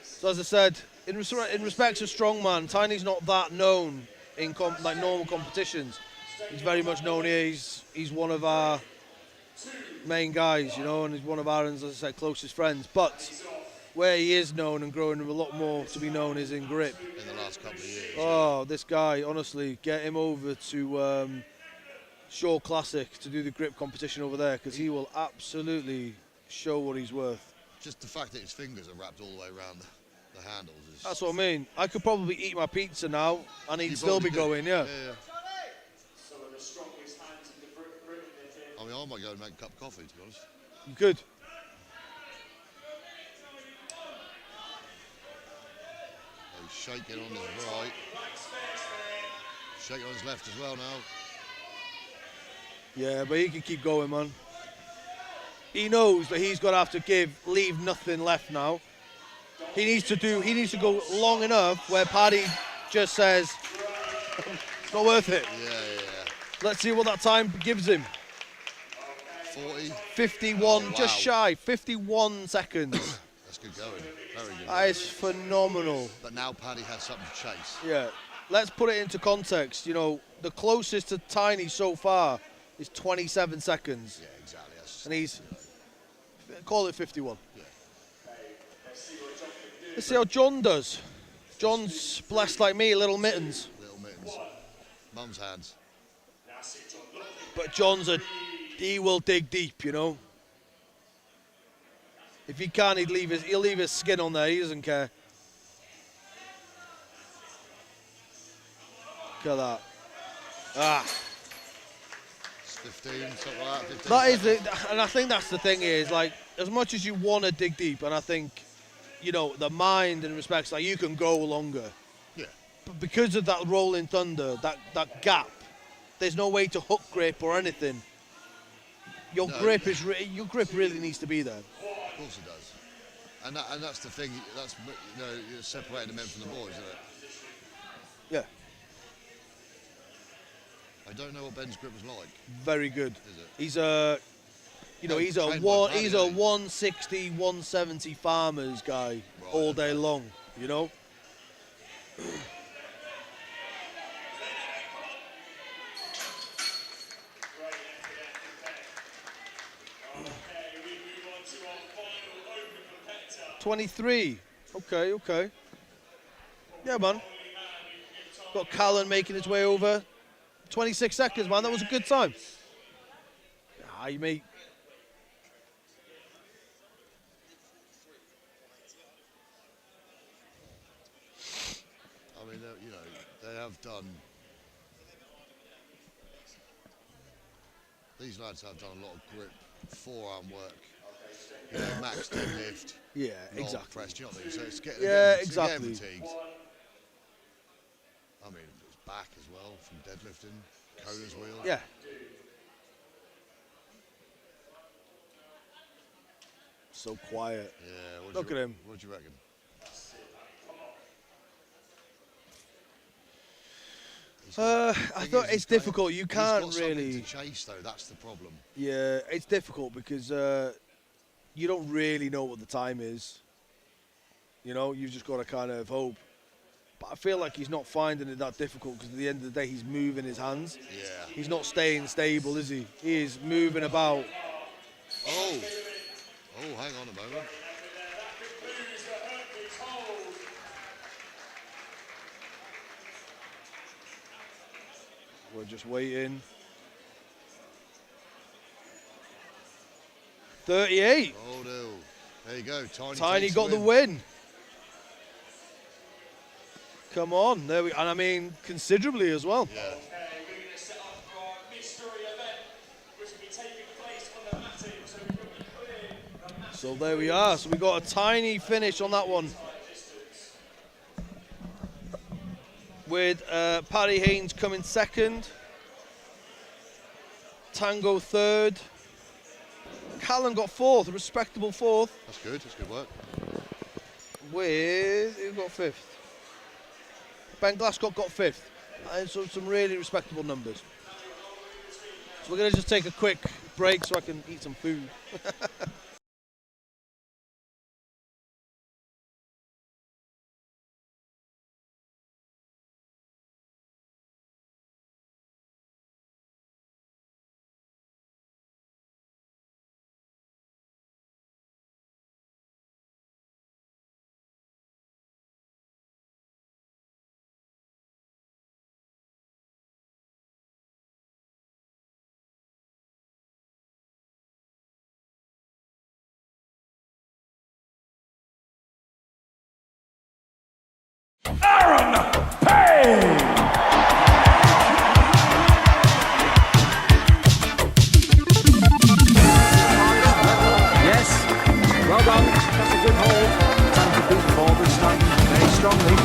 So as I said, in respects of strongman, Tiny's not that known in normal competitions. He's very much known here. He's one of our main guys, and he's one of Aaron's, as I said, closest friends. But where he is known and growing a lot more to be known is in grip. In the last couple of years. Oh, this guy, honestly, get him over to Shaw Classic to do the grip competition over there, because he will absolutely show what he's worth. Just the fact that his fingers are wrapped all the way around the handles is... That's what I mean. I could probably eat my pizza now and he'd still be going, yeah. Some of the strongest hands in the Britain. I mean, I might go and make a cup of coffee, to be honest. You could. He's shaking on his right. Shaking on his left as well now. Yeah, but he can keep going, man. He knows that he's going to have to leave nothing left now. He needs to go long enough where Paddy just says, it's not worth it. Yeah. Let's see what that time gives him. 40. 51, oh, wow. just shy, 51 seconds. That's good going, very good. That is phenomenal. But now Paddy has something to chase. Yeah, let's put it into context. You know, the closest to Tiny so far is 27 seconds. Yeah, exactly. And he's, call it 51. Yeah. Let's see how John does. John's blessed like me, little mittens. Little mittens. Mum's hands. But he will dig deep, you know. If he can, he'll leave his skin on there. He doesn't care. Look at that. Ah. It's 15, something like that. 15 That is seconds. it, and I think that's the thing is, like, as much as you want to dig deep, and I think, you know, the mind and respects, like, you can go longer. Yeah. But because of that rolling thunder, that gap, there's no way to hook grip or anything. Your grip really needs to be there. Of course it does. And that's the thing. That's, you know, you're separating the men from the boys, isn't it? Yeah. I don't know what Ben's grip was like. Very good. Is it? He's a, you know, he's a 160, 170 farmers guy all day long. You know. $23. Okay. Yeah, man. Got Callan making his way over. 26 seconds, man. That was a good time. Aye, mate. I mean, you know, they have done. These lads have done a lot of grip, forearm work. You know, max deadlift. Yeah, log exactly. Press, do you know what I mean? So it's getting, exactly. Getting fatigued. I mean, it's back as well from deadlifting. Conan's wheel. Yeah. So quiet. Yeah. Look at him. What do you reckon? I thought it's difficult. You can't he's got really to chase though. That's the problem. Yeah, it's difficult because you don't really know what the time is. You know, you've just got to kind of hope. But I feel like he's not finding it that difficult because at the end of the day, he's moving his hands. Yeah. He's not staying stable, is he? He is moving about. Oh, hang on a moment. We're just waiting. 38. Oh no. There you go. Tiny got the win. Come on. There we, and I mean considerably as well. Yeah. So there we are. So we got a tiny finish on that one. With Paddy Haynes coming second. Tango third. Callan got fourth, a respectable fourth. That's good. That's good work. With who got fifth? Ben Glasgow got fifth. And so some really respectable numbers. So we're going to just take a quick break so I can eat some food. Yes, well done. That's a good hold. Time to beat forward, starting very strongly.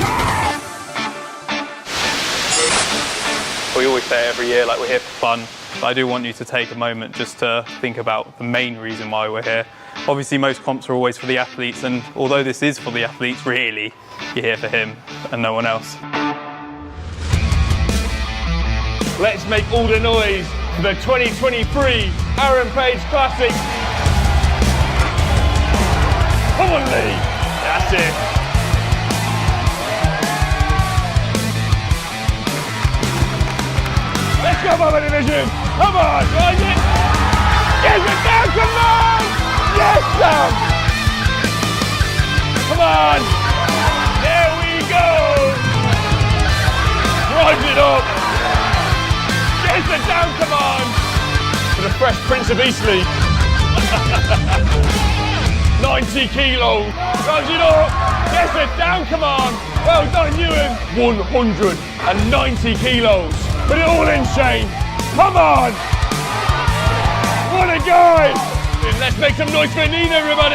We always say it every year, like we're here for fun. But I do want you to take a moment just to think about the main reason why we're here. Obviously, most comps are always for the athletes, and although this is for the athletes, really, you're here for him and no one else. Let's make all the noise for the 2023 Aaron Page Classic. Come on, Lee. That's it. Let's go, Baba Division. Come on, guys. Yes, it down. Come on. Yes, Sam. Come on. There we go. Drives it up. Gets it down, come on. For the Fresh Prince of Eastleigh. 90 kilos. Drives it up. Gets it down, come on. Well done, Ewan. 190 kilos. Put it all in, Shane. Come on. What a guy. Let's make some noise for Nina, everybody.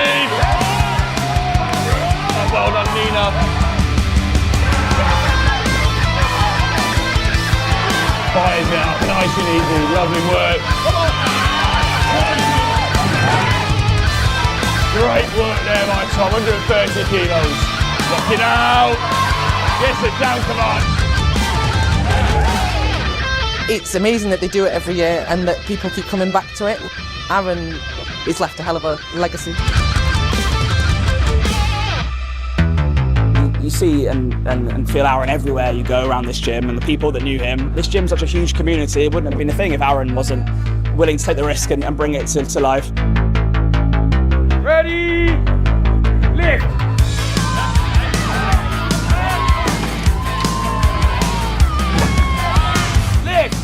Well done, Nina. Fires it up, nice and easy, lovely work. Come on. Great work there, my Tom, 130 kilos. Lock it out. Yes, it down, come on. It's amazing that they do it every year and that people keep coming back to it. Aaron has left a hell of a legacy. You see and feel Aaron everywhere you go around this gym, and the people that knew him. This gym's such a huge community, it wouldn't have been a thing if Aaron wasn't willing to take the risk and bring it to life. Ready, lift. Lift.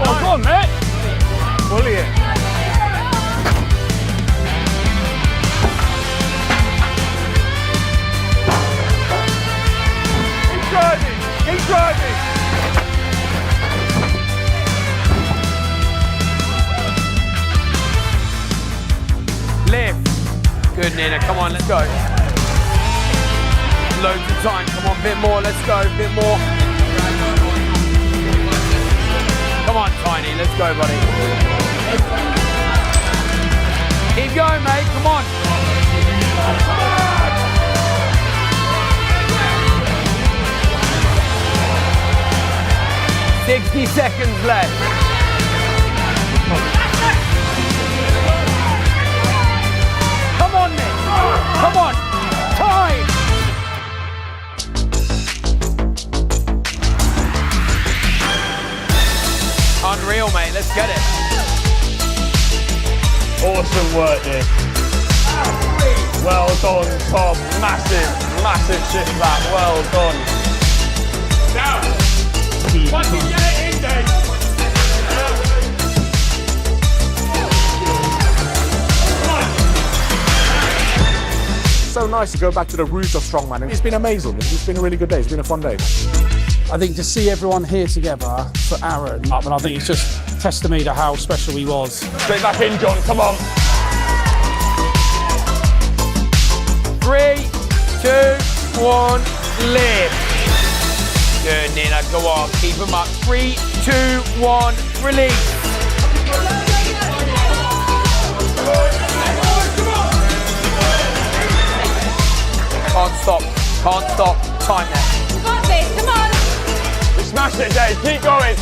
Oh, come on, mate. Bully it. Keep driving. Keep driving. Lift. Good, Nina. Come on, let's go. Loads of time. Come on, bit more. Let's go. Bit more. Come on, Tiny, let's go, buddy. Keep going, mate, come on. 60 seconds left. Come on, Nick. Come on. Time. Unreal, mate. Let's get it. Awesome work, Nick. Well done, Tom. Massive shift back. Well done. Now, fucking get it in, Dave. So nice to go back to the roots of strongman. It's been amazing. It's been a really good day. It's been a fun day. I think to see everyone here together for Aaron, and I think it's just testimony to how special he was. Straight back in, John, come on. 3, 2, 1, lift. Good, Nina, go on, keep him up. 3, 2, 1, release. Can't stop, time there. Got this, come on. Smash it, Dave, keep going.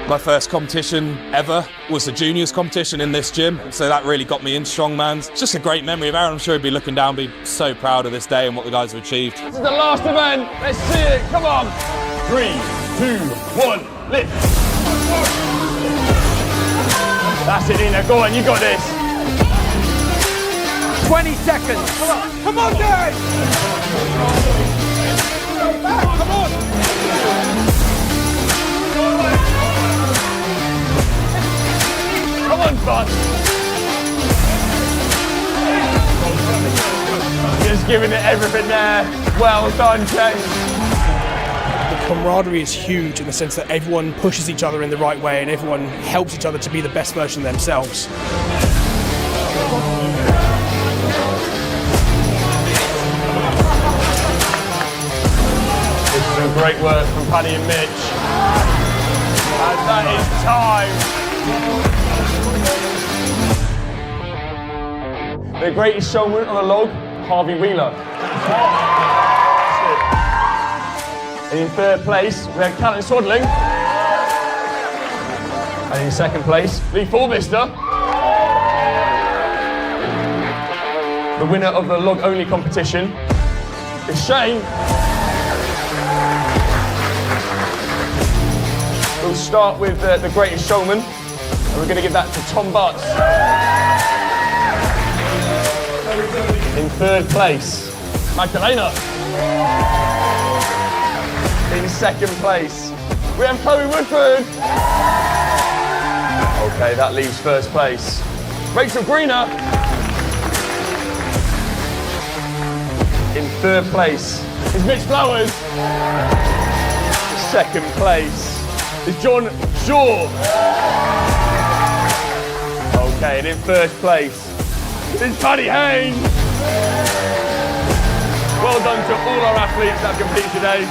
My first competition ever was a juniors competition in this gym, so that really got me into strongman. It's just a great memory of Aaron. I'm sure he'd be looking down, be so proud of this day and what the guys have achieved. This is the last event, let's see it, come on. 3, 2, 1, lift. That's it, Nina, go on, you got this. 20 seconds. Come on, Dave! Come on! Come on, son! Just giving it everything there. Well done, James. The camaraderie is huge in the sense that everyone pushes each other in the right way and everyone helps each other to be the best version of themselves. This is some great work from Paddy and Mitch. And that is time. The greatest showman on the log, Harvey Wheeler. And in third place, we have Callum Swaddling. And in second place, Lee Forbister. The winner of the log-only competition is Shane. We'll start with the greatest showman, and we're going to give that to Tom Butts. In third place, Magdalena. In second place, we have Chloe Woodford. Okay, that leaves first place. Rachel Greener. In third place is Mitch Flowers. Second place is John Shaw. Okay, and in first place is Paddy Haynes. Well done to all our athletes that have competed today.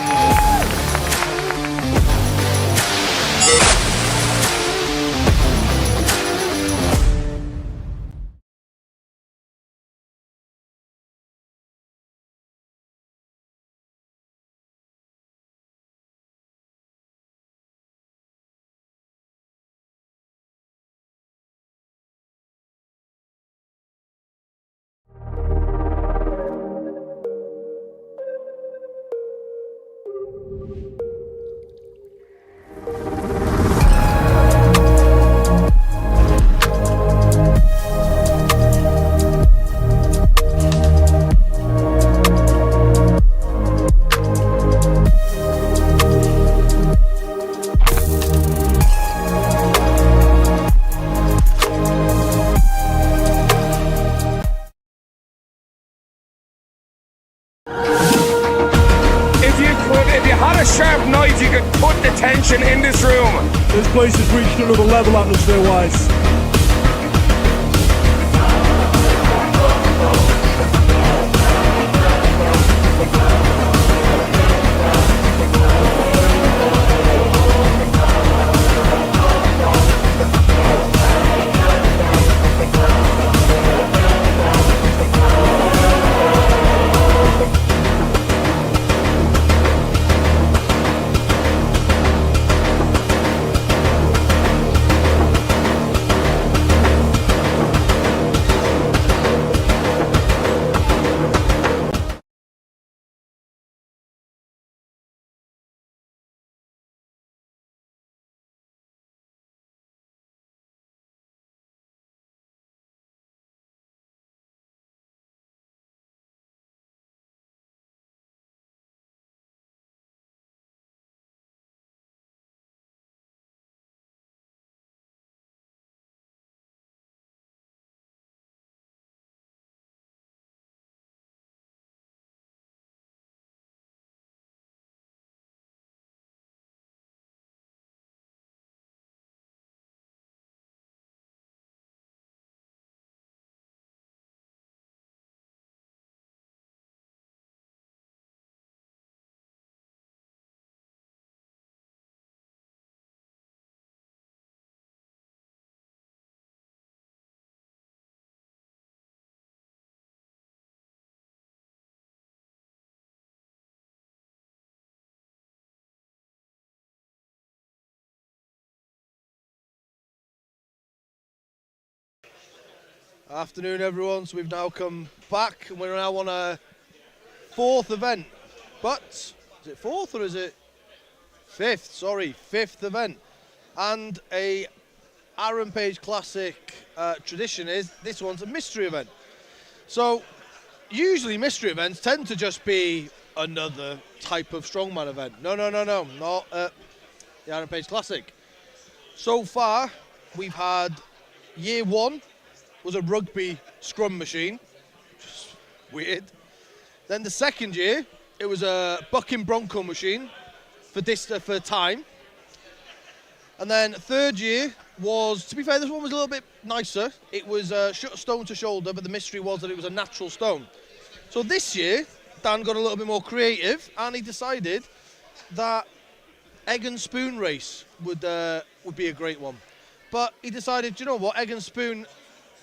In this room. This place has reached another level atmosphere-wise. Afternoon, everyone. So we've now come back and we're now on a fourth event. But is it fourth or is it fifth? Sorry, fifth event. And a Aaron Page Classic tradition is this one's a mystery event. So usually mystery events tend to just be another type of strongman event. No, not the Aaron Page Classic. So far, we've had year one was a rugby scrum machine, just weird. Then the second year it was a bucking bronco machine for time. And then third year was, to be fair, this one was a little bit nicer. It was stone to shoulder, but the mystery was that it was a natural stone. So this year, Dan got a little bit more creative, and he decided that egg and spoon race would be a great one. But he decided, do you know what, egg and spoon,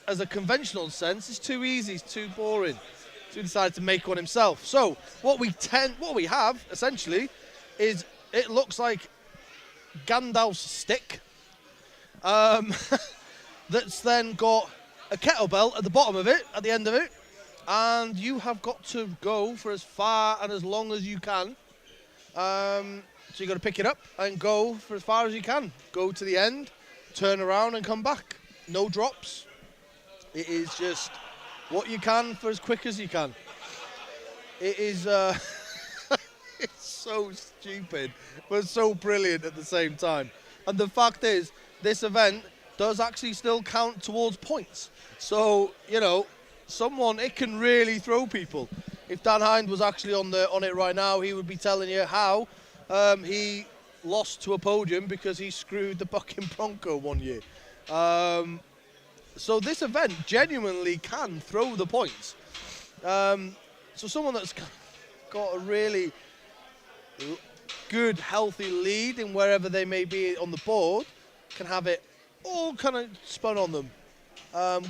as a conventional sense, is too easy, it's too boring. So he decided to make one himself. So what we have essentially is, it looks like Gandalf's stick that's then got a kettlebell at the bottom of it, at the end of it, and you have got to go for as far and as long as you can. So you got to pick it up and go for as far as you can. Go to the end, turn around and come back. No drops. It is just what you can for as quick as you can. It is it's so stupid, but so brilliant at the same time. And the fact is, this event does actually still count towards points. So, you know, it can really throw people. If Dan Hind was actually on it right now, he would be telling you how he lost to a podium because he screwed the bucking bronco one year. So this event genuinely can throw the points. So someone that's got a really good, healthy lead in wherever they may be on the board can have it all kind of spun on them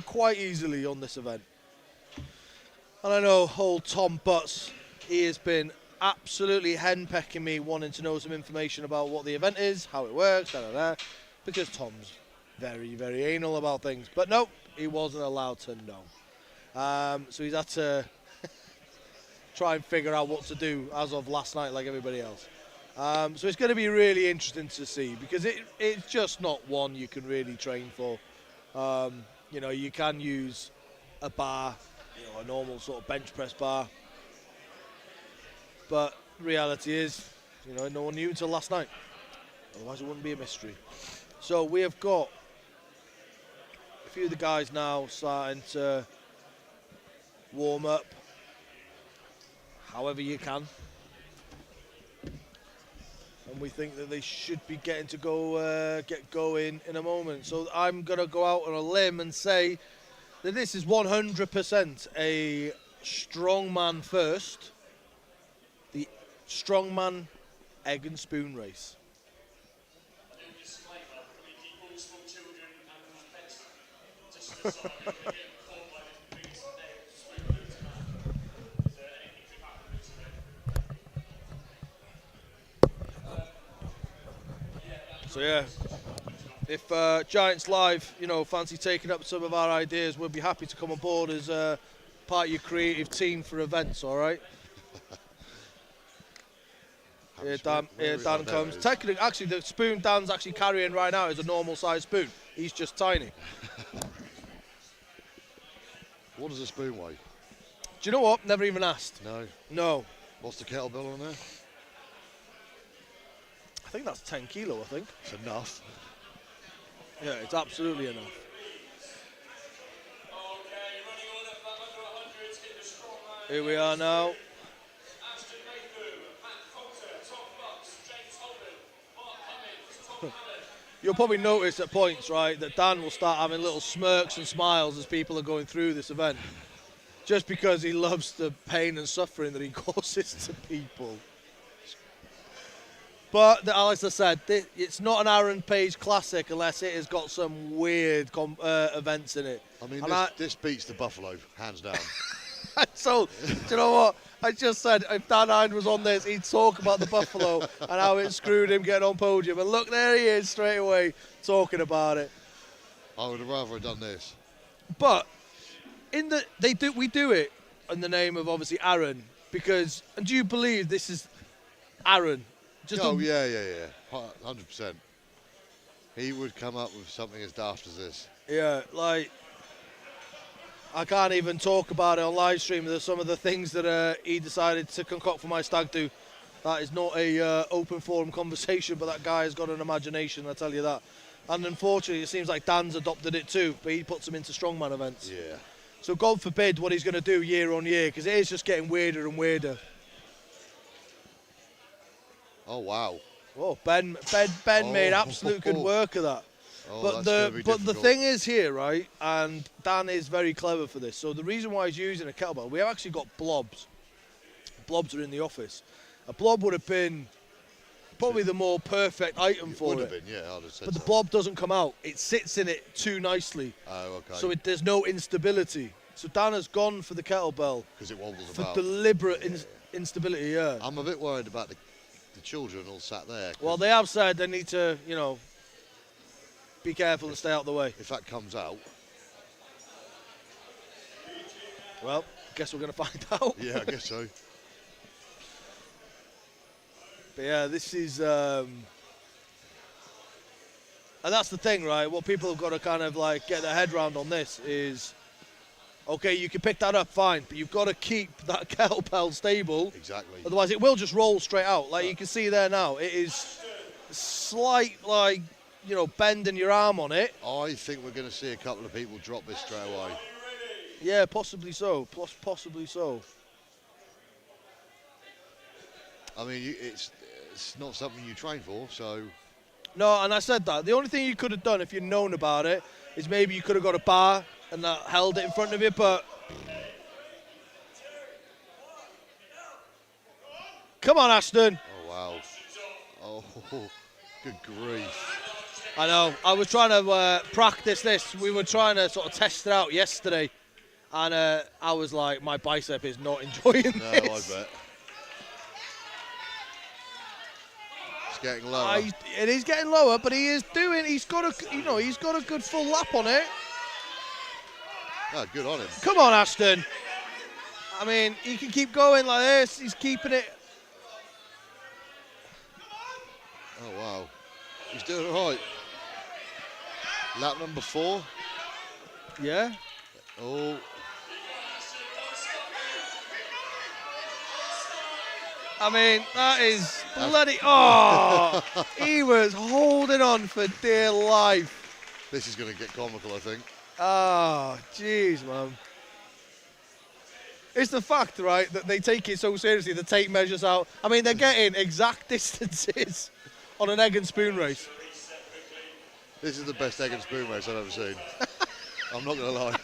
quite easily on this event. And I know old Tom Butts, he has been absolutely henpecking me, wanting to know some information about what the event is, how it works, because Tom's very, very anal about things. But no, he wasn't allowed to know. So he's had to try and figure out what to do as of last night, like everybody else. So it's going to be really interesting to see, because it's just not one you can really train for. You know, you can use a bar, you know, a normal sort of bench press bar. But reality is, you know, no one knew until last night. Otherwise it wouldn't be a mystery. So we have got a few of the guys now starting to warm up however you can. And we think that they should be getting to get going in a moment. So I'm going to go out on a limb and say that this is 100% a strongman first. The strongman egg and spoon race. So yeah, if Giants Live, you know, fancy taking up some of our ideas, we'll be happy to come on board as part of your creative team for events. All right. Here Dan comes. Technically, actually, the spoon Dan's actually carrying right now is a normal size spoon. He's just tiny. What does a spoon weigh? Do you know what? Never even asked. No. No. What's the kettlebell on there? I think that's 10 kilo, I think. It's enough. Yeah, it's absolutely enough. Here we are now. You'll probably notice at points, right, that Dan will start having little smirks and smiles as people are going through this event. Just because he loves the pain and suffering that he causes to people. But, as I said, it's not an Aaron Page Classic unless it has got some weird events in it. I mean, this beats the Buffalo, hands down. So, do you know what? I just said if Dan Hind was on this, he'd talk about the Buffalo and how it screwed him getting on podium. And look, there he is straight away talking about it. I would have rather have done this. But we do it in the name of obviously Aaron, because, and do you believe this is Aaron? Yeah, 100%. He would come up with something as daft as this. Yeah, like, I can't even talk about it on live stream. There's some of the things that he decided to concoct for my stag do. That is not a open forum conversation, but that guy has got an imagination, I tell you that. And unfortunately, it seems like Dan's adopted it too, but he puts them into strongman events. Yeah. So God forbid what he's going to do year on year, because it is just getting weirder and weirder. Oh, wow. Oh, Ben made absolute good work of that. Oh, but the thing is here, right, and Dan is very clever for this. So the reason why he's using a kettlebell, we have actually got blobs. Blobs are in the office. A blob would have been probably the more perfect item for it. Would have been, yeah. I'd have said but the so. blob doesn't come out. It sits in it too nicely. Oh, okay. So there's no instability. So Dan has gone for the kettlebell. Because it wobbles for about. deliberate instability, yeah. I'm a bit worried about the children all sat there. Well, they have said they need to, you know, be careful and stay out of the way. If that comes out. Well, guess we're going to find out. Yeah, I guess so. But yeah, this is, and that's the thing, right? What people have got to kind of like get their head around on this is, okay, you can pick that up, fine, but you've got to keep that kettlebell stable. Exactly. Otherwise, it will just roll straight out. Like you can see there now, it is slight, like, you know, bend in your arm on it. I think we're going to see a couple of people drop this straight away. Yeah, possibly so. Possibly so. I mean, it's not something you train for, so. No, and I said that. The only thing you could have done if you'd known about it is maybe you could have got a bar and that held it in front of you, but. Come on, Ashton. Oh, wow. Oh, good grief. I know. I was trying to practice this. We were trying to sort of test it out yesterday. And I was like, my bicep is not enjoying this. No, I bet. It's getting lower. It is getting lower, but he's got a good full lap on it. Oh, good on him. Come on, Ashton. I mean, he can keep going like this. He's keeping it. Oh, wow. He's doing all right. Lap number 4. Yeah. Oh. I mean, that is bloody. Oh, he was holding on for dear life. This is going to get comical, I think. Oh, jeez, man. It's the fact, right, that they take it so seriously, the tape measures out. I mean, they're getting exact distances on an egg and spoon race. This is the best egg and spoon race I've ever seen. I'm not going to lie.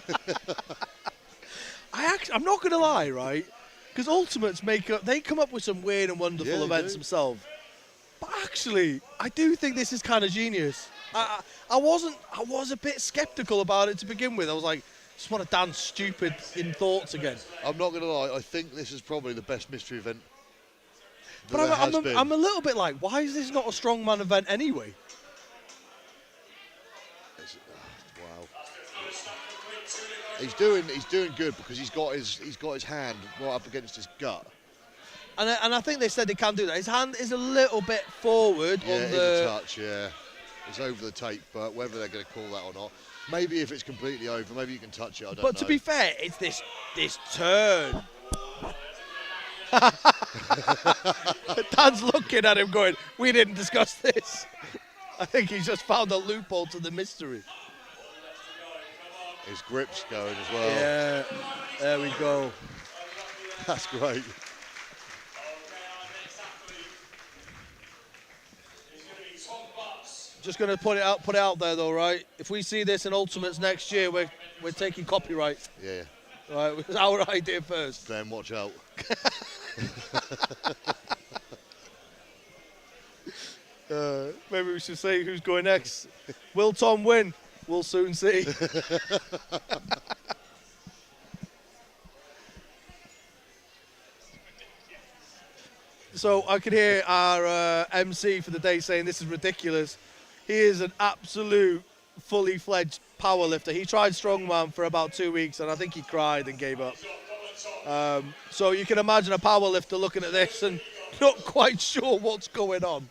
I'm not going to lie, right? Because Ultimates they come up with some weird and wonderful events themselves. But actually, I do think this is kind of genius. I was a bit skeptical about it to begin with. I was like, just want to dance stupid in thoughts again. I'm not going to lie, I think this is probably the best mystery event that but there has been. I'm a little bit like, why is this not a strongman event anyway? Wow. He's doing good because he's got his hand right up against his gut. And I think they said he can do that. His hand is a little bit forward on the touch, yeah. It's over the tape, but whether they're going to call that or not, maybe if it's completely over, maybe you can touch it. I don't know. But to be fair, it's this turn. Dan's looking at him going, we didn't discuss this. I think he's just found a loophole to the mystery. His grip's going as well. Yeah, there we go. That's great. Just going to put it out there though, right? If we see this in Ultimates next year, we're taking copyright. Yeah. Right, it was our idea first. Then watch out. Maybe we should say who's going next. Will Tom win? We'll soon see. So I could hear our MC for the day saying this is ridiculous. He is an absolute fully fledged powerlifter. He tried strongman for about 2 weeks and I think he cried and gave up. So you can imagine a powerlifter looking at this and not quite sure what's going on.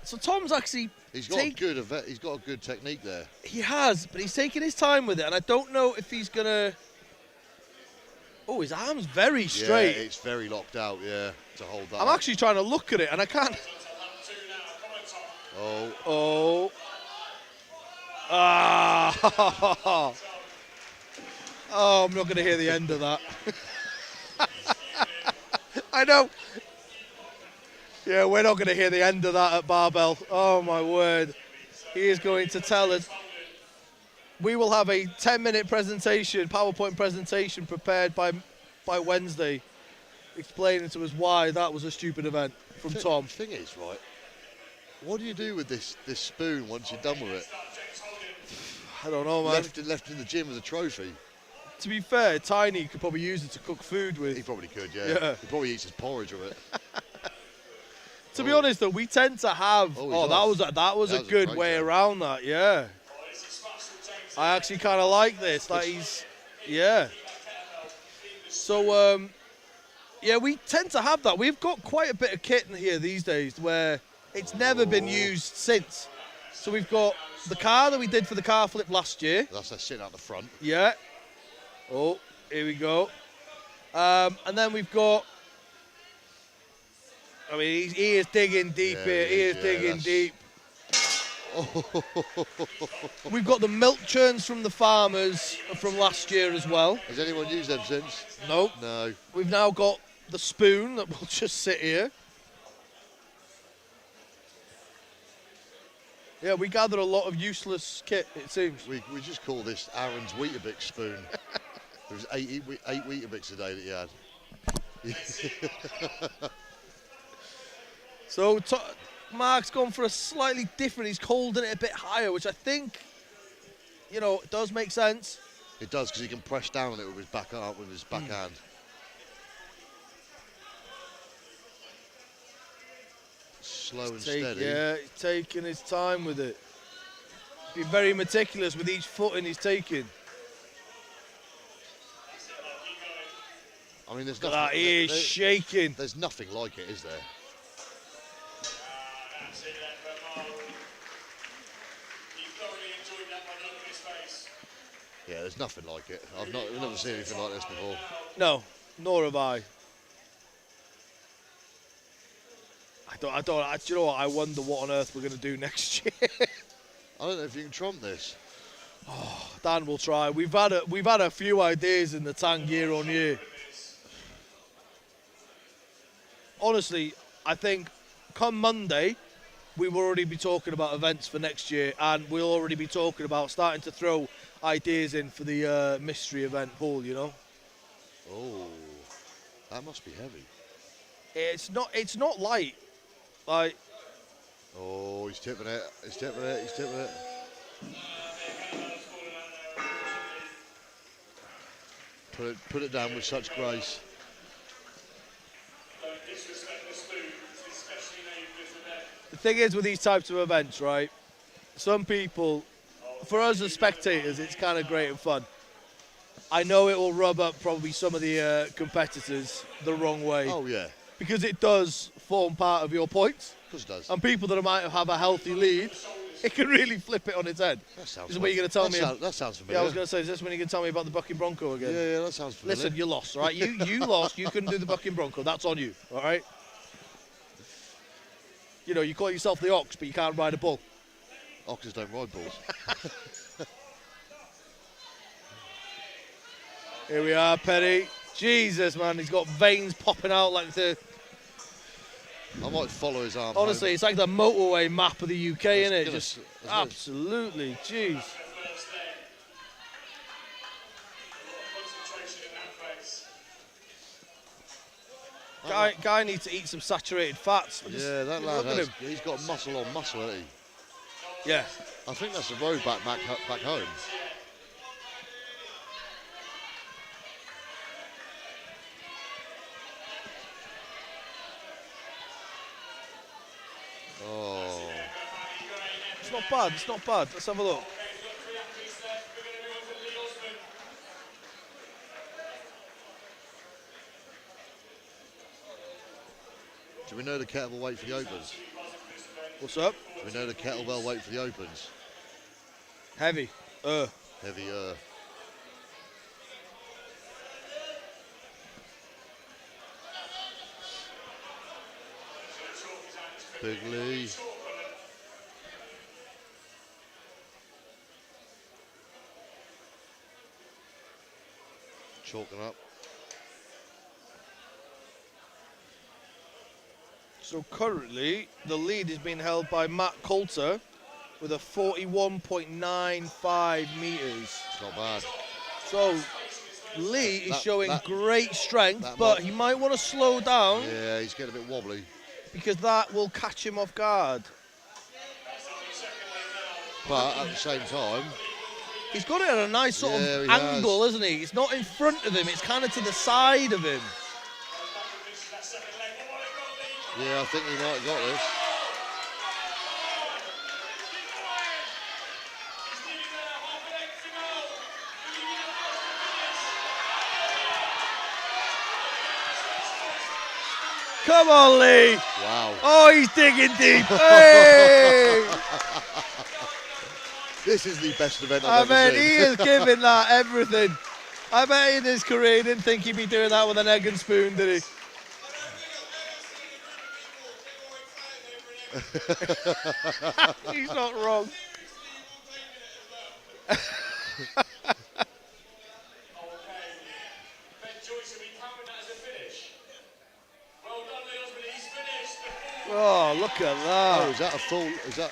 So Tom's actually he's got a good technique there. He has, but he's taking his time with it, and I don't know if he's gonna. Oh, his arm's very straight. Yeah, it's very locked out. Yeah, to hold that. I'm actually trying to look at it, and I can't. Oh. Oh. Ah. Oh, I'm not going to hear the end of that. I know. Yeah, we're not going to hear the end of that at Barbell. Oh, my word. He is going to tell us. We will have a 10-minute presentation, PowerPoint presentation prepared by Wednesday, explaining to us why that was a stupid event from Tom. The thing is, right, what do you do with this spoon once you're done with it? I don't know, man. Left in the gym as a trophy. To be fair, Tiny could probably use it to cook food with. He probably could, yeah. He probably eats his porridge with it. To be honest, though, we tend to have. That was a good way around that, yeah. I actually kind of like this. Like yeah. So, yeah, we tend to have that. We've got quite a bit of kit in here these days where it's never been used since. So we've got the car that we did for the car flip last year. That's us sitting out the front. Yeah. Oh, here we go. And then we've got. I mean, he is digging deep here. He is digging deep. We've got the milk churns from the farmers from last year as well. Has anyone used them since? Nope. No. We've now got the spoon that will just sit here. Yeah, we gather a lot of useless kit, it seems. We just call this Aaron's Weetabix spoon. It was eight Weetabix a day that he had. So Mark's gone for a slightly different. He's holding it a bit higher, which I think, it does make sense. It does, because he can press down on it with his backhand. Slow and steady. Yeah, he's taking his time with it. Being very meticulous with each footing he's taking. I mean, there's Look nothing. at that, he is shaking. There's nothing like it, is there? Yeah, there's nothing like it. I've never seen anything like this before. No, nor have I. Do you know what? I wonder what on earth we're going to do next year. I don't know if you can trump this. Oh, Dan will try. We've had a few ideas in the tank year on year. Honestly, I think come Monday, we will already be talking about events for next year, and we'll already be talking about starting to throw ideas in for the mystery event pool, Oh, that must be heavy. It's not light. Like. Oh, he's tipping it. He's tipping it. He's tipping it. Put it down with such grace. The thing is with these types of events, right? Some people, for us as spectators, it's kind of great and fun. I know it will rub up probably some of the competitors the wrong way. Oh, yeah. Because it does form part of your points. Of course it does. And people that might have a healthy lead, it can really flip it on its head. That sounds. Is what you're going to tell me? That sounds familiar. Yeah, I was going to say, is this when you're going to tell me about the bucking bronco again? Yeah, that sounds familiar. Listen, you lost, right? You lost. You couldn't do the bucking bronco. That's on you, all right? You call yourself the ox, but you can't ride a bull. Oxes don't ride bulls. Here we are, Perry. Jesus, man, he's got veins popping out like the. I might follow his arm. Honestly, home. it's like the motorway map of the UK, isn't it? Just absolutely, jeez. Guy needs to eat some saturated fats. Yeah, that lad he's got muscle on muscle, hasn't he? Yeah. I think that's the road back home. Oh. It's not bad, it's not bad. Let's have a look. Do we know the kettlebell weight for the opens? What's up? Do we know the kettlebell weight for the opens? Heavy. Heavy. Big Lee. Chalking up. So currently, the lead is being held by Matt Coulter with a 41.95 metres. Not bad. So Lee is showing great strength, but he might want to slow down. Yeah, he's getting a bit wobbly. Because that will catch him off guard. But at the same time, he's got it at a nice sort of angle, isn't he? It's not in front of him, it's kind of to the side of him. Yeah, I think he might have got this. Come on, Lee. Wow. Oh, he's digging deep. Hey! This is the best event I I've ever mean, seen. he is giving that everything. I bet in his career he didn't think he'd be doing that with an egg and spoon, did he? He's not wrong. Oh, look at that. Oh, is that a full, is that?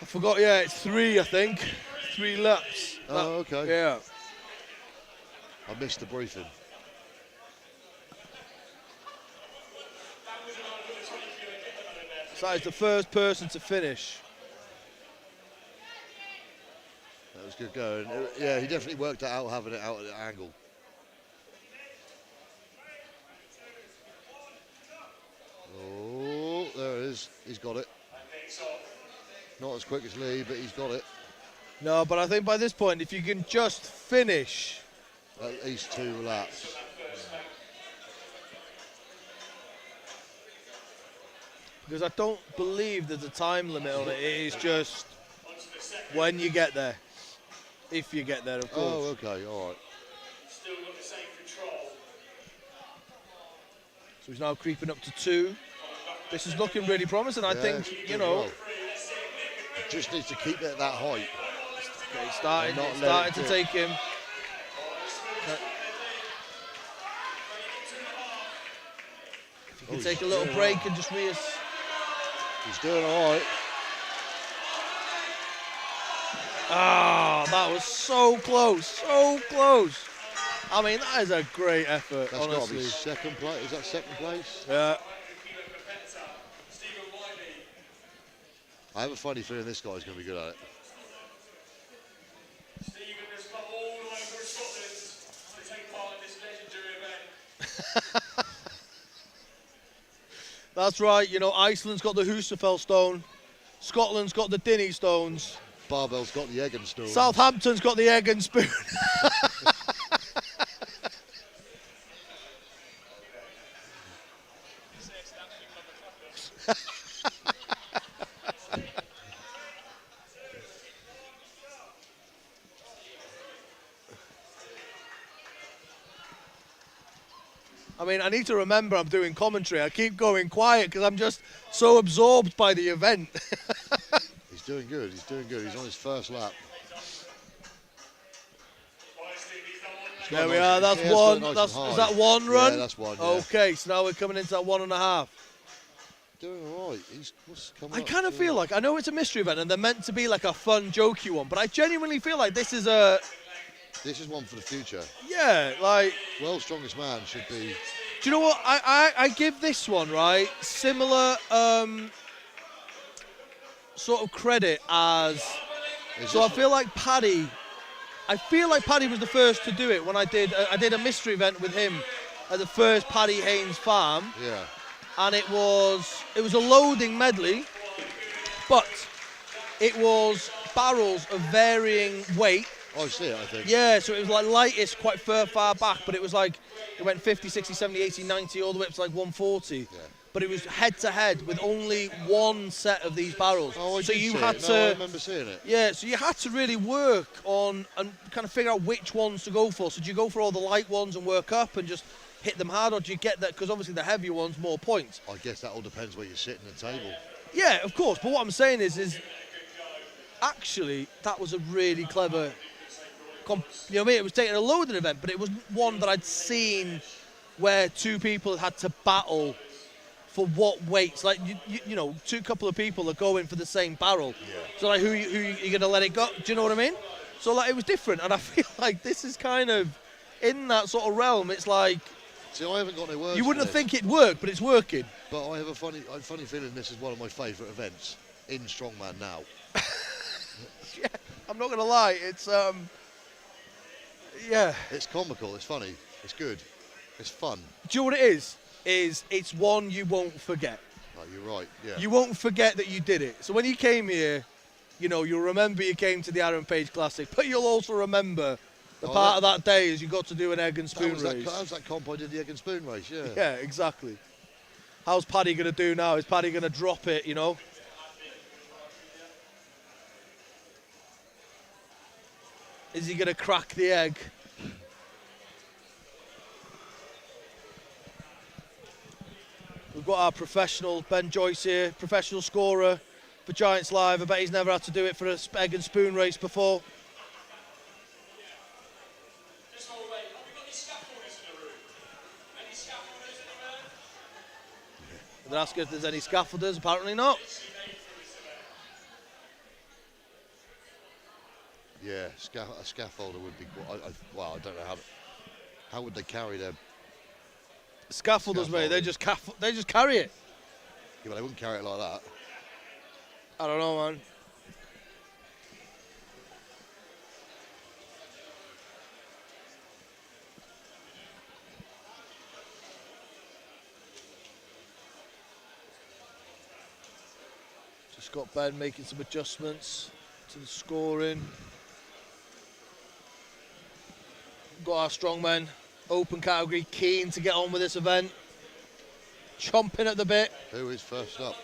I forgot, yeah, it's 3, I think. 3 laps. Oh, okay. Yeah. I missed the briefing. So he's the first person to finish. That was good going. Yeah, he definitely worked it out, having it out at an angle. Oh, there it is. He's got it. Not as quick as Lee, but he's got it. No, but I think by this point, if you can just finish. At least 2 laps. Because I don't believe there's a time limit on it. It is just when you get there. If you get there, of course. Oh, okay, all right. Still got the same control. So he's now creeping up to 2. This is looking really promising. I think, you know. Well. Just needs to keep it at that height. Okay, starting to take him. If you can take a little break and just He's doing all right. Ah, that was so close, so close. I mean, that is a great effort, That's honestly. got to be second place. Is that second place? Yeah. I have a funny feeling this guy's going to be good at it. Stephen has come all the way from Scotland to take part in this legendary event. That's right, you know, Iceland's got the Husafell stone, Scotland's got the Dinny stones. Barbell's got the egg and stone. Southampton's got the egg and spoon. I mean, I need to remember I'm doing commentary. I keep going quiet because I'm just so absorbed by the event. He's doing good. He's doing good. He's on his first lap. There we are. That's one. Is that one run? Yeah, that's one. Yeah. Okay, so now we're coming into that 1.5. Doing all right. I kind of feel like, I know it's a mystery event and they're meant to be like a fun, jokey one, but I genuinely feel like this is a... This is one for the future. Yeah, like... World's Strongest Man should be... Do you know what? I give this one, right, similar sort of credit as... So I feel like Paddy... I feel like Paddy was the first to do it when I did a mystery event with him at the first Paddy Haynes farm. Yeah. And it was a loading medley, but it was barrels of varying weight. Oh, I see it, I think. Yeah, so it was like lightest quite far back, but it was like, it went 50, 60, 70, 80, 90, all the way up to like 140. Yeah. But it was head to head with only one set of these barrels. Oh, so you had to. No, I remember seeing it. Yeah, so you had to really work on and kind of figure out which ones to go for. So do you go for all the light ones and work up and just hit them hard, or do you get that? Because obviously the heavier ones, more points. I guess that all depends where you're sitting at the table. Yeah, of course. But what I'm saying is actually that was a really clever. You know what I mean? It was taking a loading event, but it was one that I'd seen where two people had to battle for what weights. Like, you know, couple of people are going for the same barrel. Yeah. So, like, who you going to let it go? Do you know what I mean? So, like, it was different. And I feel like this is kind of in that sort of realm. It's like... See, I haven't got any words. You wouldn't think it'd work, but it's working. But I have a funny feeling this is one of my favourite events in Strongman now. Yeah, I'm not going to lie. It's, yeah. It's comical, it's funny, it's good, it's fun. Do you know what it is? It's one you won't forget. Oh, you're right, yeah. You won't forget that you did it. So when you came here, you know, you'll remember you came to the Aaron Page Classic, but you'll also remember the part of that day is you got to do an egg and spoon race. That was that comp I did the egg and spoon race, yeah. Yeah, exactly. How's Paddy going to do now? Is Paddy going to drop it, you know? Is he going to crack the egg? We've got our professional Ben Joyce here, professional scorer for Giants Live. I bet he's never had to do it for an egg and spoon race before. They're asking if there's any scaffolders. Apparently not. Yeah, a scaffolder would be. Well, I don't know how would they carry their scaffolders, mate? They just carry it. Yeah, but they wouldn't carry it like that. I don't know, man. Just got Ben making some adjustments to the scoring. Got our strongmen, open category, keen to get on with this event. Chomping at the bit. Who is first up?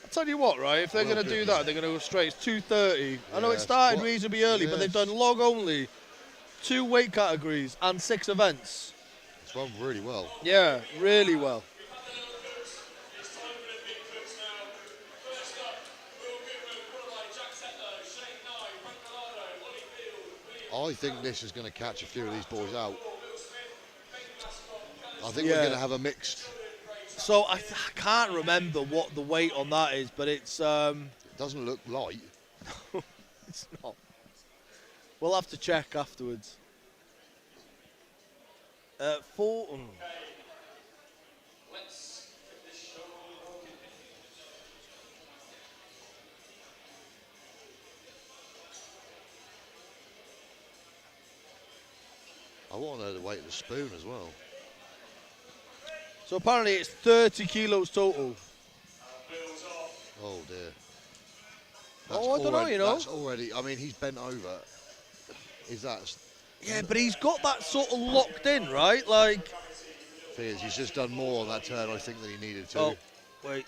I'll tell you what, right, if they're going to do that, they're going to go straight. It's 2:30. I know it started reasonably early, but they've done log only, 2 weight categories and 6 events. It's run really well. Yeah, really well. I think this is going to catch a few of these boys out. I think we're going to have a mixed. So I can't remember what the weight on that is, but it's... It doesn't look light. It's not. We'll have to check afterwards. 4... I want to know the weight of the spoon as well. So apparently it's 30 kilos total. Oh dear. I don't know, you know. That's already, I mean, he's bent over. Is that... Yeah, but he's got that sort of locked in, right? Like... Thing is, he's just done more on that turn, I think, than he needed to. Oh, wait.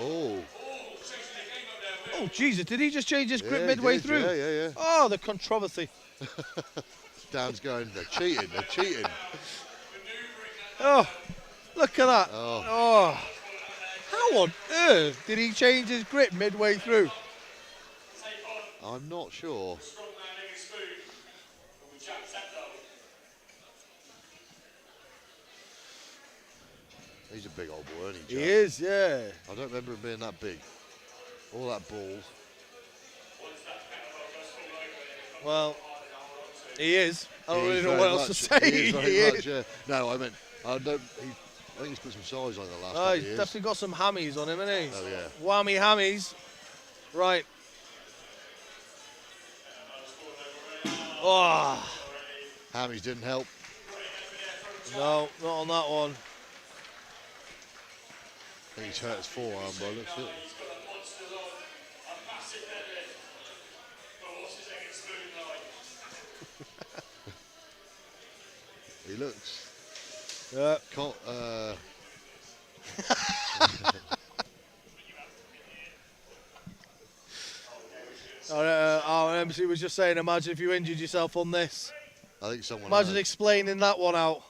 Oh. Oh, Jesus, did he just change his grip midway through? Yeah. Oh, the controversy. Dan's going, they're cheating. Oh, look at that. Oh. How on earth did he change his grip midway through? I'm not sure. He's a big old boy, isn't he, Jack? He is, yeah. I don't remember him being that big. All that balls. Well, he is. I don't He really is know very what else to much. say. He is very much, yeah. No, I meant, I think he's put some size on the last couple of He's years. definitely got some hammies on him, hasn't he? Oh, yeah. Whammy hammies. Right. Oh. Hammies didn't help. No, not on that one. I think he's hurt his forearm, bro. Looks it. He looks. Yeah. Our MC was just saying, imagine if you injured yourself on this. I think someone. Imagine explaining that one out.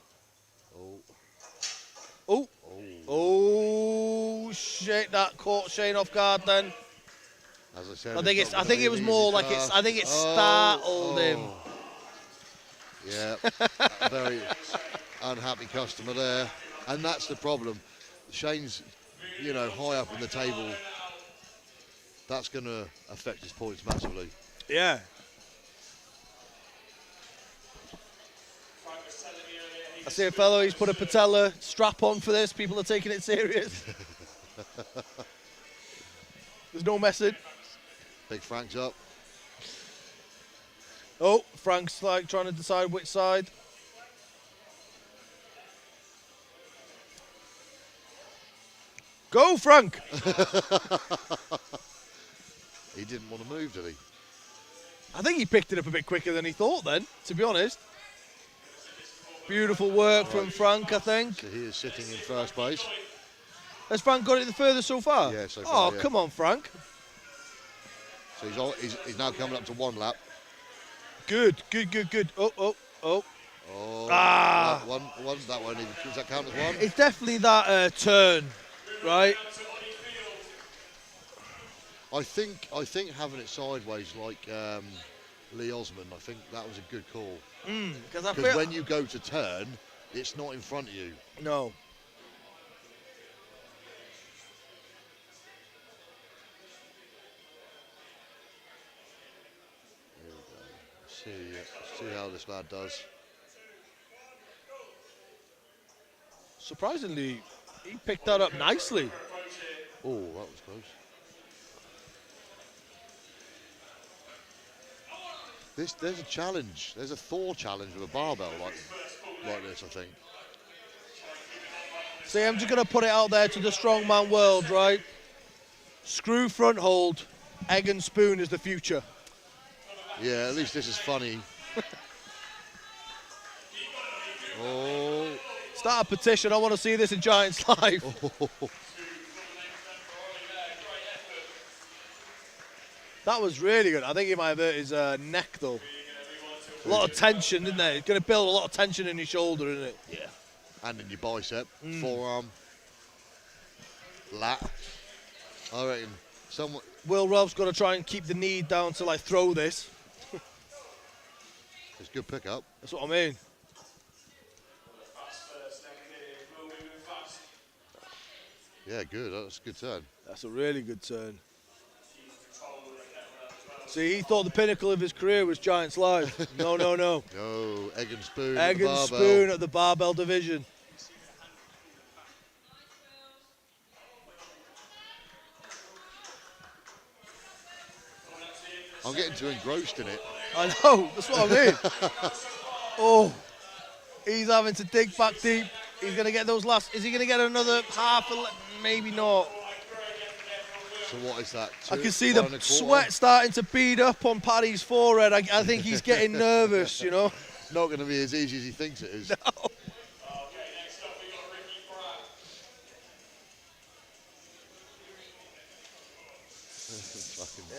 Oh, shit, that caught Shane off guard then. As I said, I think it was more like it's. I think it startled him. Yeah, a very unhappy customer there, and that's the problem. Shane's, high up in the table. That's going to affect his points massively. Yeah. I see a fellow. He's put a patella strap on for this. People are taking it serious. There's no messing. Big Frank's up. Oh, Frank's like trying to decide which side. Go, Frank! He didn't want to move, did he? I think he picked it up a bit quicker than he thought then, to be honest. Beautiful work from Frank, I think. So he is sitting in first place. Has Frank got it the furthest so far? Yeah, so far, Oh, come on, Frank. So he's now coming up to 1 lap. Good. Oh. That one even, does that count as one? It's definitely that turn, right? I think having it sideways like Lee Osmond, I think that was a good call. Because when you go to turn, it's not in front of you. No. See how this lad does. Surprisingly, he picked that up nicely. Oh, that was close. There's a challenge. There's a Thor challenge with a barbell like this, I think. See, I'm just going to put it out there to the strongman world, right? Screw front hold, egg and spoon is the future. Yeah, at least this is funny. Oh. Start a petition. I want to see this in Giants Live. That was really good. I think he might have hurt his neck, though. A lot of tension, didn't there? It's going to build a lot of tension in your shoulder, isn't it? Yeah. And in your bicep, forearm, lat. I reckon someone... Will Ralph's got to try and keep the knee down to, like, throw this. It's good pickup. That's what I mean. Yeah, good. That's a good turn. That's a really good turn. See, he thought the pinnacle of his career was Giants Live. No. No, egg and spoon. Egg and spoon at the barbell division. I'm getting too engrossed in it. I know, that's what I mean. Oh, he's having to dig back deep. He's going to get those last. Is he going to get another half? Maybe not. So what is that? I can see the sweat starting to bead up on Paddy's forehead. I think he's getting nervous, you know. Not going to be as easy as he thinks it is. No.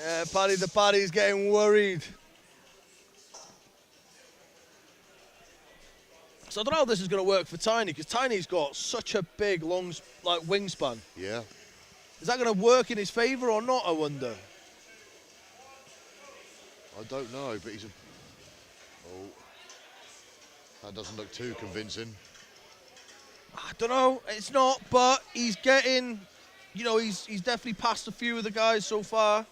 Yeah, Paddy's getting worried. So I don't know how this is going to work for Tiny, because Tiny's got such a big, long, wingspan. Yeah. Is that going to work in his favour or not, I wonder? I don't know, but he's a... Oh. That doesn't look too convincing. I don't know. It's not, but he's getting... You know, he's definitely passed a few of the guys so far.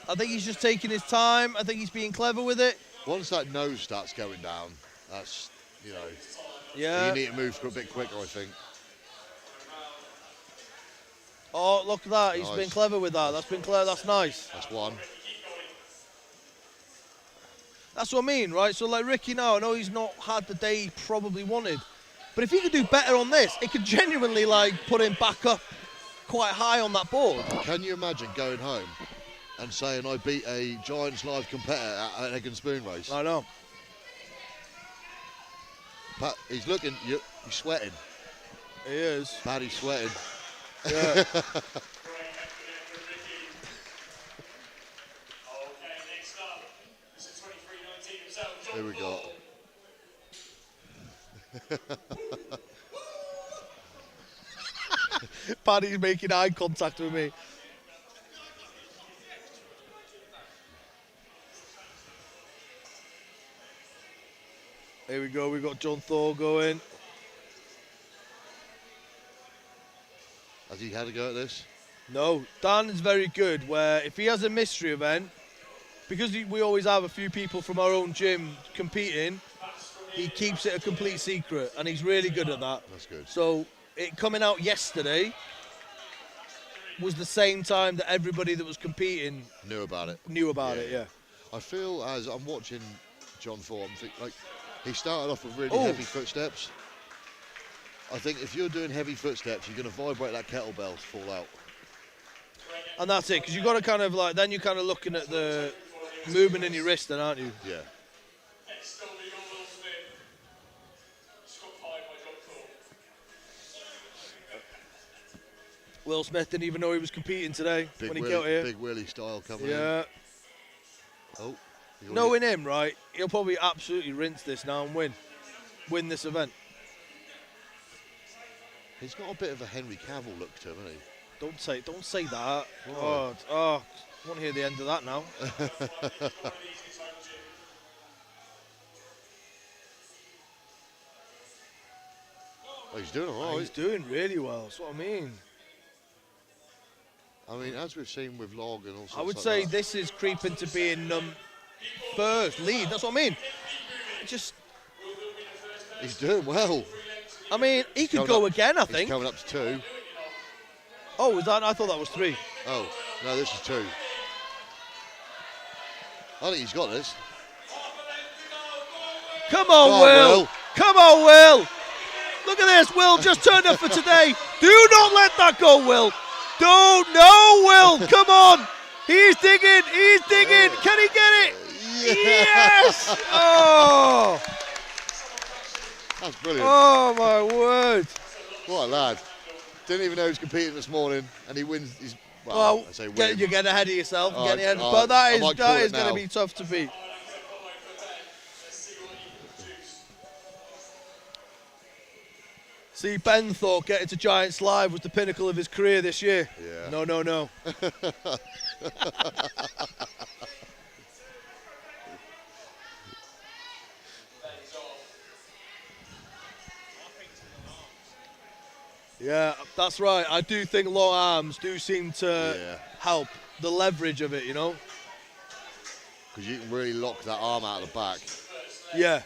I think he's just taking his time. I think he's being clever with it. Once that nose starts going down, that's, Yeah. you need to move a bit quicker, I think. Oh, look at that. He's Nice. been clever with that. That's been clever. That's nice. That's one. That's what I mean, right? So, like Ricky now, I know he's not had the day he probably wanted. But if he could do better on this, it could genuinely, put him back up quite high on that board. Can you imagine going home and saying I beat a Giants Live competitor at an egg and spoon race? I know. Pat, he's looking, he's sweating. He is. Paddy's sweating. Yeah. Here we go. Paddy's making eye contact with me. Here we go. We've got John Thor going. Has he had a go at this? No, Dan is very good where if he has a mystery event, because we always have a few people from our own gym competing, he keeps it a complete secret, and he's really good at that. That's good. So it coming out yesterday was the same time that everybody that was competing knew about it. Yeah. I feel as I'm watching John Thor, I'm thinking, like, he started off with really heavy footsteps. I think if you're doing heavy footsteps, you're going to vibrate that kettlebell to fall out. And that's it, because you've got to kind of like, then you're kind of looking at the movement in your wrist then, aren't you? Yeah. Will Smith didn't even know he was competing today when he got here. Big Willie style coming in. Yeah. Oh. Knowing him, right, he'll probably absolutely rinse this now and win this event. He's got a bit of a Henry Cavill look to him, hasn't he? Don't say that. Why? I want to hear the end of that now. Oh, he's doing all right. He's doing really well. That's what I mean. I mean, as we've seen with Log and all sorts I would like say that. this is creeping to being first lead. That's what I mean. He's doing well. I mean, he could go again, I think. He's coming up to 2. Oh, was that? I thought that was 3. Oh, no, this is 2. I think he's got this. Come on, Will. Come on, Will. Look at this. Will just turned up for today. Do not let that go, Will. Don't. No, Will. Come on. He's digging. He's digging. Can he get it? Yes. Oh. That's brilliant. Oh, my word. What a lad. Didn't even know he was competing this morning, and he wins. Well, I say win. you're getting ahead of yourself. But that is going to be tough to beat. See, Ben thought getting to Giants Live was the pinnacle of his career this year. Yeah. No. Yeah, that's right. I do think long arms do seem to help the leverage of it, you know? Because you can really lock that arm out of the back. Yeah.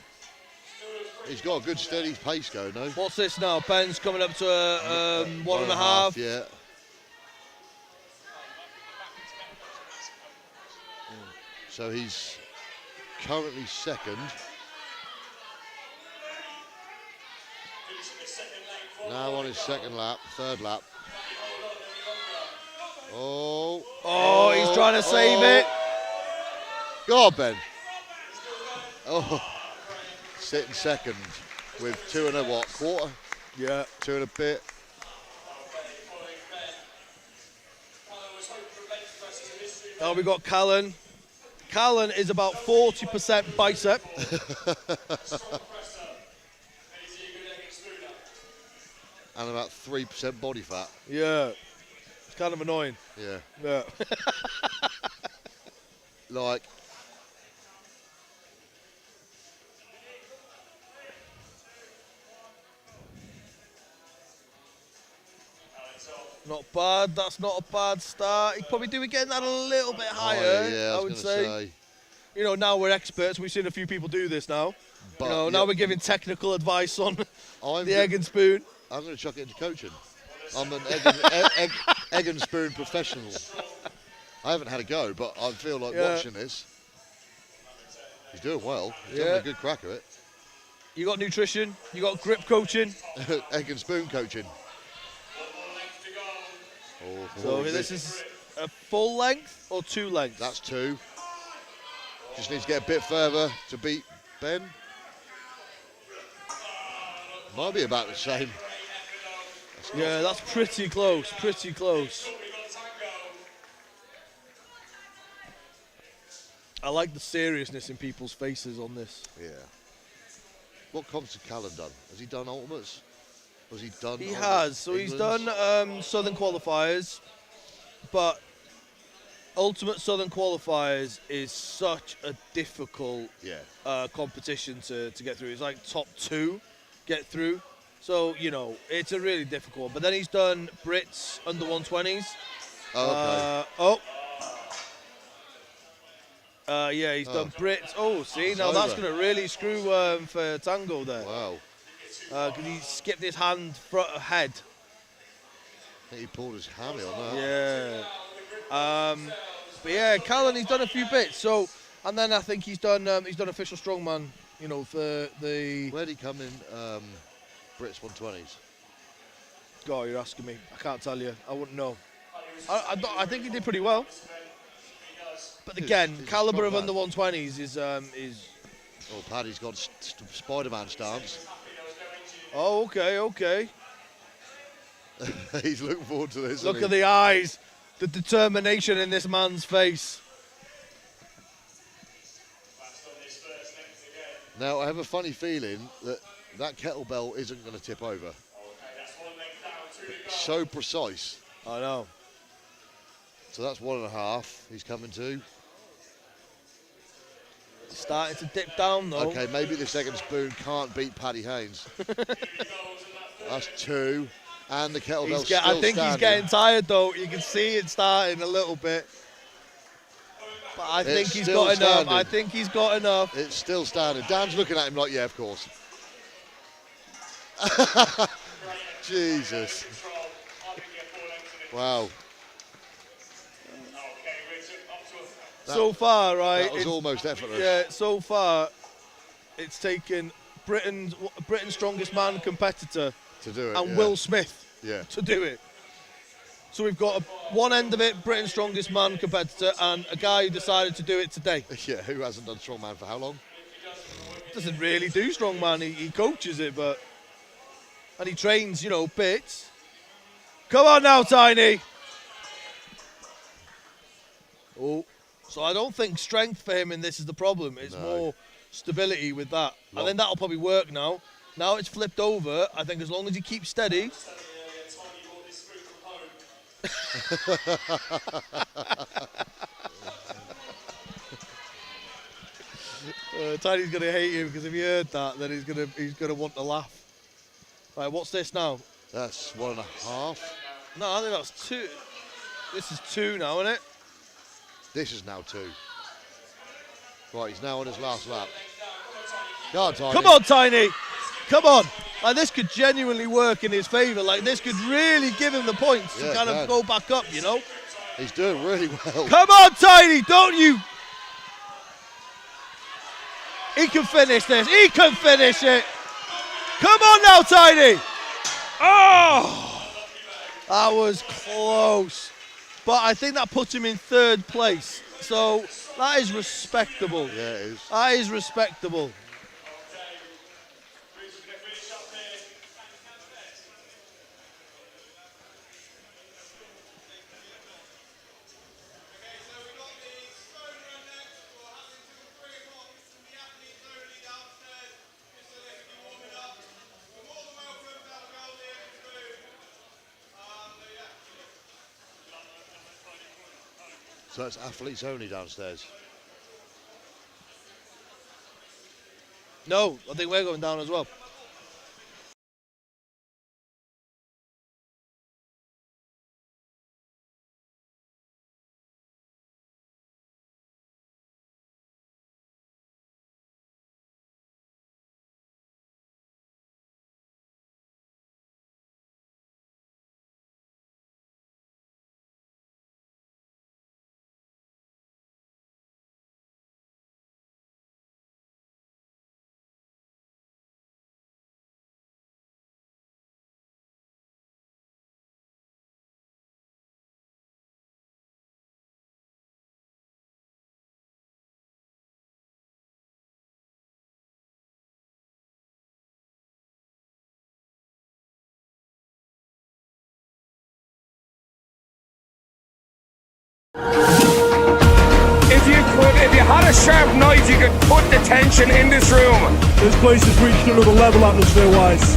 He's got a good steady pace going, though. What's this now? Ben's coming up to 1.5. Yeah. So he's currently second. Now on his second lap, third lap. Oh, he's trying to save it. Go on, Ben. Oh, sitting second with 2 and a quarter? Yeah. 2 and a bit. Now we got Callan. Callan is about 40% bicep. And about 3% body fat. Yeah. It's kind of annoying. Yeah. Yeah. Like. Not bad. That's not a bad start. He'd probably do again that a little bit higher, yeah, I would say. You know, now we're experts. We've seen a few people do this now. But, now we're giving technical advice on the egg and spoon. I'm going to chuck it into coaching. I'm an egg and spoon professional. I haven't had a go, but I feel like watching this. He's doing well. He's having a good crack at it. You got nutrition. You got grip coaching. Egg and spoon coaching. So this is a full length or 2 lengths? That's 2. Just needs to get a bit further to beat Ben. Might be about the same. Yeah, that's pretty close, pretty close. I like the seriousness in people's faces on this. Yeah. What comps has Callan done? Has he done ultimates? Was he done? He has. So he's done Southern qualifiers, but Ultimate Southern Qualifiers is such a difficult competition to get through. It's like top 2 get through. So, you know, it's a really difficult. But then he's done Brits under 120s. Yeah, he's done Brits. Oh, see, now that's going to really screw for Tango there. Wow. Because he skipped his head. I think he pulled his hammy on that. Yeah. But yeah, Callan, he's done a few bits. So, and then I think he's done official strongman. You know, for the. Where'd he come in? Brits 120s. God, you're asking me. I can't tell you. I wouldn't know. I think he did pretty well. But again, caliber of under 120s is. Oh, Paddy's got Spider-Man stance. Oh, okay. He's looking forward to this. Look at the eyes, the determination in this man's face. Now, I have a funny feeling that kettlebell isn't going to tip over. It's so precise. I know. So that's 1.5 he's coming to. Starting to dip down, though. Okay, maybe the second spoon can't beat Paddy Haynes. That's 2. And the kettlebell's still I think standing. He's getting tired, though. You can see it starting a little bit. But I think he's got enough. I think he's got enough. It's still standing. Dan's looking at him like, yeah, of course. Jesus. Wow. So far, right? That was almost effortless. Yeah, so far, it's taken Britain's strongest man competitor to do it, and Will Smith to do it. So we've got one end of it, Britain's strongest man competitor, and a guy who decided to do it today. Yeah, who hasn't done strongman for how long? Doesn't really do strongman. He coaches it, and he trains, you know, bits. Come on now, Tiny. Oh. So I don't think strength for him in this is the problem. It's more stability with that. I think that'll probably work now. Now it's flipped over. I think as long as he keeps steady. Tiny's gonna hate him because if he heard that, then he's gonna want to laugh. Right, what's this now? That's 1.5. No, I think that's 2. This is 2 now, isn't it? This is now 2. Right, he's now on his last lap. Go on, Tiny. Come on, Tiny. Come on. Like, this could genuinely work in his favour. Like, this could really give him the points to kind of go back up, you know? He's doing really well. Come on, Tiny. Don't you? He can finish this. He can finish it. Come on now, Tiny. Oh! That was close. But I think that puts him in 3rd place. So that is respectable. Yeah, it is. That is respectable. So that's athletes only downstairs. No, I think we're going down as well. If you had a sharp knife, you could put the tension in this room. This place has reached another level atmosphere-wise.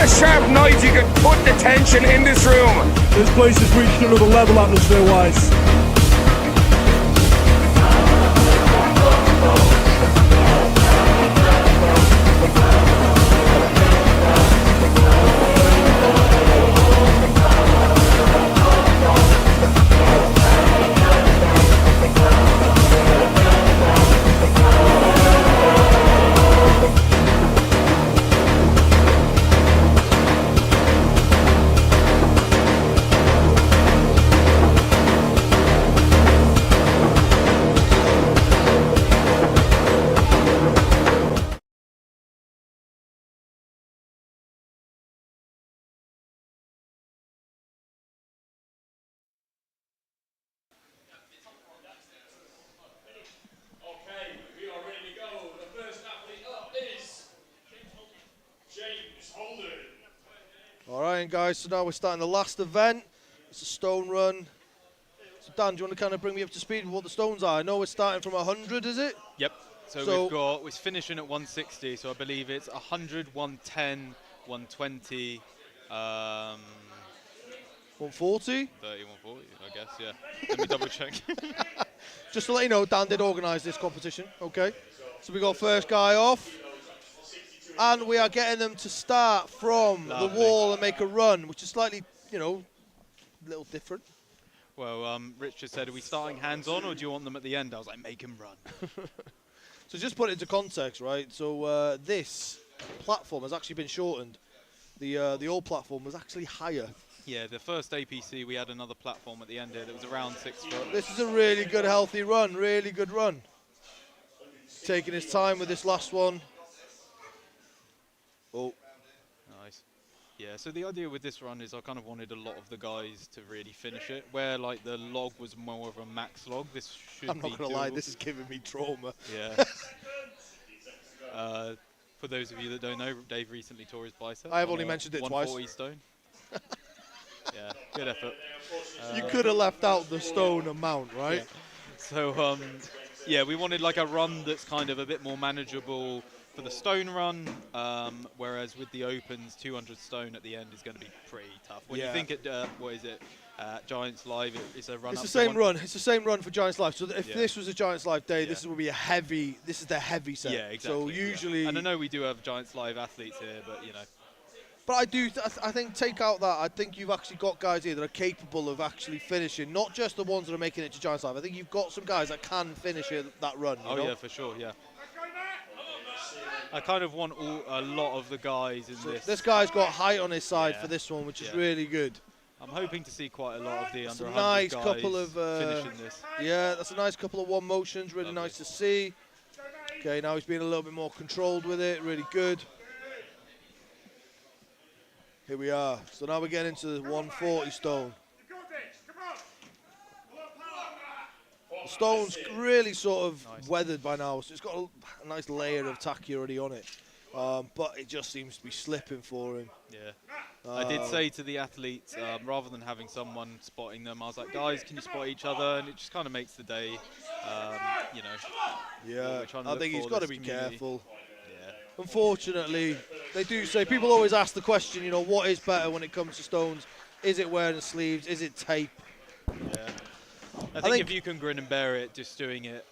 a sharp knife, you could put the tension in this room. This place has reached another level atmosphere-wise. All right, guys, so now we're starting the last event. It's a stone run. So, Dan, do you want to kind of bring me up to speed with what the stones are? I know we're starting from 100, is it? Yep. So we're finishing at 160, so I believe it's 100, 110, 120, 140? 30, 140, I guess, yeah. Let me double check. Just to let you know, Dan did organise this competition, okay? So we got first guy off. And we are getting them to start from the wall and make a run, which is slightly, you know, a little different. Well, Rich just said, are we starting hands-on or do you want them at the end? I was like, make him run. So just put it into context, right? So this platform has actually been shortened. The old platform was actually higher. Yeah, the first APC, we had another platform at the end here that was around 6 foot. This is a really good, healthy run, really good run. Taking his time with this last one. Oh. Nice. Yeah, so the idea with this run is I kind of wanted a lot of the guys to really finish it. Where like the log was more of a max log, this should be I'm not going to lie, this is giving me trauma. Yeah. For those of you that don't know, Dave recently tore his bicep. I have only mentioned it twice. 140 stone. Yeah, good effort. You could have left out the stone amount, right? Yeah. So, yeah, we wanted like a run that's kind of a bit more manageable for the stone run, whereas with the opens, 200 stone at the end is going to be pretty tough. When you think at, what is it, Giants Live, it's a run It's up the same to run. It's the same run for Giants Live. So if this was a Giants Live day, this would be a heavy. This is the heavy set. Yeah, exactly. So usually, and I know we do have Giants Live athletes here, but you know. But I do. I think take out that. I think you've actually got guys here that are capable of actually finishing, not just the ones that are making it to Giants Live. I think you've got some guys that can finish that run. You know? Yeah, for sure. Yeah. I kind of want a lot of the guys in this. This guy's got height on his side for this one, which is really good. I'm hoping to see quite a lot of the under 100 nice guys couple of finishing this. Yeah, that's a nice couple of one motions. Really nice to see. Okay, now he's being a little bit more controlled with it. Really good. Here we are. So now we're getting into the 140 stone. The stone's really sort of weathered by now, so it's got a nice layer of tacky already on it. But it just seems to be slipping for him. Yeah. I did say to the athletes, rather than having someone spotting them, I was like, guys, can you spot each other? And it just kind of makes the day, you know. Yeah, I think he's got to be careful. Yeah. Unfortunately, they do say, people always ask the question, you know, what is better when it comes to stones? Is it wearing sleeves? Is it tape? Yeah. I think if you can grin and bear it, just doing it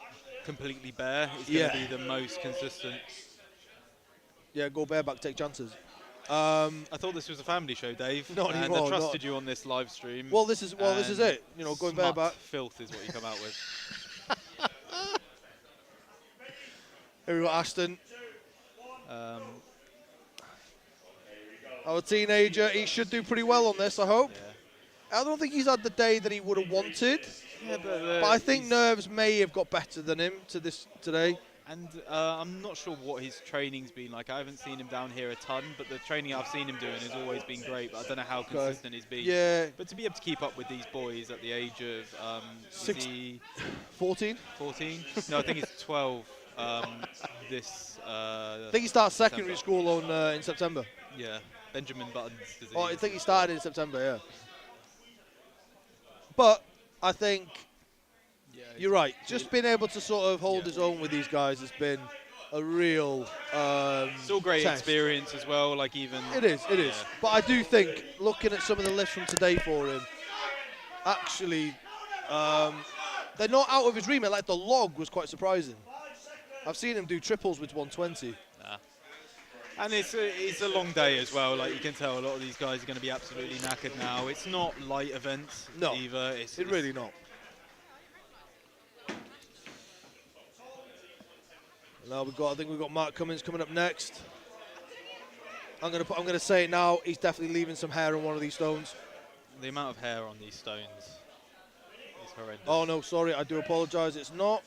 completely bare is going to be the most consistent. Yeah, go bareback, take chances. I thought this was a family show, Dave. Not and anymore. I trusted you on this live stream. Well, this is it. You know, going bareback. Filth is what you come out with. Here we got Ashton. Our teenager, he should do pretty well on this, I hope. Yeah. I don't think he's had the day that he would have wanted. Yeah, but I think nerves may have got better than him today. And I'm not sure what his training's been like. I haven't seen him down here a ton, but the training I've seen him doing has always been great. But I don't know how consistent he's been. Yeah. But to be able to keep up with these boys at the age of 14? 14? No, I think it's 12. I think he starts secondary school in September. Yeah, Benjamin Button's disease. Oh, I think he started in September, yeah. But I think you're right. Just being able to sort of hold his own with these guys has been a real Still great test. experience as well. Like even It is. But I do think, looking at some of the lifts from today for him, actually, they're not out of his remit. Like the log was quite surprising. I've seen him do triples with 120. Nah. And it's a long day as well. Like you can tell, a lot of these guys are going to be absolutely knackered now. It's not light events either. It's really not. Now I think we've got Mark Cummins coming up next. I'm gonna say it now. He's definitely leaving some hair on one of these stones. The amount of hair on these stones is horrendous. Oh no, sorry, I do apologise. It's not.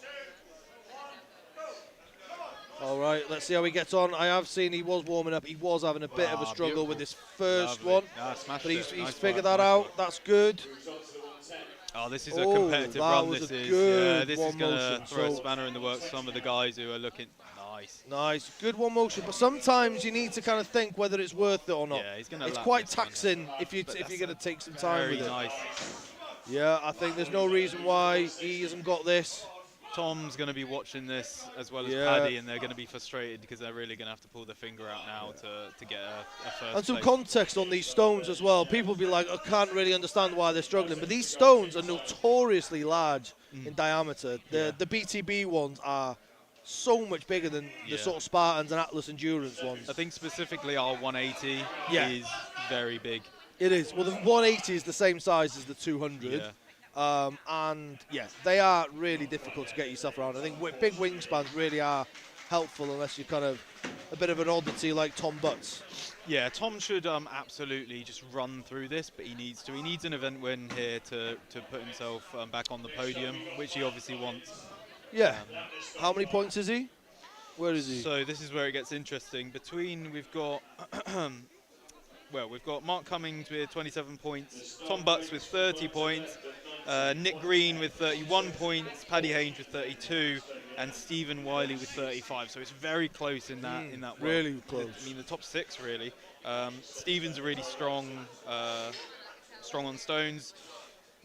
All right, let's see how he gets on. I have seen he was warming up. He was having a bit of a struggle with this first one, but he's figured that out. That's good. Oh, this is a competitive run. This is going to throw a So spanner in the works. Some of the guys who are looking nice. nice, good one motion. But sometimes you need to kind of think whether it's worth it or not. Yeah, he's going to. It's quite taxing if you're going to take some time with it. Nice. Yeah, I think there's no reason why he hasn't got this. Tom's going to be watching this as well as Paddy, and they're going to be frustrated because they're really going to have to pull their finger out now to get a first And some place. context on these stones as well. People will be like, I can't really understand why they're struggling. But these stones are notoriously large in diameter. The BTB ones are so much bigger than the sort of Spartans and Atlas Endurance ones. I think specifically our 180 is very big. It is. Well, the 180 is the same size as the 200. Yeah. And yeah, they are really difficult to get yourself around. I think big wingspans really are helpful unless you're kind of a bit of an oddity like Tom Butts. Yeah, Tom should absolutely just run through this, but he needs to. He needs an event win here to put himself back on the podium, which he obviously wants. Yeah. How many points is he? Where is he? So this is where it gets interesting. We've got we've got Mark Cummings with 27 points, Tom Butts with 30 points, Nick Green with 31 points, Paddy Haynes with 32, and Stephen Wiley with 35. So it's very close in that really close. I mean, the top six really. Stephen's a really strong on stones.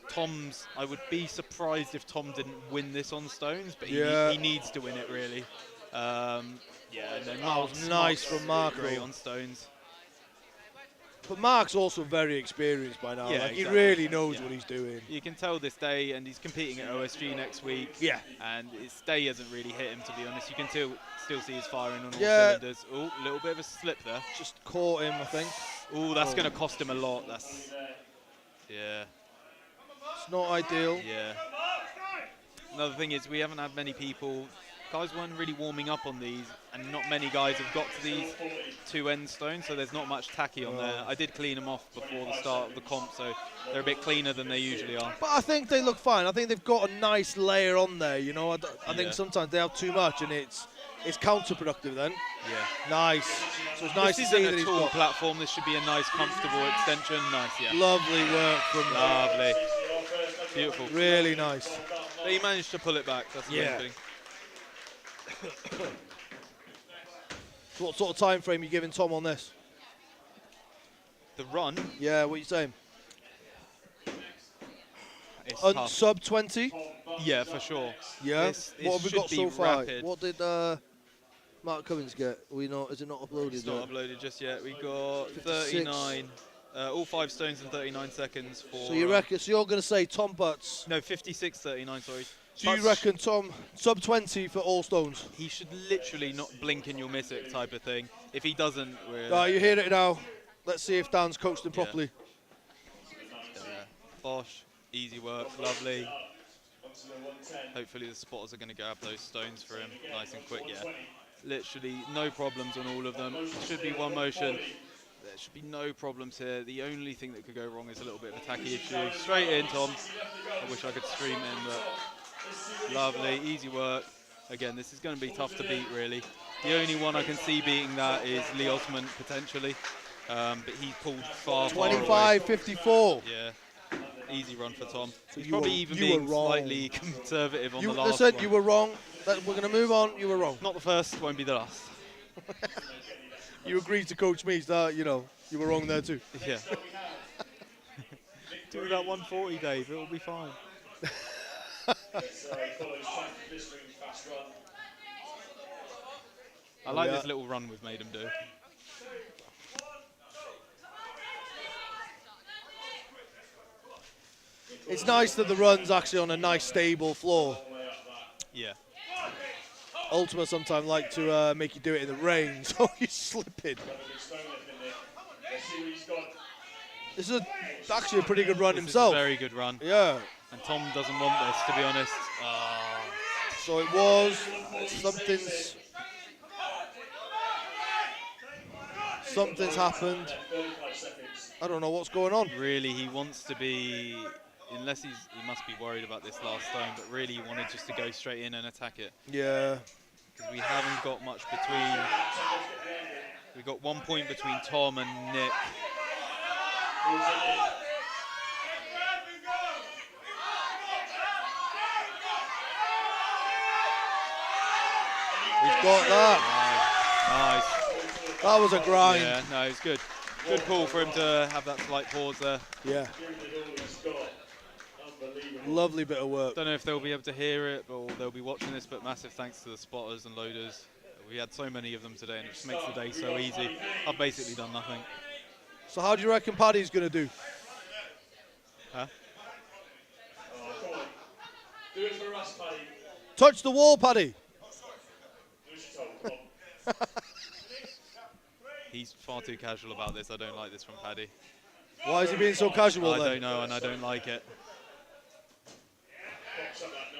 Tom's, I would be surprised if Tom didn't win this on stones, but he needs to win it really. And then Mark's nice from Mark. Great on stones. But Mark's also very experienced by now. Yeah, like, exactly. He really knows what he's doing. You can tell this day, and he's competing at OSG next week. Yeah. And his day hasn't really hit him, to be honest. You can still see he's firing on all cylinders. Oh, a little bit of a slip there. Just caught him, I think. Oh, that's going to cost him a lot. Yeah. It's not ideal. Yeah. Another thing is we haven't had many people. Guys weren't really warming up on these, and not many guys have got to these two end stones, so there's not much tacky on there. I did clean them off before the start of the comp, so they're a bit cleaner than they usually are. But I think they look fine. I think they've got a nice layer on there, you know. I think sometimes they have too much, and it's counterproductive then. Yeah. Nice. So it's nice to see that This he's isn't a tall got platform. This should be a nice, comfortable extension. Nice, yeah. lovely work from Lovely. Beautiful. Really nice. But he managed to pull it back. That's the main thing. So what sort of time frame are you giving Tom on this? The run? Yeah, what are you saying? It's tough. Sub 20? Yeah, for sure. Yeah. This What have we should got be so far? rapid. What did Mark Cummins get? Is it not uploaded? It's not uploaded just yet. We got 39. All 5 stones in 39 seconds for. So you reckon? So you're going to say Tom Butts? No, 56:39. Sorry. Do you reckon Tom sub 20 for all stones? He should literally not blink and you'll miss it type of thing. If he doesn't, we're. Right, you hear it now. Let's see if Dan's coached him properly. Bosh, easy work, lovely. Hopefully the spotters are going to grab those stones for him nice and quick. Yeah, literally no problems on all of them. Should be one motion. There should be no problems here. The only thing that could go wrong is a little bit of a tacky issue. Straight in, Tom. I wish I could stream in, but. Lovely, easy work. Again, this is going to be tough to beat, really. The only one I can see beating that is Lee Osmond, potentially. But he pulled far, 25-54. Yeah, easy run for Tom. So He's probably even being slightly conservative on the last listen, one. you were wrong. We're going to move on. You were wrong. Not the first, won't be the last. You agreed to coach me, so, you know, you were wrong there too. Yeah. Do that 140, Dave. It'll be fine. I like this little run we've made him do. It's nice that the run's actually on a nice stable floor. Yeah. Ultima sometimes like to make you do it in the rain, so you're slipping. This is actually a pretty good run himself. Is a very good run. Yeah. And Tom doesn't want this, to be honest. So it was something's happened. I don't know what's going on. Really, he wants to be, unless he must be worried about this last stone, but really he wanted just to go straight in and attack it. Yeah. Because we haven't got much between. We've got 1 point between Tom and Nick. He's got that. Nice. That was a grind. Yeah, no, it's good. Good call for him to have that slight pause there. Yeah. Lovely bit of work. Don't know if they'll be able to hear it, or they'll be watching this, but massive thanks to the spotters and loaders. We had so many of them today, and it just makes the day so easy. I've basically done nothing. So how do you reckon Paddy's going to do? Huh? Do it for us, Paddy. Touch the wall, Paddy. He's far too casual about this. I don't like this from Paddy. Why is he being so casual I then? don't know, and I don't like it.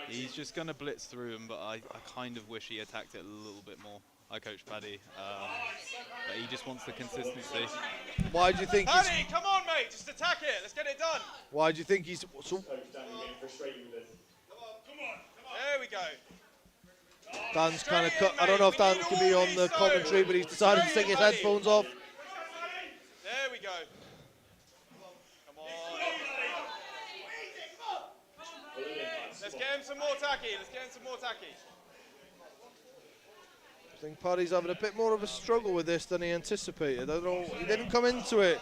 He's just going to blitz through him, but I kind of wish he attacked it a little bit more. I coach Paddy, but he just wants the consistency. Why do you think Paddy, come on, mate, just attack it. Let's get it done. Why do you think he's... So, there we go. Dan's kind of cut. I don't know if Dan can be on the commentary, but he's decided to take his headphones off. There we go. Come on. Let's get him some more tacky. Let's get him some more tacky. I think Paddy's having a bit more of a struggle with this than he anticipated. I don't know. He didn't come into it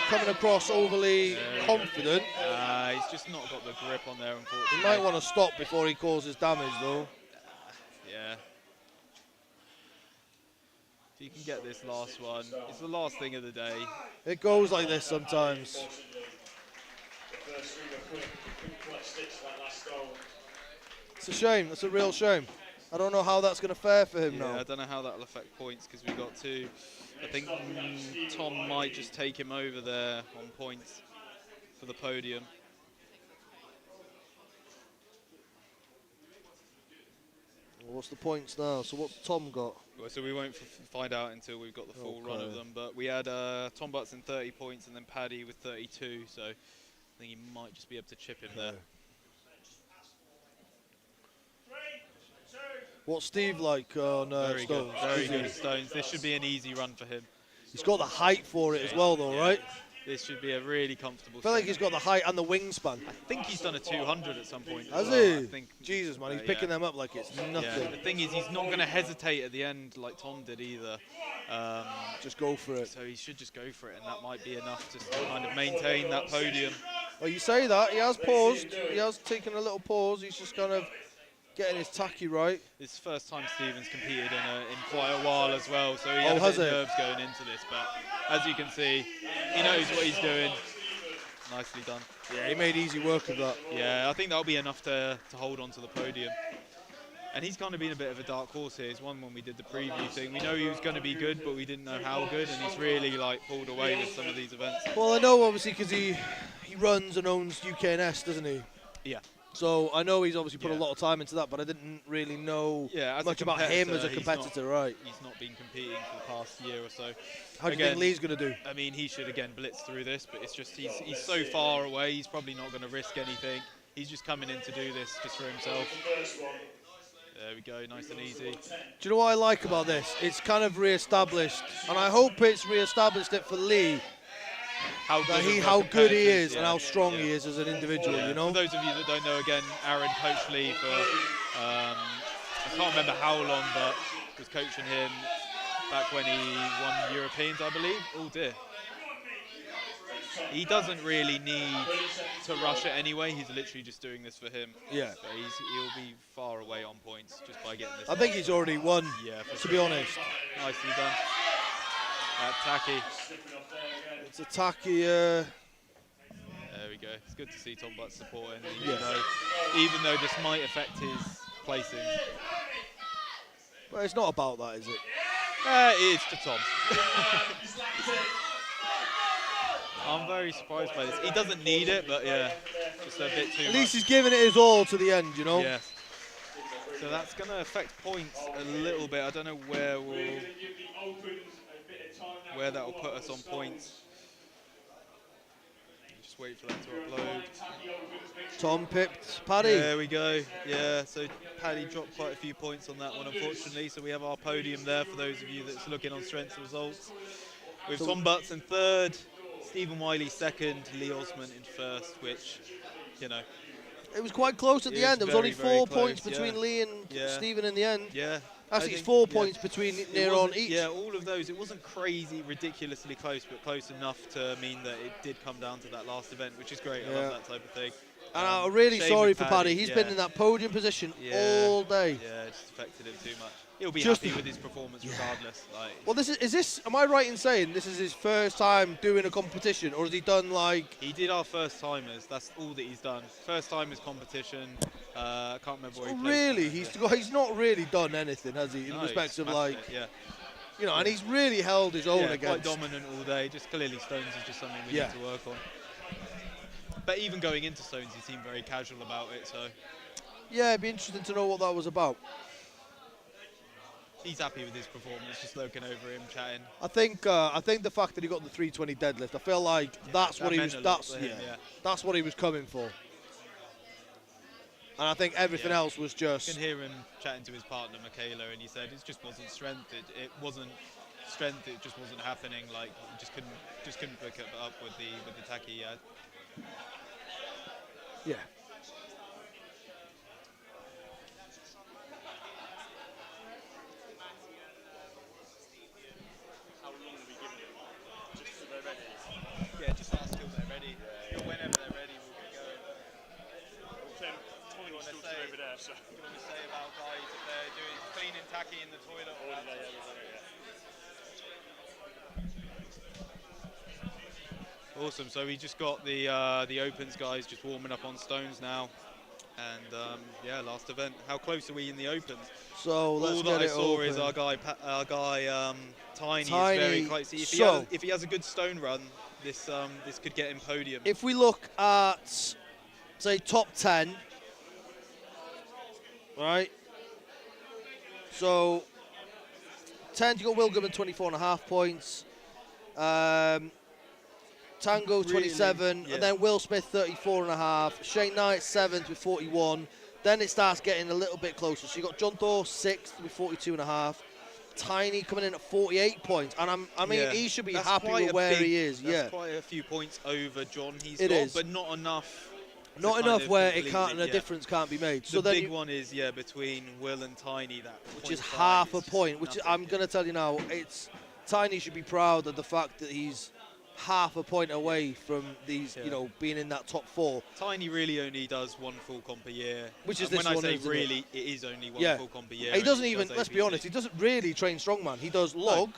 coming across overly confident. He's just not got the grip on there, unfortunately. He might want to stop before he causes damage, though. Yeah. If you can get this last one, it's the last thing of the day. It goes like this sometimes. It's a shame. That's a real shame. I don't know how that's going to fare for him now. I don't know how that will affect points because we've got two. I think Tom might just take him over there on points for the podium. What's the points now? So what's Tom got? Well, so we won't find out until we've got the full run of them. But we had Tom Butts in 30 points and then Paddy with 32. So I think he might just be able to chip him there. What's Steve like on very stones? Good, very good at stones. This should be an easy run for him. He's got the height for it as well, though, right? This should be a really comfortable. I feel like he's got the height and the wingspan. I think he's done a 200 at some point. Has well. he? I think, Jesus, man, he's picking them up like it's nothing. Yeah. The thing is, he's not going to hesitate at the end like Tom did either. Just go for it. So he should just go for it, and that might be enough to kind of maintain that podium. Well, you say that. He has paused. He has taken a little pause. He's just kind of getting his tacky right. It's the first time Stephen's competed in quite a while as well, so he has a bit of nerves going into this. But as you can see, he knows what he's doing. Nicely done. Yeah, he made easy work of that. Yeah, I think that'll be enough to hold on to the podium. And he's kind of been a bit of a dark horse here. He's one when we did the preview thing. We know he was going to be good, but we didn't know how good, and he's really like pulled away with some of these events. Well, I know obviously because he runs and owns UKNS, doesn't he? Yeah. So I know he's obviously put a lot of time into that, but I didn't really know much about him as a competitor, right? He's not been competing for the past year or so. How do you think Lee's going to do? I mean, he should again blitz through this, but it's just he's so far away. He's probably not going to risk anything. He's just coming in to do this just for himself. There we go, nice and easy. Do you know what I like about this? It's kind of re-established, and I hope it's re-established it for Lee. How good he is and how strong he is as an individual, you know? For those of you that don't know, again, Aaron coached Lee for, I can't remember how long, but was coaching him back when he won Europeans, I believe. Oh dear. He doesn't really need to rush it anyway. He's literally just doing this for him. Yeah. But he'll be far away on points just by getting this. I think he's already won, yeah, to be honest. Nicely done. Tacky. It's a Tacky. There we go. It's good to see Tom Butts supporting, even though this might affect his placing. Well, it's not about that, is it? It is to Tom. I'm very surprised by this. He doesn't need it, but yeah, just a bit too much. At least he's giving it his all to the end, you know? Yes. So that's going to affect points a little bit. I don't know where that will put us on points. Just wait for that to upload. Tom pipped Paddy. There we go. Yeah, so Paddy dropped quite a few points on that one, unfortunately. So we have our podium there for those of you that's looking on strength results. With Tom Butts in third, Stephen Wiley second, Lee Osman in first, which, you know. It was quite close at the end. There was only 4 points between Lee and Stephen in the end. Yeah. Actually, it's 4 points between near on each. Yeah, all of those. It wasn't crazy, ridiculously close, but close enough to mean that it did come down to that last event, which is great. I love that type of thing. And I'm really sorry for Paddy. He's been in that podium position all day. Yeah, it just affected him too much. He'll be happy with his performance regardless. Like, well, is this? Am I right in saying this is his first time doing a competition, or has he done like? He did our first timers. That's all that he's done. First timers competition. I can't remember where he played. Really, he's not really done anything, has he? In respects of like, you know, and he's really held his own against. Quite dominant all day. Just clearly Stones is just something we need to work on. But even going into Stones, he seemed very casual about it. So yeah, it'd be interesting to know what that was about. He's happy with his performance, just looking over him, chatting. I think the fact that he got the 320 deadlift, I feel like that's what he was. That's what he was coming for. And I think everything else was just. You can hear him chatting to his partner Michaela, and he said it just wasn't strength. It wasn't strength. It just wasn't happening. Like he just couldn't pick it up with the tacky he had. Yeah. Yeah, just ask till they're ready. Whenever they're ready, we'll get going. What do you want to say about guys if they're doing cleaning tacky in the toilet or whatever? Awesome. So we just got the opens guys just warming up on stones now, and yeah, last event. How close are we in the opens? So let's all get that I it saw open. is our guy Tiny is very close. If he has a good stone run, this could get him podium. If we look at say top 10, right? So 10, you got Will Goodman 24.5 points. Tango 27, and then Will Smith 34.5. Shane Knight 7th with 41. Then it starts getting a little bit closer. So you got John Thor 6th with 42.5. Tiny coming in at 48 points, and I mean he should be happy with where he is. That's quite a few points over John. It is, but not enough. Not enough where it can't, and a difference can't be made. So the then big one is between Will and Tiny, which is half a point. Which I'm going to tell you now, Tiny should be proud of the fact that he's half a point away from these, you know, being in that top 4. Tiny really only does one full comp a year. Which is and this when one, I say really, it is only one full comp a year. He doesn't even, let's be honest, he doesn't really train strongman. He does log,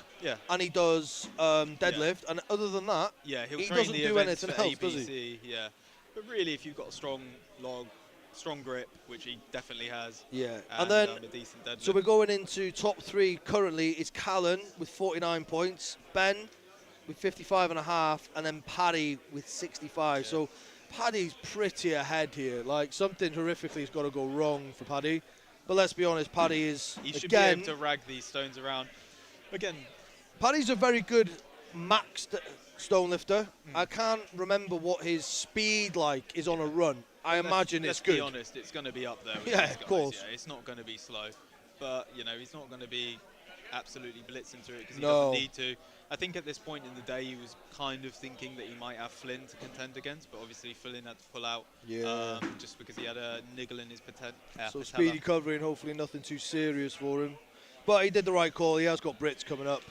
and he does deadlift, and other than that, he doesn't do anything else, does he? Yeah, but really, if you've got a strong log, strong grip, which he definitely has. Yeah, and then a decent deadlift. so we're going into top 3 currently. It's Callan with 49 points, Ben with 55.5, and then Paddy with 65. So Paddy's pretty ahead here. Like, something horrifically has got to go wrong for Paddy. But let's be honest, Paddy is, he should be able to rag these stones around. Again, Paddy's a very good max stone lifter. I can't remember what his speed like is on a run. I imagine it's good. Let's be honest, it's going to be up there with yeah, these guys. Of course. Yeah, it's not going to be slow. But, you know, he's not going to be absolutely blitzing through it because he doesn't need to. I think at this point in the day, he was kind of thinking that he might have Flynn to contend against, but obviously Flynn had to pull out just because he had a niggle in his patella. So speedy covering, hopefully nothing too serious for him. But he did the right call. He has got Brits coming up.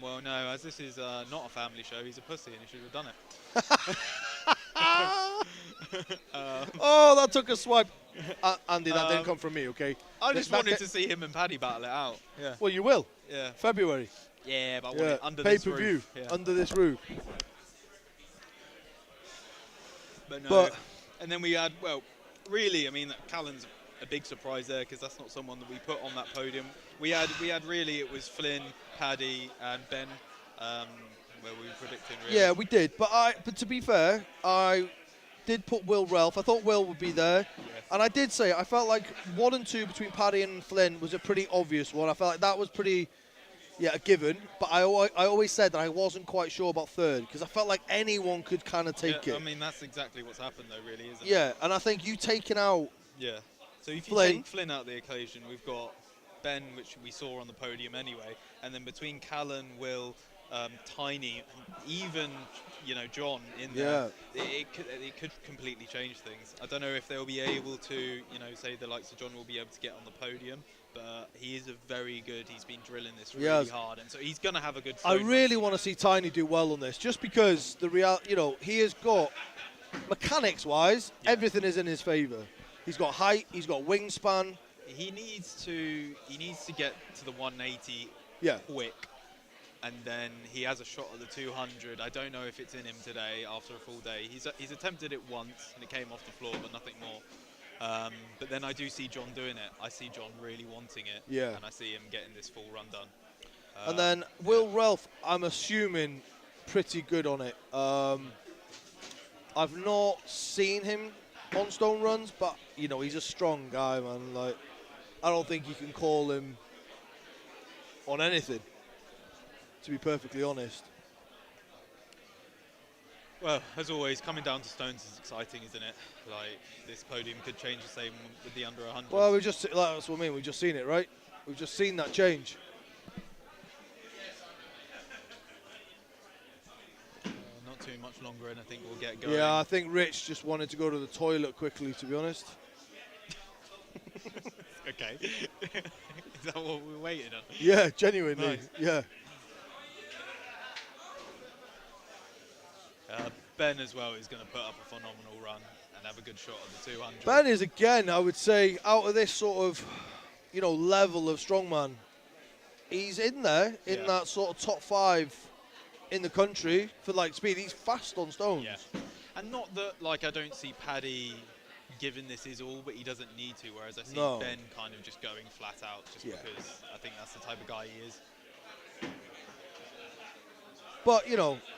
Well, no, as this is not a family show, he's a pussy and he should have done it. Oh, that took a swipe. Andy, that didn't come from me, okay? I just wanted to see him and Paddy battle it out. Yeah. Well, you will. Yeah. February. Yeah, but I want it under Pay this per view. roof. Yeah. Under this roof. But no. But- And then we had, well, really, I mean, Callan's a big surprise there because that's not someone that we put on that podium. We had really, it was Flynn, Paddy, and Ben, where we were predicting. Really. Yeah, we did. But to be fair, I did put Will Ralph. I thought Will would be there. Yeah. And I did say, I felt like 1 and 2 between Paddy and Flynn was a pretty obvious one. I felt like that was pretty, a given. But I always said that I wasn't quite sure about third because I felt like anyone could kind of take it. I mean, that's exactly what's happened, though, really, isn't it? Yeah, and I think you taking out Yeah. So if you Flynn. take Flynn out of the equation, we've got Ben, which we saw on the podium anyway, and then between Callan, Will, Tiny, and even John in there, it could completely change things. I don't know if they'll be able to, say the likes of John will be able to get on the podium, but he is he's been drilling this really hard, and so he's going to have a good I throwing really want to see Tiny do well on this, just because he has got, mechanics-wise, everything is in his favour. He's got height, he's got wingspan. He needs to get to the 180 quick, and then he has a shot at the 200. I don't know if it's in him today after a full day. He's attempted it once and it came off the floor, but nothing more. But then I do see John doing it. I see John really wanting it, and I see him getting this full run done. And then Will Ralph, I'm assuming, pretty good on it. I've not seen him on stone runs, but he's a strong guy, man. Like, I don't think you can call him on anything, to be perfectly honest. Well, as always, coming down to stones is exciting, isn't it? Like, this podium could change the same with the under 100. Well, that's what I mean. We've just seen it, right? We've just seen that change. Not too much longer, and I think we'll get going. Yeah, I think Rich just wanted to go to the toilet quickly, to be honest. Okay. Is that what we're waiting on? Yeah, genuinely. Nice. Yeah. Ben as well is going to put up a phenomenal run and have a good shot at the 200. Ben is, again, I would say, out of this sort of, level of strongman, he's in there, in that sort of top 5 in the country for, speed. He's fast on stones. Yeah. And not that, I don't see Paddy giving this his all, but he doesn't need to, whereas I see Ben kind of just going flat out just because I think that's the type of guy he is. But,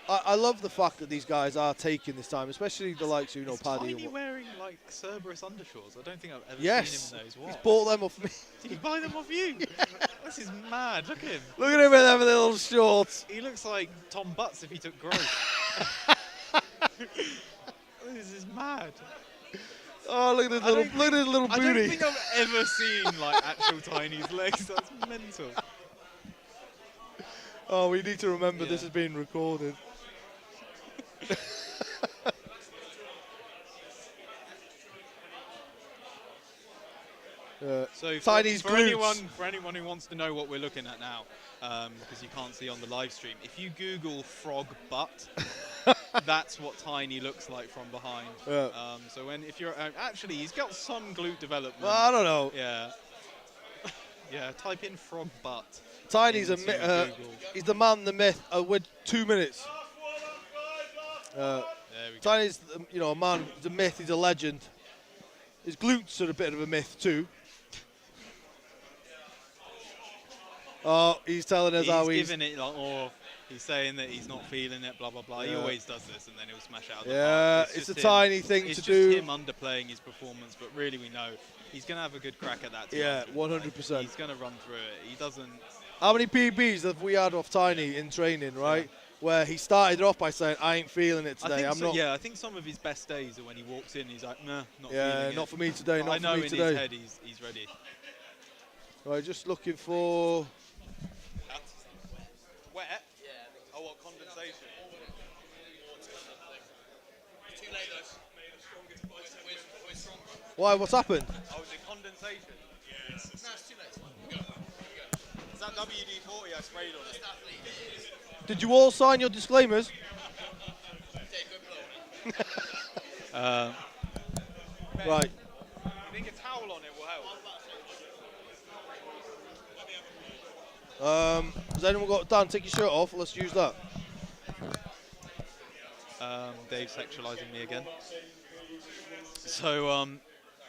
I love the fact that these guys are taking this time, especially the likes of, Paddy. Is Tiny wearing, Cerberus undershorts? I don't think I've ever seen him in those. What? He's bought them off me. Did he buy them off you? This is mad. Look at him. Look at him with them little shorts. He looks like Tom Butts if he took growth. This is mad. Oh, look at his little booty. I don't think I've ever seen, actual Tiny's legs. That's mental. Oh, we need to remember this is being recorded. So Tiny's for anyone who wants to know what we're looking at now, because you can't see on the live stream, if you Google frog butt, that's what Tiny looks like from behind. Yeah. So if you're actually, he's got some glute development. Well, I don't know. Yeah. Yeah. Type in frog butt. Tiny's he's the man, the myth, with 2 minutes. Tiny's, a man, he's a myth, he's a legend. His glutes are a bit of a myth too. Oh, he's telling us how he's giving it he's saying that he's not feeling it, blah blah blah. He always does this, and then he'll smash out. Yeah, it's a Tiny thing to do. It's just him underplaying his performance, but really we know he's going to have a good crack at that. Yeah, 100%. He's going to run through it. He doesn't. How many PBs have we had off Tiny in training, right? Where he started off by saying, "I ain't feeling it today. I'm not." Yeah, I think some of his best days are when he walks in. He's like, "Nah, not feeling it." Not for me today. Not I know for me in today. his head he's ready. Right, just looking for. Wet? Yeah. Oh, what condensation? Why? What's happened? Oh, is it condensation? Yes. No, it's too late. Is that WD-40 I sprayed on it? Did you all sign your disclaimers? Right. You think a towel on it will help? Has anyone got Dan? Take your shirt off. Let's use that. Dave's sexualising me again. So,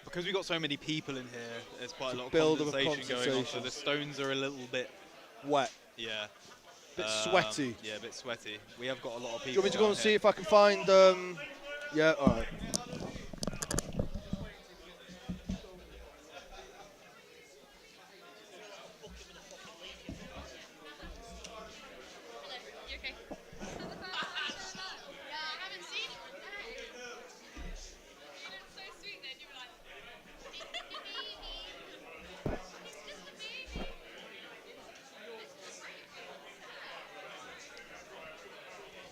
because we've got so many people in here, there's quite a lot of condensation going on. So the stones are a little bit wet. Yeah. Bit sweaty. Yeah, a bit sweaty. We have got a lot of people. Do you want me to go and see if I can find? Yeah. All right.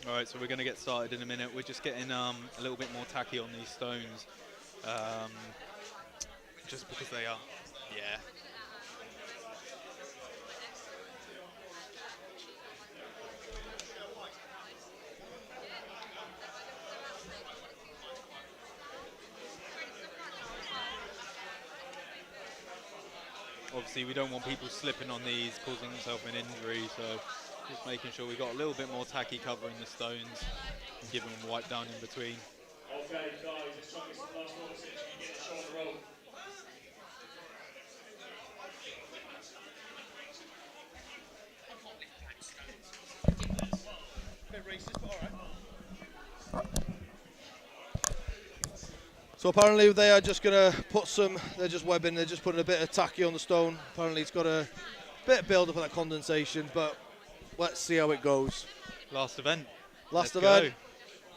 Alright, so we're going to get started in a minute. We're just getting a little bit more tacky on these stones. Just because they are. Yeah. Obviously, we don't want people slipping on these, causing themselves an injury, so just making sure we've got a little bit more tacky covering the stones and giving them a wipe down in between. Okay, guys, let's try and get some last water so you can get the shot on the roll. Bit racist, but all right. So apparently they are just going to put some, they're just webbing, they're just putting a bit of tacky on the stone. Apparently it's got a bit of build up of that condensation, but let's see how it goes. Last event. Last Let's event.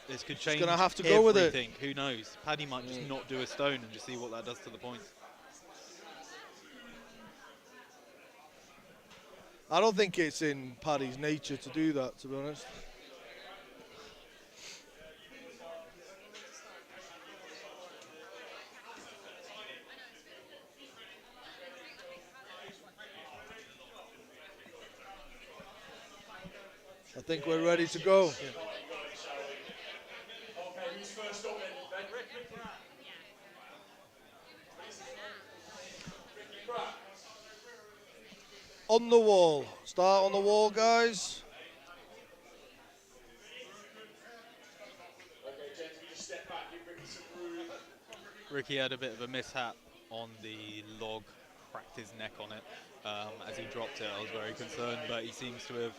Go. This could change gonna have to go with it. everything. Who knows? Paddy might just not do a stone and just see what that does to the points. I don't think it's in Paddy's nature to do that, to be honest. I think we're ready to go. Okay, who's first up then? On the wall. Start on the wall, guys. Okay, gents, we just step back, give Ricky some room. Ricky had a bit of a mishap on the log, cracked his neck on it. As he dropped it, I was very concerned, but he seems to have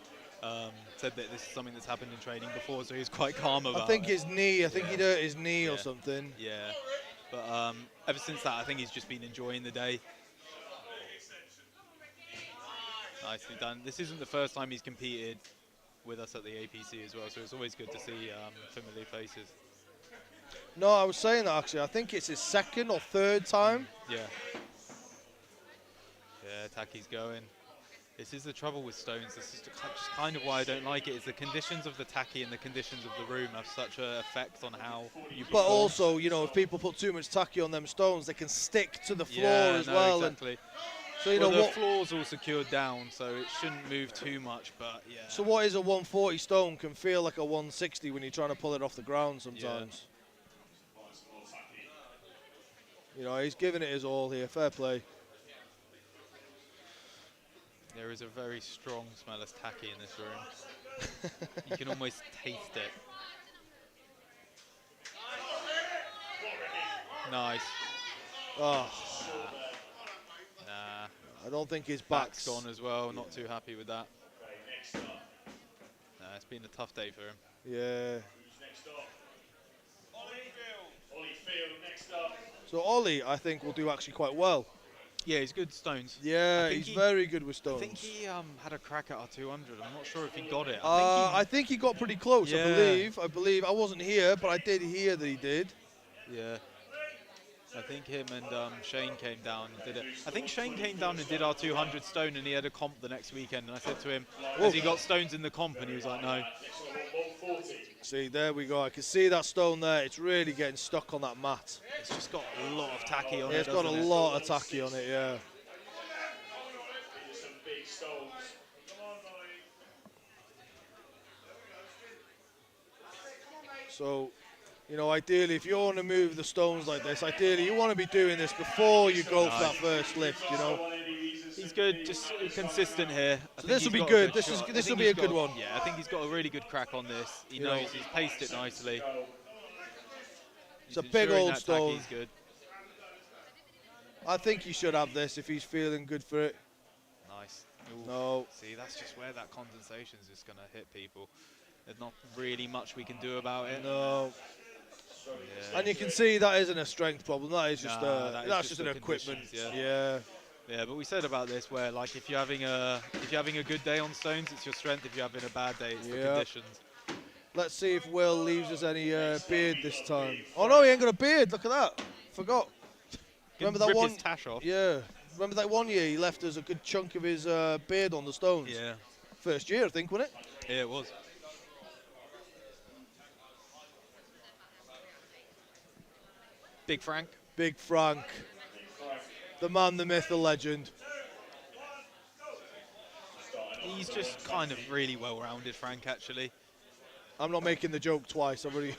said that this is something that's happened in training before, so he's quite calm about it. I think his knee, I think he'd hurt his knee or something. Yeah, but ever since that, I think he's just been enjoying the day. Nicely done. This isn't the first time he's competed with us at the APC as well, so it's always good to see familiar faces. No, I was saying that actually. I think it's his second or third time. Yeah. Yeah, Tacky's going. This is the trouble with stones. This is just kind of why I don't like it. Is the conditions of the tacky and the conditions of the room have such an effect on how you perform. But also, you know, if people put too much tacky on them stones, they can stick to the floor as well. Exactly. So, you well, know, the floor's all secured down, so it shouldn't move too much, but yeah. So what is a 140 stone can feel like a 160 when you're trying to pull it off the ground sometimes. Yeah. You know, he's giving it his all here. Fair play. There is a very strong smell of tacky in this room. You can almost taste it. Nice. Oh. Nah. I don't think his back's gone as well. Not too happy with that. Nah, it's been a tough day for him. Yeah. Ollie Field next up. So Ollie, I think, will do actually quite well. Yeah, he's good stones. Yeah, he's very good with stones. I think he had a crack at our 200. I'm not sure if he got it. I think he got pretty close. Yeah. I believe. I wasn't here, but I did hear that he did. Yeah. I think him and Shane came down and did it. I think Shane came down and did our 200 stone, and he had a comp the next weekend. And I said to him, has he got stones in the comp? And he was like, no. See, there we go. I can see that stone there. It's really getting stuck on that mat. It's just got a lot of tacky on it. It's got a lot of tacky on it, yeah. Some big stones. So You know, ideally, if you want to move the stones like this, ideally you want to be doing this before you go for that first lift, you know. He's good, just consistent here. So this will be good. This will be a good one. Yeah, I think he's got a really good crack on this. He knows he's paced it nicely. It's a big old stone. He's good. I think he should have this if he's feeling good for it. Nice. Ooh. No. See, that's just where that condensation is just going to hit people. There's not really much we can do about it. No. Yeah. And you can see that isn't a strength problem. That is just that's just an equipment. Yeah. Yeah, but we said about this where like if you're having a good day on stones, it's your strength. If you're having a bad day, it's the conditions. Let's see if Will leaves us any beard this time. Oh no, he ain't got a beard. Look at that. Forgot. Remember that one? His tash off. Yeah. Remember that one year he left us a good chunk of his beard on the stones? Yeah. First year, I think, wasn't it? Yeah, it was. Big Frank. Big Frank. The man, the myth, the legend. He's just kind of really well-rounded, Frank, actually. I'm not making the joke twice. I've already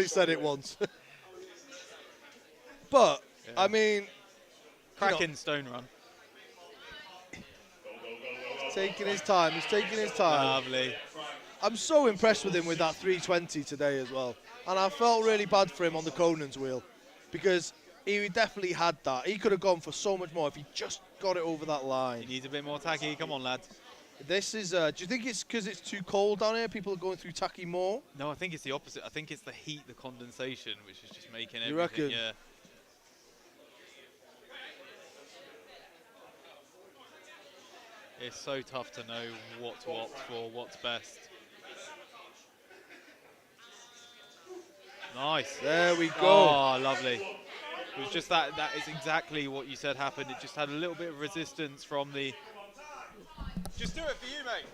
said it once. But, I mean... Cracking stone run. Taking his time. He's taking his time. Lovely. I'm so impressed with him with that 320 today as well. And I felt really bad for him on the Conan's wheel because he definitely had that. He could have gone for so much more if he just got it over that line. He needs a bit more tacky. Come on, lads. This is, do you think it's because it's too cold down here? People are going through tacky more? No, I think it's the opposite. I think it's the heat, the condensation, which is just making everything. You reckon? Yeah. It's so tough to know what to opt for, what's best. Nice. There we go. Oh, lovely. It was just that is exactly what you said happened. It just had a little bit of resistance from the... Just do it for you, mate.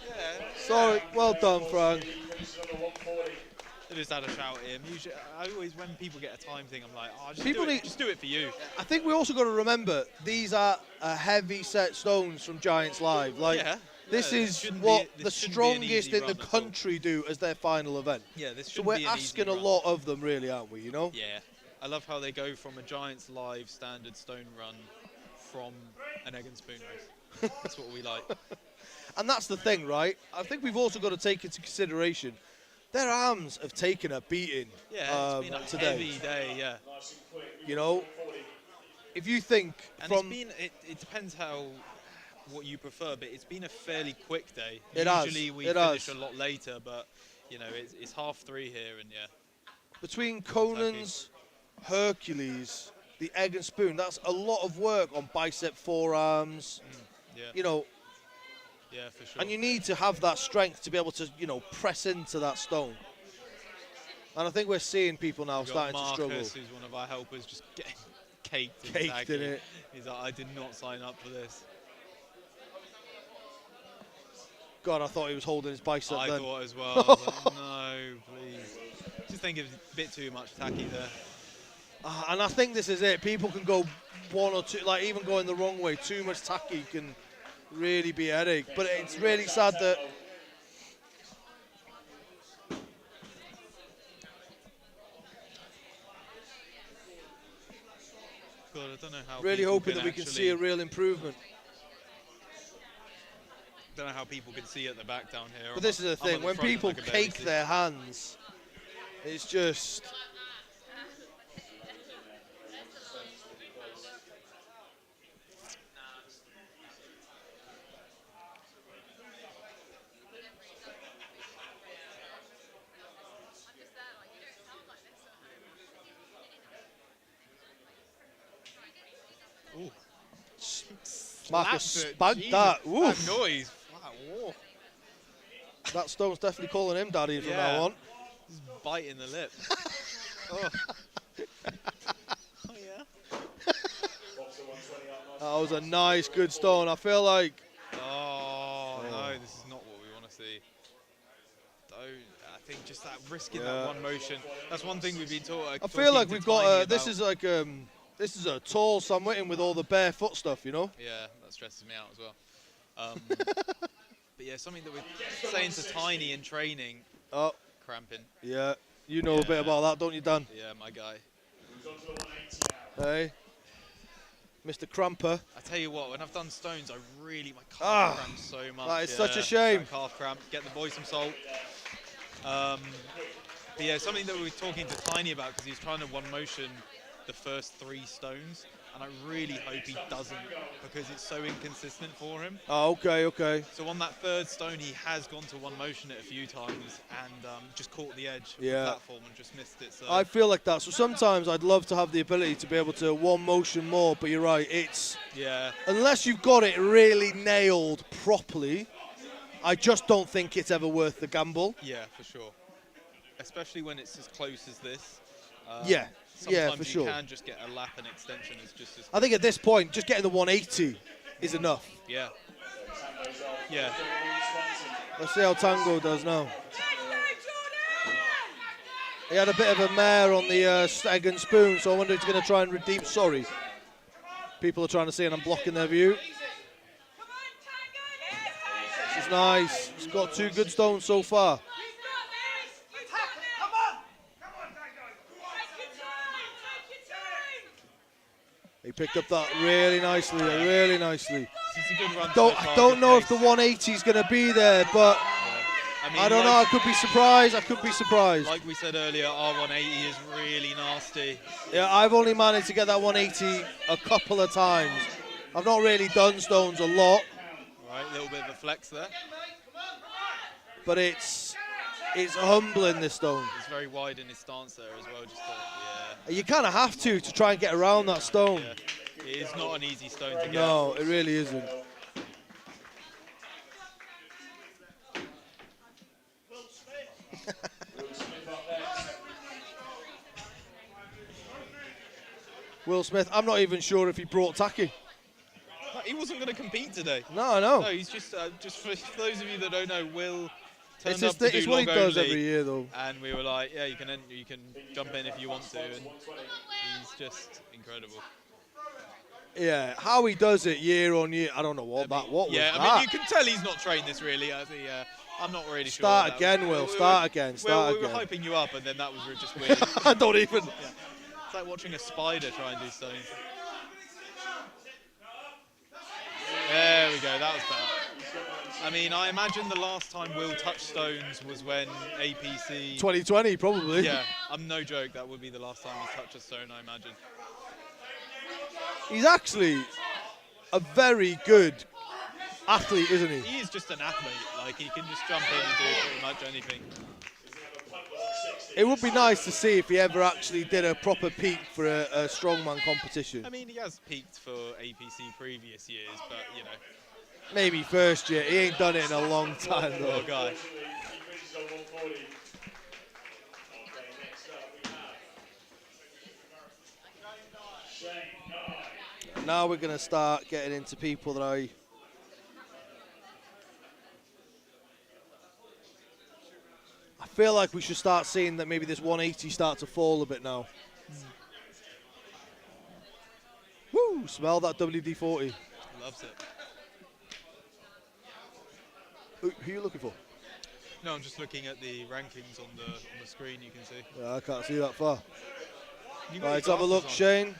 Yeah. Sorry. Well done, Frank. I just had a shout at him. Usually, I always, when people get a time thing, I'm like, oh, just do it for you. I think we also got to remember, these are heavy set stones from Giants Live. Like, this is what the strongest in the country do as their final event. Yeah, this so we're asking a lot of them, really, aren't we, you know? Yeah. I love how they go from a Giants Live standard stone run from an egg and spoon race. That's what we like. And that's the thing, right? I think we've also got to take into consideration their arms have taken a beating it's been a today. heavy day, yeah. You know, if you think and it depends what you prefer, but it's been a fairly quick day. Usually we finish a lot later, but you know it's 3:30 here, and yeah. Between Conan's, Hercules, the egg and spoon, that's a lot of work on bicep forearms. Yeah. You know. Yeah, for sure. And you need to have that strength to be able to, you know, press into that stone. And I think we're seeing people now starting to struggle. Marcus, who's one of our helpers, just getting caked in it. He's like, I did not sign up for this. God, I thought he was holding his bicep then. I thought as well. I was like, no, please. Just think it was a bit too much tacky there. And I think this is it. People can go one or two, like even going the wrong way. Too much tacky can really be a headache. But it's really sad that God, I don't know how really hoping that we can see a real improvement. Don't know how people can see at the back down here. But this is the thing, when people cake their hands, it's just... Ooh. Marcus spanked that. That noise. Wow. That stone's definitely calling him daddy from now on. He's biting the lip. Oh. Oh, yeah. That was a nice, good stone. I feel like... Oh, no, this is not what we want to see. I think just that risking that one motion. That's one thing we've been taught. I feel like we've got... this is like... this is a tall Sam Whitten with all the barefoot stuff, you know? Yeah, that stresses me out as well. But yeah, something that we're saying to Tiny in training. Oh. Cramping. Yeah. You know a bit about that, don't you, Dan? Yeah, my guy. Hey. Mr. Cramper. I tell you what, when I've done stones, my calf cramps so much. That is such a shame. Calf cramp. Get the boy some salt. But yeah, something that we were talking to Tiny about, because he was trying to one motion the first 3 stones, and I really hope he doesn't, because it's so inconsistent for him. Oh, okay. So on that 3rd stone, he has gone to one motion it a few times and just caught the edge of the platform and just missed it. So I feel like that. So sometimes I'd love to have the ability to be able to one motion more, but you're right, it's... Yeah. Unless you've got it really nailed properly, I just don't think it's ever worth the gamble. Yeah, for sure. Especially when it's as close as this. Yeah, for sure. You can just get a lap and extension is just as... I think at this point, just getting the 180 is enough. Yeah. Yeah. Let's see how Tango does now. He had a bit of a mare on the egg and spoon, so I wonder if he's going to try and redeem. Sorry. People are trying to see and I'm blocking their view. This is nice. He's got 2 good stones so far. He picked up that really nicely, It's a good run. I don't know if the 180 is going to be there, but I don't know. I could be surprised. Like we said earlier, our 180 is really nasty. Yeah, I've only managed to get that 180 a couple of times. I've not really done stones a lot. Right, a little bit of a flex there. But it's humbling, this stone. It's very wide in his stance there as well. You kind of have to try and get around that stone. Yeah. It is not an easy stone to get. No, it really isn't. Will Smith, I'm not even sure if he brought Tacky. He wasn't going to compete today. No, I know. No, he's just for those of you that don't know, Will turned It's up to do it's what he log does only, every year, though. and we were like, yeah, you can jump in if you want to, and he's just incredible. Yeah, how he does it year on year, I don't know what was yeah, that. I mean, you can tell he's not trained this really. I'm not really sure. Start again, Will. Start again. We were hyping you up, and then that was just weird. I don't even. Yeah. It's like watching a spider try and do stones. There we go. That was better. I mean, I imagine the last time Will touched stones was when APC... 2020, probably. Yeah, I'm no joke. That would be the last time he's touched a stone, I imagine. He's actually a very good athlete, isn't he? He is just an athlete. Like, he can just jump in and do pretty much anything. It would be nice to see if he ever actually did a proper peak for a strongman competition. I mean, he has peaked for APC previous years, but, you know. Maybe first year. He ain't done it in a long time, though. Poor guy. Now we're going to start getting into people that I feel like we should start seeing that maybe this 180 start to fall a bit now. Woo! Smell that WD-40. Loves it. Who are you looking for? No, I'm just looking at the rankings on the screen. You can see. Yeah, I can't see that far. You Right, let's have a look, Shane.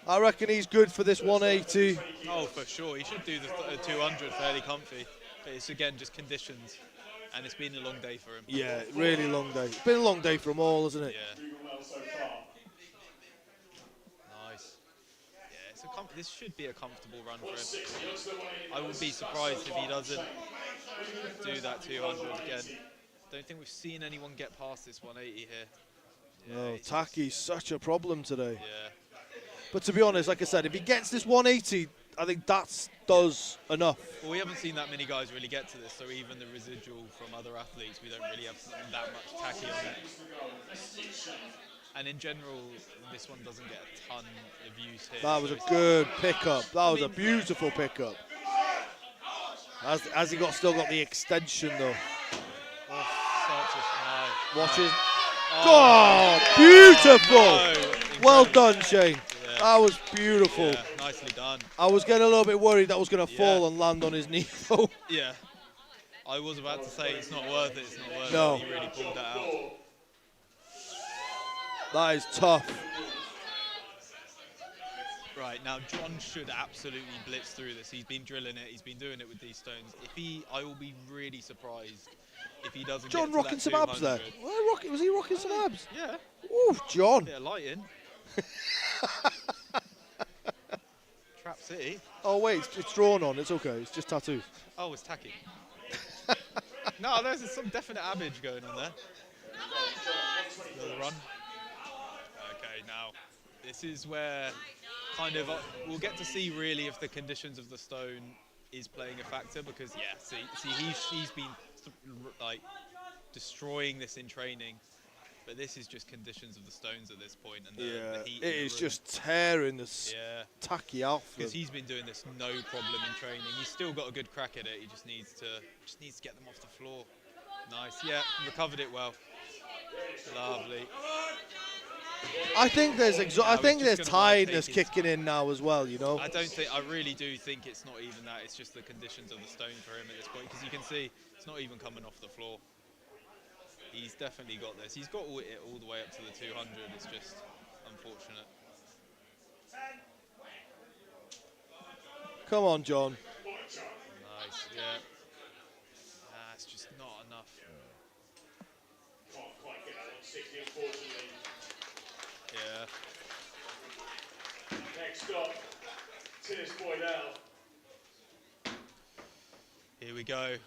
I reckon he's good for this 180. Oh, for sure. He should do the 200 fairly comfy. But it's, again, just conditions. And it's been a long day for him. Yeah, really long day. It's been a long day for them all, hasn't it? Yeah. Nice. Yeah, this should be a comfortable run for him. I would be surprised if he doesn't do that 200 again. Don't think we've seen anyone get past this 180 here. Yeah, no, Tacky's such a problem today. Yeah. But to be honest, like I said, if he gets this 180, I think that does enough. Well, we haven't seen that many guys really get to this, so even the residual from other athletes, we don't really have that much tacky on it. And in general, this one doesn't get a ton of use here. That was a good pickup. That was a beautiful pickup. Has he still got the extension though? Watch it. Oh, beautiful! No, well done, Shane. Yeah. That was beautiful. Yeah, nice Nicely done. I was getting a little bit worried that was going to fall and land on his knee, though. Yeah. I was about to say it's not worth it. It's not worth No. it. He really pulled that out. That is tough. Right, now John should absolutely blitz through this. He's been drilling it. He's been doing it with these stones. I will be really surprised if he doesn't John get to rocking that some abs there. 200. Was he rocking some abs? Yeah. Ooh, John. Bit of lighting. Trap City. Oh, wait, it's drawn on. It's okay. It's just tattoo. Oh, it's tacky. No, there's some definite average going on there. Another run. Okay, now this is where kind of we'll get to see really if the conditions of the stone is playing a factor, because see he's been like destroying this in training, but this is just conditions of the stones at this point, and the heat. It is just tearing the tacky out. Because he's been doing this no problem in training. He's still got a good crack at it. He just needs to get them off the floor. Nice, yeah, recovered it well. Lovely. I think there's tiredness kicking in now as well, you know. I really do think it's not even that. It's just the conditions of the stone for him at this point, because you can see it's not even coming off the floor. He's definitely got this. He's got it all the way up to the 200. It's just unfortunate. Come on, John. Nice, yeah. It's just not enough. Can't quite get that 160, unfortunately. Yeah. Next up, tennis boy now. Here we go.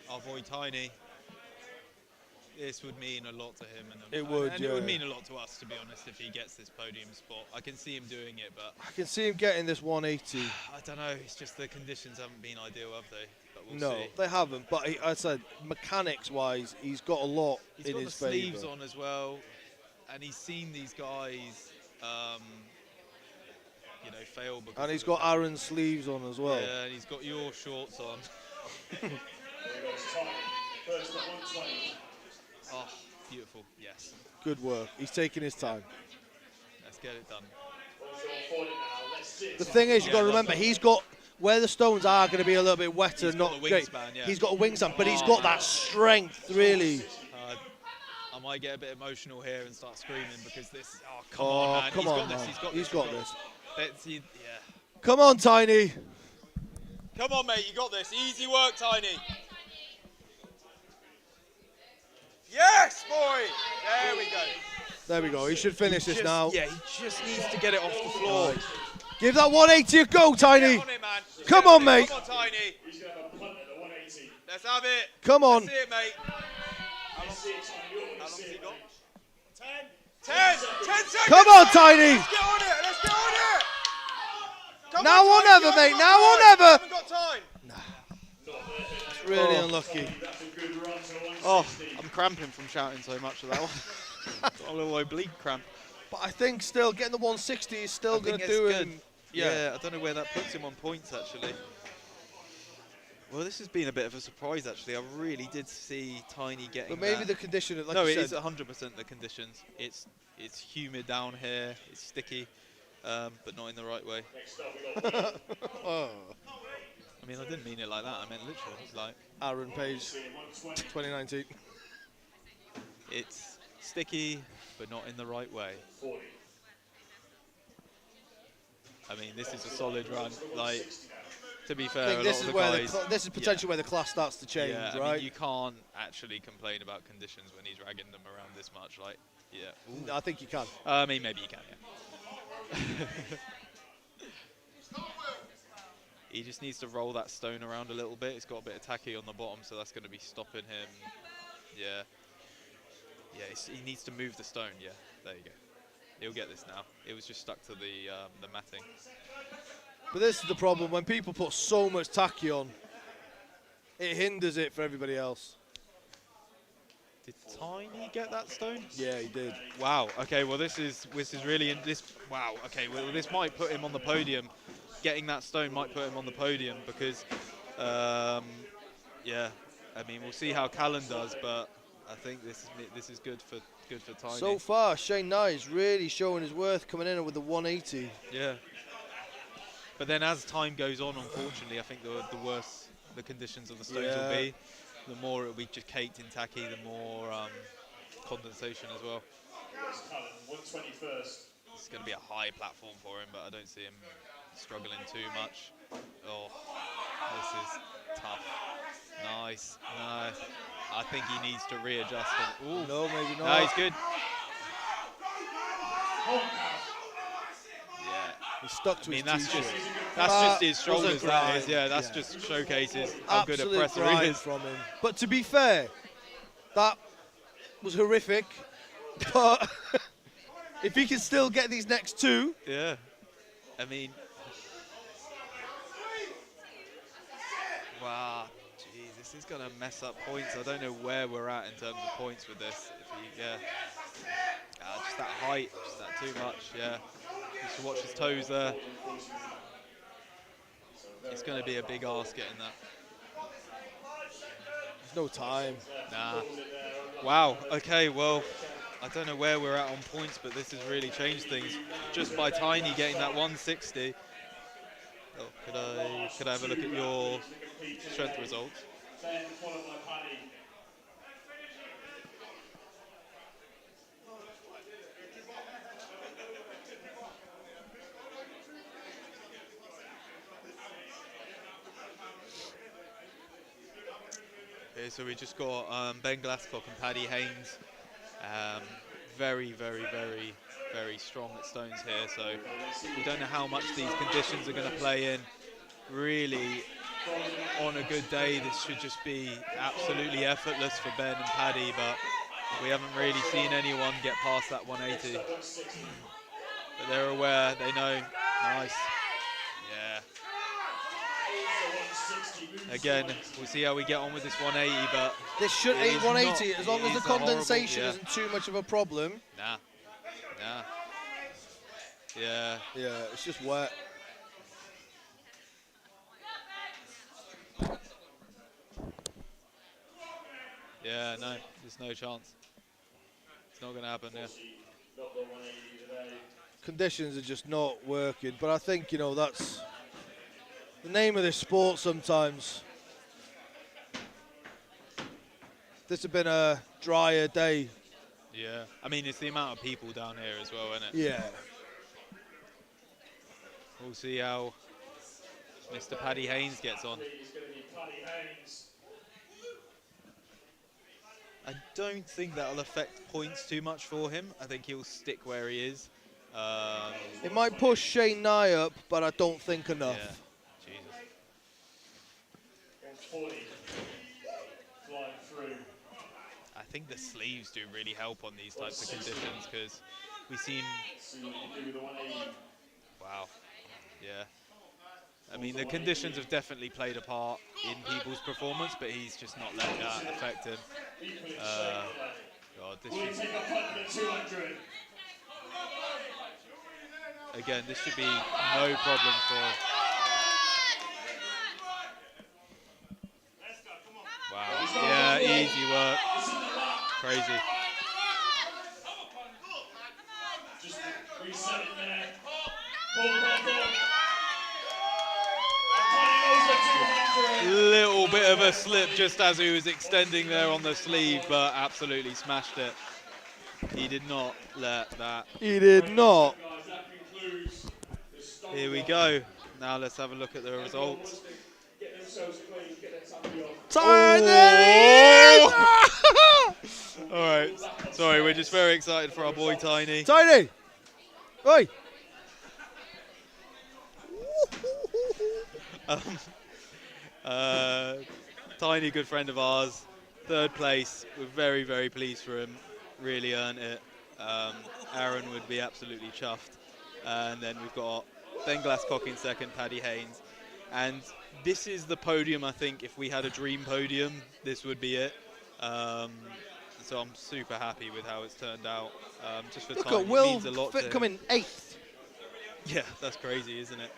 Our boy Tiny. This would mean a lot to him, and it would mean a lot to us, to be honest, if he gets this podium spot. I can see him doing it, but I can see him getting this 180. I don't know. It's just the conditions haven't been ideal, have they? But we'll No, see. they haven't. But I said, mechanics-wise, he's got a lot in his favour. He's got the sleeves on as well, and he's seen these guys, fail. And he's got Aaron's sleeves on as well. Yeah, and he's got your shorts on. First up, 120. Oh, beautiful, yes. Good work. He's taking his time. Let's get it done. The thing is, you've got to remember, he's got, where the stones are going to be a little bit wetter, not great. He's got a wingspan, but he's got that strength, really. I might get a bit emotional here and start screaming, because this, come on, man. He's got this. Yeah. Come on, Tiny. Come on, mate, you got this. Easy work, Tiny. Yes, boy! There we go. There we go. He should finish this now. Yeah, he just needs to get it off the floor. Right. Give that 180 a go, Tiny. Get on it, man. Come on, mate. Come on, Tiny. He's going to have a punt at the 180. Let's have it. Come on. Let's see it, mate. How long has he got? 10 seconds. Come on, Tiny. Let's get on it. Let's get on it. Come now on, or never, mate. Now or never. Haven't got time. It's really unlucky. Oh, I'm cramping from shouting so much of that one. A little oblique cramp. But I think still getting the 160 is still going to do him. Yeah, I don't know where that puts him on points, actually. Well, this has been a bit of a surprise, actually. I really did see Tiny getting But maybe that. the condition, like no, you it said. is 100% the conditions. It's humid down here. It's sticky, but not in the right way. Oh. I mean, I didn't mean it like that. I meant literally. It's like Aaron Page, 2019. It's sticky, but not in the right way. I mean, this is a solid run. Like, to be fair, I think this is where this is potentially where the class starts to change, yeah, right? I mean, you can't actually complain about conditions when he's ragging them around this much. Like, yeah. No, I think you can. I mean, maybe you can. Yeah. He just needs to roll that stone around a little bit. It's got a bit of tacky on the bottom, so that's going to be stopping him. Yeah. Yeah, he needs to move the stone. Yeah, there you go. He'll get this now. It was just stuck to the matting. But this is the problem. When people put so much tacky on, it hinders it for everybody else. Did Tiny get that stone? Yeah, he did. Wow. Okay. Well, this is really Wow. Okay. Well, this might put him on the podium. Getting that stone might put him on the podium because, yeah. I mean, we'll see how Callan does, but I think this is good for Tiny. So far, Shane Nye is really showing his worth coming in with the 180. Yeah. But then as time goes on, unfortunately, I think the worse the conditions of the stones will be. The more it will be just caked in tacky, the more condensation as well. 121st. It's going to be a high platform for him, but I don't see him struggling too much. Oh, this is tough. Nice, nice. I think he needs to readjust. Ooh. No, maybe not. No, he's good. He's stuck to his t-shirt. That's just his shoulders, that is. Yeah, that's just showcases how good a presser he is. From him. But to be fair, that was horrific. But if he can still get these next two. Yeah. I mean. Wow. Jeez, this is going to mess up points. I don't know where we're at in terms of points with this. Just that height, just that too much, yeah. Just to watch his toes there. It's going to be a big ask getting that. There's no time. Nah. Wow, okay, well, I don't know where we're at on points, but this has really changed things. Just by Tiny getting that 160. Oh, could I have a look at your strength results? Okay, so we just got Ben Glasscock and Paddy Haynes. Very, very, very, very strong at stones here. So we don't know how much these conditions are going to play in. Really, on a good day, this should just be absolutely effortless for Ben and Paddy, but we haven't really seen anyone get past that 180. But they're aware, they know. Nice. Yeah. Again, we'll see how we get on with this 180, but this should 180 as long as the condensation isn't too much of a problem. Nah. Yeah. Yeah, it's just wet. Yeah, no, there's no chance. It's not going to happen, yeah. Conditions are just not working, but I think, that's the name of this sport sometimes. This has been a drier day. Yeah, I mean, it's the amount of people down here as well, isn't it? Yeah. We'll see how Mr. Paddy Haynes gets on. I don't think that'll affect points too much for him. I think he'll stick where he is. It might push Shane Nye up, but I don't think enough. Yeah. Jesus. 140. Flying through. I think the sleeves do really help on these types of conditions because we've seen. Wow. Yeah. I mean, the conditions have definitely played a part in people's performance, but he's just not let that affect him. God, this should, again, this should be no problem for. Wow. Yeah, easy work. Crazy. Just reset it there. Pull. Little bit of a slip just as he was extending there on the sleeve, but absolutely smashed it. He did not let that. He did not. Here we go. Now let's have a look at the results. Tiny! All right. Sorry, we're just very excited for our boy Tiny. Tiny! Oi! Tiny, good friend of ours, 3rd place. We're very, very pleased for him. Really earned it. Aaron would be absolutely chuffed. And then we've got Ben Glasscock in 2nd, Paddy Haynes. And this is the podium, I think, if we had a dream podium, this would be it. So I'm super happy with how it's turned out. Just for Look Tiny, at Will it means a lot to him. coming 8th. Yeah, that's crazy, isn't it?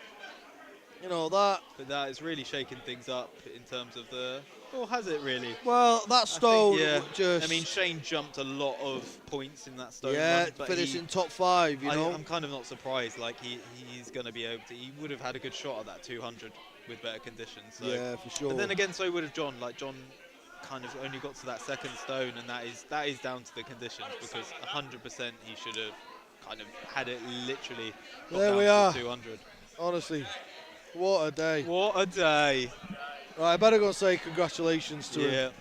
That. But that is really shaking things up in terms of the Or has it really? Well, that stone I mean, Shane jumped a lot of points in that stone run, but finishing top 5, you know. I'm kind of not surprised. Like, he's going to be able to... He would have had a good shot at that 200 with better conditions. So. Yeah, for sure. But then again, so would have John. Like, John kind of only got to that second stone, and that is down to the conditions, because 100% he should have kind of had it literally got there down we to are. 200. Honestly, what a day. What a day. Right, I better go and say congratulations to him.